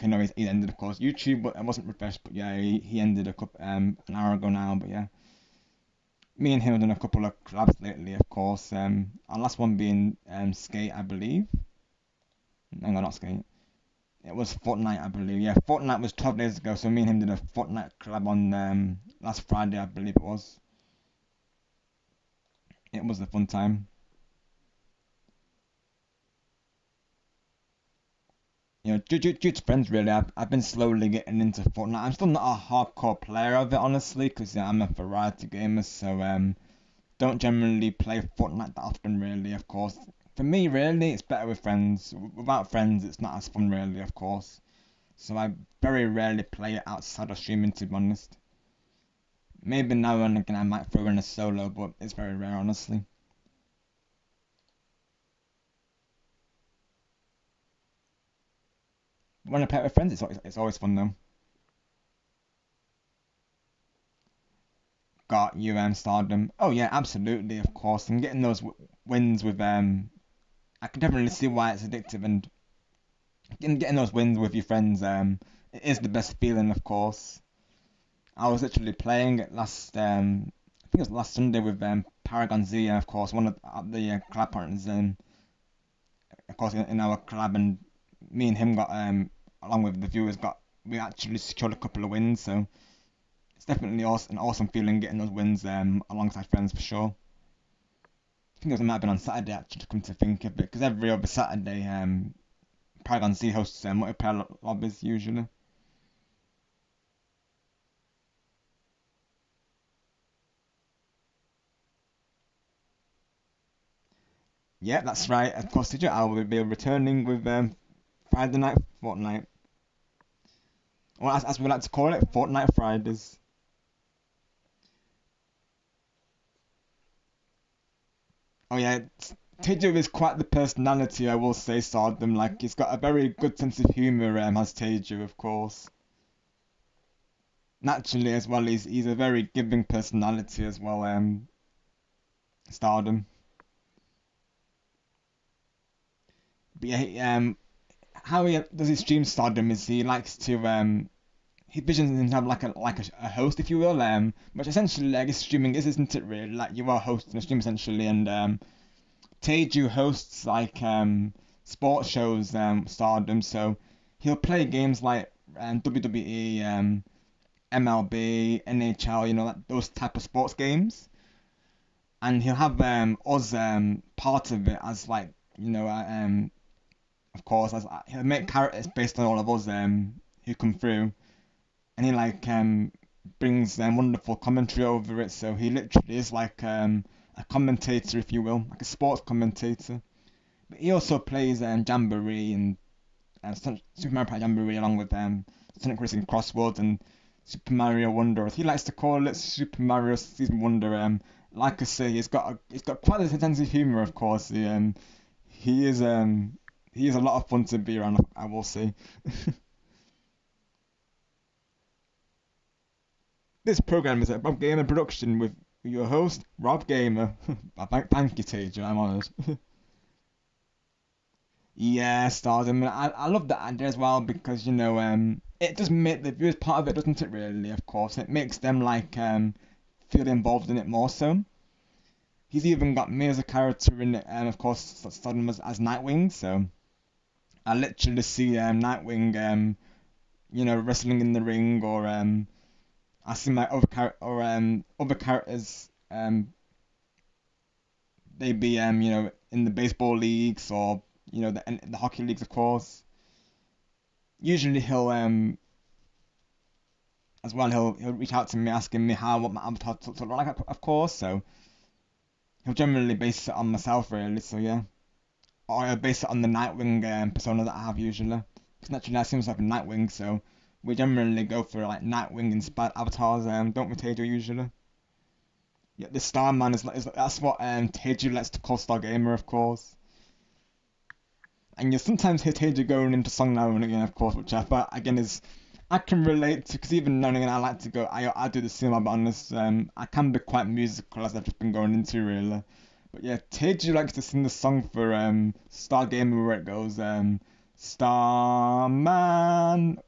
no, he's ended, of course. YouTube, but I wasn't refreshed, but yeah, he ended an hour ago now, but yeah. Me and him have done a couple of collabs lately, of course. Our last one being Skate, I believe. No, not Skate. It was Fortnite, I believe. Yeah, Fortnite was 12 days ago, so me and him did a Fortnite collab on last Friday, I believe it was. It was a fun time. Due to friends, really, I've been slowly getting into Fortnite. I'm still not a hardcore player of it, honestly, because I'm a variety gamer, so don't generally play Fortnite that often, really. Of course, For me, really, it's better with friends. Without friends, it's not as fun, really, of course. So I very rarely play it outside of streaming, to be honest. Maybe now and again I might throw in a solo, but it's very rare, honestly. When I play it with friends, it's always fun, though. Got you, Stardom. Oh yeah, absolutely, of course. And getting those wins with I can definitely see why it's addictive, and getting those wins with your friends it is the best feeling, of course. I was literally playing it last I think it was last Sunday with Paragon Z, of course, one of the collab partners, of course, in our collab, and me and him got along with the viewers, we actually secured a couple of wins, so it's definitely an awesome feeling getting those wins alongside friends, for sure. I think it might have been on Saturday, actually, to come to think of it, because every other Saturday Paragon Z hosts multiplayer lobbies usually. Yeah, that's right. Of course, did you? I will be returning with Friday Night Fortnite. Or as we like to call it, Fortnite Fridays. Oh yeah, Teju is quite the personality, I will say, Stardom. Like, he's got a very good sense of humour, has Teju, of course. Naturally, as well, he's a very giving personality as well, Stardom. But yeah, how he does his stream, Stardom, is he likes to he visions himself like a host, if you will, which essentially I guess streaming is, isn't it? Really, like you are hosting a stream essentially, and Teju hosts like sports shows, Stardom, so he'll play games like WWE, MLB, NHL, those type of sports games, and he'll have us part of it as like of course, as he'll make characters based on all of us who come through, and he like brings wonderful commentary over it. So he literally is like a commentator, if you will, like a sports commentator. But he also plays Jamboree and Super Mario Party Jamboree along with Sonic Racing Crossworld and Super Mario Wonder, as he likes to call it, Super Mario Season Wonder. Like I say, he's got quite a sense of humour, of course. He is a lot of fun to be around, I will say. This program is a Rob Gamer production with your host, Rob Gamer. Thank you, Teja, I'm honoured. Yeah, Stardom. I love that idea as well because, it does make the viewers part of it, doesn't it, really, of course. It makes them, like, feel involved in it more so. He's even got me as a character in it, and of course, Stardom as Nightwing, so I literally see Nightwing, wrestling in the ring, or I see my other characters, they be in the baseball leagues or the hockey leagues, of course. Usually he'll as well he'll reach out to me asking me how I want my avatar to look like, of course. So he'll generally base it on myself, really. So yeah, or he'll base it on the Nightwing persona that I have usually. Because naturally I seem like a Nightwing, so we generally go for like Nightwing inspired avatars, don't we, Teju, usually? Yeah, the Starman is that's what Teju likes to call Stargamer, of course. And you sometimes hear Teju going into song now and again, of course, which again is I can relate to, because even now and again I like to go. I do the same. I'll be honest. I can be quite musical, as I've just been going into, really. But yeah, Teju likes to sing the song for Stargamer, where it goes Starman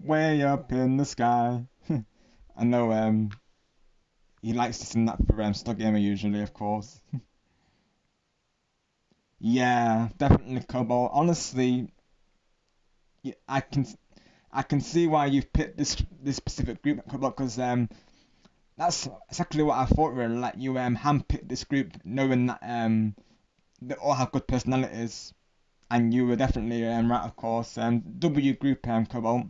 way up in the sky. I know he likes to sing that for Stargamer usually, of course. Yeah, definitely Cobalt. Honestly, I can see why you've picked this specific group, Cobalt, because that's exactly what I thought, really. Like, you handpicked this group knowing that they all have good personalities, and you were definitely right, of course. W group, Cobalt,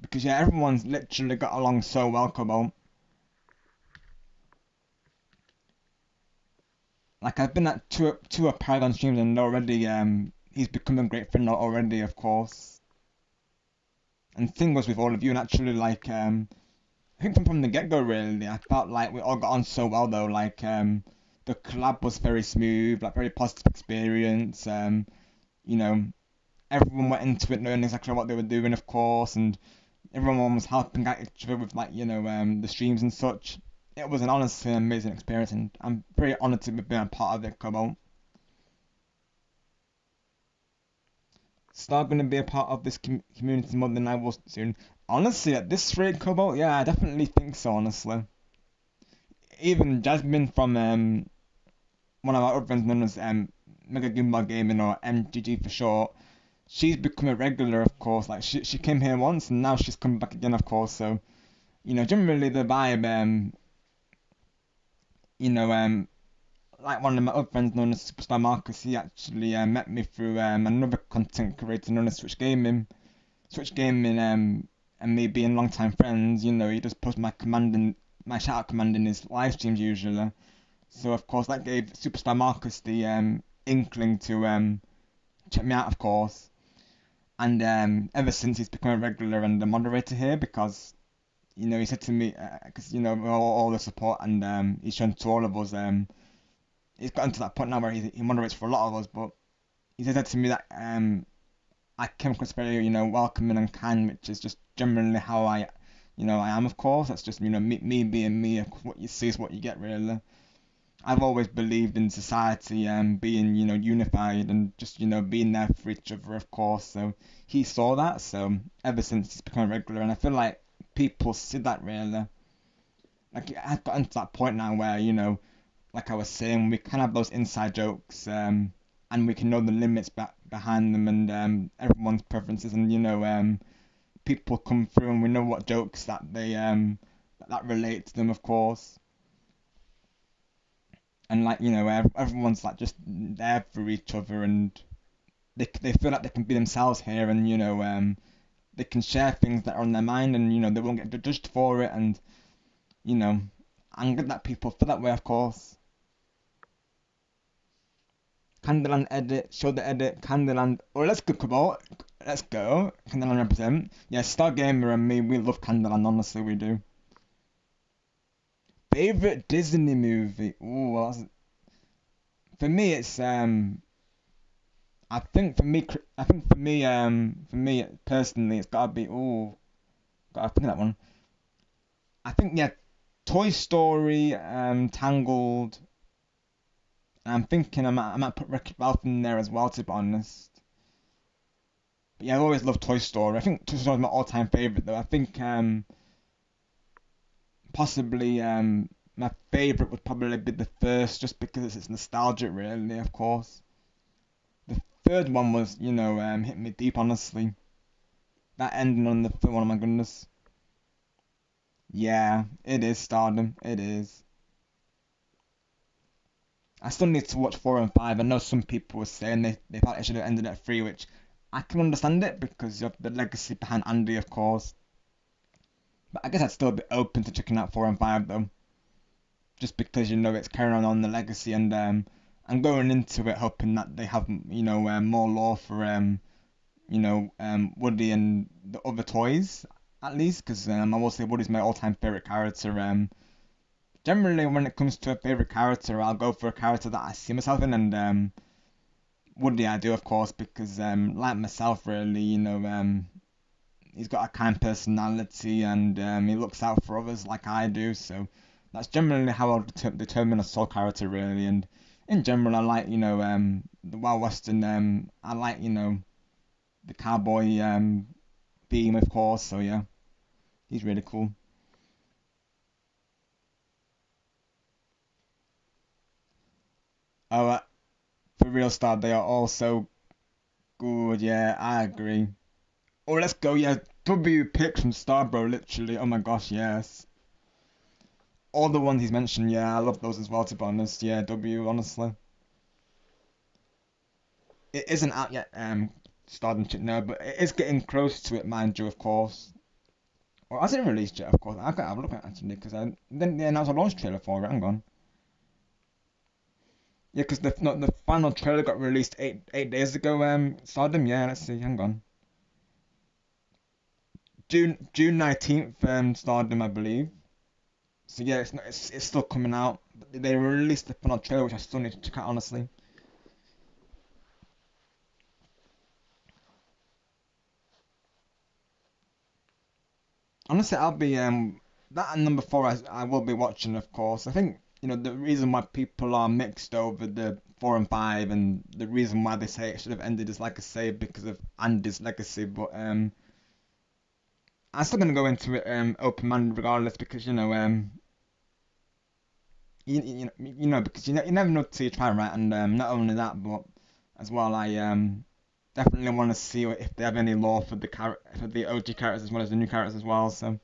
because yeah, everyone's literally got along so well, Cobalt. Like I've been at two of Paragon streams and already he's become a great friend already, of course. And thing was with all of you, and actually like I think from the get go really, I felt like we all got on so well though. Like the collab was very smooth, like very positive experience. You know, everyone went into it knowing exactly what they were doing, of course, and everyone was helping out each other with like the streams and such. It was an honestly amazing experience, and I'm very honoured to be a part of it, Cobalt. Start going to be a part of this community more than I will soon. Honestly, at this rate, Cobalt, yeah, I definitely think so. Honestly, even Jasmine from one of our other friends known as Mega Gimbal Gaming or MGG for short, she's become a regular, of course. Like she came here once and now she's coming back again, of course. So generally the vibe, you know, like one of my other friends known as Superstar Marcus, he actually met me through another content creator known as Switch Gaming. Switch Gaming, and me being long-time friends, he just posts my shout-out command in his live streams usually. So of course that gave Superstar Marcus the inkling to check me out, of course. And ever since he's become a regular and a moderator here because he said to me because all the support and he's shown to all of us. He's gotten to that point now where he moderates for a lot of us, but he said to me that I came across very welcoming and kind, which is just generally how I am, of course. That's just me being me. What you see is what you get, really. I've always believed in society being unified and just being there for each other, of course. So he saw that. So ever since he's become a regular, and I feel like people see that really. Like I've gotten to that point now where like I was saying, we can have those inside jokes, and we can know the limits behind them and everyone's preferences, and people come through and we know what jokes that they that relate to them, of course. And like everyone's like just there for each other, and they feel like they can be themselves here, and they can share things that are on their mind, and they won't get judged for it, and I'm glad that people feel that way, of course. Candleland edit, show the edit, Candleland. Oh, let's go, Cobalt. Let's go. Candleland represent. Yeah, Star Gamer and me, we love Candleland, honestly, we do. Favorite Disney movie? Ooh, well, for me, it's for me personally, it's gotta be. Ooh, gotta think of that one. I think yeah, Toy Story, Tangled. I'm thinking I might put Wreck-It Ralph in there as well, to be honest. But yeah, I always loved Toy Story. I think Toy Story is my all-time favorite, though. I think possibly my favorite would probably be the first, just because it's nostalgic, really, of course. The third one was, hit me deep, honestly. That ending on the third one, oh my goodness. Yeah, it is Stardom. It is. I still need to watch 4 and 5. I know some people were saying they thought it should have ended at 3, which I can understand it because of the legacy behind Andy, of course. But I guess I'd still be open to checking out 4 and 5 though. Just because it's carrying on the legacy, and I'm going into it hoping that they have more lore for Woody and the other toys, at least, because I will say Woody's my all-time favorite character. Generally, when it comes to a favorite character, I'll go for a character that I see myself in, and Woody I do, of course, because like myself, really, he's got a kind personality, and he looks out for others like I do. So that's generally how I'll determine a soul character, really. And in general, I like the Wild Western. I like the cowboy theme, of course. So yeah, he's really cool. Oh, for real, Star, they are all so good. Yeah, I agree. Oh, let's go. Yeah, W picks from Star, bro. Literally. Oh my gosh, yes. All the ones he's mentioned, yeah, I love those as well, to be honest. Yeah, W, honestly. It isn't out yet, Stardom Chip, no, but it is getting close to it, mind you, of course. Or has it released yet, of course? I've got to have a look at it, actually, because I didn't they announce a launch trailer for it. Hang on. Yeah, because the final trailer got released eight days ago. Stardom. Yeah, let's see. Hang on. June 19th. Stardom, I believe. So yeah, it's still coming out. But they released the final trailer, which I still need to check out, honestly. Honestly, I'll be that and number four. I will be watching, of course. I think the reason why people are mixed over the 4 and 5, and the reason why they say it should have ended is, like I say, because of Andy's legacy. But I'm still gonna go into it open-minded regardless, because because you never know till you try, right? And not only that, but as well, I definitely want to see if they have any lore for the OG characters as well as the new characters as well. So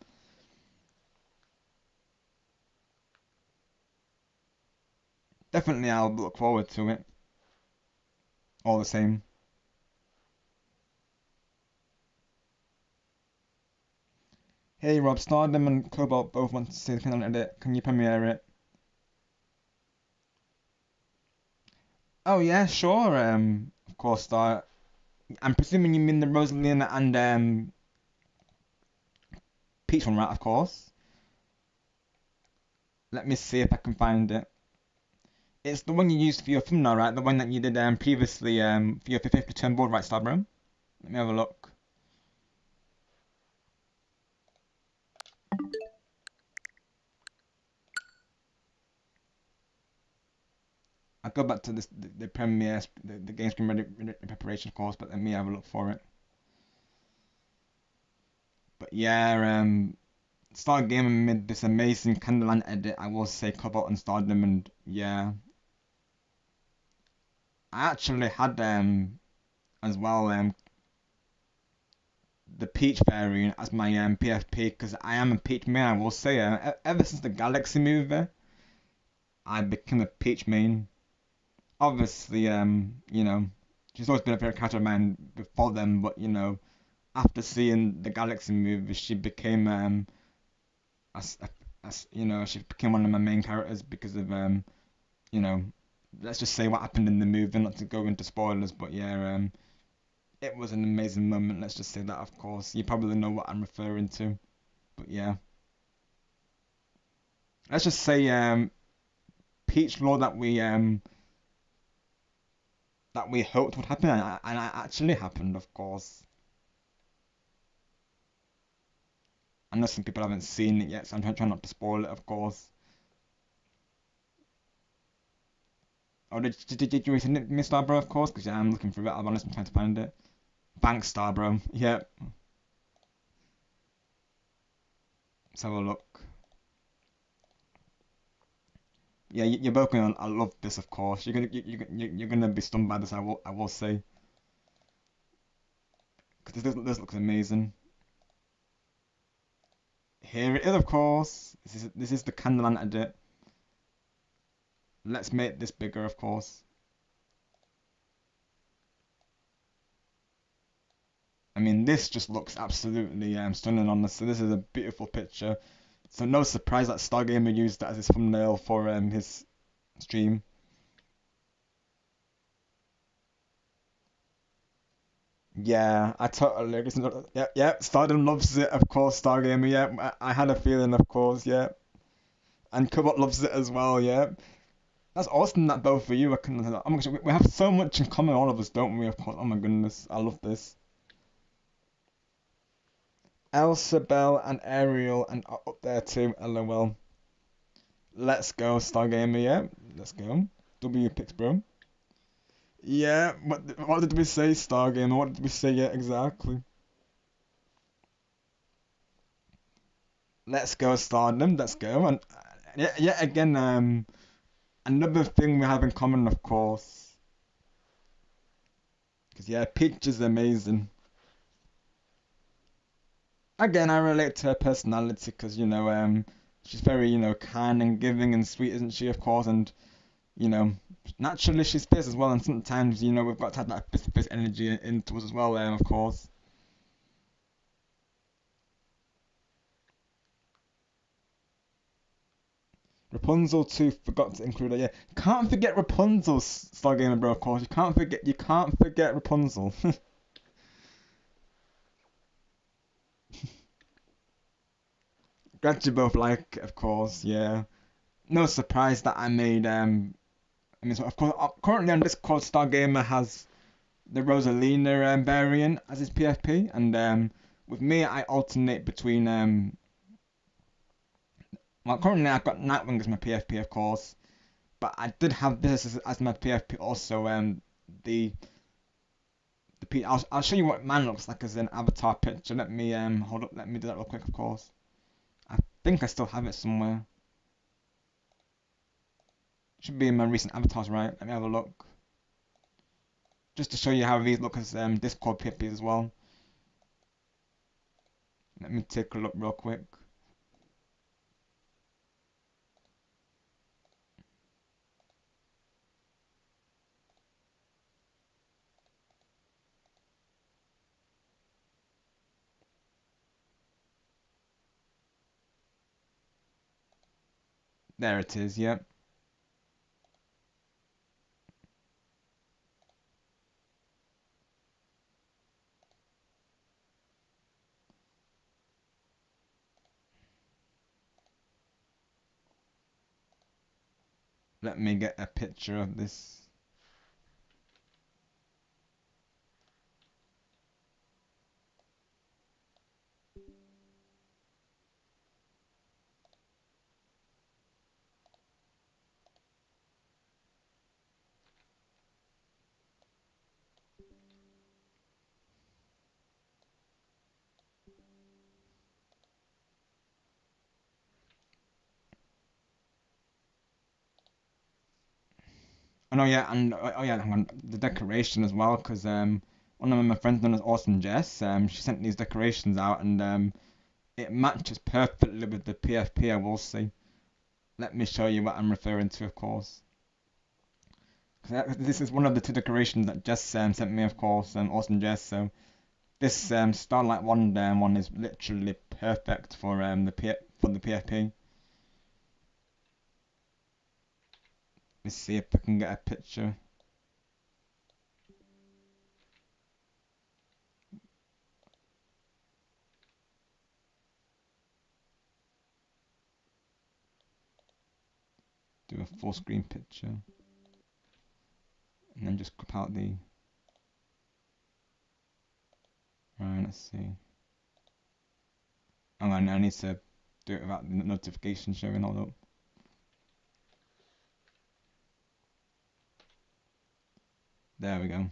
definitely, I'll look forward to it. All the same. Hey Rob, Stardom and Cobalt both want to see the final edit. Can you premiere it? Oh yeah, sure. Of course, Star. I'm presuming you mean the Rosalina and Peach one, right? Of course. Let me see if I can find it. It's the one you used for your thumbnail, right? The one that you did previously for your 50th return board, right, Starbro? Let me have a look. I'll go back to the premiere, the game screen ready preparation course, but let me have a look for it. But yeah, Star Gamer made this amazing Candleland edit. I will say Cobalt and Stardom, and yeah, I actually had as well the Peach variant as my PFP, because I am a Peach main. I will say ever since the Galaxy movie, I became a Peach main. Obviously, she's always been a favorite character of mine before then, but after seeing the Galaxy movie, she became as, she became one of my main characters because of you know, let's just say what happened in the movie, not to go into spoilers, but yeah, it was an amazing moment. Let's just say that, of course. You probably know what I'm referring to, but yeah. Let's just say Peach Law that we hoped would happen, and it actually happened, of course. I know some people haven't seen it yet, so I'm trying not to spoil it, of course. Oh, did you recently miss Starbro, of course? Because yeah, I'm looking for it. I'm honest, I'm trying to find it. Thanks, Starbro. Yep. Let's have a look. Yeah, you're both gonna. I love this, of course. You're gonna be stunned by this. I will say. Because this looks amazing. Here it is, of course. This is the Candleland edit. Let's make this bigger, of course. I mean, this just looks absolutely stunning, honestly. This is a beautiful picture. So no surprise that Stargamer used that as his thumbnail for his stream. Yeah, I totally agree. Yeah, yeah, Stardom loves it, of course, Stargamer, yeah. I had a feeling, of course, yeah. And Cobalt loves it as well, yeah. That's awesome that both of you are kind of, oh my gosh, we have so much in common, all of us, don't we? Of course. Oh my goodness, I love this. Elsa, Belle, and Ariel, and up there too, LOL. Let's go, Stargamer, yeah. Let's go. W picks, bro. Yeah, what did we say, Stargamer? What did we say? Yeah, exactly. Let's go, Stardom. Let's go. And yeah, again, another thing we have in common, of course. Because yeah, Peach is amazing. Again, I relate to her personality because she's very kind and giving and sweet, isn't she? Of course, and you know, naturally she's fierce as well. And sometimes we've got to have that fist energy into us as well. Of course. Rapunzel 2 forgot to include it. Yeah, can't forget Rapunzel, Stargamer Bro. Of course, you can't forget Rapunzel. Glad you both like, of course. Yeah, no surprise that I made. I mean, so of course, currently on Discord, Stargamer has the Rosalina variant as his PFP, and with me, I alternate between well, currently I've got Nightwing as my PFP, of course, but I did have this as my PFP also. The I'll show you what man looks like as an avatar picture. Let me hold up. Let me do that real quick, of course. I think I still have it somewhere. Should be in my recent avatars, right? Let me have a look. Just to show you how these look as Discord PFPs as well. Let me take a look real quick. There it is, yep. Let me get a picture of this. Oh no, yeah, and oh yeah, hang on, the decoration as well, because one of my friends known as Awesome Jess, she sent these decorations out, and it matches perfectly with the PFP, I will say. Let me show you what I'm referring to, of course. This is one of the two decorations that Jess sent me, of course, Awesome Jess. So this Starlight Wonder one is literally perfect for the PFP. Let's see if I can get a picture. Do a full screen picture. And then just crop out the... Right, let's see. Hang on, I need to do it without the notification showing. Hold up. There we go.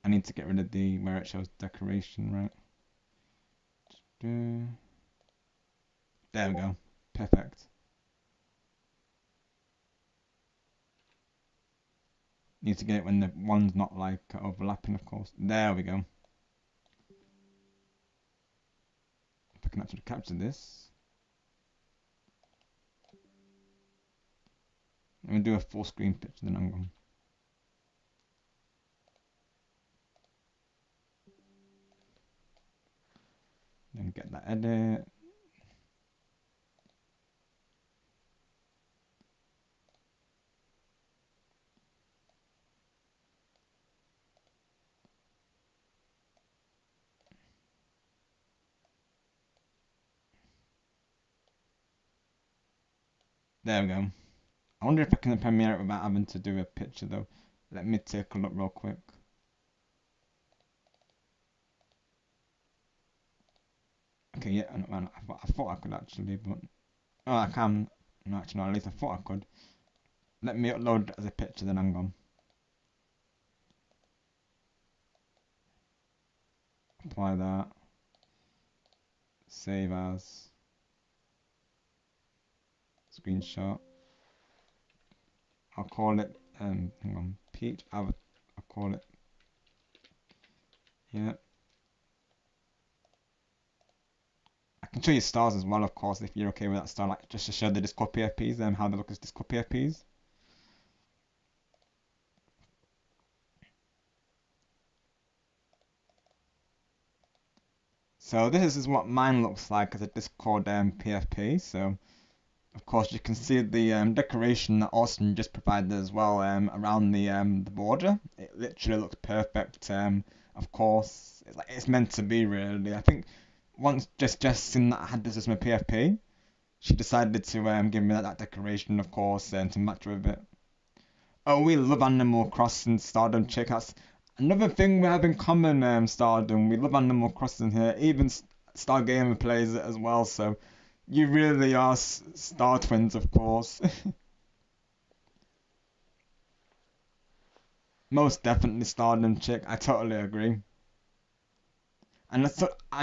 I need to get rid of the where it shows decoration, right? There we go. Perfect. Need to get it when the one's not like overlapping, of course. There we go. If I can actually capture this. I'm gonna do a full screen picture, then I'm going. Then get that edit. There we go. I wonder if I can premiere it without having to do a picture though. Let me take a look real quick. Okay, yeah, I thought I could actually, but oh, I can. No, actually, no, at least I thought I could. Let me upload as a picture, then I'm gone. Apply that. Save as. Screenshot. I'll call it, hang on, Peach. I'll call it, yeah. I can show you stars as well, of course, if you're okay with that star, like just to show the Discord PFPs and how they look as Discord PFPs. So this is what mine looks like as a Discord PFP. So of course you can see the decoration that Austin just provided as well around the border. It literally looks perfect. Of course it's meant to be really. I think once just seen that I had this as my PFP, she decided to give me that decoration of course to match with it. Oh, we love Animal Crossing, Stardom Chick. That's another thing we have in common, Stardom. We love Animal Crossing here. Even Stargamer plays it as well, so you really are Star Twins, of course. Most definitely Stardom Chick. I totally agree. And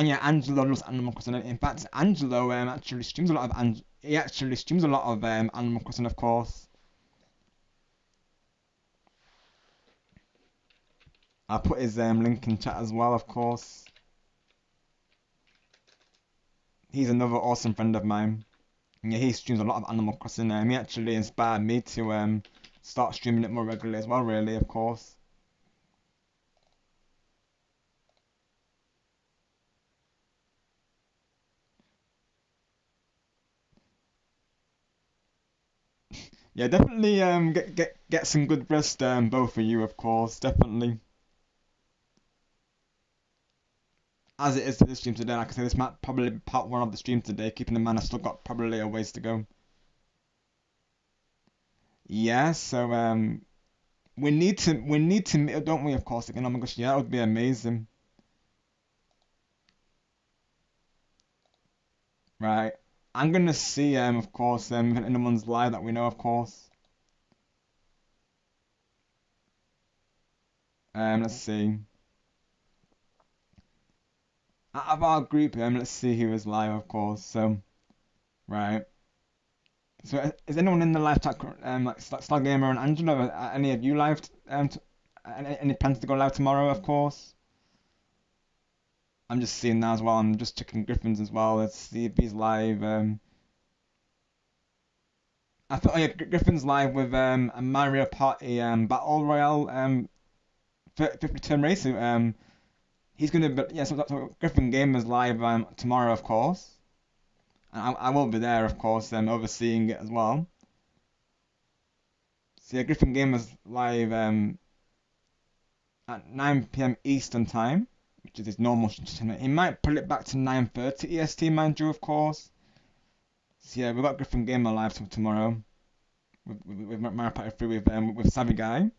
yeah, Angelo loves Animal Crossing. In fact, Angelo actually streams a lot of he actually streams a lot of Animal Crossing, of course. I'll put his link in chat as well, of course. He's another awesome friend of mine. Yeah, he streams a lot of Animal Crossing. He actually inspired me to start streaming it more regularly as well, really, of course. Yeah, definitely get some good rest, both of you, of course, definitely. As it is to the stream today, like I said, this might probably be part one of the stream today, keeping in mind I've still got probably a ways to go. Yeah, so we need to meet, don't we, of course, again. Oh my gosh, yeah, that would be amazing. Right. I'm gonna see of course if anyone's live that we know, of course. Let's see. Out of our group, let's see who is live, of course. So, right. So, is anyone in the live chat, like Stargamer and Angela? Any of you live? Any plans to go live tomorrow? Of course. I'm just seeing that as well. I'm just checking Griffin's as well. Let's see if he's live. I thought, oh yeah, Griffin's live with a Mario Party Battle Royale 50 turn race. So, he's gonna be, yeah. So Griffin Gamers live tomorrow, of course. And I will be there, of course, overseeing it as well. So yeah, Griffin Gamers live at 9 p.m. Eastern time, which is his normal time. He might pull it back to 9:30 EST, mind you, of course. So yeah, we've got Griffin Gamer live tomorrow with Mario Party 3 with Savvy Guy.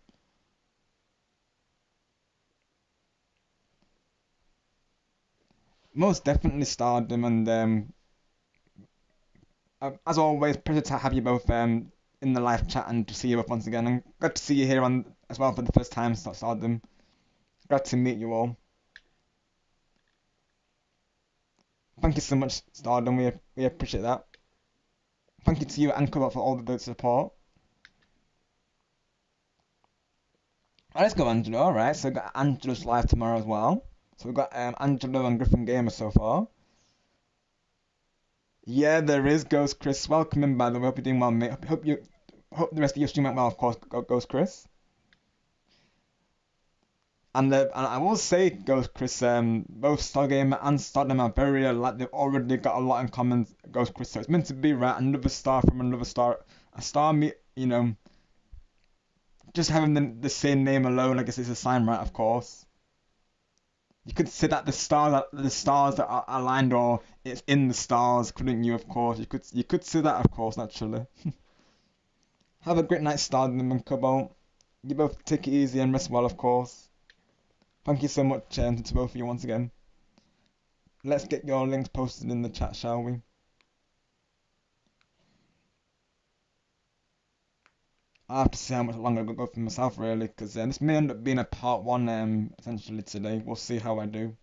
Most definitely Stardom, and as always, pleasure to have you both in the live chat and to see you both once again. And glad to see you here on as well for the first time, Stardom. Glad to meet you all. Thank you so much, Stardom. We appreciate that. Thank you to you and Cobalt for all the support. Right, let's go, Angelo. Alright, so we've got Angelo's live tomorrow as well. So we've got Angelo and Griffin Gamer so far. Yeah, there is Ghost Chris. Welcome in, by the way. Hope you're doing well, mate. Hope the rest of your stream went well, of course, Ghost Chris. And I will say, Ghost Chris, both Stargamer and Stardom are very like they've already got a lot in common, Ghost Chris. So it's meant to be right. Another star from another star, a star meet, just having the same name alone, I guess it's a sign, right? Of course. You could say that the stars that are aligned, or it's in the stars, couldn't you? Of course, you could say that, of course, naturally. Have a great night, Stardom and Cobalt. You both take it easy and rest well, of course. Thank you so much to both of you once again. Let's get your links posted in the chat, shall we? I have to see how much longer I go for myself, really, because this may end up being a part one, essentially today. We'll see how I do.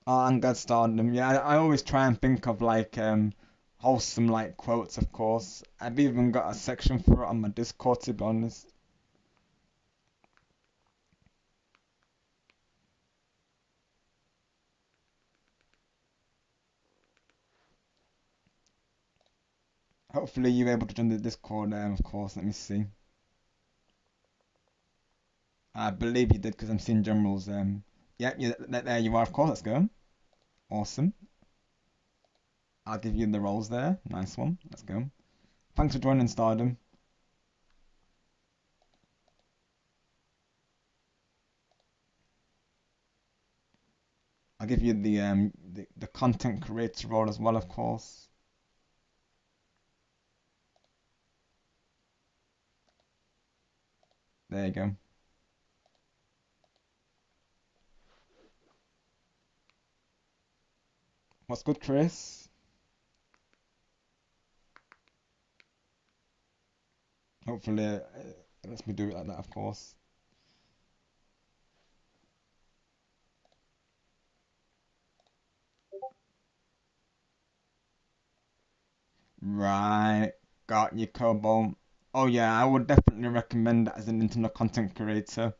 Oh, and God Stardom. Yeah, I always try and think of like wholesome like quotes, of course. I've even got a section for it on my Discord, to be honest. Hopefully you're able to join the Discord, of course. Let me see. I believe you did because I'm seeing generals. Yeah, there you are, of course. Let's go. Awesome. I'll give you the rolls there. Nice one. Let's go. Thanks for joining Stardom. I'll give you the content creator role as well, of course. There you go. What's good, Chris? Hopefully, it lets me do it like that, of course. Right, got you, Kobo. Oh yeah, I would definitely recommend that as an internet content creator.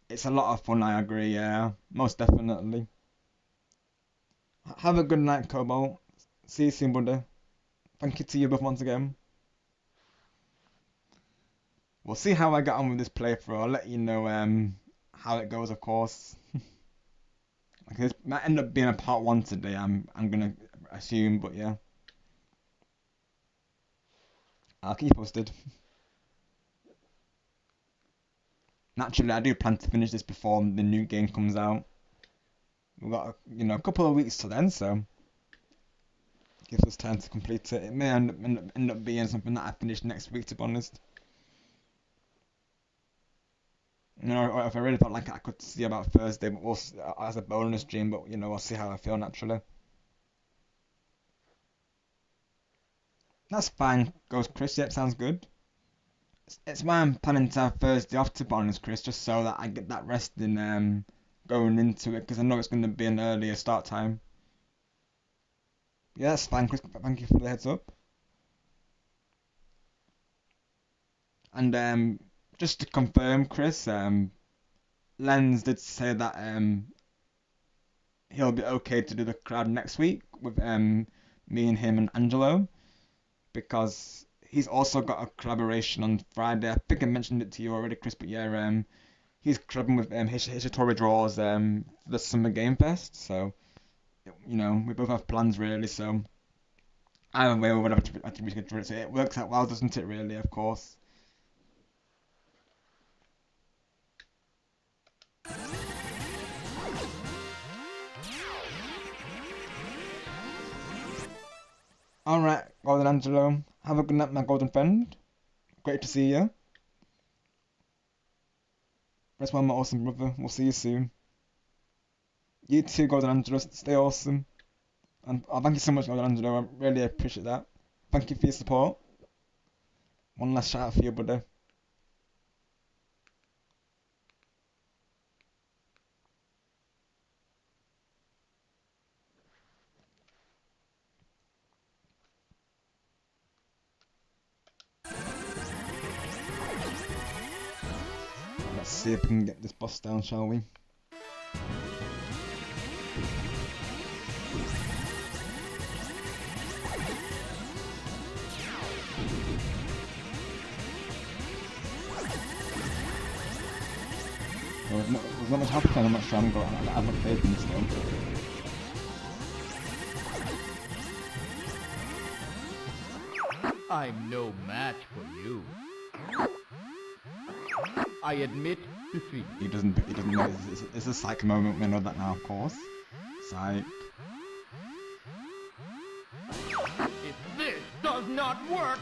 It's a lot of fun, I agree, yeah. Most definitely. Have a good night, Kobo. See you soon, buddy. Thank you to you both once again. We'll see how I get on with this playthrough. I'll let you know how it goes, of course. Like, this might end up being a part 1 today, I'm gonna assume, but yeah. I'll keep you posted. Naturally, I do plan to finish this before the new game comes out. We've got a couple of weeks till then, so gives us time to complete it. It may end up being something that I finish next week, to be honest. Or if I really felt like I could see about Thursday, but we'll as a bonus stream. But we'll see how I feel naturally. That's fine, goes Chris. Yep, sounds good. It's why I'm planning to have Thursday off, to be honest, Chris, just so that I get that rest in going into it, because I know it's going to be an earlier start time. Yeah, that's fine, Chris. Thank you for the heads up. And just to confirm, Chris, Lens did say that he'll be okay to do the crowd next week with me and him and Angelo, because he's also got a collaboration on Friday. I think I mentioned it to you already, Chris, but yeah, he's collabing with Hishitori Draws for the Summer Game Fest. So we both have plans really. So either way, we would have to reschedule it. So it works out well, doesn't it? Really, of course. Alright, Golden Angelo. Have a good night, my golden friend. Great to see you. Rest well, my awesome brother. We'll see you soon. You too, Golden Angelo. Stay awesome. And thank you so much, Golden Angelo. I really appreciate that. Thank you for your support. One last shout out for you, buddy. Let's see if we can get this boss down, shall we? There's not much happening. I'm not sure. I've not played them still. I'm no match for you. I admit defeat. He doesn't know. It's a psych moment. We know that now, of course. Psych. If this does not work,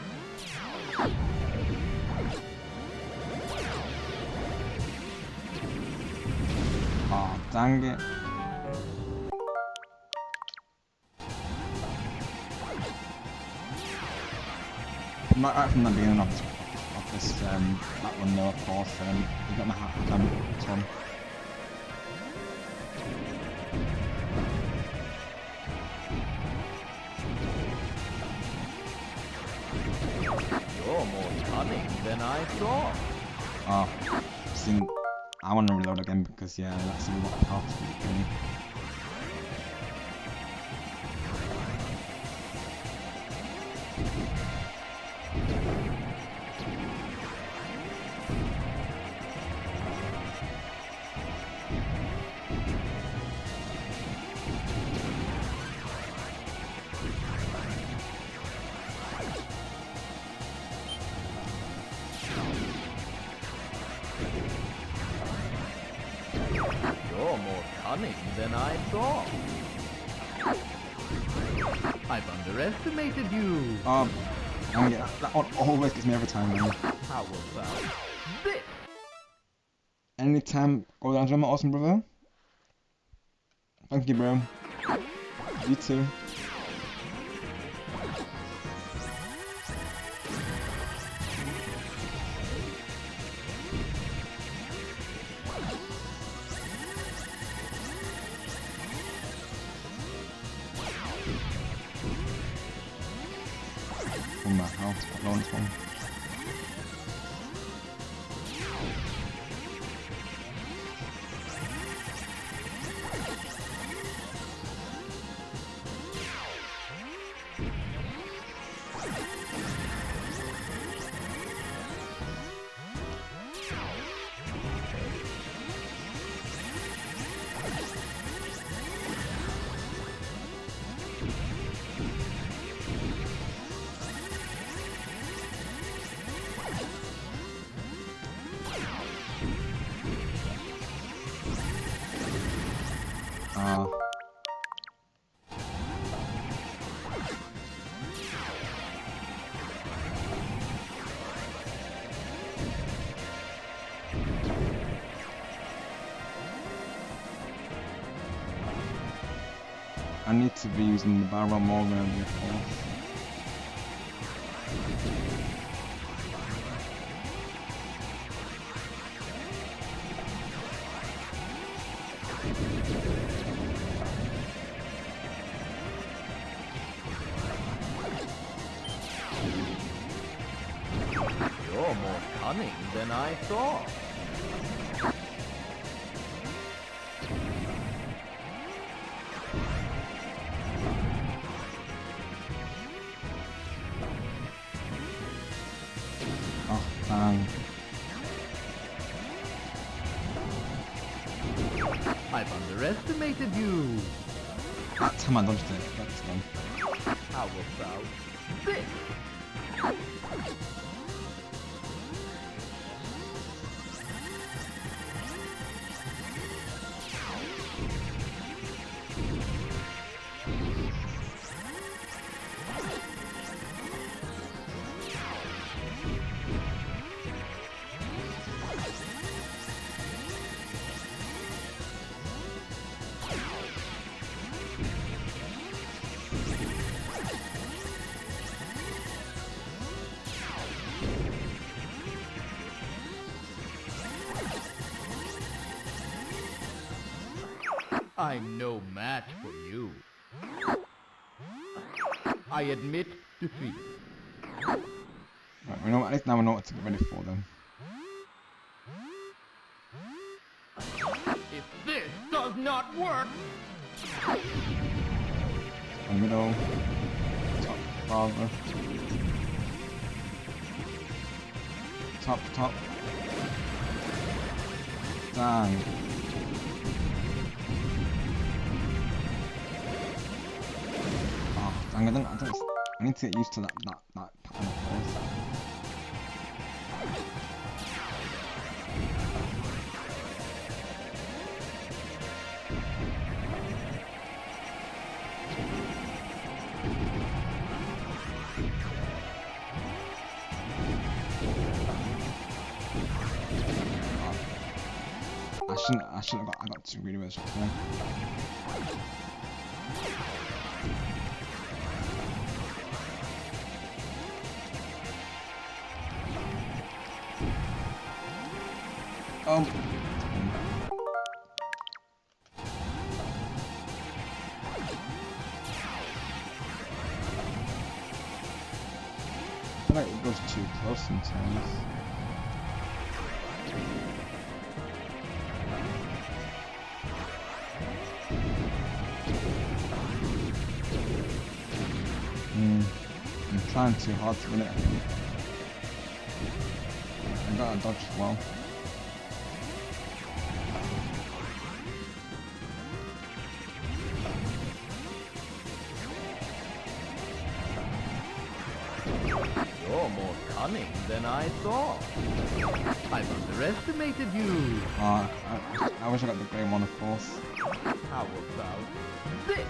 Oh, dang it. Right from the beginning of this that one though, of course, he's got my hat on this one. you're more cunning than I thought. Oh, I want to reload again because yeah, that's a lot of health to be doing. cunning than I thought. I've underestimated you. Yeah, that one always gets me every time, man. How about this? Anytime, go down to my awesome brother. Thank you, bro. You too. Oh my house, quite low on this one. I need to be using the barrel more than before. You're more cunning than I thought. Oh, dang. I've underestimated you. That time I dodged it. That's done. How about this? I'm no match for you. I admit defeat. Right, we know, at least now we know what to get ready for then. If this does not work, In the middle. Top, farther. Top, top. Dang. Oh, dang, I need to get used to that pattern first. I shouldn't have got, I got too greedy with this one. I feel like it goes too close sometimes. I'm trying too hard to win it. I got a dodge as well. You're more cunning than I thought. I've underestimated you. I wish I got the grey one, of course. How about this?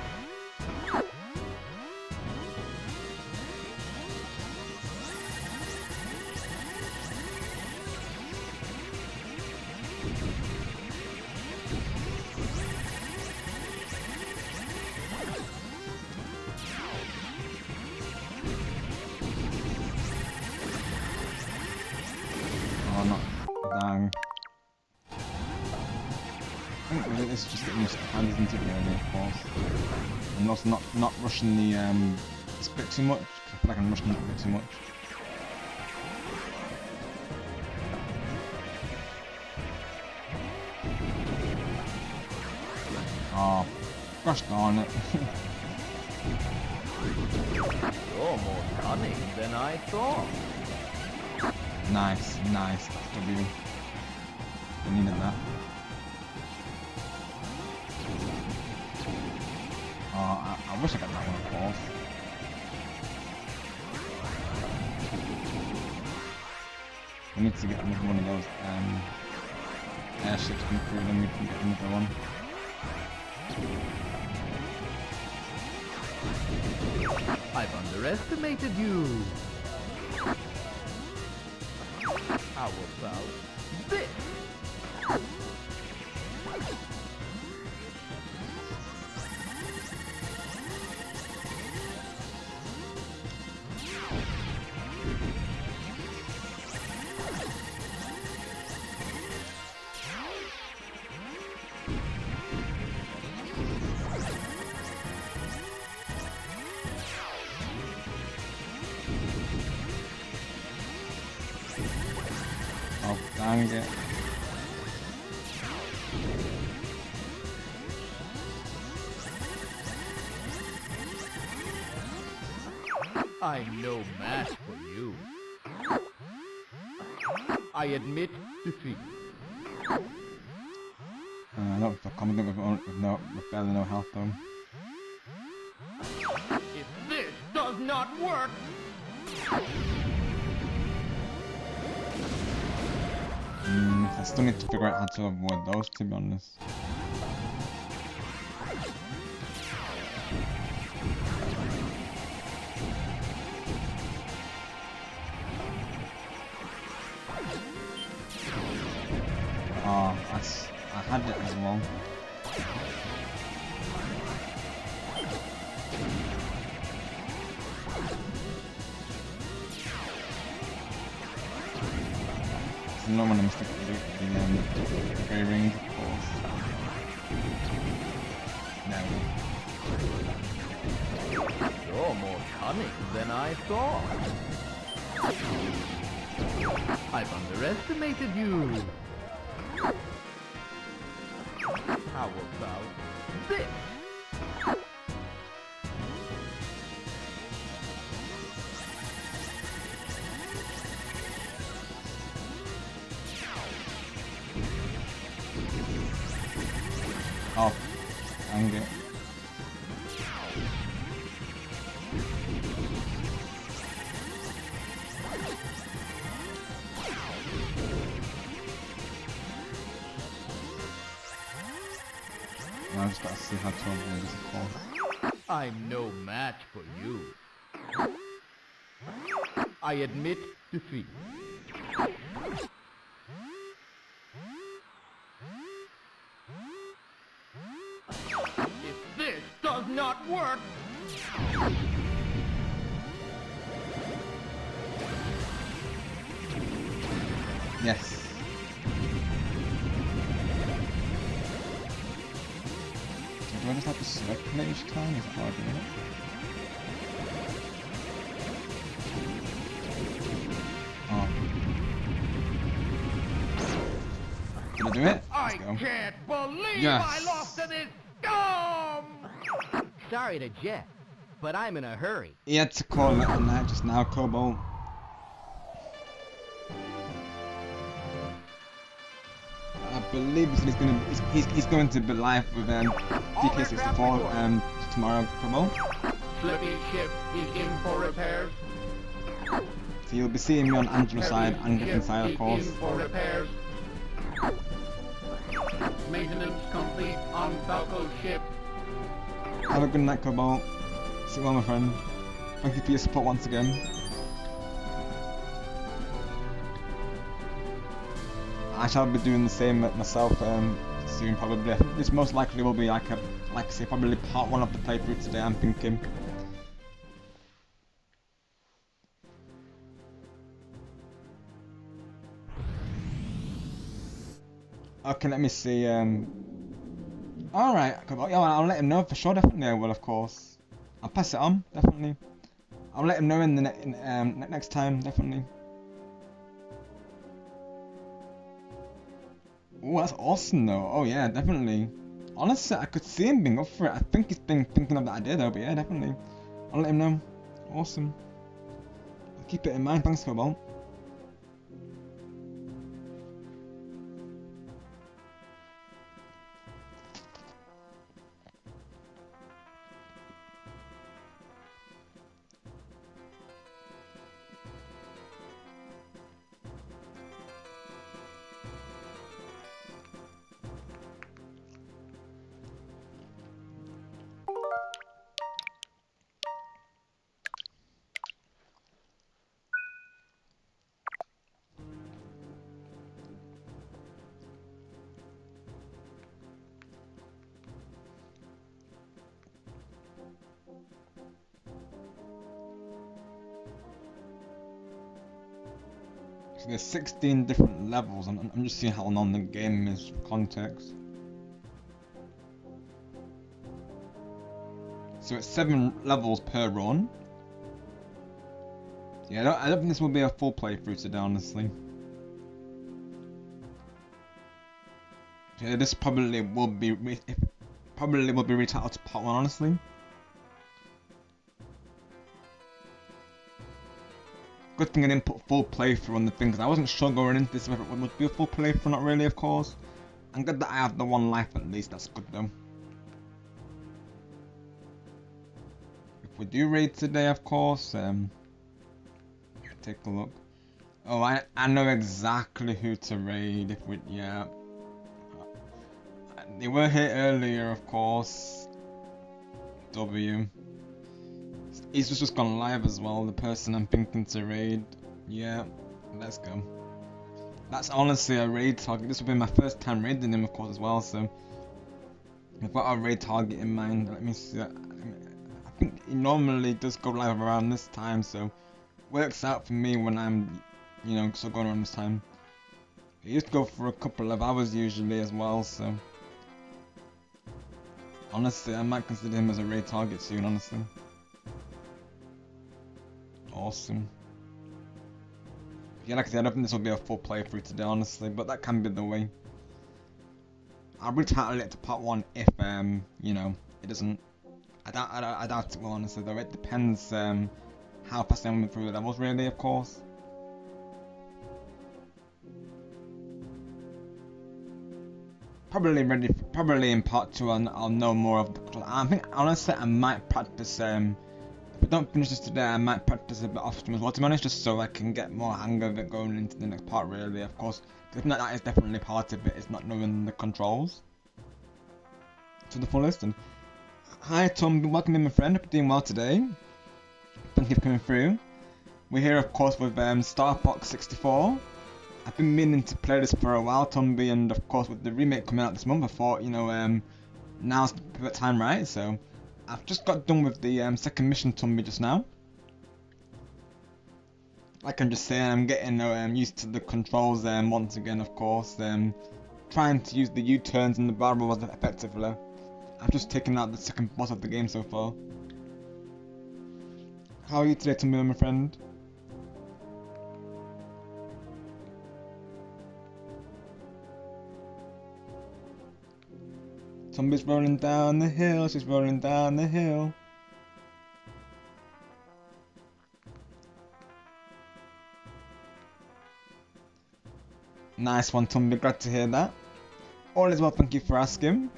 Oh, not dang. I think really this is just getting used to hands into it really, of course. And also not rushing the split too much, 'cause I feel like I'm rushing it a bit too much. Oh, gosh darn it. You're more cunning than I thought. Nice, nice, that's W. I needed that. Oh, I wish I got that one, of course. We need to get another one of those airships come through, then we can get another one. I've underestimated you. How about this? Oh, dang it. I'm no match for you. I admit defeat. I don't feel confident with barely no health though. If this does not work, I still need to figure out how to avoid those, to be honest. Oh, I had it as well. So no one missed the grey rings, of course. No. You're more cunning than I thought. I've underestimated you. How about this? Oh, dang it. I just gotta see how to avoid this, of course. I'm no match for you. I admit defeat. if this does not work, Yes. Do I just have to circulate each time? Is that how I do it? Oh. Did I do it? I Let's go. can't believe Yes. I lost to this scum! Sorry to jet, but I'm in a hurry. He had to call it on that just now, Cobalt. I believe he's going to be live with DK64 tomorrow, Cobalt. Slippy ship is in for repairs. So you'll be seeing me on Angela's side and Ship Griffin's side, of is course. in for repairs. Maintenance complete on Falco's ship. Have a good night, Cobalt. See you well, my friend. Thank you for your support once again. I shall be doing the same myself soon, probably. I think this most likely will be like I say, probably part 1 of the playthrough today, I'm thinking. Okay, let me see, alright, yeah, I'll let him know for sure, definitely I will, of course. I'll pass it on, definitely. I'll let him know in the next time, definitely. Oh, that's awesome though. Oh yeah, definitely. Honestly, I could see him being up for it. I think he's been thinking of that idea though, but yeah, definitely. I'll let him know. Awesome. I'll keep it in mind. Thanks, Cobalt. So there's 16 different levels, and I'm just seeing how long the game is for context. So it's 7 levels per run. Yeah, I don't think this will be a full playthrough today, honestly. Yeah, this probably will be retitled to part 1, honestly. Good thing I didn't put full playthrough on the thing, because I wasn't sure going into this whether it would be a full playthrough, not really, of course. I'm glad that I have the 1 life at least, that's good though. If we do raid today, of course, take a look. Oh, I know exactly who to raid if we, yeah. They were here earlier, of course. W. He's just gone live as well, the person I'm thinking to raid. Yeah, let's go. That's honestly a raid target. This will be my first time raiding him, of course, as well, so I've got a raid target in mind. Let me see. I think he normally does go live around this time, so works out for me when I'm, you know, so going around this time. He used to go for a couple of hours usually as well, so honestly, I might consider him as a raid target soon, honestly. Awesome. Yeah, like I said, I don't think this will be a full playthrough today, honestly, but that can be the way. I'll retitle it to part 1 if, you know, it doesn't. I doubt it will, honestly, though. It depends, how fast I'm moving through the levels, really, of course. Probably in part 2, I'll know more of the control. I think, honestly, I might practice, if I don't finish this today, I might practice a bit often as well, to be honest, just so I can get more hang of it going into the next part, really, of course. I think that is definitely part of it, is not knowing the controls to the fullest. And hi Tom, welcome in my friend, hope you're doing well today. Thank you for coming through. We're here, of course, with Starfox64. I've been meaning to play this for a while, Tumby, and of course with the remake coming out this month, I thought, you know, now's the time, right? So I've just got done with the second mission, Tumby, just now. Like I'm just saying, I'm getting used to the controls once again, of course. Trying to use the U-turns and the barrels effectively. I've just taken out the second boss of the game so far. How are you today, Tumby, my friend? Tumby's rolling down the hill, she's rolling down the hill. Nice one, Tumby, glad to hear that. All is well, thank you for asking.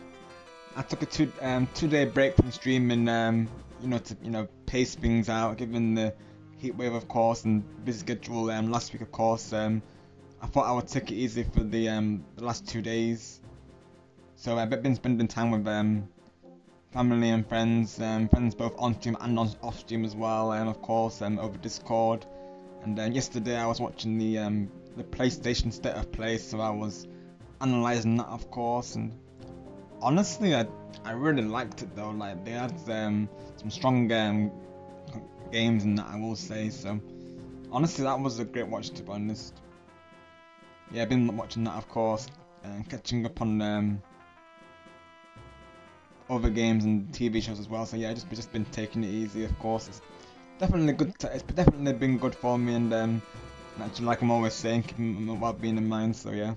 I took a two-day break from streaming, you know, to pace things out, given the heatwave, of course, and busy schedule last week, of course. I thought I would take it easy for the last 2 days. So I've been spending time with family and friends both on stream and off stream as well, of course, over Discord. And yesterday I was watching the PlayStation State of Play, so I was analysing that, of course. And honestly, I really liked it though. Like, they had some strong games in that, I will say. So honestly, that was a great watch, to be honest. Yeah, I've been watching that, of course, and catching up on other games and TV shows as well. So yeah, just been taking it easy, of course. It's definitely good. It's definitely been good for me, and actually, like I'm always saying, keeping my well-being in mind. So yeah.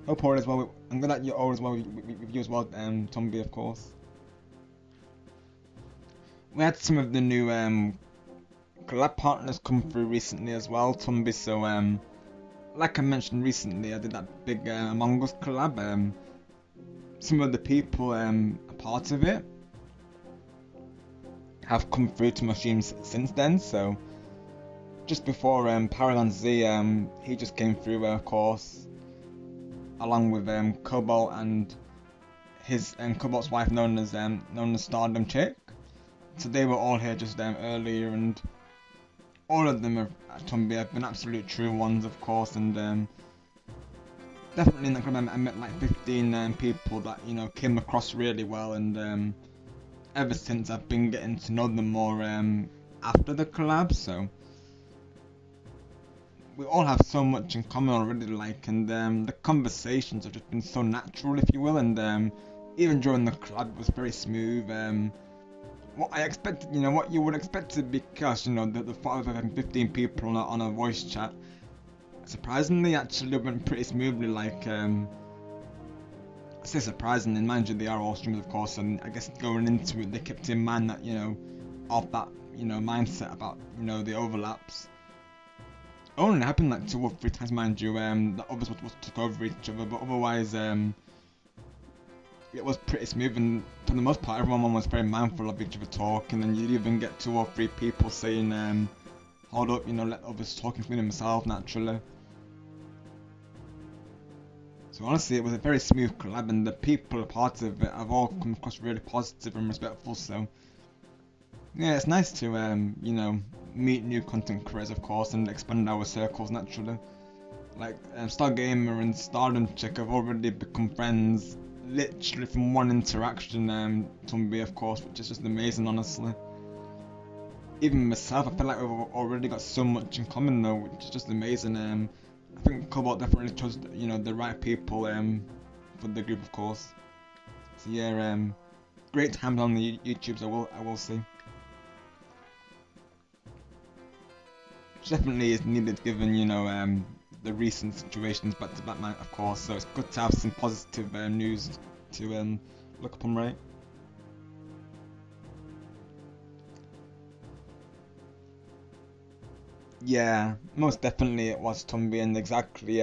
Hope all is well. I'm glad that you're all as well with you as well, Tomby, of course. We had some of the new collab partners come through recently as well, Tomby. So like I mentioned recently, I did that big Among Us collab. Some of the people a part of it have come through to my streams since then. So just before Paragon Z, he just came through, of course, along with Cobalt and his Cobalt's wife, known as Stardom Chick. So they were all here just earlier, and all of them have been absolute true ones, of course. And definitely in the club I met like 15 people that, you know, came across really well, and ever since I've been getting to know them more after the collab. So we all have so much in common already, like, and the conversations have just been so natural, if you will, and even during the collab it was very smooth. What I expected, you know, what you would expect it, because, you know, the thought of having 15 people on a voice chat, surprisingly actually went pretty smoothly. Like, I say surprisingly, mind you, they are all streamers, of course, and I guess going into it they kept in mind that, you know, of that, you know, mindset about, you know, the overlaps. It only happened like 2 or 3 times, mind you, that others took over each other, but otherwise it was pretty smooth, and for the most part everyone was very mindful of each other talking, and you'd even get 2 or 3 people saying hold up, you know, let others talk between themselves naturally. So honestly, it was a very smooth collab, and the people a part of it have all come across really positive and respectful. So yeah, it's nice to you know, meet new content creators, of course, and expand our circles naturally. Like Stargamer and Stardom Chick have already become friends literally from one interaction, Tumby, of course, which is just amazing, honestly. Even myself, I feel like we've already got so much in common though, which is just amazing. I think Cobalt definitely chose, you know, the right people for the group, of course. So yeah, great times on the YouTubes, I will say. Which definitely is needed given, you know, the recent situations back to back, of course. So it's good to have some positive news to look upon, right? Yeah, most definitely it was, Tumby, and exactly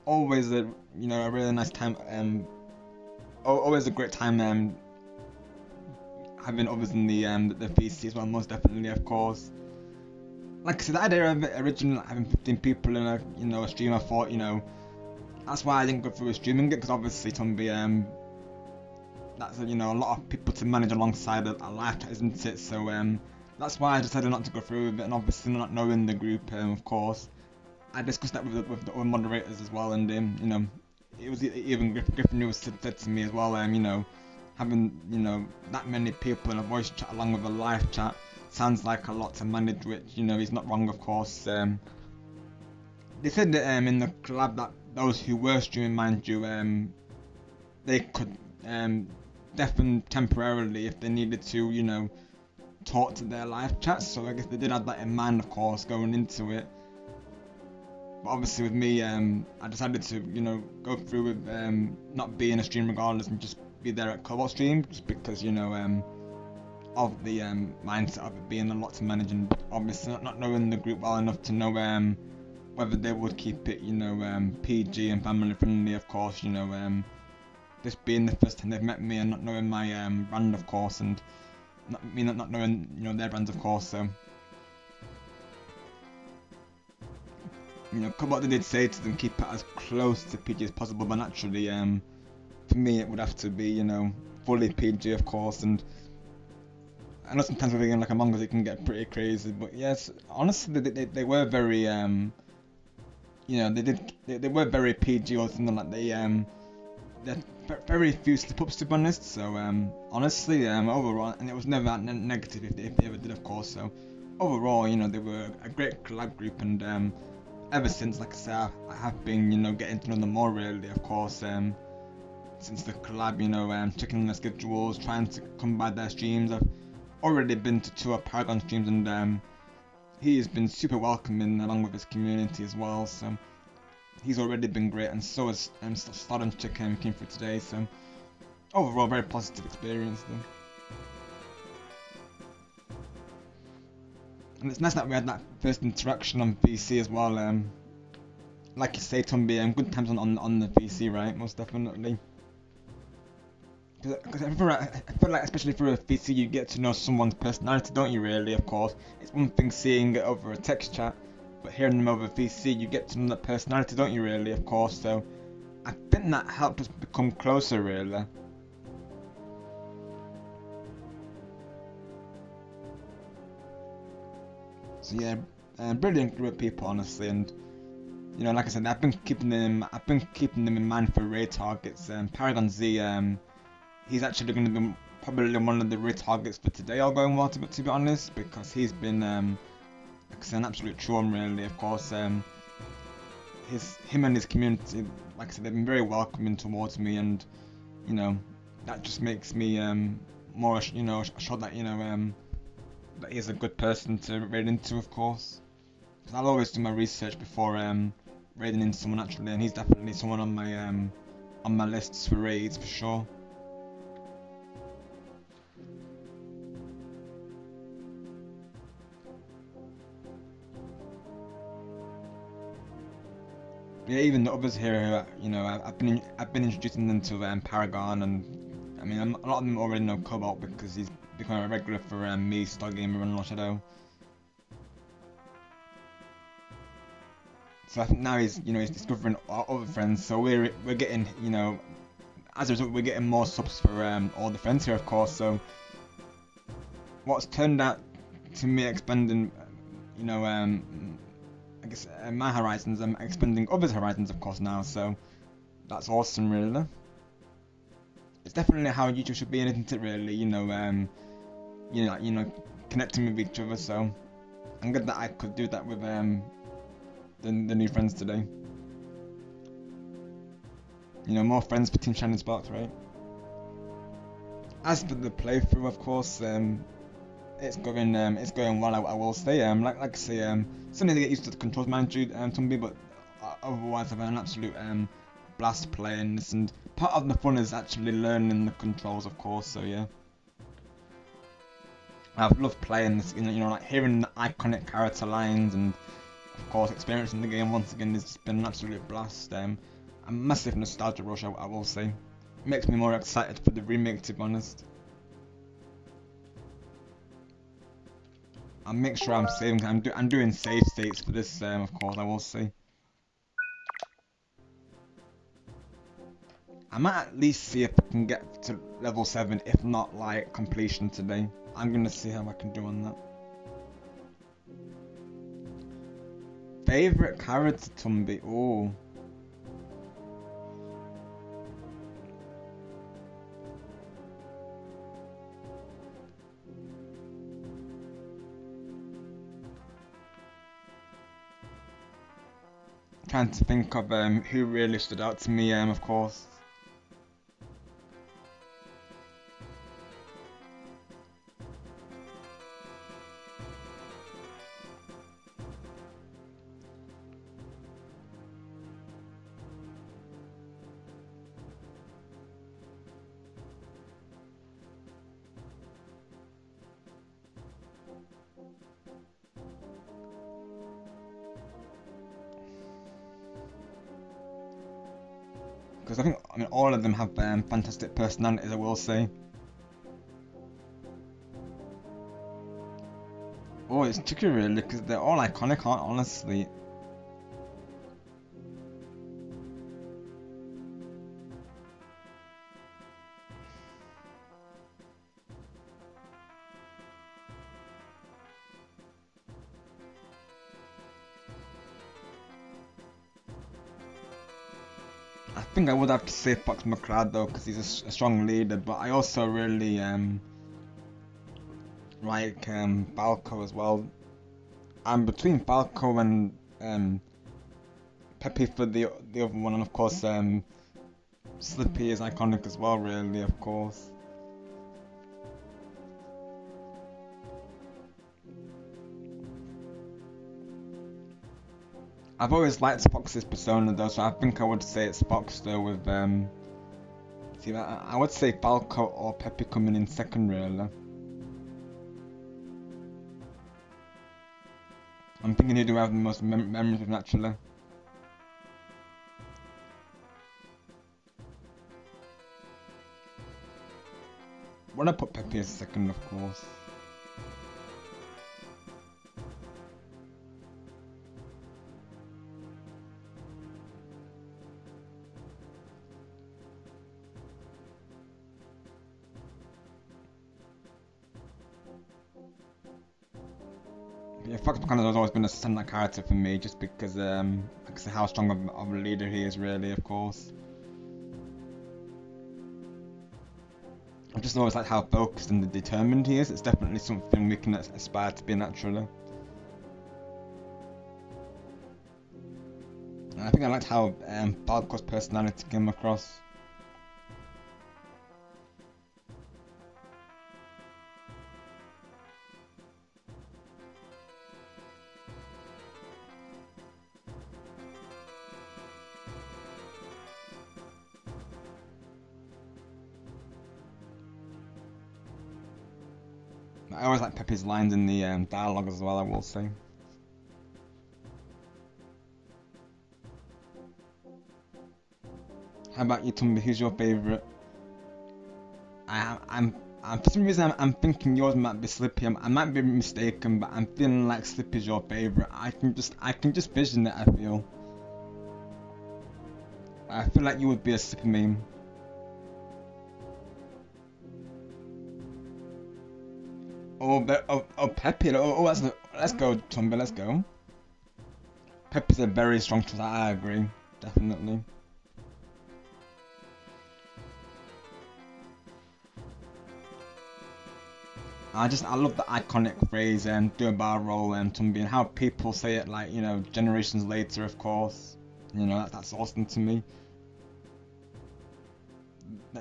always a, you know, a really nice time, always a great time having others in the VC as well, most definitely, of course. Like I said, the idea of it originally having 15 people in a, you know, a stream, I thought, you know, that's why I didn't go through with streaming it, because obviously, Tumby, that's, you know, a lot of people to manage alongside a live chat, isn't it? So that's why I decided not to go through with it, and obviously not knowing the group, of course, I discussed that with the other moderators as well, and you know, it was even Griffin who said to me as well, you know, having, you know, that many people in a voice chat along with a live chat sounds like a lot to manage, which, you know, he's not wrong, of course. They said that in the collab that those who were streaming, mind you, they could deafen temporarily if they needed to, you know, talk to their live chats. So I guess they did have that in mind, of course, going into it. But obviously with me, I decided to, you know, go through with not being a stream regardless, and just be there at Cobalt stream, just because, you know, of the mindset of it being a lot to manage, and obviously not knowing the group well enough to know whether they would keep it, you know, PG and family friendly, of course, you know, this being the first time they've met me and not knowing my brand, of course, and not knowing, you know, their brands, of course. So, you know, what they did say to them, keep it as close to PG as possible, but naturally, for me, it would have to be, you know, fully PG, of course. And I know sometimes with a game like Among Us, it can get pretty crazy, but yes, honestly, they were very, you know, they were very PG or something like they're very few slip-ups, to be honest. So honestly, overall, and it was never negative if they ever did, of course. So overall, you know, they were a great collab group, and ever since, like I said, I have been, you know, getting to know them more really, of course. Since the collab, you know, checking their schedules, trying to come by their streams. I've already been to 2 of Paragon streams, and he has been super welcoming along with his community as well. So he's already been great, and so has Stardom Chick came through today. So overall, very positive experience though. And it's nice that we had that first interaction on VC as well. Like you say, Tumby, good times on the VC, right? Most definitely. Because I feel like, especially through a VC, you get to know someone's personality, don't you? Really, of course. It's one thing seeing it over a text chat, but hearing them over VC, you get to know that personality, don't you? Really, of course. So I think that helped us become closer, really. So yeah, brilliant group of people, honestly, and you know, like I said, I've been keeping them in mind for raid targets. Paragon Z, he's actually going to be probably one of the raid targets for today. All going well, to be honest, because he's been, like I said, an absolute charm, really. Of course, him and his community, like I said, they've been very welcoming towards me, and you know, that just makes me more, you know, sure that, you know, that he's a good person to raid into, of course. Because I'll always do my research before raiding into someone actually, and he's definitely someone on my lists for raids for sure. Yeah, even the others here who, you know, I've been introducing them to Paragon, and I mean, a lot of them already know Cobalt because he's become a regular for me, Stargamer, and Lost Shadow. So I think now he's discovering our other friends. So we're getting, you know, as a result, we're getting more subs for all the friends here, of course. So what's turned out to me expanding, you know, I guess my horizons, I'm expanding others' horizons, of course, now. So that's awesome, really. It's definitely how YouTube should be, isn't it? Really, you know, connecting with each other. So I'm glad that I could do that with the new friends today. You know, more friends for Team Shining Sparks, right? As for the playthrough, of course, it's going well. I will say, like I say, still need to get used to the controls, mind you, Tumby, but otherwise I've had an absolute blast playing this, and part of the fun is actually learning the controls, of course. So yeah, I've loved playing this. You know, like hearing the iconic character lines, and of course experiencing the game once again has just been an absolute blast. A massive nostalgia rush, I will say. It makes me more excited for the remake, to be honest. I'll make sure I'm saving. I'm doing save states for this, of course. I will say. I might at least see if I can get to level 7, if not like completion today. I'm gonna see how I can do on that. Favorite character, Tumby? Oh. Trying to think of who really stood out to me, of course. Because I mean, all of them have fantastic personalities, I will say. it's tricky really, because they're all iconic, aren't honestly. I think I would have to say Fox McCloud though, because he's a strong leader, but I also really like Falco as well. I'm between Falco and Pepe for the other one, and of course Slippy is iconic as well, really, of course. I've always liked Fox's persona though, so I think I would say it's Fox though with see, I would say Falco or Pepe coming in second really. I'm thinking who do I have the most memories with naturally. When I put Pepe as second, of course. Yeah, Fox McCloud has always been a standout character for me, just because of how strong of a leader he is, really, of course. I've just always liked how focused and determined he is. It's definitely something we can aspire to be naturally. And I think I liked how Falco's personality came across. I always like Pepe's lines in the dialogue as well, I will say. How about you, Tumby? Who's your favourite? I'm for some reason I'm thinking yours might be Slippy. I might be mistaken, but I'm feeling like Slippy's your favourite. I can just vision it. I feel like you would be a Slippy meme. Oh, Pepe. Let's go, Tumby. Let's go. Pepe's a very strong choice. I agree, definitely. I love the iconic phrase and do a bar roll and Tumby, and how people say it, like, you know, generations later, of course. You know, that's awesome to me.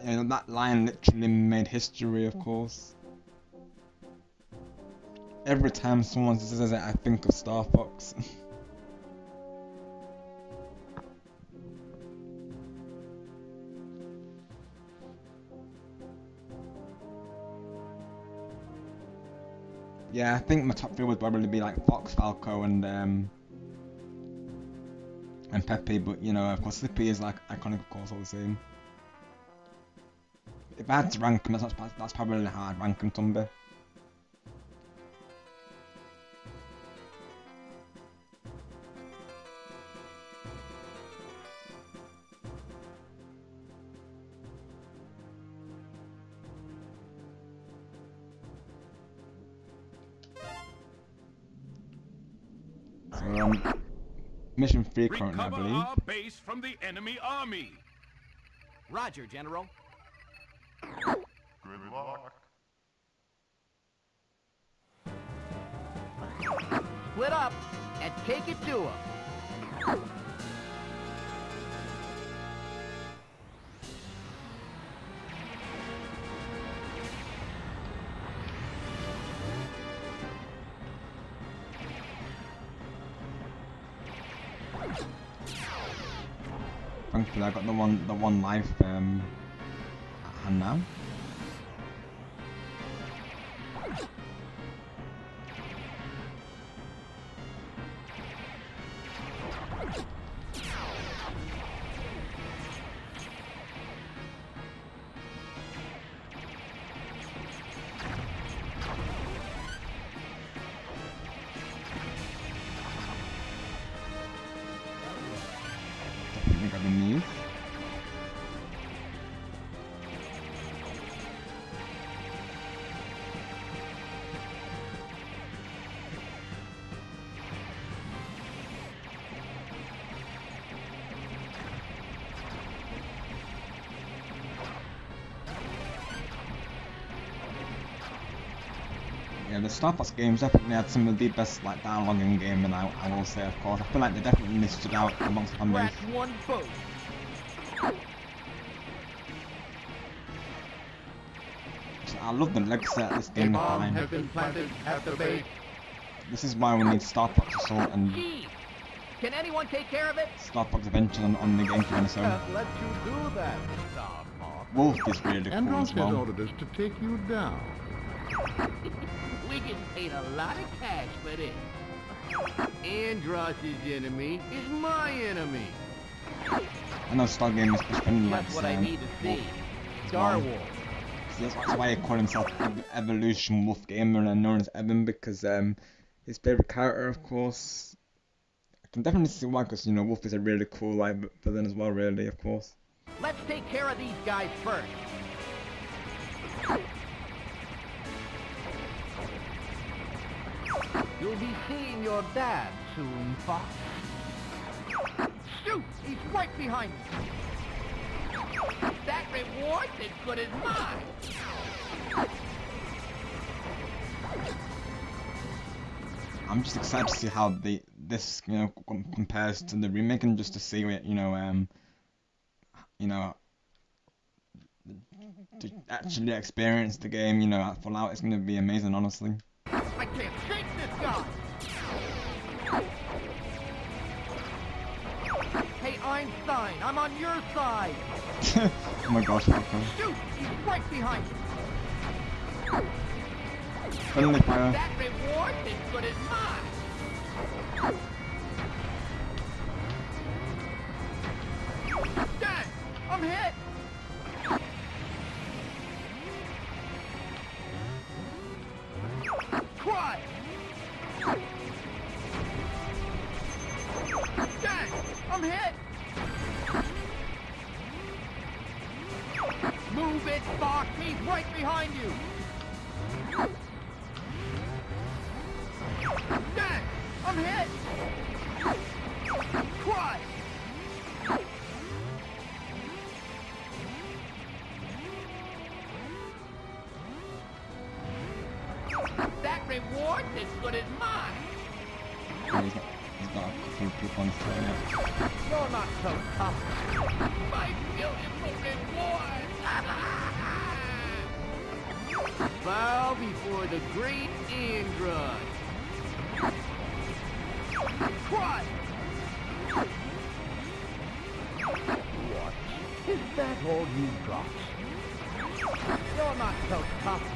You know, that line literally made history, of course. Every time someone says it, I think of Star Fox. Yeah, I think my top three would probably be like Fox, Falco, and Pepe. But you know, of course, Slippy is like iconic, of course, all the same. If I had to rank them, that's probably how I'd rank them, Tumby. Mission 3 currently, I Recover believe. our base from the enemy army. Roger, General. Good luck. Split up and take it to 'em. Thankfully, I got the one life at hand now. enemies. Yeah, the Star Fox games definitely had some of the best like dialogue in game, and I will say, of course, I feel like they definitely stood out amongst the fan base. Scratch one boat. I love the legs set this game is Bomb fine. has been planted at the base. This is why we need Star Fox Assault and Gee, can anyone take care of it? Star Fox Adventure on the game for NSO. Can't let you do that, Star Fox. Wolf is really cool Andros as has well. ordered us to take you down. We get paid a lot of cash for this. Andros' enemy is my enemy. I know Star Game is friendly like That's what I need to see. Wolf as Star well. Wars. So that's why he called himself Evolution Wolf Gamer and known as Evan, because his favorite character, of course. I can definitely see why, because you know Wolf is a really cool like villain as well, really, of course. Let's take care of these guys first. You'll be seeing your dad soon, Fox. Shoot! He's right behind you. That reward's as good as mine. I'm just excited to see how this compares to the remake, and just to see it, to actually experience the game, at Fallout. It's gonna be amazing, honestly. I can't shake this guy! Hey, Einstein, I'm on your side! Oh my gosh, Falcon. Shoot! He's right behind you! Friendly fire. That reward's as good as mine! Dang! I'm hit! Try! Dang! I'm hit! Move it, Fox! He's right behind you! Dang! I'm hit! Try! That reward's as good as mine! Yeah, he's got a couple of people on his tail, yeah. You're not so tough. 5 million for reward! Bow before the great Android. Try! What? Is that all you got? You're not so tough.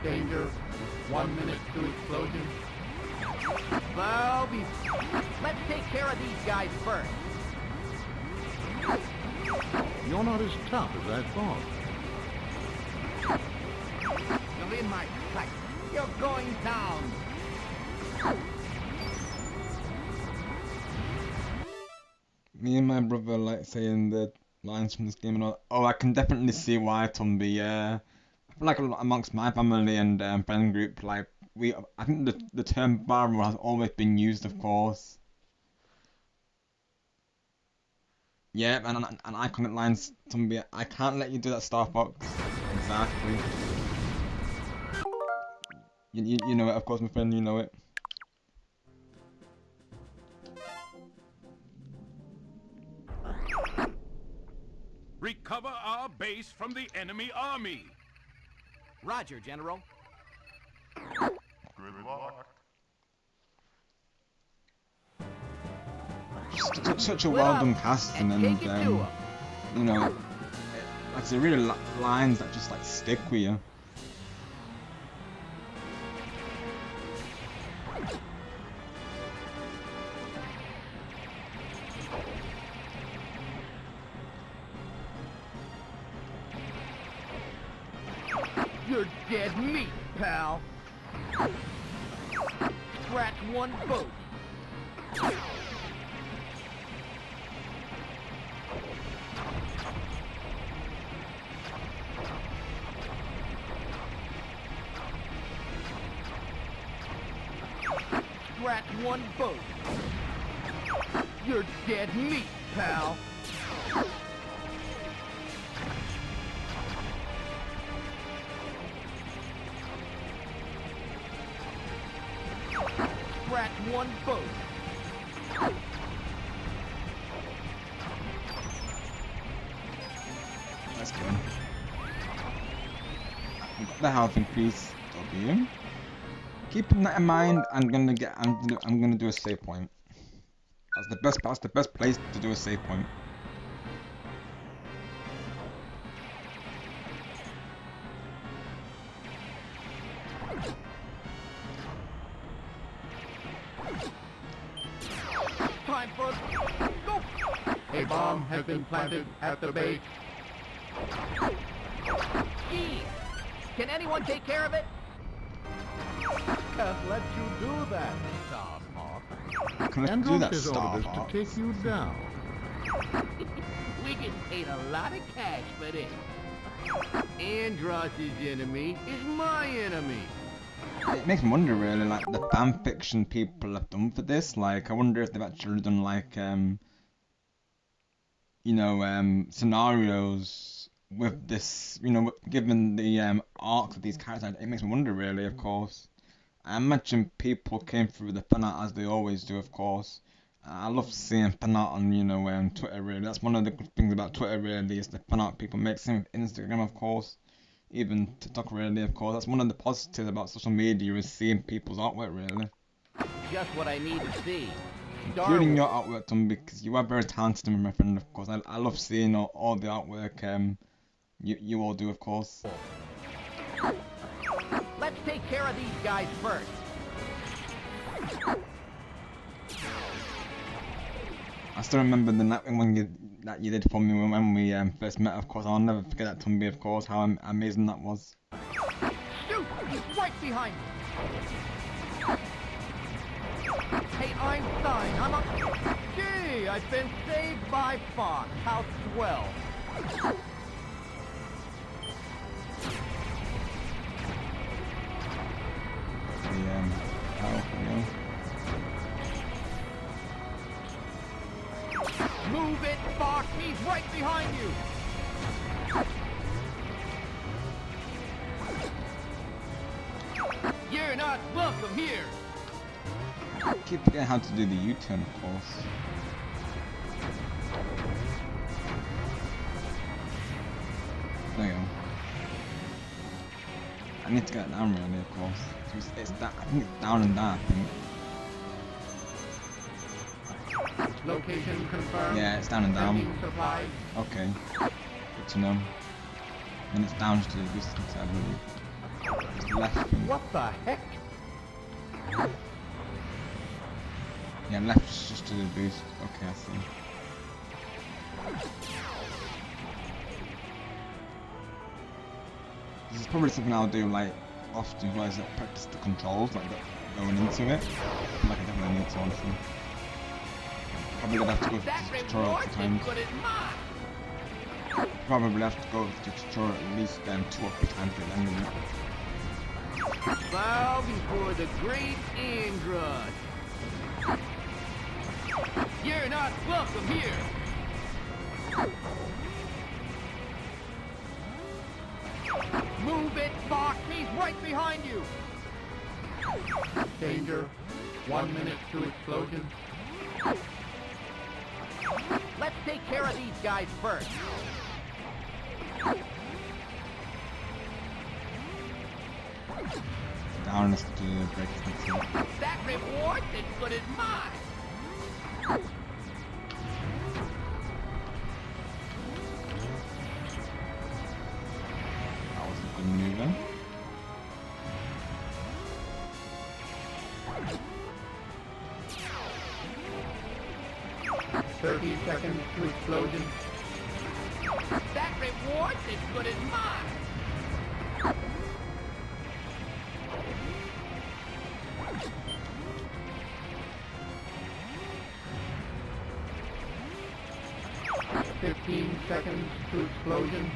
Danger. 1 minute to explosion. Bow Let's take care of these guys first. You're not as tough as I thought. You're in my sight. You're going down. Me and my brother like saying the lines from this game and all. Oh, I can definitely see why, Tomby. I feel like amongst my family and friend group, like I think the term barber has always been used, of course. Yeah, and an iconic line, Tomby. I can't let you do that, Star Fox. Exactly. You know it, of course, my friend. You know it. Recover our base from the enemy army. Roger, General. Good luck. Such a Split well up done casting, and and take it to 'em. you know, like the really lines that just like stick with you. You're dead meat, pal. Scratch one boat. Scratch one boat. You're dead meat, pal. Scratch one boat. That's good. I've got the health increase. W. Keeping that in mind, I'm gonna do a save point. That's the best place to do a save point. Time for go. A bomb has been planted at the base. Geez. Can anyone take care of it? Can't let you do that, Starhawk. Can I do that, Andros has orders to Starhawk? take you down. We get paid a lot of cash for this. Andros' enemy is my enemy. It makes me wonder, really, like the fan fiction people have done for this. Like, I wonder if they've actually done like, scenarios with this, given the arcs of these characters. It makes me wonder, really. Of course, I imagine people came through the fan art as they always do. Of course, I love seeing fan art on Twitter. Really, that's one of the good things about Twitter. Really, is the fan art people make. Same with Instagram, of course. Even TikTok, really, of course. That's one of the positives about social media, is seeing people's artwork, really. Just what I need to see. Including your artwork, Tom, because you are very talented, my friend, of course. I love seeing all the artwork you all do, of course. Let's take care of these guys first. I still remember the night that you did for me when we first met, of course. I'll never forget that, Tumby, of course, how amazing that was. Shoot! He's right behind me! Hey, Einstein, I'm a... Gee, I've been saved by Fox. How swell. Move it, Fox! He's right behind you! You're not welcome here! I keep forgetting how to do the U-turn, of course. There you go. I need to get it down, really, of course. It's that. I think it's down and down, I think. Location confirmed. Yeah, it's down and down. Sending supplies. Okay. Good to know. And it's down to the distance, I believe. It's left. What the heck? Yeah, left is just to the boost. Okay, I see. This is probably something I'll do, like, often, as I practice the controls, like, going into it. I feel like I definitely need to, honestly. Probably gonna have to go to the tutorial a few times. Probably have to go to the tutorial at least 2 or 3 times to end of it. Bow before the great Andros. You're not welcome here. Move it, Fox! He's right behind you! Danger. 1 minute to explosion. Let's take care of these guys first. Down is to break the That reward is good as mine! That was a good maneuver. Thirty seconds to explosion. That reward is good as mine! 15 seconds to explosion.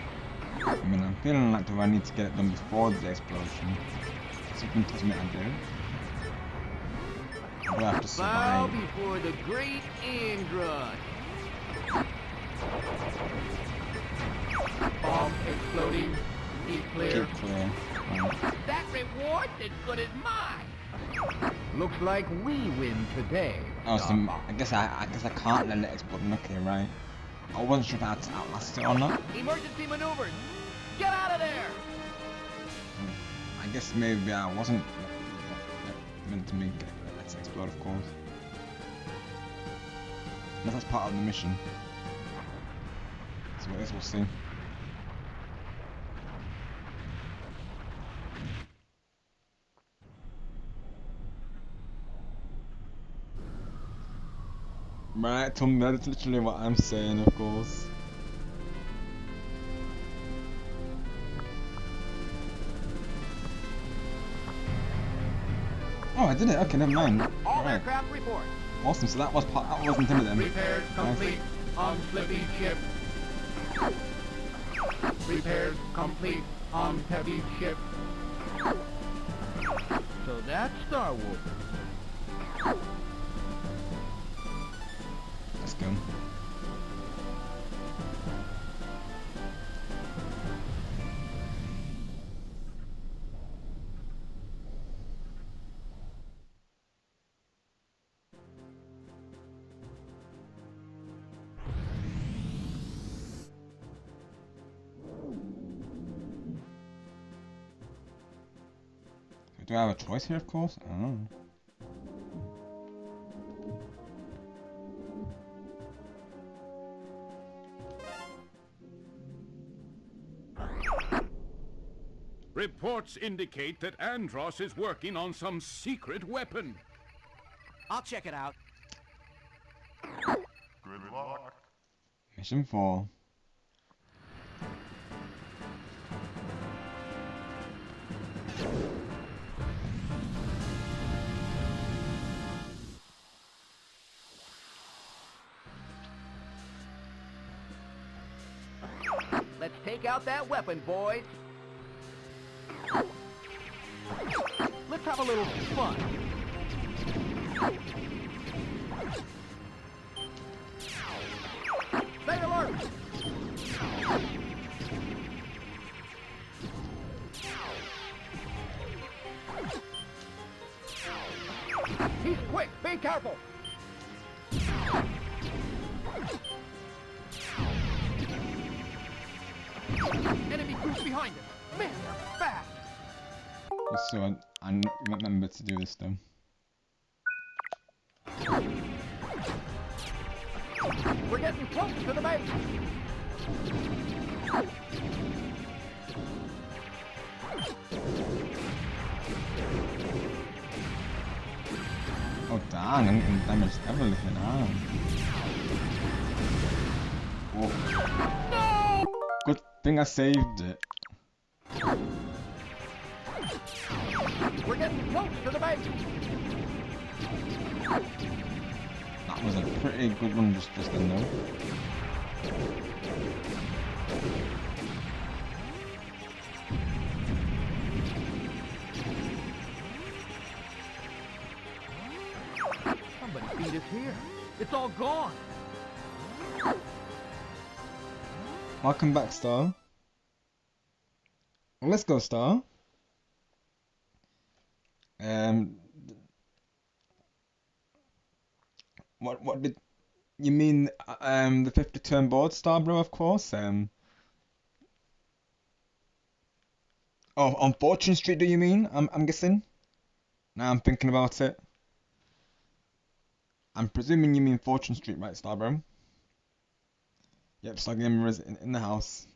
I mean, I'm feeling like, do I need to get it done before the explosion? Something tells me I do. I do have to Bow survive. before the great Andross. Bomb exploding. Keep clear. Keep clear. Right. That reward's as good as mine. Looks like we win today. Oh, so I guess I can't let it explode. Okay, right. I wasn't sure if I had to outlast it or not. Emergency maneuvers. Get out of there. I guess maybe I wasn't meant to make it. Let's explode, of course. Unless that's part of the mission. So I guess we'll see. Right, Tom, that's literally what I'm saying, of course. Oh, I did it. Okay, never mind. All Right. aircraft report. Awesome. So that wasn't into them. Repairs complete on Slippy ship. Repairs complete on Heavy ship. So that's Star Wars. Let's go. Do I have a choice here, of course? I don't know. Reports indicate that Andross is working on some secret weapon. I'll check it out. Good luck. Mission 4. Let's take out that weapon, boys. Let's have a little fun. Stay alert! He's quick! Be careful! Enemy cruise behind us! Man, they're fast! So I remember to do this though. We're getting close to the base! Oh darn, I'm getting damaged heavily here now. Oh. No! Good thing I saved it. We're getting close to the base! That was a pretty good one, just a no. Somebody beat us here. It's all gone. Welcome back, Star. Well, let's go, Star. What did you mean? The 50 turn board, Star, bro? Of course. Oh, on Fortune Street, do you mean? I'm guessing. Now I'm thinking about it. I'm presuming you mean Fortune Street, right, Star, bro? Yep, Star Gamer is in the house.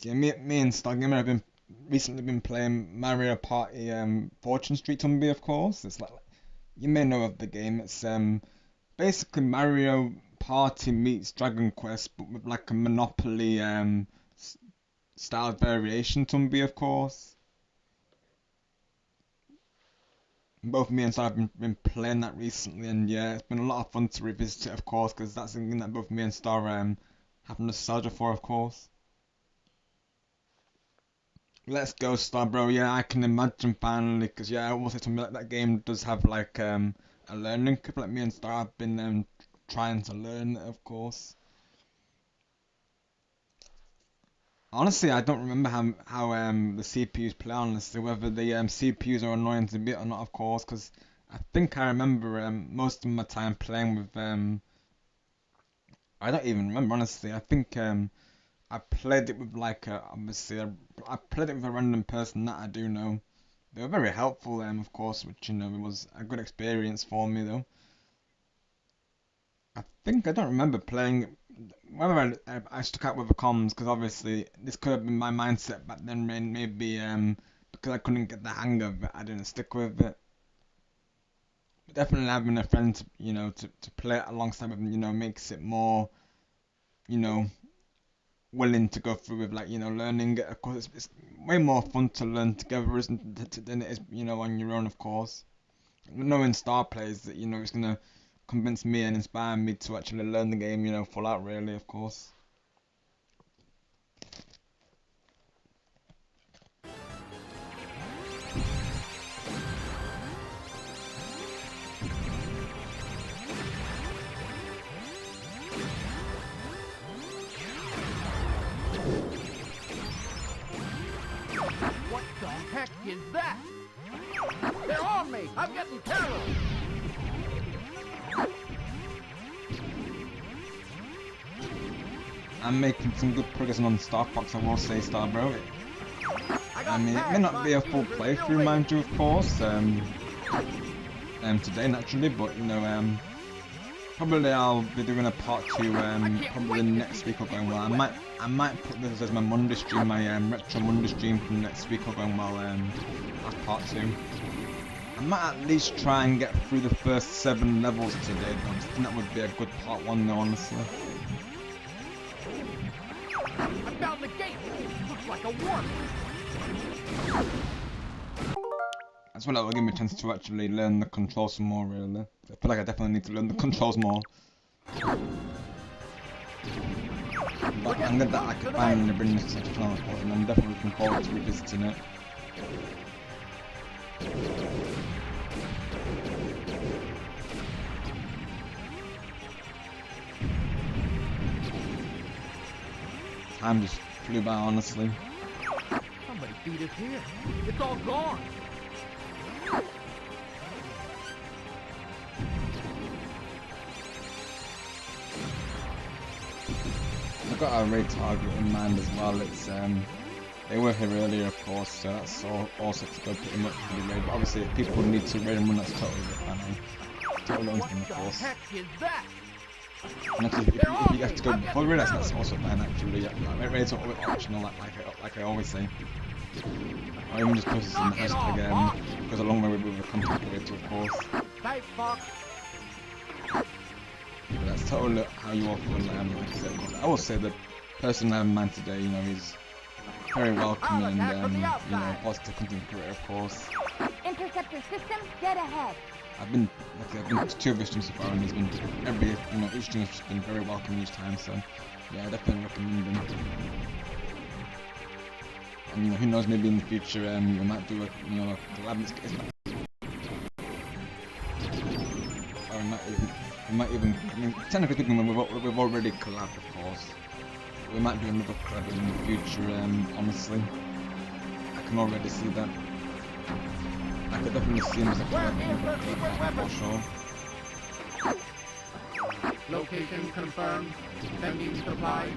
Yeah, me and Star Gamer have recently been playing Mario Party Fortune Street Tumby, of course. It's like you may know of the game. It's basically Mario Party meets Dragon Quest, but with like a Monopoly style variation Tumby, of course. both me and Star have been playing that recently, and yeah, it's been a lot of fun to revisit it, of course, because that's something that both me and Star have nostalgia for, of course. Let's go, Star, bro. Yeah, I can imagine finally, because yeah, I will say something like that game does have like a learning curve. Like me and Star have been trying to learn it, of course. Honestly, I don't remember how the CPUs play. Honestly, whether the CPUs are annoying to beat or not, of course, because I think I remember most of my time playing with I don't even remember honestly. I think I played it with like obviously I played it with a random person that I do know. They were very helpful, of course, which you know it was a good experience for me though. I think I don't remember playing whether I stuck out with the comms because obviously this could have been my mindset back then. Maybe because I couldn't get the hang of it, I didn't stick with it. But definitely having a friend, to play it alongside with, makes it more, you know, willing to go through with like learning it. Of course, it's way more fun to learn together, isn't it, than it is on your own, of course. Knowing Star plays that it's gonna convince me and inspire me to actually learn the game, full out, really, of course. What the heck is that? They're on me! I'm getting terror! I'm making some good progress on Star Fox, I will say, Star Bro. I mean, it may not be a full playthrough, mind you, of course, today naturally, but probably I'll be doing a part 2 probably next week or going well. I might put this as my Monday stream, my retro Monday stream from next week or going well as part 2. I might at least try and get through the first 7 levels today though. I think that would be a good part 1 though, honestly. I found the gate! Looks like a warp! That's what that will give me a chance to actually learn the controls some more, really. I feel like I definitely need to learn the controls more. But I'm glad that I can finally bring this to such a channel, and I'm definitely looking forward to revisiting it. Time just flew by, honestly. Somebody beat us here. It's all gone! I've got a raid target in mind as well. It's they were here earlier, of course, so that's all set to go pretty much for the raid. But obviously, if people need to raid and run, that's totally fine. Totally understand, of course. What the heck is that? And actually, if you have to go before the raid, that's also fine. Actually, yeah, raids are always optional, like I always say. Or even just post this in the hashtag goes a long way with the content creator, of course. Thanks, Fox. But that's totally how you all feel. Like I said, I will say the person I have in mind today, he's very welcoming and positive content creator, of course. Interceptor system, dead ahead. I've been to 2 of his streams so far, and he's been each stream has just been very welcoming each time. So yeah, I definitely recommend him. And who knows, maybe in the future we might do a collab. Or we might even, I mean, technically speaking, we've already collabed, of course. But we might do another collab in the future. Honestly, I can already see that. I could definitely see him as a collab for sure. Location confirmed. Sending supply.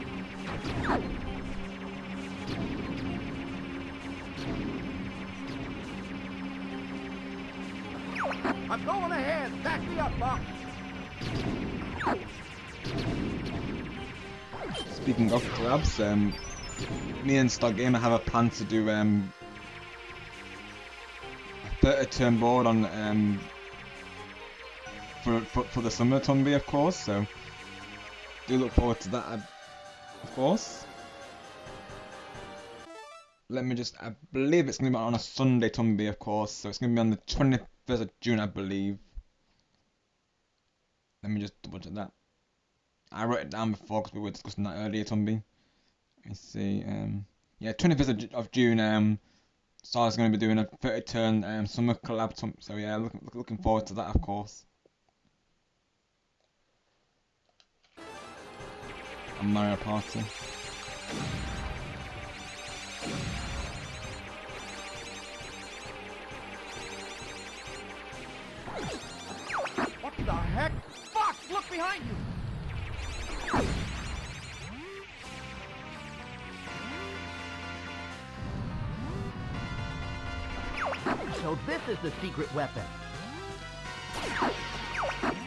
I'm going ahead! Back me up, Fox! Speaking of collabs, me and Stargamer have a plan to do a 30-turn board on for the summer Tumby, of course. So do look forward to that, of course. Let me just, I believe it's going to be on a Sunday Tumby, of course. So it's going to be on the 21st of June, I believe. Let me just double check that. I wrote it down before because we were discussing that earlier, Tumby. Let's see. Yeah, 25th of June. Star's going to be doing a 30-turn summer collab. So yeah, looking forward to that, of course. And Mario Party. What the heck? Fuck! Look behind you! So this is the secret weapon.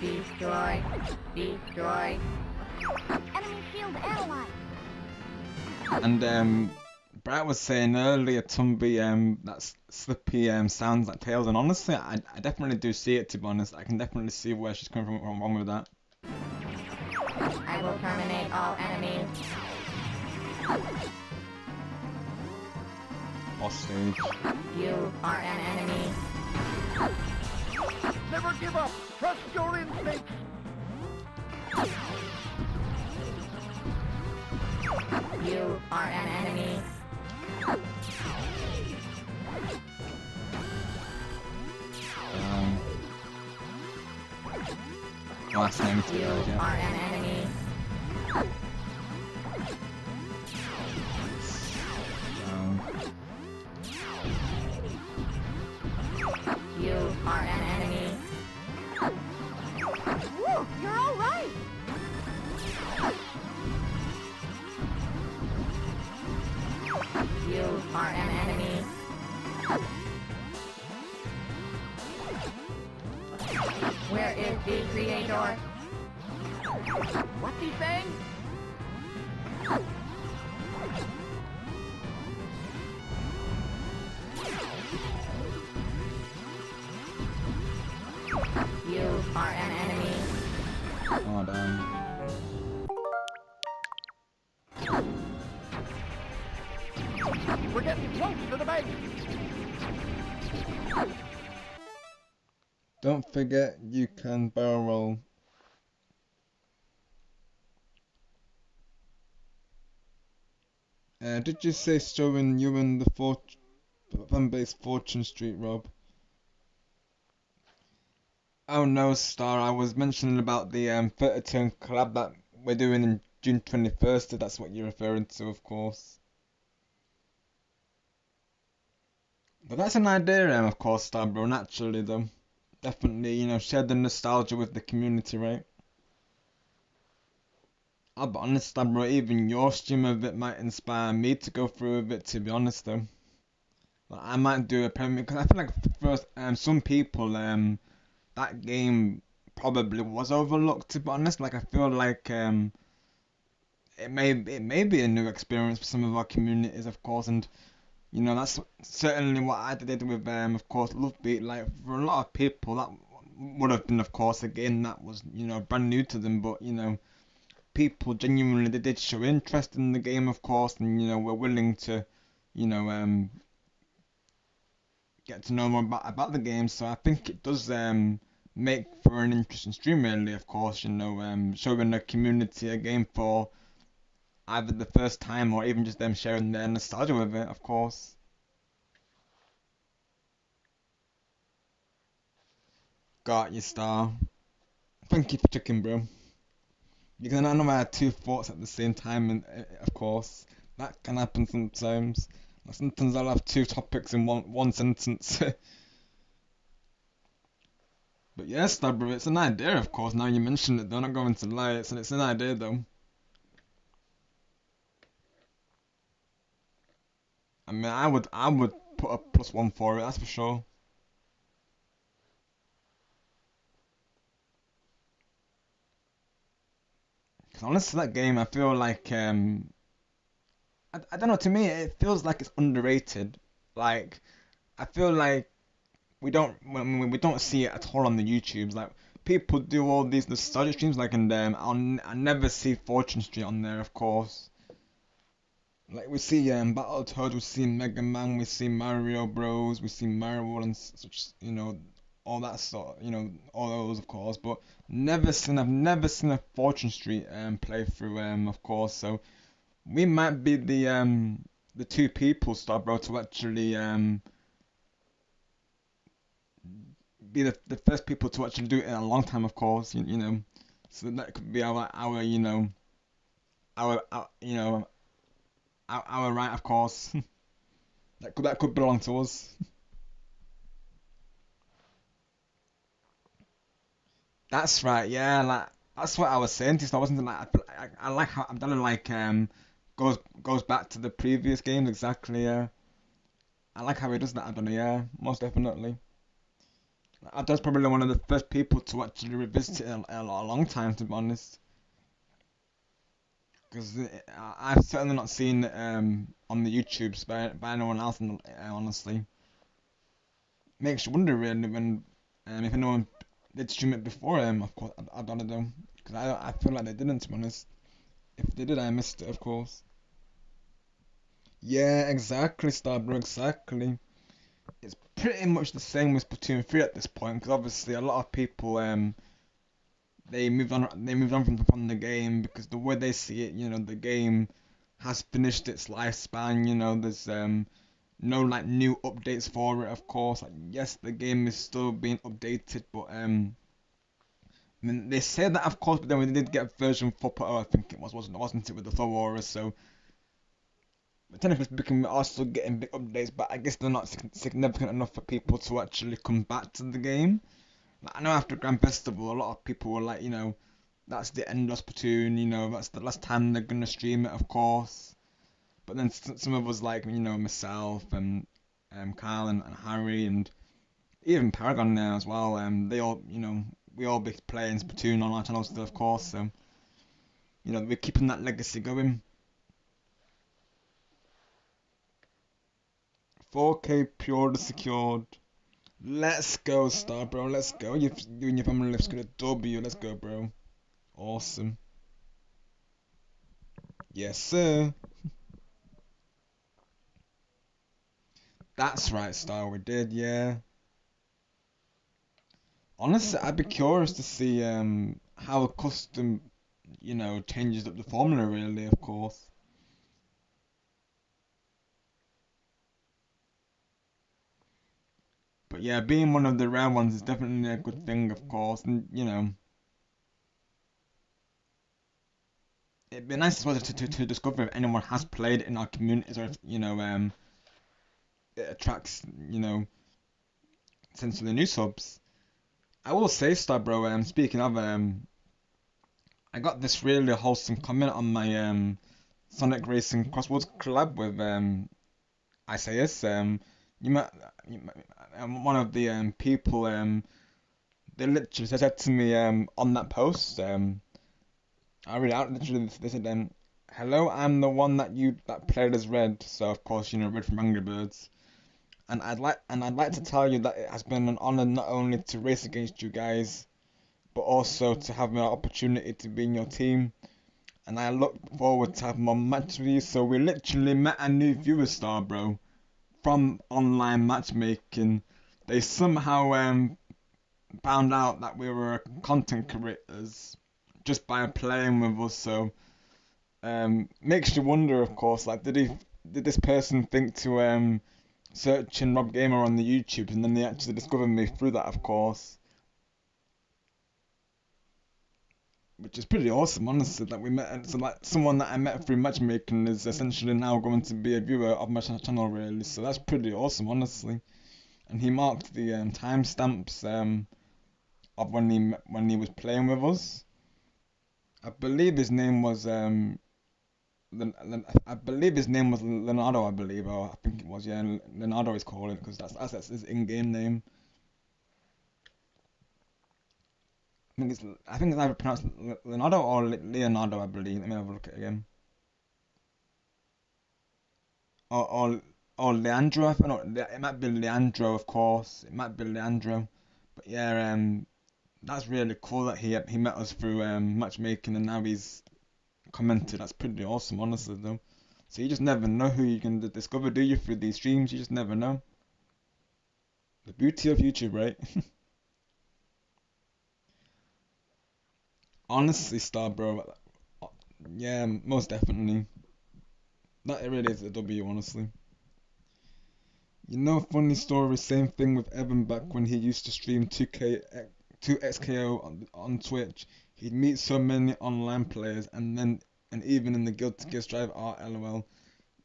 Destroy. Destroy. Enemy shield analyzed. And Brett was saying earlier, Tumby, that Slippy sounds like Tails, and honestly, I definitely do see it. To be honest, I can definitely see where she's coming from wrong with that. I will terminate all enemies. Boss stage. You are an enemy. Never give up. Trust your instincts. You are an enemy. Last name to You yeah. are an enemy. You are an enemy. Woo, you're all right. You are an enemy. Where is the creator? What's he saying? You are an enemy. Oh damn. We're getting close to the base. Don't forget you can barrel roll. Did you say showing you in the fan base Fortune Street, Rob? Oh no, Star. I was mentioning about the 30-turn collab that we're doing in June 21st. If that's what you're referring to, of course. But that's an idea, of course, Star Bro. Naturally, though, definitely, share the nostalgia with the community, right? I'll be honest, Star Bro. Even your stream of it might inspire me to go through with it. To be honest, though, like, I might do a premiere because I feel like first, some people, that game probably was overlooked. To be honest, like I feel like it may be a new experience for some of our communities, of course, and that's certainly what I did with of course Love Beat. Like for a lot of people, that would have been, of course, again that was brand new to them, but people genuinely they did show interest in the game, of course, and were willing to get to know more about the game. So I think it does make for an interesting stream, really, of course, showing the community a game for either the first time or even just them sharing their nostalgia with it, of course. Got you, Star. Thank you for checking, bro. Because I know I had two thoughts at the same time, and of course, that can happen sometimes. Like, sometimes I'll have two topics in one sentence. But yes, Star, bro, it's an idea, of course. Now you mention it, though, I'm not going to lie. It's an idea, though. I mean, I would put a +1 for it, that's for sure. Cause honestly, that game, I feel like I don't know. To me, it feels like it's underrated. Like I feel like we don't see it at all on the YouTubes. Like people do all these nostalgia streams, like, and I never see Fortune Street on there, of course. Like we see Battletoads, we see Mega Man, we see Mario Bros, we see Mario World, and such, all that sort, all those of course. But I've never seen a Fortune Street playthrough of course. So we might be the two people, Starbro, to actually be the first people to actually do it in a long time, of course. So that could be our our right, of course. that could belong to us. That's right, yeah. Like that's what I was saying. Just I wasn't like I like how Abdallah like goes back to the previous games exactly. Yeah, I like how he does that. Abdallah, yeah, most definitely. Abdallah's probably one of the first people to actually revisit it in a long time, to be honest. Because I've certainly not seen it on the YouTubes by anyone else, honestly. Makes you wonder really when if anyone did stream it before of course, I don't know. Because I feel like they didn't, to be honest. If they did, I missed it, of course. Yeah, exactly, Starbro, exactly. It's pretty much the same with Splatoon 3 at this point, because obviously a lot of people they moved on from the game because the way they see it, the game has finished its lifespan. There's no like new updates for it, of course. Like, yes, the game is still being updated, but I mean, they say that, of course, but then we did get version 4.0, I think it wasn't it, with the Thor. So, but technically speaking, we are still getting big updates, but I guess they're not significant enough for people to actually come back to the game. Like, I know after Grand Festival, a lot of people were like, that's the end of Splatoon, that's the last time they're gonna stream it, of course. But then some of us, like, myself and Kyle and Harry and even Paragon now as well, they all, we all be playing Splatoon on our channel still, of course. So, we're keeping that legacy going. 4K pure secured. Let's go, Star, bro. Let's go. You and your family lives good at W. Let's go, bro. Awesome. Yes, sir. That's right, Star. We did, yeah. Honestly, I'd be curious to see how a custom, changes up the formula. Really, of course. But yeah, being one of the rare ones is definitely a good thing, of course. And it'd be nice as well to discover if anyone has played in our communities, or if it attracts essentially new subs. I will say, Star Bro. Speaking of I got this really wholesome comment on my Sonic Racing Crosswords collab with Isaias. One of the people they literally said to me on that post. I read out literally. They said, "Hello, I'm the one that played as Red." So of course, Red from Angry Birds. And I'd like to tell you that it has been an honor not only to race against you guys, but also to have an opportunity to be in your team. And I look forward to have more matches with you. So we literally met a new viewer, Star Bro, from online matchmaking. They somehow found out that we were content creators just by playing with us. So makes you wonder, of course, like did this person think to search in Rob Gamer on the YouTube, and then they actually discovered me through that, of course. Which is pretty awesome, honestly, that we met. And so, like, someone that I met through matchmaking is essentially now going to be a viewer of my channel, really. So that's pretty awesome, honestly. And he marked the timestamps of when he was playing with us. I believe his name was I believe his name was Leonardo. I believe, or I think it was, yeah. Leonardo is called it because that's his in-game name. I think it's either pronounced Leonardo or Leonardo, I believe. Let me have a look at it again. Or Leandro. No, it might be Leandro, of course. It might be Leandro. But yeah, that's really cool that he met us through matchmaking, and now he's commented. That's pretty awesome, honestly, though. So you just never know who you can discover, do you, through these streams? You just never know. The beauty of YouTube, right? Honestly, Star Bro, yeah, most definitely. That it really is a W, honestly. You know, funny story, same thing with Evan back when he used to stream 2XKO on Twitch. He'd meet so many online players and even in the Guilty Gear Strive art LOL.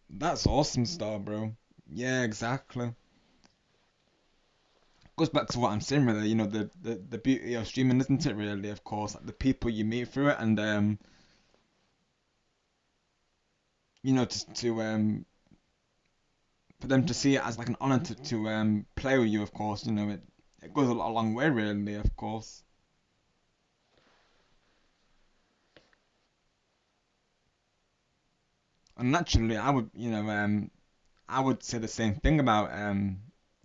That's awesome, Star Bro. Yeah, exactly. Goes back to what I'm saying, really. You know, the beauty of streaming, isn't it? Really, of course, like the people you meet through it, and you know, to for them to see it as like an honor to play with you. Of course, you know, it goes a long way, really. Of course. And naturally, I would say the same thing about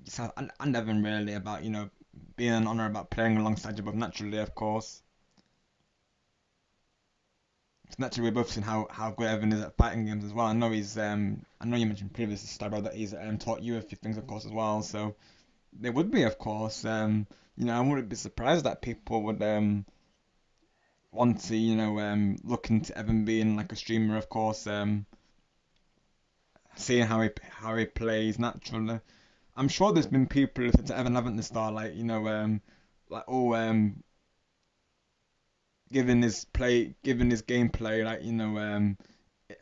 yourself and Evan, really, about being an honor about playing alongside you. But naturally, of course, naturally we're both seeing how good Evan is at fighting games as well. I know you mentioned previously, Starboy, that he's taught you a few things, of course, as well. So there would be, of course, I wouldn't be surprised that people would want to look into Evan being like a streamer, of course, seeing how he plays naturally. I'm sure there's been people who said to Evan, haven't they, Star, like, like, oh, given his gameplay, like,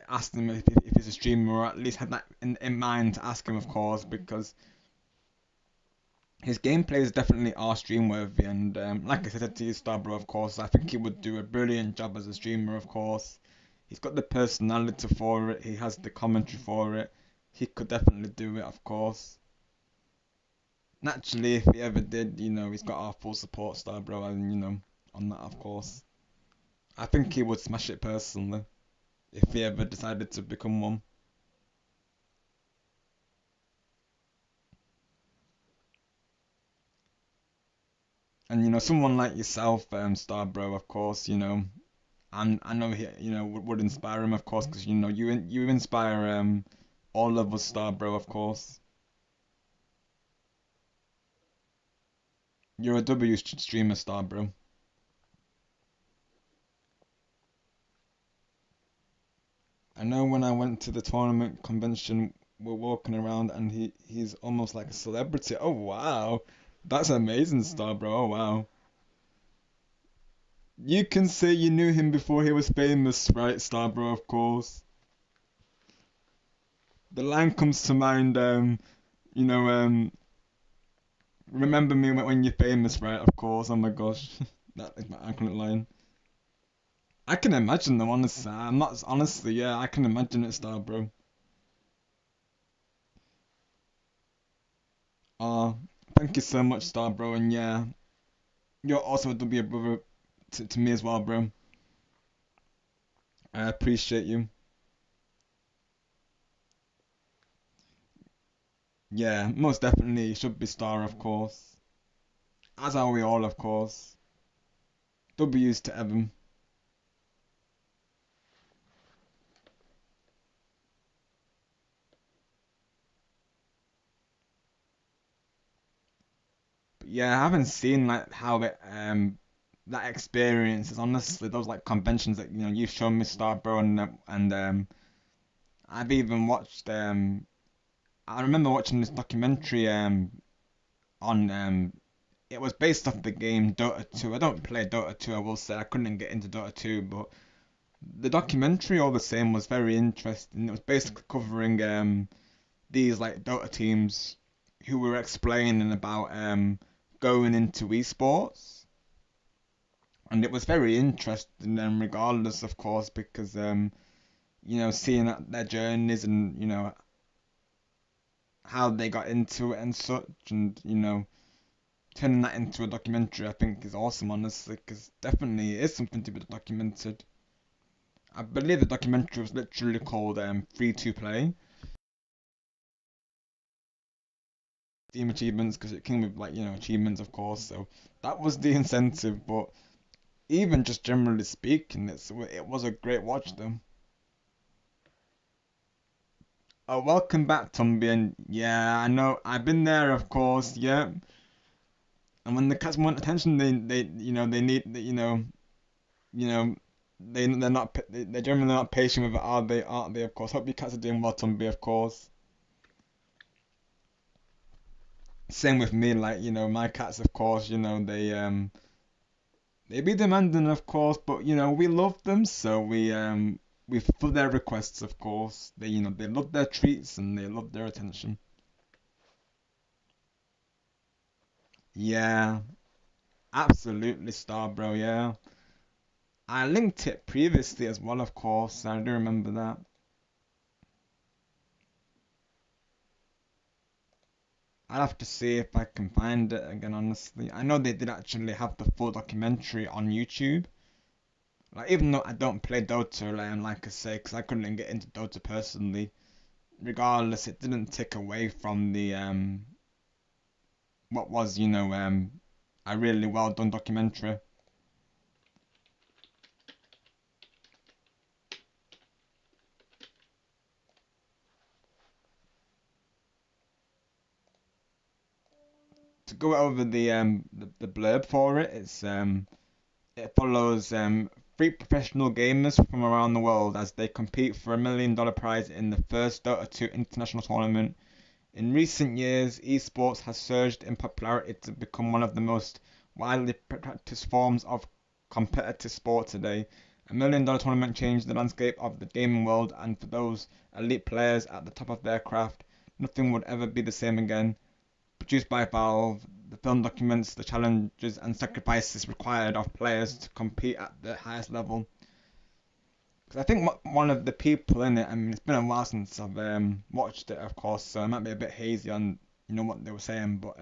asked him if he's a streamer, or at least had that in mind to ask him, of course, because his gameplay is definitely our stream worthy, and like I said to you, Starbro, of course, I think he would do a brilliant job as a streamer, of course. He's got the personality for it, he has the commentary for it, he could definitely do it, of course. Naturally, if he ever did, he's got our full support, Starbro, and on that, of course. I think he would smash it personally if he ever decided to become one. And someone like yourself, Starbro, of course, and I know he, would inspire him, of course, because you inspire all of us, Starbro, of course. You're a W streamer, Starbro. I know when I went to the tournament convention, we're walking around and he's almost like a celebrity. Oh wow, that's amazing, Starbro. Oh wow. You can say you knew him before he was famous, right, Starbro? Of course. The line comes to mind. You know, remember me when you're famous, right? Of course. Oh my gosh, that is my iconic line. I can imagine them, honestly. I'm not honestly, yeah. I can imagine it, Starbro. Uh, Thank you so much, Starbro, and yeah, you're also a W brother to me as well, bro. I appreciate you. Yeah, most definitely, you should be Star, of course. As are we all, of course. W's to Evan. But yeah, I haven't seen like how it that experience is, honestly, those like conventions that you've shown me, Star, bro, and I've even watched I remember watching this documentary on it was based off the game Dota 2. I don't play Dota 2, I will say. I couldn't get into Dota 2, but the documentary all the same was very interesting. It was basically covering these like Dota teams who were explaining about going into esports, and it was very interesting. Regardless, of course, because seeing their journeys and how they got into it and such, and turning that into a documentary, I think is awesome, honestly, because definitely it is something to be documented. I believe the documentary was literally called Free to Play. Steam achievements, because it came with like achievements, of course. So that was the incentive. But even just generally speaking, it was a great watch, though. Welcome back, Tumby, and yeah, I know I've been there, of course. Yeah, and when the cats want attention, they need you know, they're generally not patient with it, are they? Aren't they? Of course. Hope your cats are doing well, Tumby. Of course. Same with me. Like, my cats. Of course. They be demanding, of course, but we love them, so we fulfill their requests, of course. They love their treats and they love their attention. Yeah, absolutely, Star Bro. Yeah, I linked it previously as well, of course. I do remember that. I'll have to see if I can find it again, honestly. I know they did actually have the full documentary on YouTube. Like, even though I don't play Dota, like I say, because I couldn't get into Dota personally, regardless, it didn't take away from the what was, a really well done documentary. To go over the blurb for it, it follows three professional gamers from around the world as they compete for $1 million prize in the first Dota 2 international tournament. In recent years, esports has surged in popularity to become one of the most widely practiced forms of competitive sport today. $1 million tournament changed the landscape of the gaming world, and for those elite players at the top of their craft, nothing would ever be the same again. Produced by Valve, the film documents the challenges and sacrifices required of players to compete at the highest level. Because I think one of the people in it, I mean, it's been a while since I've watched it, of course, so I might be a bit hazy on what they were saying, but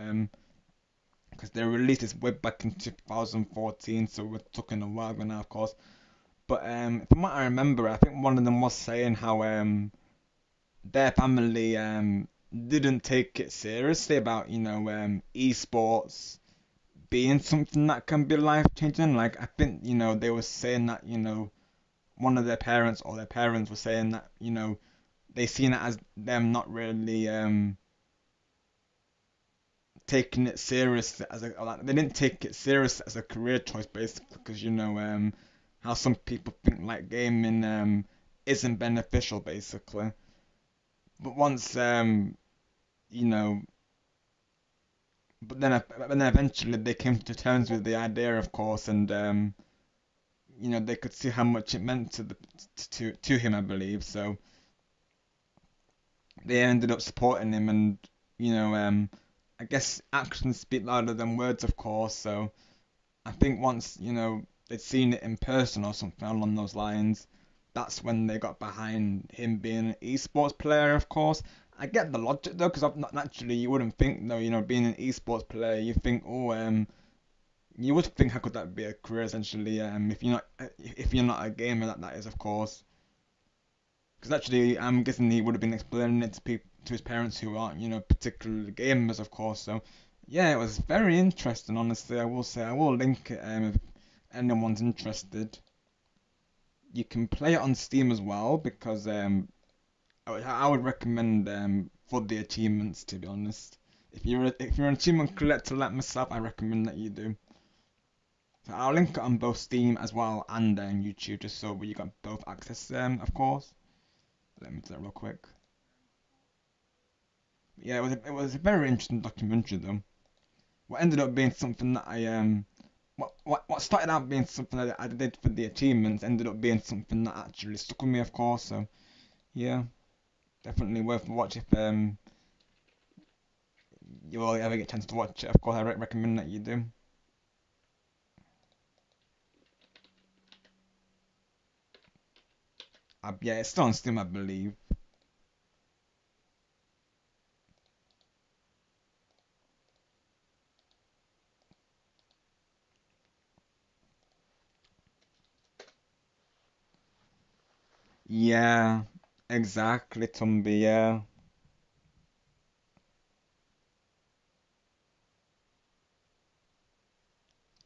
because they released this way back in 2014, so we're talking a while ago now, of course. But from what I remember, I think one of them was saying how their family didn't take it seriously about esports being something that can be life changing. Like, I think they were saying that one of their parents or their parents were saying that they seen it as them not really taking it serious as a like, they didn't take it serious as a career choice, basically, because how some people think like gaming isn't beneficial, basically. But once you know but then eventually they came to terms with the idea, of course, and they could see how much it meant to him, I believe. So they ended up supporting him, and I guess actions speak louder than words, of course. So I think once they'd seen it in person or something along those lines, that's when they got behind him being an esports player. Of course, I get the logic though, because not naturally you wouldn't think though, being an esports player, you think, oh, you would think how could that be a career essentially, if you're not a gamer, that is, of course. Because actually, I'm guessing he would have been explaining it to his parents who aren't, particularly gamers, of course. So, yeah, it was very interesting. Honestly, I will say I will link it if anyone's interested. You can play it on Steam as well because I would recommend for the achievements. To be honest, if you're an achievement collector like myself, I recommend that you do. So I'll link it on both Steam as well and YouTube, just so you got both access, of course. Let me do that real quick. Yeah, it was a very interesting documentary though. What ended up being something that I what started out being something that I did for the achievements ended up being something that actually stuck with me, of course. So yeah, definitely worth watching if you will ever get a chance to watch it. Of course, I recommend that you do. Yeah, it's still on Steam, I believe. Yeah, exactly, Tumby. Yeah.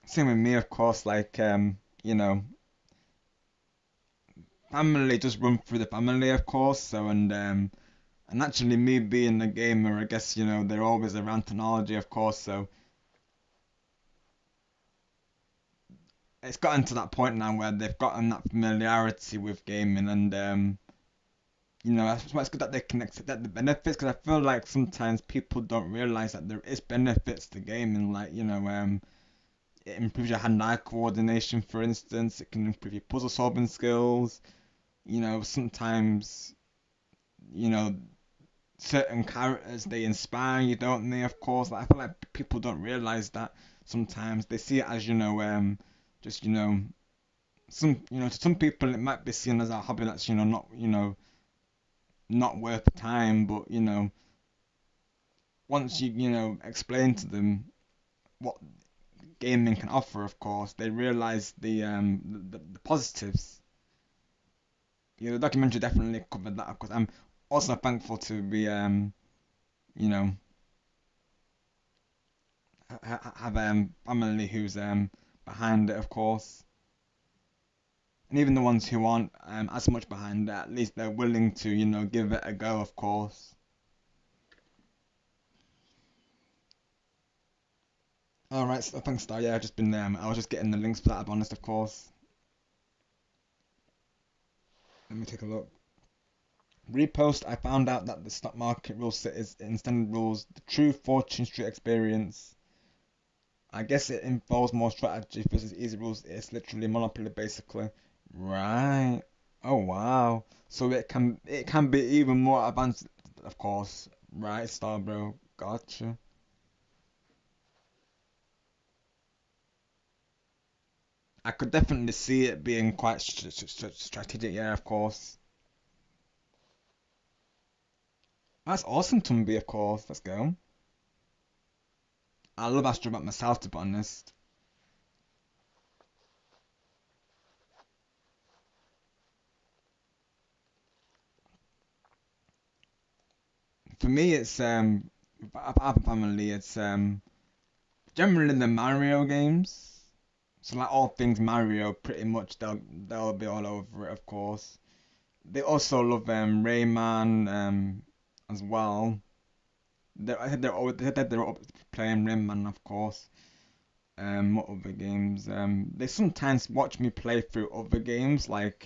Same with me, of course. Like family just run through the family, of course. So and actually, me being a gamer, I guess they're always around technology, of course. So it's gotten to that point now where they've gotten that familiarity with gaming, and you know, that's why it's good that they can accept the benefits, because I feel like sometimes people don't realize that there is benefits to gaming, like, you know, it improves your hand-eye coordination, for instance. It can improve your puzzle-solving skills. You know, sometimes, you know, certain characters, they inspire you, don't they? Of course, like, I feel like people don't realize that sometimes. They see it as, you know, just, you know, to some people it might be seen as a hobby that's, you know, not worth the time, but, you know, once you know, explain to them what gaming can offer, of course, they realize the positives. Yeah, the documentary definitely covered that. Of course, I'm also thankful to be you know, have family who's behind it, of course, and even the ones who aren't as much behind it, at least they're willing to, you know, give it a go, of course. Alright, so thanks, Star. Yeah, I've just been I was just getting the links for that, I'm honest, of course. Let me take a look. Repost, I found out that the stock market rule set is in standard rules, the true Fortune Street experience. I guess it involves more strategy versus easy rules. It's literally Monopoly basically. Right. Oh wow. So it can be even more advanced, of course. Right, Star Bro. Gotcha. I could definitely see it being quite strategic. Yeah, of course. That's awesome, Tumby. Of course. Let's go. I love Astrobat myself, to be honest. For me, it's apart from family, it's generally the Mario games. So like all things Mario, pretty much they'll be all over it, of course. They also love Rayman as well. They said they're playing Rayman, of course. What other games? They sometimes watch me play through other games, like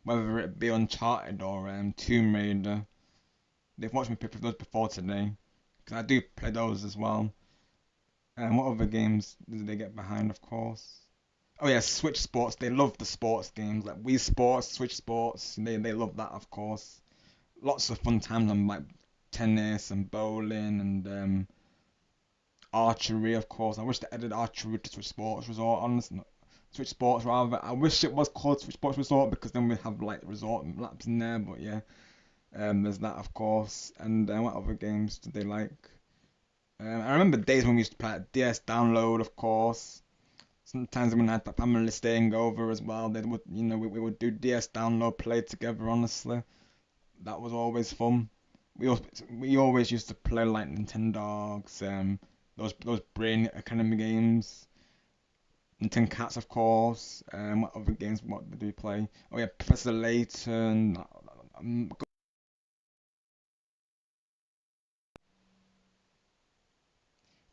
whether it be Uncharted or Tomb Raider. They've watched me play through those before today, because I do play those as well. What other games did they get behind, of course? Oh yeah, Switch Sports. They love the sports games like Wii Sports, Switch Sports. They love that, of course. Lots of fun times on like tennis and bowling and archery, of course. I wish they added archery to Switch Sports Resort. Honestly, Switch Sports rather. I wish it was called Switch Sports Resort, because then we have like resort laps in there. But yeah, there's that, of course. And what other games did they like? I remember days when we used to play at DS Download, of course. Sometimes when I had the family staying over as well, they would, you know, we would do DS Download, play together. Honestly, that was always fun. We always used to play like Nintendogs, those Brain Academy games, Nintendo Cats, of course. What other games? What did we play? Oh yeah, Professor Layton. Um,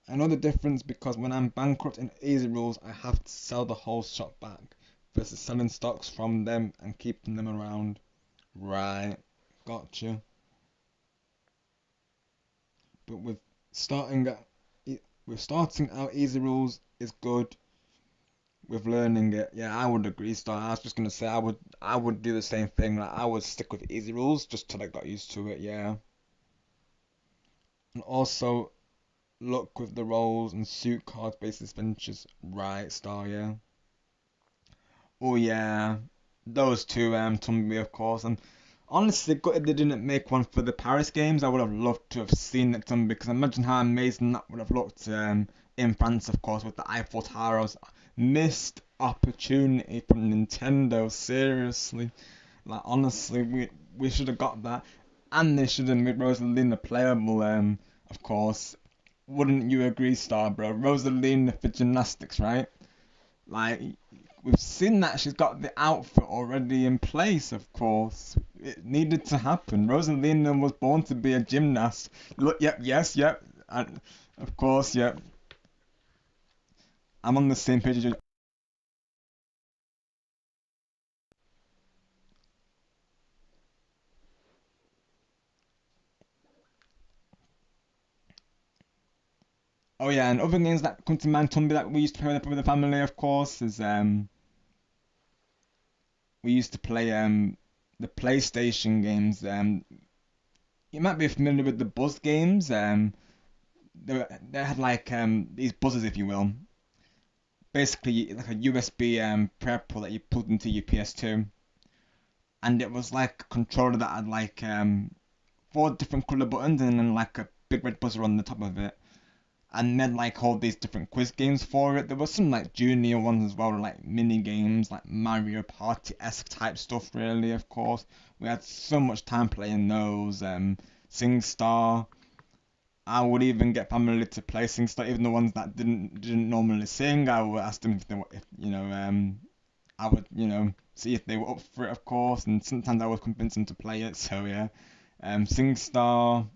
I know the difference, because when I'm bankrupt in Easy Rules, I have to sell the whole shop back versus selling stocks from them and keeping them around. Right, gotcha. But starting at, with starting out Easy Rules is good. With learning it, yeah, I would agree. Star, I was just gonna say I would do the same thing. Like I would stick with Easy Rules just till I got used to it. Yeah, and also luck with the rolls and suit cards based adventures. Right, Star, yeah. Oh yeah, those two, Tumby, of course. And honestly, gutted they didn't make one for the Paris games. I would have loved to have seen it, Tumby, because imagine how amazing that would have looked in France, of course, with the Eiffel Towers. Missed opportunity from Nintendo, seriously. Like honestly, we should have got that, and they should have made Rosalina playable. Of course, wouldn't you agree, Star Bro? Rosalina for gymnastics, right? Like, we've seen that she's got the outfit already in place, of course. It needed to happen. Rosalina was born to be a gymnast. Look, yep, yes, yep. And of course, yep. I'm on the same page as you. Oh yeah, and other games that come to mind, Tumby, that we used to play with the family, of course, is we used to play the PlayStation games. You might be familiar with the Buzz games. They had like these buzzers, if you will. Basically, like a USB prep that you put into your PS2, and it was like a controller that had like four different color buttons and then like a big red buzzer on the top of it. And then like all these different quiz games for it. There was some like junior ones as well, like mini games, like Mario Party-esque type stuff. Really, of course, we had so much time playing those. SingStar. I would even get family to play SingStar, even the ones that didn't normally sing. I would ask them if they were, if I would see if they were up for it, of course, and sometimes I would convince them to play it. So yeah, SingStar,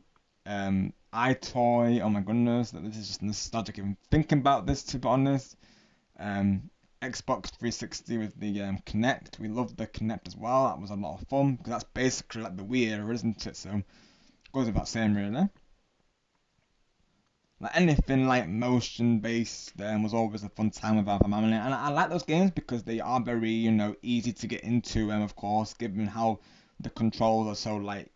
iToy. Oh my goodness, this is just nostalgic even thinking about this. To be honest, um, Xbox 360 with the Kinect. We loved the Kinect as well. That was a lot of fun because that's basically like the Wii era, isn't it? So goes without saying, really. Like anything like motion based was always a fun time with our family, and I like those games because they are very easy to get into, and of course given how the controls are so like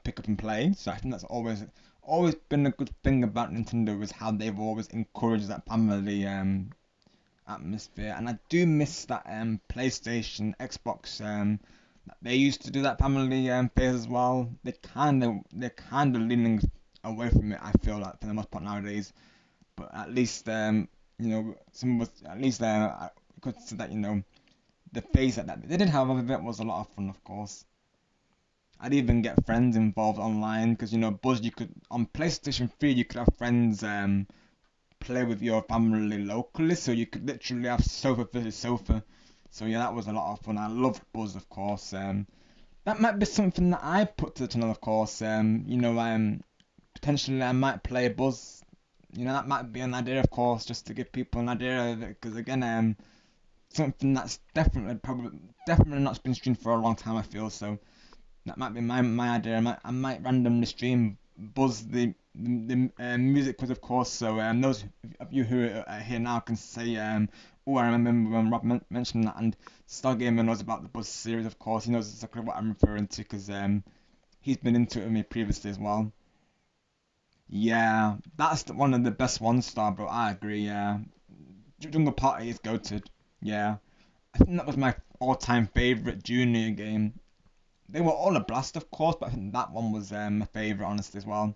pick up and play. So I think that's always been a good thing about Nintendo is how they've always encouraged that family atmosphere, and I do miss that PlayStation, Xbox they used to do that family phase as well. They're kind of leaning away from it. I feel like for the most part nowadays, but at least some of us at least I could say that the phase that they did have of it was a lot of fun, of course. I'd even get friends involved online because Buzz, you could on PlayStation 3 you could have friends play with your family locally, so you could literally have sofa versus sofa. So yeah, that was a lot of fun. I loved Buzz, of course. That might be something that I put to the channel, of course. Potentially I might play Buzz. That might be an idea, of course, just to give people an idea of it. Because again, something that's definitely not been streamed for a long time. I feel so. That might be my idea. I might randomly stream Buzz the music quiz, of course. So those of you who are here now can say, oh, I remember when Rob mentioned that, and Stargamer knows about the Buzz series, of course. He knows exactly what I'm referring to because he's been into it with me previously as well. Yeah, that's one of the best ones, Star, bro. I agree. Yeah, Jungle Party is goated. Yeah, I think that was my all-time favorite Junior game. They were all a blast, of course, but I think that one was my favorite, honestly, as well.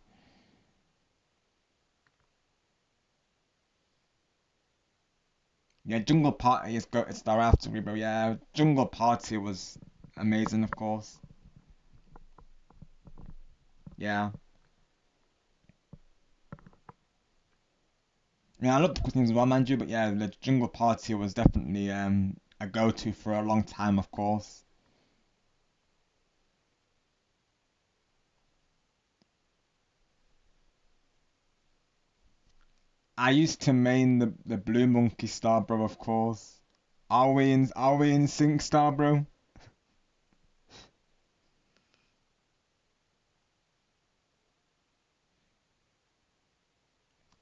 Yeah, Jungle Party is goated, Star, after me, bro. Yeah, Jungle Party was amazing, of course. Yeah. Yeah, I love the cutscenes as well, man, but yeah, the Jungle Party was definitely a go-to for a long time, of course. I used to main the Blue Monkey Star, bro, of course. Are we in sync, Star, bro?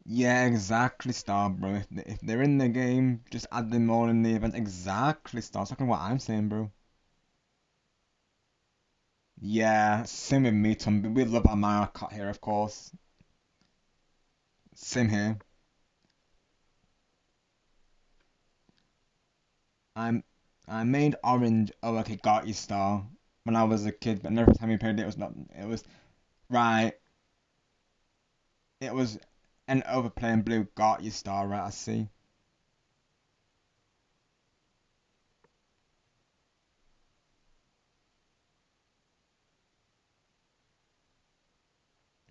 Yeah, exactly, Star, bro. If they're in the game, just add them all in the event. Exactly, Star. That's exactly what I'm saying, bro. Yeah, same with me, Tom. We love our Mario Kart here, of course. Same here. I'm I made Orange. Oh, okay, got you, Star. When I was a kid, but every time we played it, it was not. It was right. It was an overplaying blue. Got you, Star. Right, I see.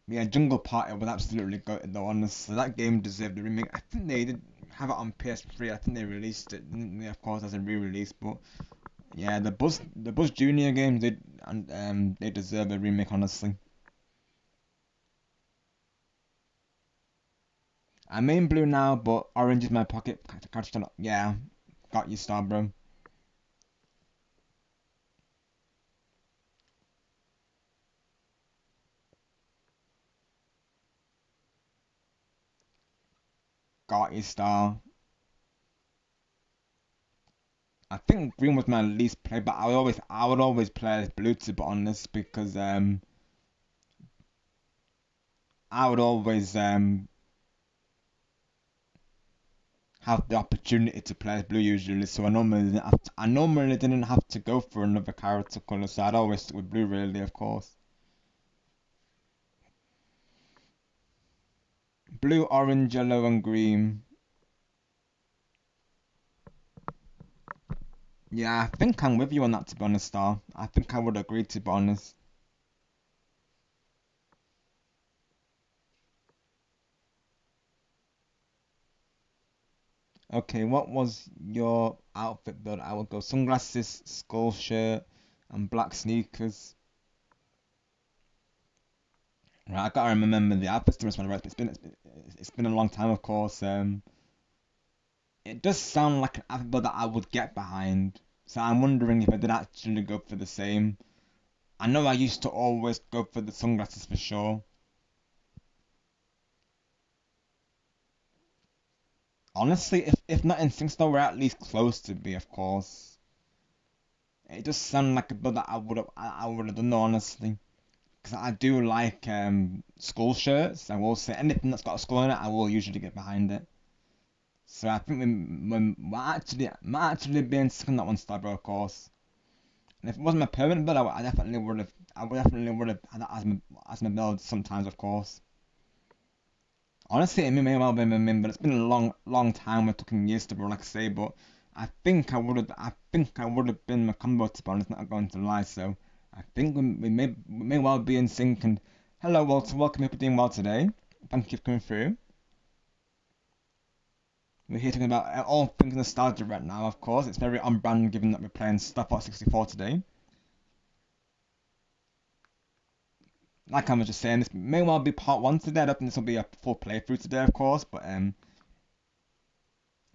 Yeah, Jungle Party was absolutely good though, honestly. That game deserved a remake. I think they did have it on PS3. I think they released it, didn't they, of course, as a re-release. But yeah, the Buzz Junior games, they deserve a remake, honestly. I'm in blue now, but orange is my pocket. Catch it up. Yeah, got you, Star, bro. Scotty star. I think green was my least play, but I would always play as blue, to be honest, because I would always have the opportunity to play as blue usually, so I normally didn't have to go for another character color, so I'd always stick with blue really, of course. Blue, orange, yellow, and green. Yeah, I think I'm with you on that, to be honest, Star. I think I would agree, to be honest. Okay, what was your outfit build? I would go sunglasses, skull shirt, and black sneakers. Right, I gotta remember the outfits to respond. Right, it's been a long time, of course. It does sound like an outfit build that I would get behind. So I'm wondering if I did actually go for the same. I know I used to always go for the sunglasses for sure. Honestly, if not in sync, though, we're at least close to be, of course. It does sound like a build that I would have done, honestly. Because I do like skull shirts. I will say anything that's got a skull in it, I will usually get behind it. So I think we might actually be in second that one, Stabro, of course. And if it wasn't my permanent build, I definitely would have. I would definitely would have had that as my build sometimes, of course. Honestly, it may well be my main, but it's been a long time. We're talking years to bro, like I say. But I think I would have been my combo, to be honest. Not going to lie. So I think we may well be in sync. And hello, Walter. Welcome. Hope you're doing well today. Thank you for coming through. We're here talking about all things nostalgia right now, of course. It's very on brand given that we're playing Star Fox 64 today. Like I was just saying, this may well be part 1 today. I don't think this will be a full playthrough today, of course. But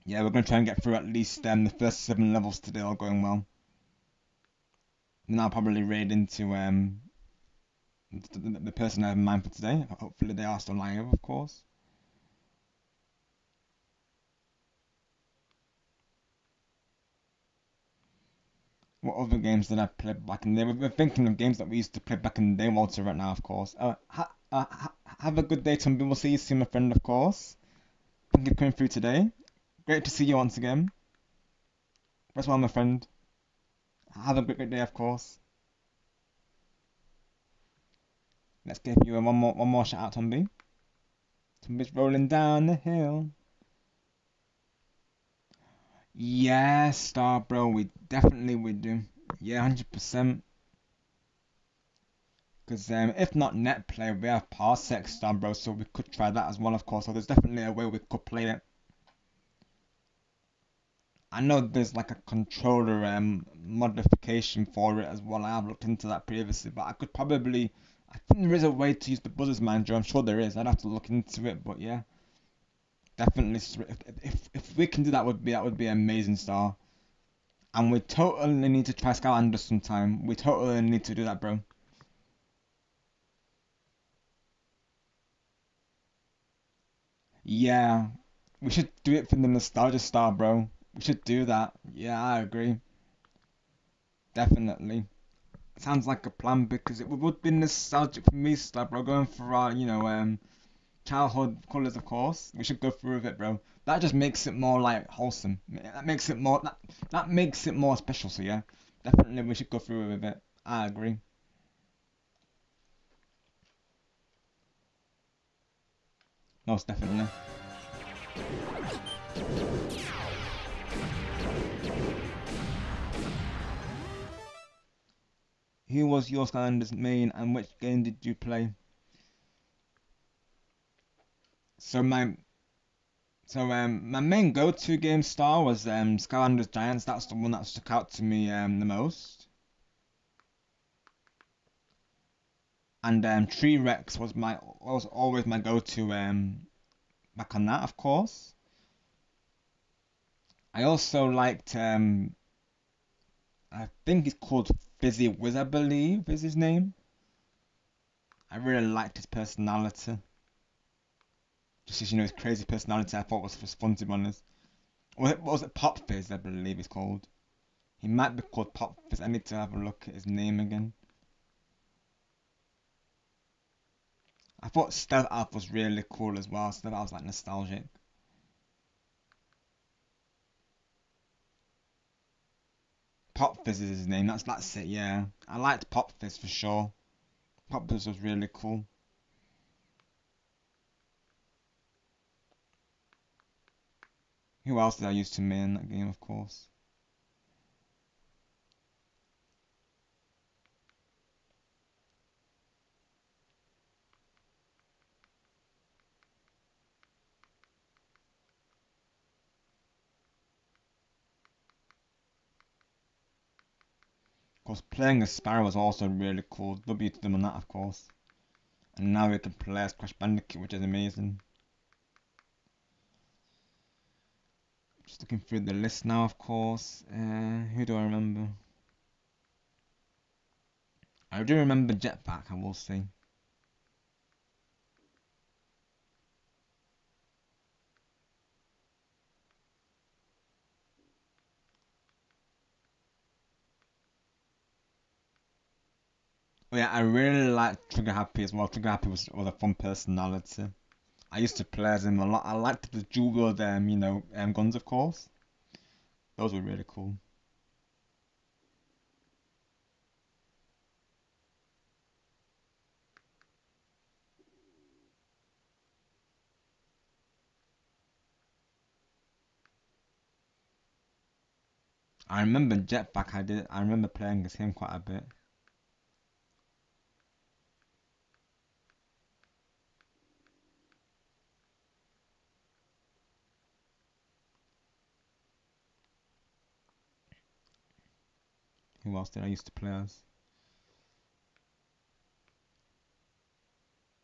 yeah, we're going to try and get through at least the first 7 levels today, all going well. Then I'll probably raid into the person I have in mind for today. Hopefully they are still alive, of course. What other games did I play back in the day? We're thinking of games that we used to play back in the day, Walter, right now, of course. Have a good day, Tumby. We'll see you soon, my friend, of course. Thank you for coming through today. Great to see you once again. As well, my friend. Have a great day, of course. Let's give you one more shout out, Tumby. Tumby's rolling down the hill. Yeah, Star Bro, we definitely would do. Yeah, 100%. Because if not net play, we have Parsec Star Bro, so we could try that as well, of course. So there's definitely a way we could play it. I know there's like a controller modification for it as well. I have looked into that previously, but I could probably. I think there is a way to use the Buzzers Manager. I'm sure there is. I'd have to look into it, but yeah, definitely. If we can do that, would be amazing, Star. And we totally need to try Skylanders sometime. We totally need to do that, bro. Yeah, we should do it for the nostalgia star, bro. We should do that. Yeah, I agree. Definitely. Sounds like a plan because it would be nostalgic for me, star, bro. Going for our, childhood colours, of course. We should go through with it, bro. That just makes it more like wholesome. That makes it more that makes it more special. So yeah, definitely we should go through with it. I agree. Most definitely. Who was your Skylanders main and which game did you play? So my main go-to game star was Skylanders Giants. That's the one that stuck out to me the most. And Tree Rex was always my go-to back on that, of course. I also liked I think it's called Fizzy Wiz, I believe is his name. I really liked his personality. Just as, you know, his crazy personality, I thought was fun, to be honest. Was it Pop Fizz, I believe it's called. He might be called Pop Fizz. I need to have a look at his name again. I thought Stealth Alpha was really cool as well. Stealth Alpha was like nostalgic. Pop Fizz is his name. That's it. Yeah, I liked Pop Fizz for sure. Pop Fizz was really cool. Who else did I use to main that game? Of course. Of course, playing as Sparrow was also really cool. W to them on that, of course. And now we can play as Crash Bandicoot, which is amazing. Just looking through the list now, of course. Who do I remember? I do remember Jetpack, I will say. Oh yeah, I really liked Trigger Happy as well. Trigger Happy was a fun personality. I used to play as him a lot. I liked the dual wield, guns, of course. Those were really cool. I remember Jetpack. I remember playing as him quite a bit. Who else did I used to play as?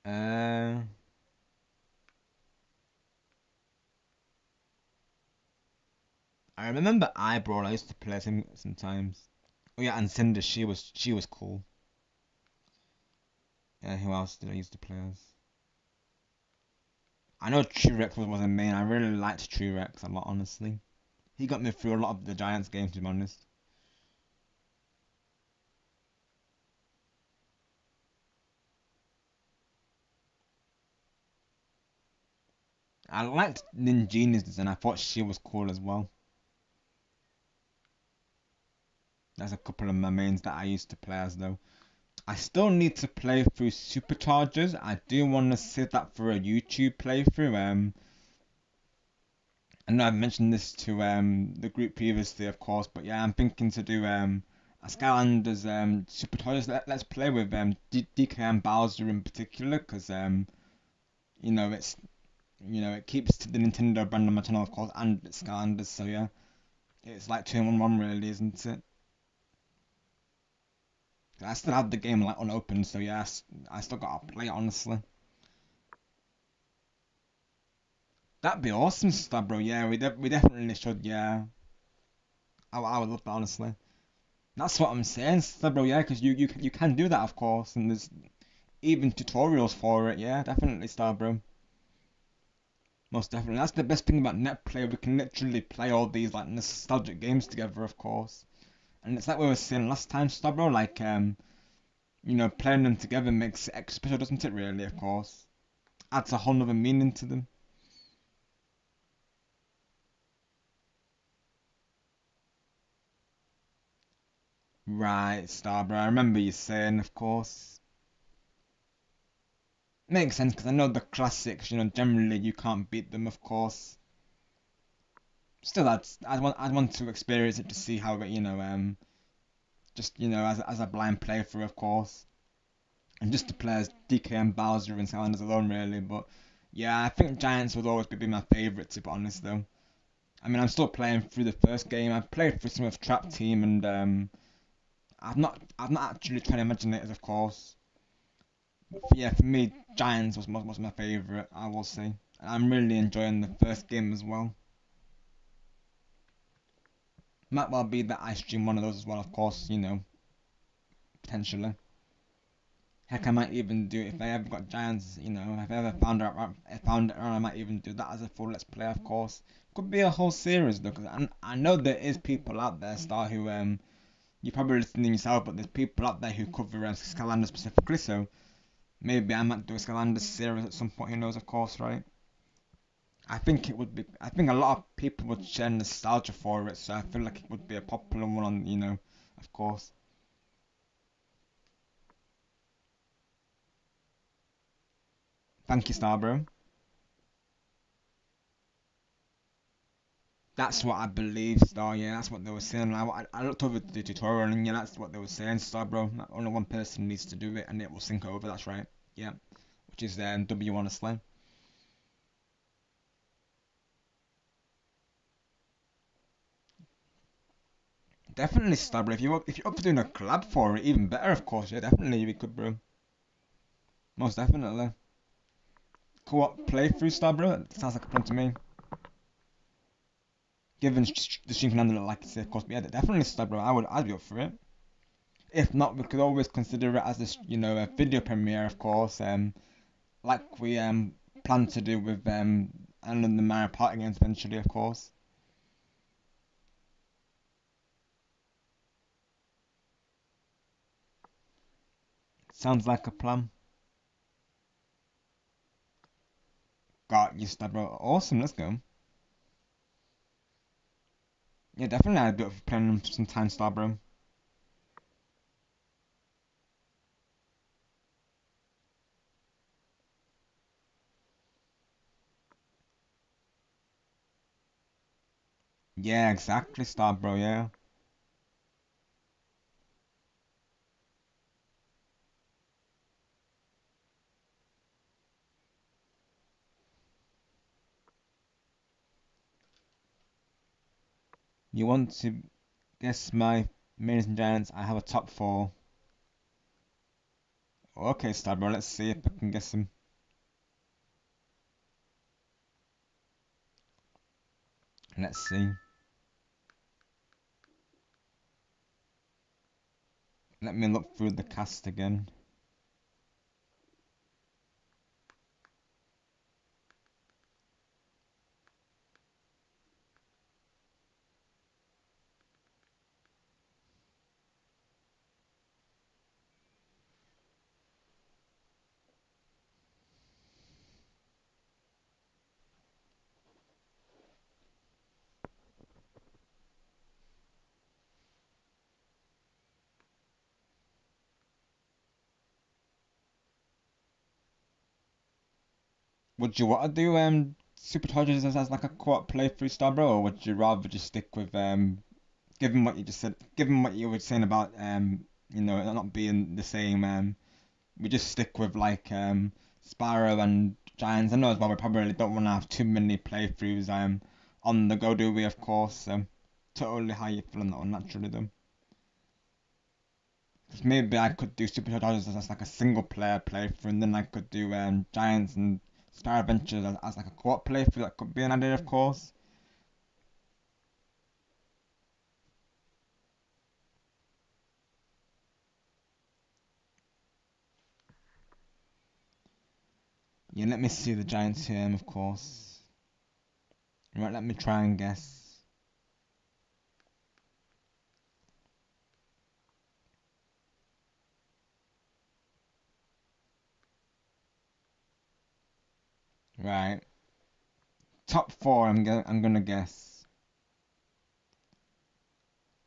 Uh, I remember Eyebrow. I used to play as him sometimes. Oh yeah, and Cinder. She was cool. Yeah, who else did I used to play as? I know T-Rex was a main. I really liked T-Rex a lot, honestly. He got me through a lot of the Giants games, to be honest. I liked Ninjina's design. I thought she was cool as well. There's a couple of my mains that I used to play as though. I still need to play through Superchargers. I do want to save that for a YouTube playthrough. I know I've mentioned this to the group previously, of course, but yeah, I'm thinking to do a Skylanders Superchargers. Let's play with DK and Bowser in particular, because you know it's it keeps to the Nintendo brand on my channel, of course, and it's Skylanders, so yeah, it's like 2-in-1 really, isn't it? I still have the game like unopened, so yeah, I still gotta play it, honestly. That'd be awesome stuff, bro. Yeah, we definitely should. Yeah, I would love that, honestly. That's what I'm saying, stuff, bro. Yeah, because you can do that, of course, and there's even tutorials for it. Yeah, definitely, Star Bro. Most definitely. That's the best thing about NetPlay. We can literally play all these like nostalgic games together, of course. And it's like we were saying last time, Star Bro. Like playing them together makes it extra special, doesn't it? Really, of course. Adds a whole nother meaning to them. Right, Starbro. I remember you saying, of course. Makes sense because I know the classics. Generally you can't beat them, of course. Still, I'd want to experience it to see how it, just as a blind playthrough, of course, and just to play as DK and Bowser and Skylanders alone, really. But yeah, I think Giants would always be my favourite, to be honest, though. I mean, I'm still playing through the first game. I've played through some of Trap Team, and I've not actually tried Imaginators, of course. Yeah, for me, Giants was my favourite, I will say. I'm really enjoying the first game as well. Might well be that I stream one of those as well, of course, potentially. Heck, I might even do it if I ever got Giants, you know, if I ever found it around, I might even do that as a full Let's Play, of course. Could be a whole series though, because I know there is people out there, Star, who you're probably listening yourself, but there's people out there who cover Skylanders specifically, so maybe I might do a Skylanders series at some point, who knows, of course, right? I think it would be, I think a lot of people would share nostalgia for it, so I feel like it would be a popular one on, you know, of course. Thank you, Starbro. That's what I believe, Star. Yeah, that's what they were saying. I looked over the tutorial, and yeah, that's what they were saying, Star, bro. Only one person needs to do it, and it will sync over. That's right. Yeah, which is W honestly. Definitely, Star, bro. If you're up for doing a collab for it, even better, of course. Yeah, definitely we could, bro. Most definitely. Co-op playthrough, Star, bro. Sounds like a plan to me. Given the stream can handle it, like I said, of course. But yeah, definitely, Star, bro. I'd be up for it. If not, we could always consider it as this, you know, a video premiere, of course. Like we plan to do with and the Mario Party games eventually, of course. Sounds like a plan. Got you, Stabro. Awesome, let's go. Yeah, definitely I had a bit of playing some time, Starbro. Yeah, exactly, Starbro, yeah. You want to guess my Amazing Giants? I have a top four. Okay, Starbro, let's see if I can guess them. Let's see. Let me look through the cast again. Would you want to do Superchargers as like a co-op playthrough, Starbro, or would you rather just stick with given what you just said, given what you were saying about you know, it not being the same, we just stick with like Spyro and Giants. I know as well we probably don't want to have too many playthroughs on the go, do we? Of course. Totally how you feel on that one, naturally though. 'Cause maybe I could do Superchargers as like a single player playthrough, and then I could do Giants and Spyro Adventures as like a co-op playthrough. That could be an idea, of course. Yeah, let me see the Giants here, of course. Right, let me try and guess. Right, top four. I'm gonna guess.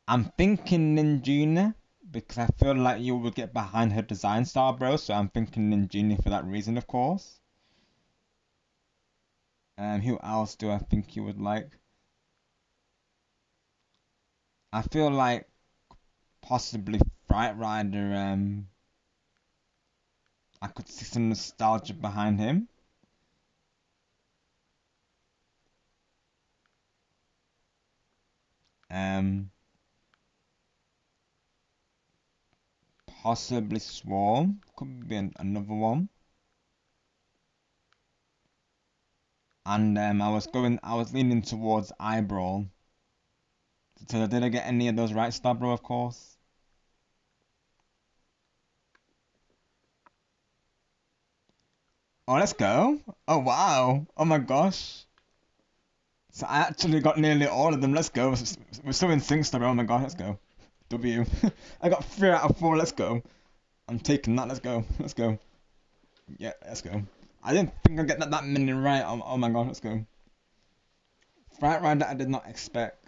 I'm thinking Ninjina because I feel like you would get behind her design style, bro. So I'm thinking Ninjina for that reason, of course. Who else do I think you would like? I feel like possibly Fright Rider. I could see some nostalgia behind him. Um, Possibly Swarm could be another one. And I was leaning towards Eyebrow. So did I get any of those right, Starbro? Of course. Oh, let's go. Oh, wow. Oh my gosh. So I actually got nearly all of them. Let's go. We're so in sync, Star. Oh my god, let's go. W. I got 3 out of 4. Let's go. I'm taking that. Let's go. Let's go. Yeah, let's go. I didn't think I'd get that many right. Oh my god, let's go. Fright Rider I did not expect.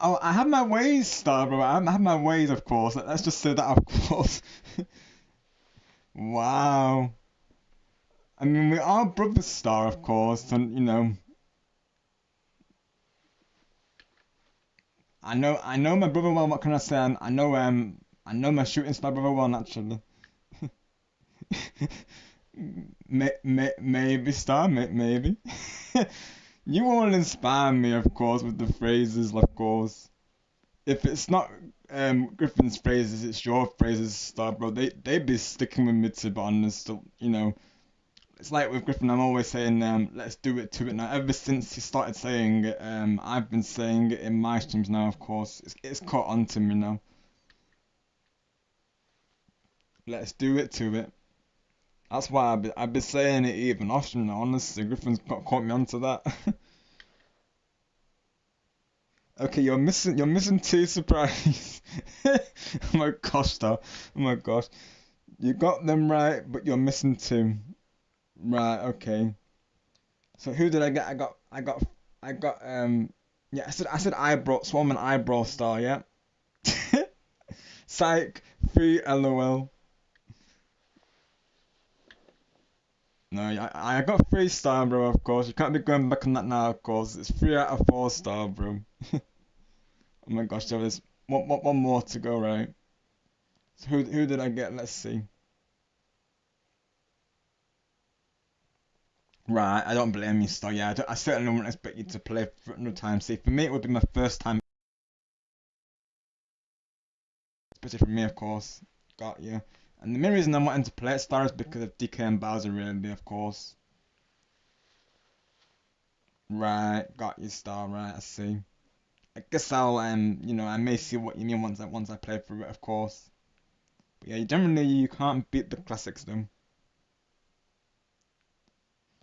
I have my ways, Star Bro. I have my ways, of course. Let's just say that, of course. Wow. I mean, we are brothers, Star, of course, and you know. I know my brother well. What can I say? I know my shooting star brother well, actually. Maybe Star, maybe. You all inspire me, of course, with the phrases, of course. If it's not Griffin's phrases, it's your phrases, Star Bro. They be sticking with me, to be honest. So, you know, it's like with Griffin, I'm always saying, let's do it to it now. Ever since he started saying it, I've been saying it in my streams now, of course. It's caught on to me now. Let's do it to it. That's why I've been saying it even often now, honestly. Griffin's caught me onto that. Okay, you're missing 2 surprises. Oh my gosh, though. Oh my gosh. You got them right, but you're missing 2. Right, okay. So who did I get? I got yeah, I said eyebrow Swarm and eyebrow star, yeah. Psych 3 LOL. No, I got 3 star, bro, of course. You can't be going back on that now, of course. It's 3 out of 4 star, bro. Oh my gosh, there is one more to go, right? So who did I get? Let's see. Right, I don't blame you, Star. Yeah, I certainly wouldn't expect you to play for no time. See, for me, it would be my first time, especially for me, of course. Got you. And the main reason I'm wanting to play it, Star, is because of DK and Bowser, really, of course. Right, got you, Star. Right, I see. I guess I'll, you know, I may see what you mean once I play through it, of course. But yeah, generally you can't beat the classics, though.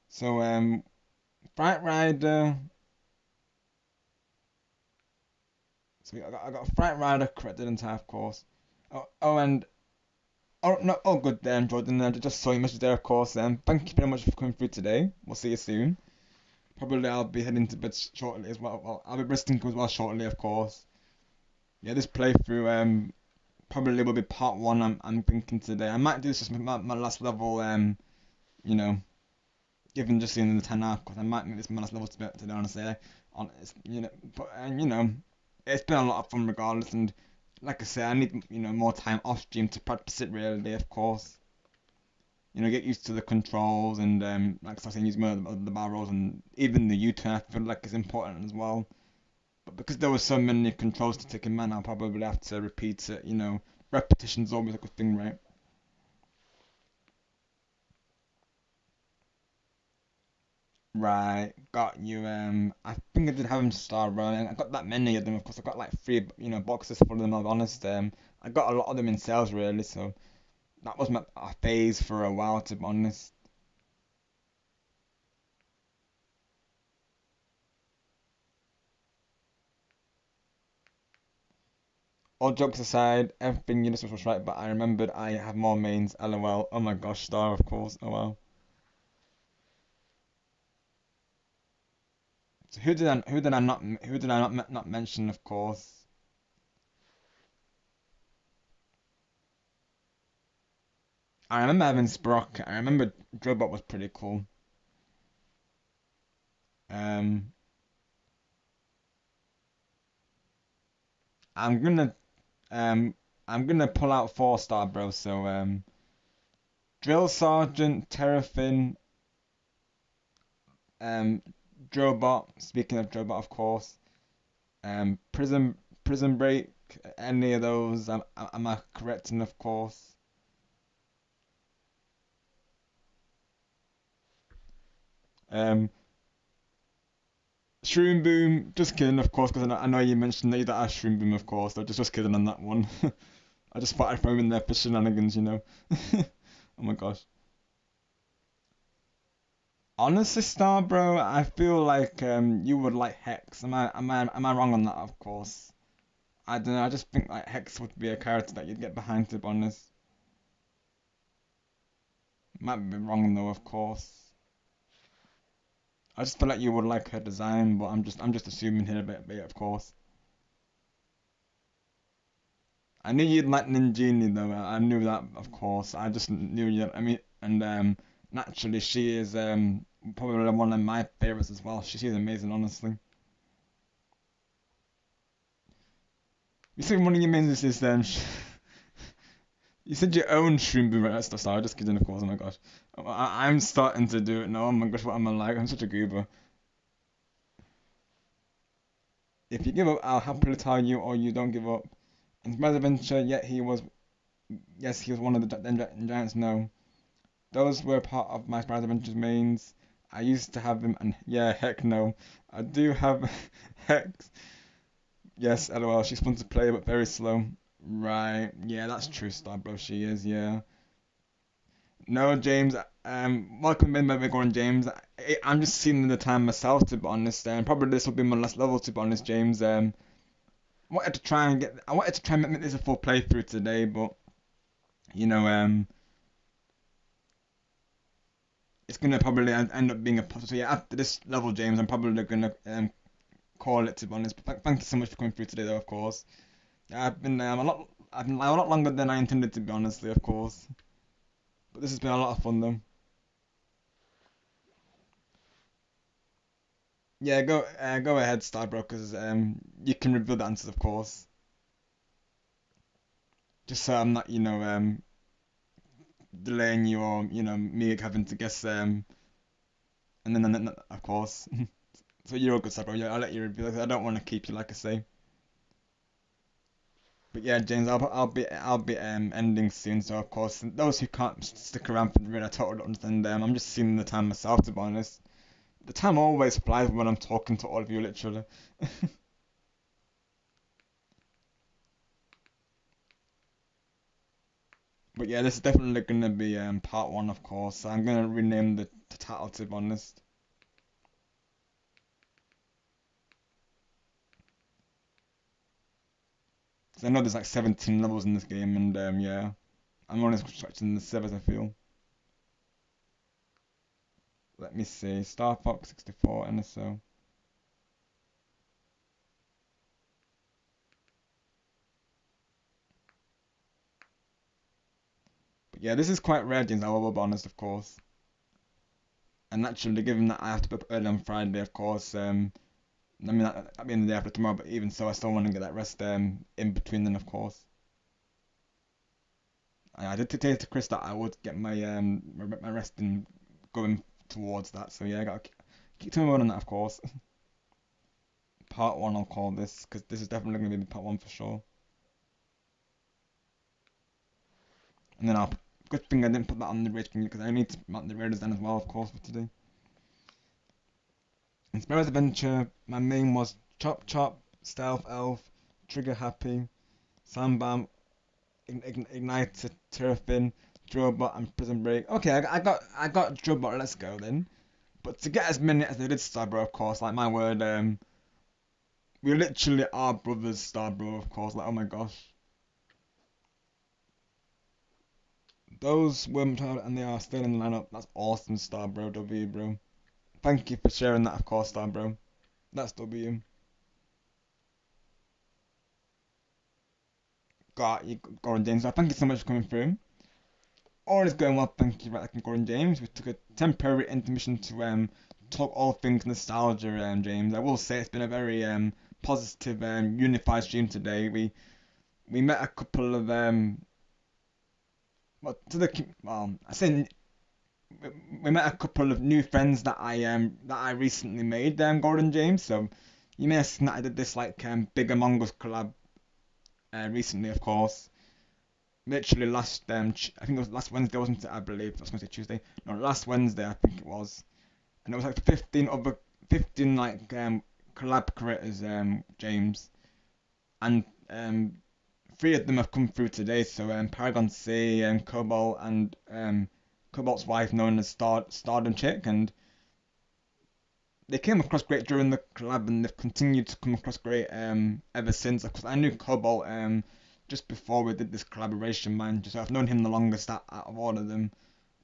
So, Fright Rider. So I got Fright Rider correct, didn't I? Of course. And oh no, oh good then, Jordan. I just saw your message there, of course. Thank you very much for coming through today. We'll see you soon. Probably I'll be heading to bed shortly as well. Well, I'll be resting as well shortly, of course. Yeah, this playthrough probably will be part 1. I'm thinking today. I might do this as my last level. You know, given just seeing the 10 hour, because I might make this my last level today. Honestly, you know, but you know, it's been a lot of fun regardless. And like I say, I need more time off stream to practice it really, of course. You know, get used to the controls and like I was saying, use more of the barrels and even the U-turn. I feel like is important as well. But because there were so many controls to take in mind, I'll probably have to repeat it. You know, repetition's always a good thing, right? Right, got you. I think I did have them Star Run. I got that many of them. Of course, I got like 3, boxes full of them. I'll be honest. I got a lot of them in sales really, so that was my phase for a while, to be honest. All jokes aside, everything you just was right, but I remembered I have more mains. LOL. Oh my gosh, Star, of course. Oh wow. So who did I not mention? Of course. I remember having Sprock. I remember Drobot was pretty cool. Um, I'm gonna um I'm gonna pull out 4 star, bro. So Drill Sergeant, Terrafin, um, Drobot. Speaking of Drobot, of course. Prison Break. Any of those? Am I correct? And of course. Um, Shroom Boom. Just kidding, of course, because I know you mentioned that you don't have Shroom Boom, of course. So just kidding on that one. I just thought I'd throw him in there for shenanigans, you know. Oh my gosh. Honestly, Star Bro, I feel like you would like Hex. Am I wrong on that? Of course. I don't know. I just think like Hex would be a character that you'd get behind, to be honest. Might be wrong though, of course. I just feel like you would like her design, but I'm just assuming here a bit, of course. I knew you'd like Ninjini though. I knew that, of course. I just knew you. I mean, and naturally, she is probably one of my favorites as well. She's amazing, honestly. You said one of your mains is you said your own Shroom Boomer at stuff. Sorry, just kidding, of course. Oh my gosh, I'm starting to do it now. Oh my gosh, what am I like? I'm such a goober. If you give up, I'll happily tell you, or you don't give up. And Spider Adventure, yet he was, yes, he was one of the giants. No, those were part of my Spider Adventures mains. I used to have them, and yeah, heck no, I do have Hex. Yes, lol, she's fun to play, but very slow. Right, yeah, that's true, Star Bro, she is, yeah. No, James, welcome in, my big one, James. I'm just seeing the time myself, to be honest, and probably this will be my last level, to be honest, James. I wanted to try and make this a full playthrough today, but you know, it's gonna probably end up being a so yeah. After this level, James, I'm probably gonna call it, to be honest. But thank you so much for coming through today, though, of course. I've been a lot longer than I intended to be, honestly, of course. But this has been a lot of fun, though. Yeah, go ahead, Starbrokers. You can reveal the answers, of course. Just so I'm not, delaying you or me having to guess and then of course. So you're all good, Starbro. Yeah, I'll let you reveal. I don't want to keep you, like I say. But yeah, James, I'll be ending soon. So of course, those who can't stick around for the read, I totally understand them. I'm just seeing the time myself, to be honest. The time always flies when I'm talking to all of you, literally. But yeah, this is definitely gonna be part one, of course. So I'm gonna rename the title, to be honest. Cause I know there's like 17 levels in this game, and yeah, I'm only scratching the surface, I feel. Let me see, Star Fox 64 NSO. But yeah, this is quite rare, James. I will be honest, of course. And naturally, given that I have to be up early on Friday, of course, I mean, at the end of the day after tomorrow, but even so, I still want to get that rest in between then, of course. I did say to Chris that I would get my rest in going towards that, so yeah, I gotta keep to my word on that, of course. Part one, I'll call this, because this is definitely going to be part one for sure. And then good thing I didn't put that on the raid, because I need to mark the raiders down as well, of course, for today. In Spirit's Adventure, my main was Chop Chop, Stealth Elf, Trigger Happy, Sandbam, Igniter, Terrafin, Drillbot, and Prison Break. Okay, I got Drillbot. Let's go then. But to get as many as they did, Starbro, of course, like my word, we literally are brothers, Starbro, of course. Like, oh my gosh, those were my child and they are still in the lineup. That's awesome, Starbro, W, bro. Thank you for sharing that, of course, Starbro. That's W. Got you, Gordon James. So thank you so much for coming through. All is going well, thank you, right, Gordon James. We took a temporary intermission to talk all things nostalgia, James. I will say it's been a very positive unified stream today. We met a couple of I say we met a couple of new friends that I recently made, Gordon James. So you may have seen that I did this like big Among Us collab recently, of course. Literally last I think it was last Wednesday, wasn't it? I believe I was going to say Tuesday. No, last Wednesday I think it was, and it was like 15 like collab creators, James, and three of them have come through today. So Paragon C and Cobalt and Cobalt's wife, known as Stardom Chick, and they came across great during the collab, and they've continued to come across great ever since. Because I knew Cobalt just before we did this collaboration, man. So I've known him the longest out of all of them.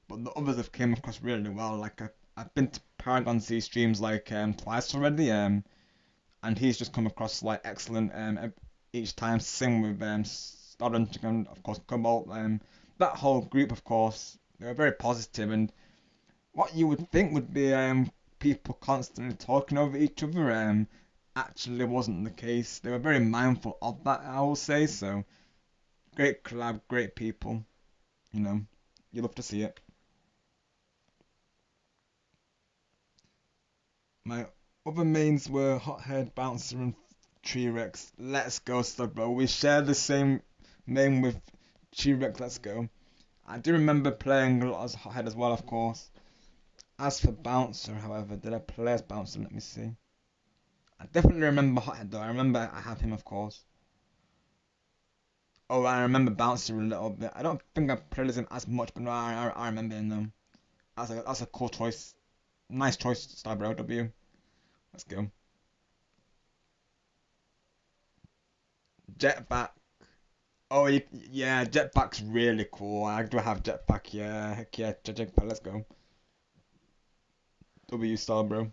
But the others have came across really well. Like I've been to Paragon C streams like twice already, and he's just come across like excellent each time. Same with Stardom Chick and of course Cobalt. That whole group, of course, they were very positive, and what you would think would be people constantly talking over each other actually wasn't the case. They were very mindful of that, I will say. So great collab, great people. You know, you love to see it. My other mains were Hothead, Bouncer, and T-Rex. Let's go, stuff, bro. We share the same main with T-Rex. Let's go. I do remember playing a lot as Hothead as well, of course. As for Bouncer, however, did I play as Bouncer? Let me see. I definitely remember Hothead though. I remember I have him, of course. Oh, I remember Bouncer a little bit. I don't think I played as him as much, but no, I remember him though. That's a cool choice. Nice choice, Starbro W. Let's go. Jetpack. Oh, yeah, Jetpack's really cool. I do have Jetpack, yeah. Heck yeah, Jetpack, let's go. W Starbro.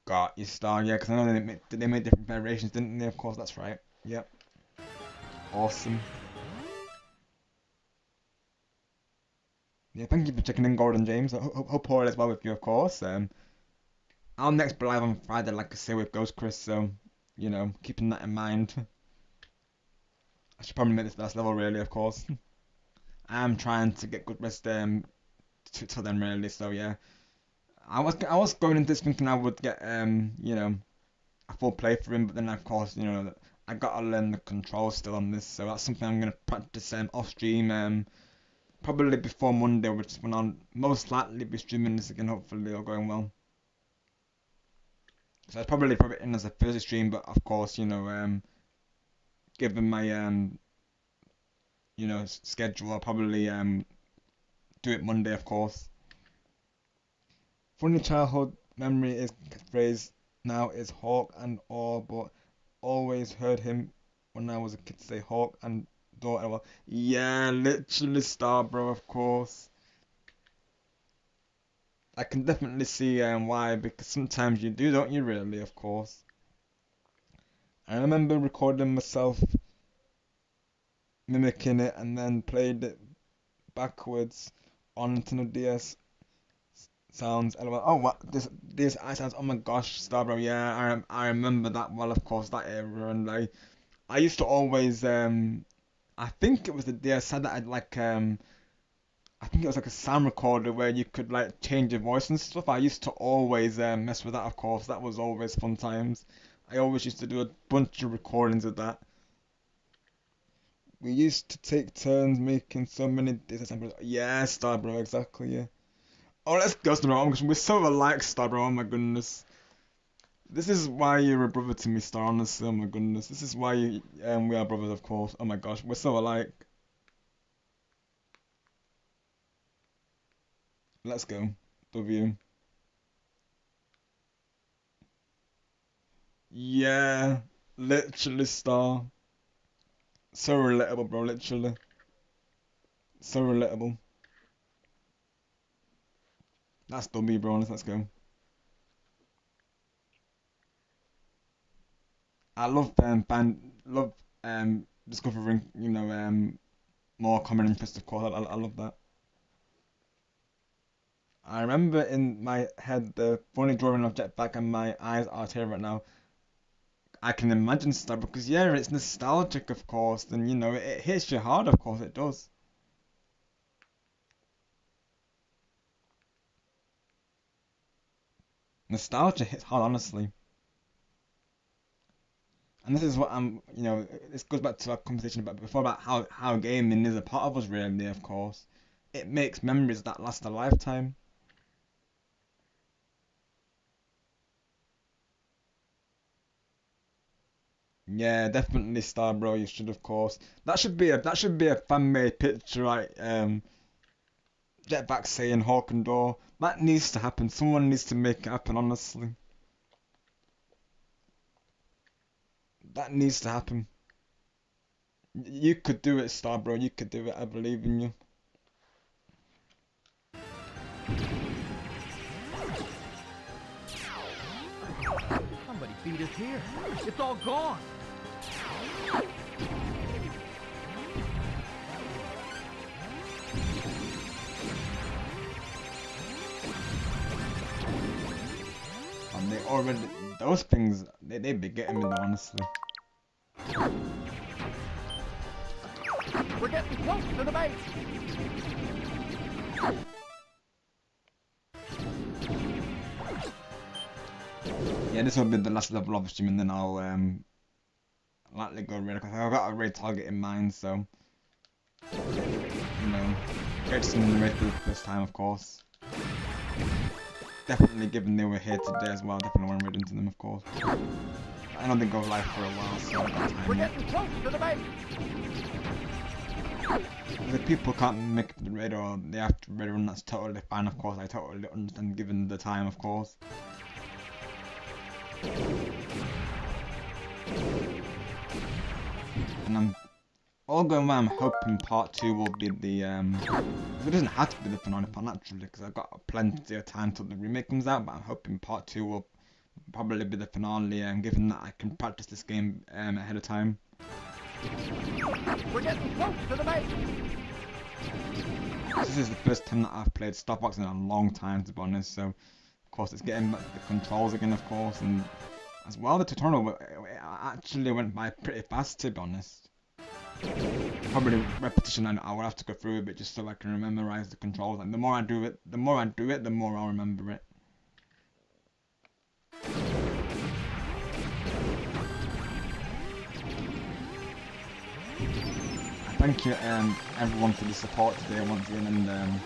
Got you, Star, yeah, because I know they made different variations, didn't they? Of course, that's right. Yep. Awesome. Yeah, thank you for checking in, Gordon James. I hope all is well with you, of course. I'll next be live on Friday, like I say, with Ghost Chris, so, you know, keeping that in mind. I should probably make this last level, really, of course. I'm trying to get good rest till then, really, so yeah. I was going into this thinking I would get, you know, a full playthrough, but then, of course, you know, I gotta learn the controls still on this, so that's something I'm gonna practice off stream, probably before Monday, which is when I'll most likely be streaming this again, hopefully, all going well. So I'd probably put it in as a Thursday stream, but of course, you know, given my you know, schedule, I'll probably do it Monday, of course. Funny childhood memory is phrase now is Hawk and Or, but always heard him when I was a kid say Hawk and Door. Well, yeah, literally Star, bro, of course. I can definitely see why, because sometimes you do, don't you? Really, of course. I remember recording myself mimicking it and then played it backwards on Nintendo DS. Sounds LOL. Oh, what this I sounds. Oh my gosh, Starbro. Yeah, I remember that well. Of course, that era, and I used to always I think it was the DS had that had like I think it was like a sound recorder where you could like change your voice and stuff. I used to always mess with that. Of course, that was always fun times. I always used to do a bunch of recordings of that. We used to take turns making so many disassemblies. Yeah, Starbro, exactly. Yeah. Oh, let's go, Starbro. We're so alike, Starbro. Oh my goodness. This is why you're a brother to me, Star. Honestly, oh my goodness. This is why we are brothers, of course. Oh my gosh, we're so alike. Let's go. W. Yeah, literally, Star. So relatable, bro. Literally, so relatable. That's W, bro. Let's go. I love love discovering, you know, more common interests. Of course, I love that. I remember in my head the funny drawing of Jetpack, and my eyes are tearing right now. I can imagine stuff because yeah, it's nostalgic, of course, and you know it hits you hard, of course it does. Nostalgia hits hard, honestly, and this is what you know, this goes back to our conversation about before about how gaming is a part of us, really, of course. It makes memories that last a lifetime. Yeah, definitely Starbro. You should, of course. That should be a fan-made picture, right? Jetpack saying Hawk and Door. That needs to happen. Someone needs to make it happen. Honestly, that needs to happen. You could do it, Starbro. You could do it. I believe in you. Somebody beat us here. It's all gone. And they already, those things, they be getting me though, honestly. We're getting close to the base. Yeah, this will be the last level of stream, and then I'll likely go raid, because I've got a raid target in mind, so you know, get some raid for the first time, of course. Definitely, given they were here today as well, definitely want to raid into them, of course. I know they go live for a while, so I've got time. We're getting close to the base. If people can't make the raid or they have to raid run, that's totally fine, of course. I totally understand, given the time, of course. And I'm all going well. I'm hoping part 2 will be the it doesn't have to be the finale part naturally, because I've got plenty of time till the remake comes out. But I'm hoping part 2 will probably be the finale, and given that I can practice this game ahead of time. We're getting close to the base. This is the first time that I've played Star Fox in a long time, to be honest. So of course it's getting back to the controls again, of course, and as well the tutorial it actually went by pretty fast, to be honest. Probably repetition, and I will have to go through a bit just so I can memorize the controls. And the more I do it, the more I'll remember it. Thank you everyone for the support today once again, and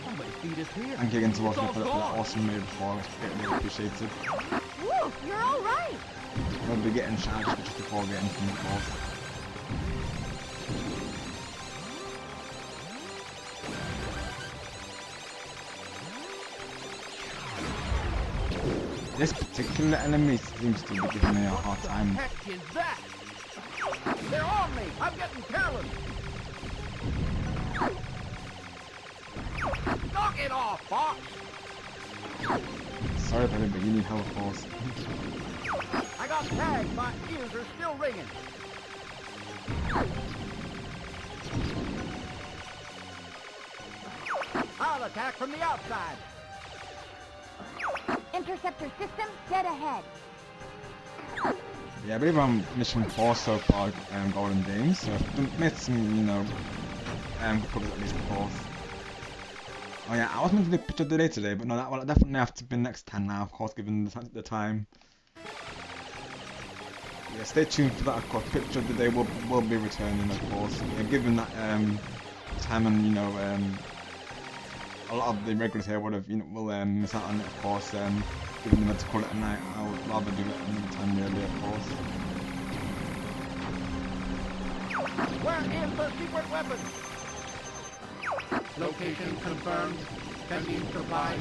Somebody beat us here. thank you again to watching It's for all that gone. awesome raid before. It's greatly appreciated. Woo, you're all right. We'll be getting charged just before we enter the course. This particular enemy seems to be giving me a hard time. What the heck is that? They're on me. I'm getting careless. Knock it off, Fox. Sorry, baby, but you need help, of course. I got tagged. My ears are still ringing. I'll attack from the outside. Interceptor system dead ahead. Yeah, I believe I'm mission 4 so far, Golden Days, so I've made some, you know, good progress at least, of course. Oh yeah, I was meant to do a picture of the day today, but no, that will definitely have to be next time now, of course, given the time. Yeah, stay tuned for that, of course. Picture of the day will be returning, of course. Yeah, given that time, and you know, a lot of the regulars here will miss out on it, of course. Given them to call it a night, I would rather do it another time, really, of course. Where is the secret weapon? Location confirmed. Sending supplies.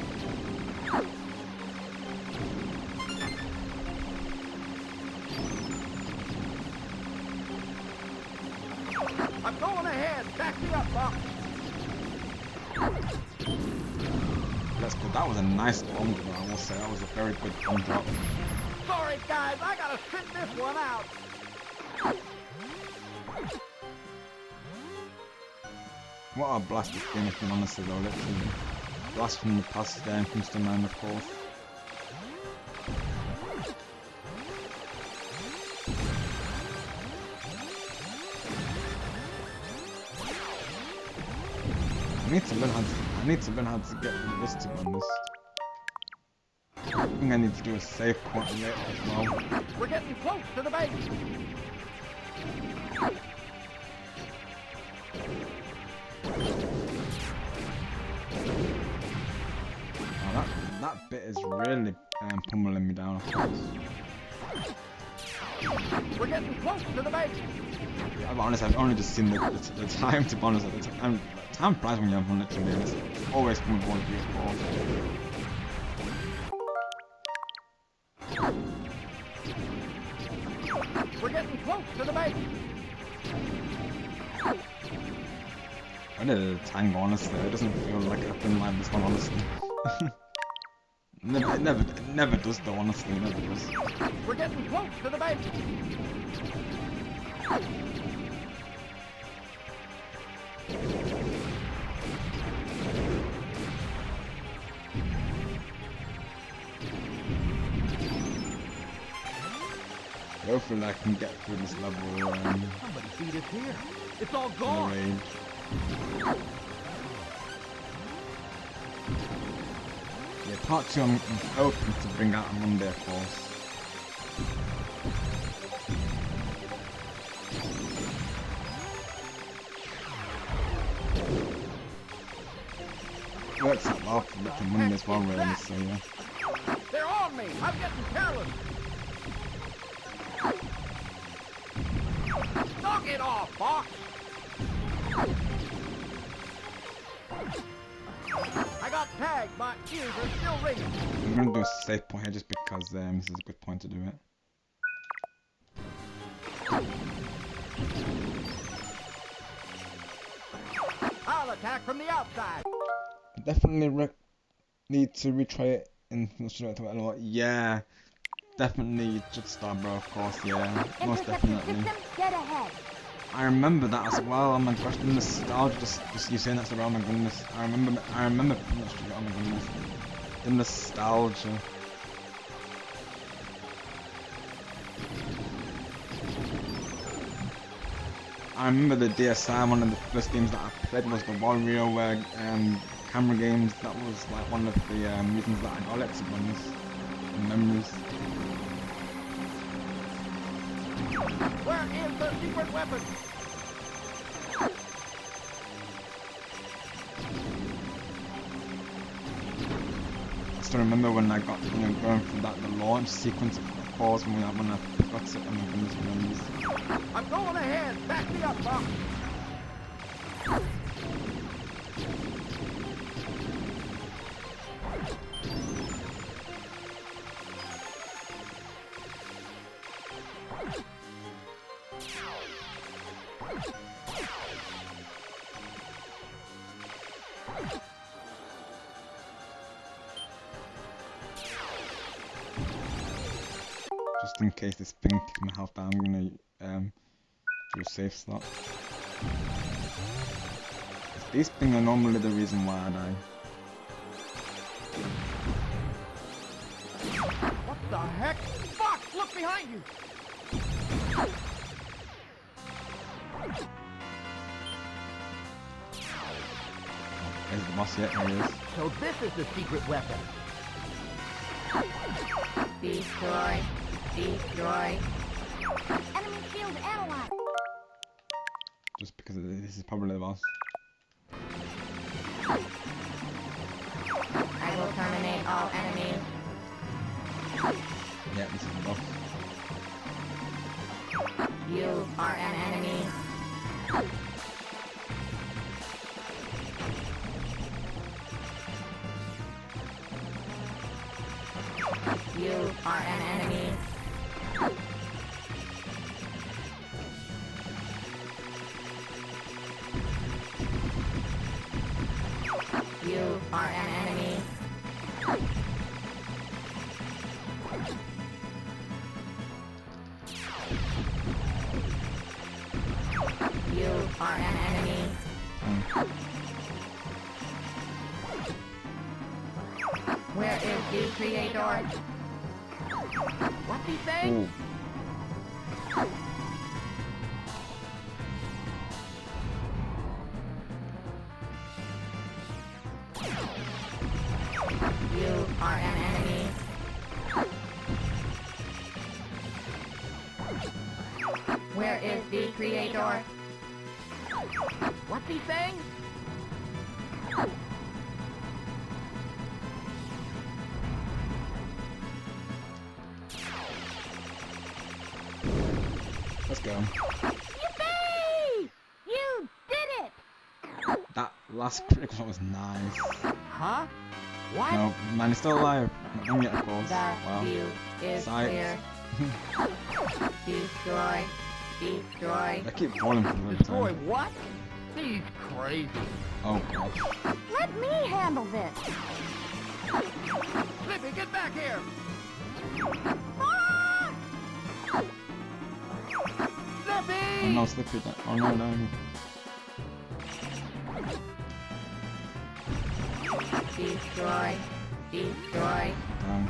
I'm going ahead. Back me up, Fox. Let's go. That was a nice bomb drop, I will say. That was a very good bomb drop. Sorry, guys. I gotta sit this one out. What a blast this game has been, honestly, though, literally. Blast from the past there comes to mind, of course. I need to learn how to get rid of this, to be honest. I think I need to do a save point later as well. We're getting close to the base. Oh, that bit is really pummeling me down, of course. We're getting close to the base. Yeah, but honestly, I've only just seen the time, to be honest. Time flies when you're having fun, literally. It's always been 1, 3, 4. We're getting close to the base. I did a tango, honestly. It doesn't feel like a thing like this one, honestly. It never does though, honestly, it never does. We're getting close to the base. Hopefully I can get through this level Somebody beat us here. It's all in the gone. rain. Yeah, part 2 I'm hoping to bring out on Monday, of course. Works out well for the Monday as well, really, so yeah. They're on me. I'm getting careless. Knock it off, Fox. I got tagged. My ears are still ringing. I'm gonna do a safe point here just because this is a good point to do it. I'll attack from the outside. Definitely need to retry it in a lot. Yeah, definitely you should start, bro. Of course, yeah, most definitely. System, dead ahead. I remember that as well. Oh my gosh, the nostalgia. Just you saying that's around. Oh my goodness, I remember. Oh my goodness, the nostalgia. I remember the DSi, one of the first games that I played was the WarioWare camera games. That was like one of the reasons that I got it, to be honest. The memories. Where is the secret weapon? I still remember when I got, going through the launch sequence of course when I got it. Oh my goodness, memories. I'm going ahead. Back me up, Fox. Just in case this thing kicks my health down, I'm gonna do a safe slot. These things are normally the reason why I die. What the heck? Fox, look behind you. There's the boss yet, there he is. So this is the secret weapon. Destroy. Destroy. Enemy shield analyzed. Just because this is probably the boss. I will terminate all enemies. Yeah, this is the boss. You are an enemy. You are an enemy. You are an enemy. You are an enemy. Where is the creator? What's he saying? Ooh. You are an enemy. Where is the creator? What's he saying? Last critical shot was nice. Huh? What? No, man, he's still alive. Not him yet, of course. The Wow. view is Sight. clear. Destroy. Destroy. They keep falling from the Destroy time. what? He's crazy. Oh gosh. Let me handle this. Slippy, get back here! Ah! Slippy! Oh no, Slippy. Oh no, no. Destroy. Destroy. Damn.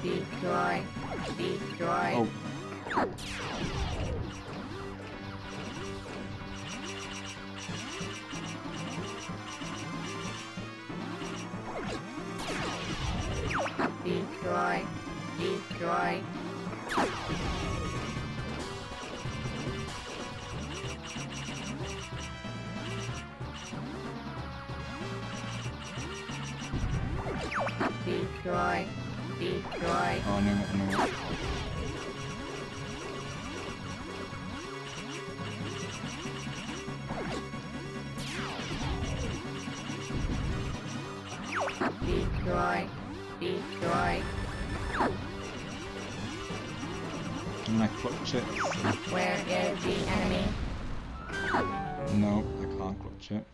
Destroy. Destroy. Oh. Destroy. Destroy. Destroy. Destroy. Oh no, no. Destroy. Destroy. Can I clutch it? Where is the enemy? No, I can't clutch it.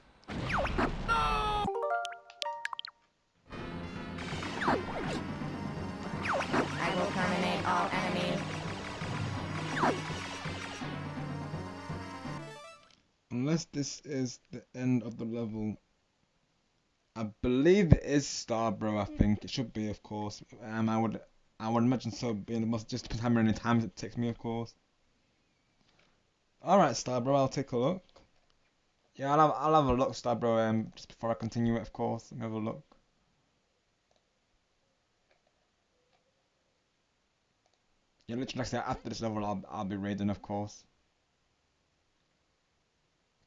I will terminate all enemies. Unless this is the end of the level. I believe it is Starbro, I think. It should be, of course. I would imagine so, being it must just depend how many times it takes me, of course. Alright, Starbro, I'll take a look. Yeah, I'll have a look, Starbro, just before I continue it, of course. Let me have a look. Yeah, literally, like I said, after this level, I'll be raiding, of course.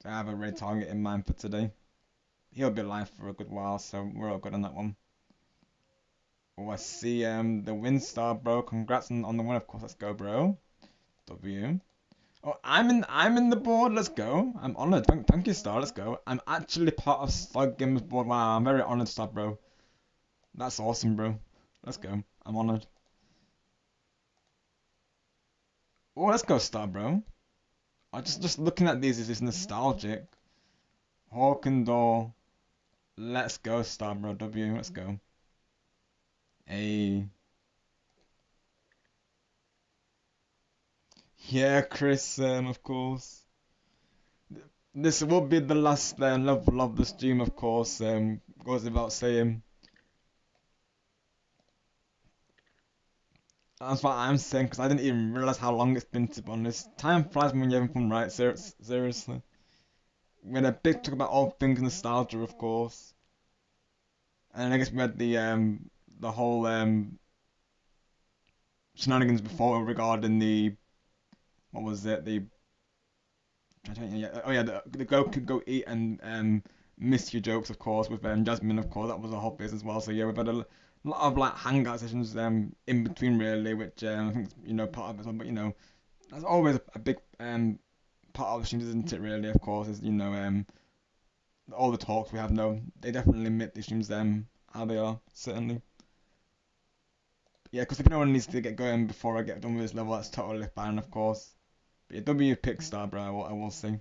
I have a raid target in mind for today. He'll be alive for a good while, so we're all good on that one. Oh, I see the win, Starbro. Congrats on the win, of course. Let's go, bro. W. Oh, I'm in the board. Let's go. I'm honored. Thank you, Star. Let's go. I'm actually part of Slug Games board. Wow, I'm very honored, Star, bro. That's awesome, bro. Let's go. I'm honored. Oh, let's go, Star, bro. I just looking at these is just nostalgic. Hawkendor. Let's go, Star, bro. W. Let's go. A. Yeah, Chris. Of course. This will be the last level of the stream, of course. Goes without saying. That's what I'm saying, because I didn't even realize how long it's been, to be honest. Time flies when you're having fun, right? Seriously. We had a big talk about all things nostalgia, of course. And I guess we had the whole shenanigans before regarding the, what was it, the, oh yeah, the go could go eat and miss you jokes, of course, with Jasmine, of course. That was a hot bit as well. So yeah, we've had a lot of like hangout sessions in between, really, which I think is, part of it as well. But that's always a big part of the streams, isn't it? Really, of course, is all the talks we have. No, they definitely make the streams how they are, certainly. Yeah, because if anyone needs to get going before I get done with this level, that's totally fine, of course. But yeah, W pick Star, bro. I will see.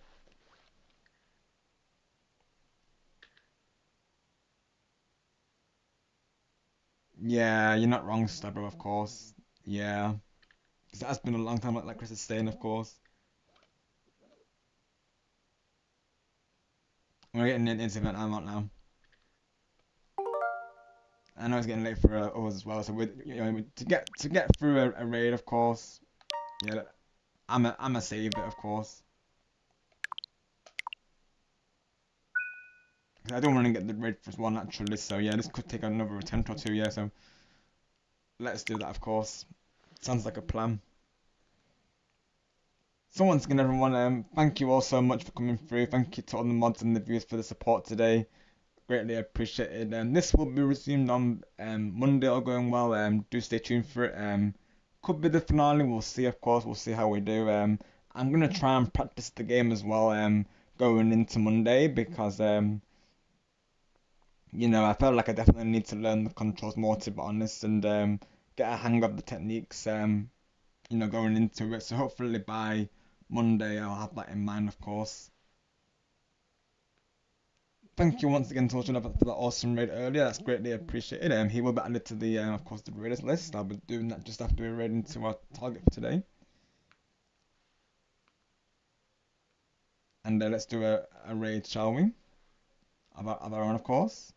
Yeah, you're not wrong, Stabro, of course. Yeah. Because it has been a long time, like Chris is saying, of course. We're getting into this event, I'm out now. I know it's getting late for us as well, so to get through a raid, of course. Yeah, I'm a save it, of course. 'Cause I don't want to get the raid first one naturally, so yeah, this could take another attempt or two, yeah, so let's do that, of course. Sounds like a plan. So once again, everyone, thank you all so much for coming through. Thank you to all the mods and the viewers for the support today. greatly appreciated. And this will be resumed on Monday, all going well. Do stay tuned for it. Could be the finale. We'll see. Of course, we'll see how we do. I'm gonna try and practice the game as well. Going into Monday because you know, I felt like I definitely need to learn the controls more, to be honest, and get a hang of the techniques. You know, going into it. So hopefully by Monday I'll have that in mind, of course. Thank you once again to Ultra for that awesome raid earlier. That's greatly appreciated. He will be added to the, of course, the raiders list. I'll be doing that just after we raid into our target for today. And let's do a raid, shall we? Of our own, of course.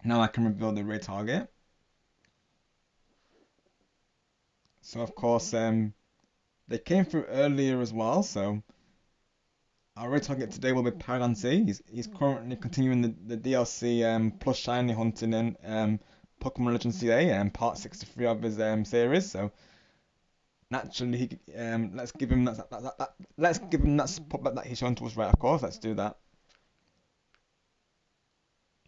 Now I can reveal the raid target. So of course, they came through earlier as well. So our raid target today will be Paragon C. He's currently continuing the DLC plus shiny hunting in Pokemon Legends CA part 63 of his series. So naturally, let's give him let's give him that support that he's shown to us, right? Of course, let's do that.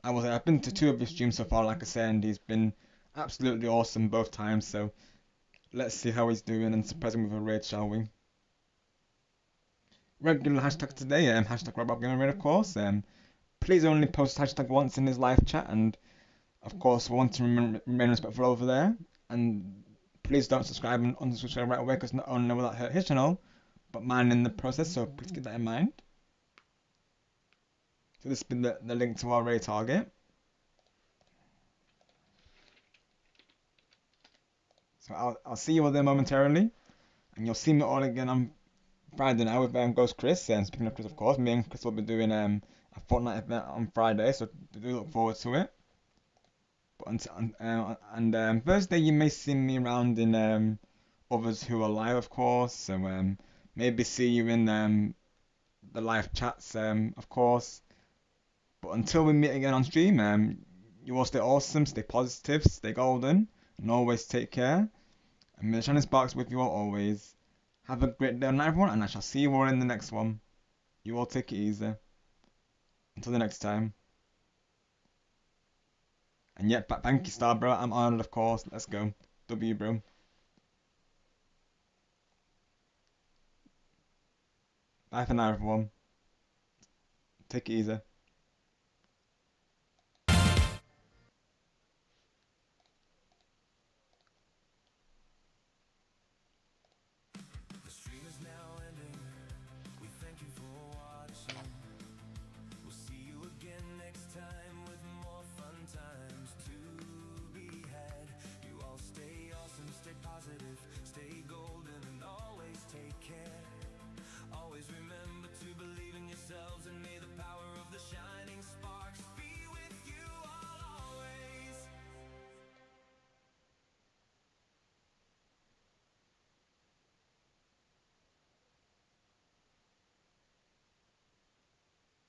I've been to 2 of his streams so far, like I said, and he's been absolutely awesome both times. So let's see how he's doing and surprise him with a raid, shall we? Regular hashtag today, hashtag RobotGamerRaid, of course. Please only post hashtag once in his live chat, and of course we want to remain respectful over there. And please don't subscribe and unsubscribe right away, because not only will that hurt his channel, but mine in the process. So please keep that in mind. So this has been the link to our raid target. So I'll see you all there momentarily, and you'll see me all again on Friday night with Ghost Chris. And speaking of Chris, of course, me and Chris will be doing a Fortnite event on Friday, so do look forward to it. But Thursday you may see me around in others who are live, of course. So maybe see you in the live chats, of course. But until we meet again on stream, you all stay awesome, stay positive, stay golden, and always take care. And may the shining sparks with you all always. Have a great day and night, everyone, and I shall see you all in the next one. You all take it easy. Until the next time. And yeah, thank you, Star Bro. I'm honored, of course. Let's go. W, bro. Bye for now, everyone. Take it easy.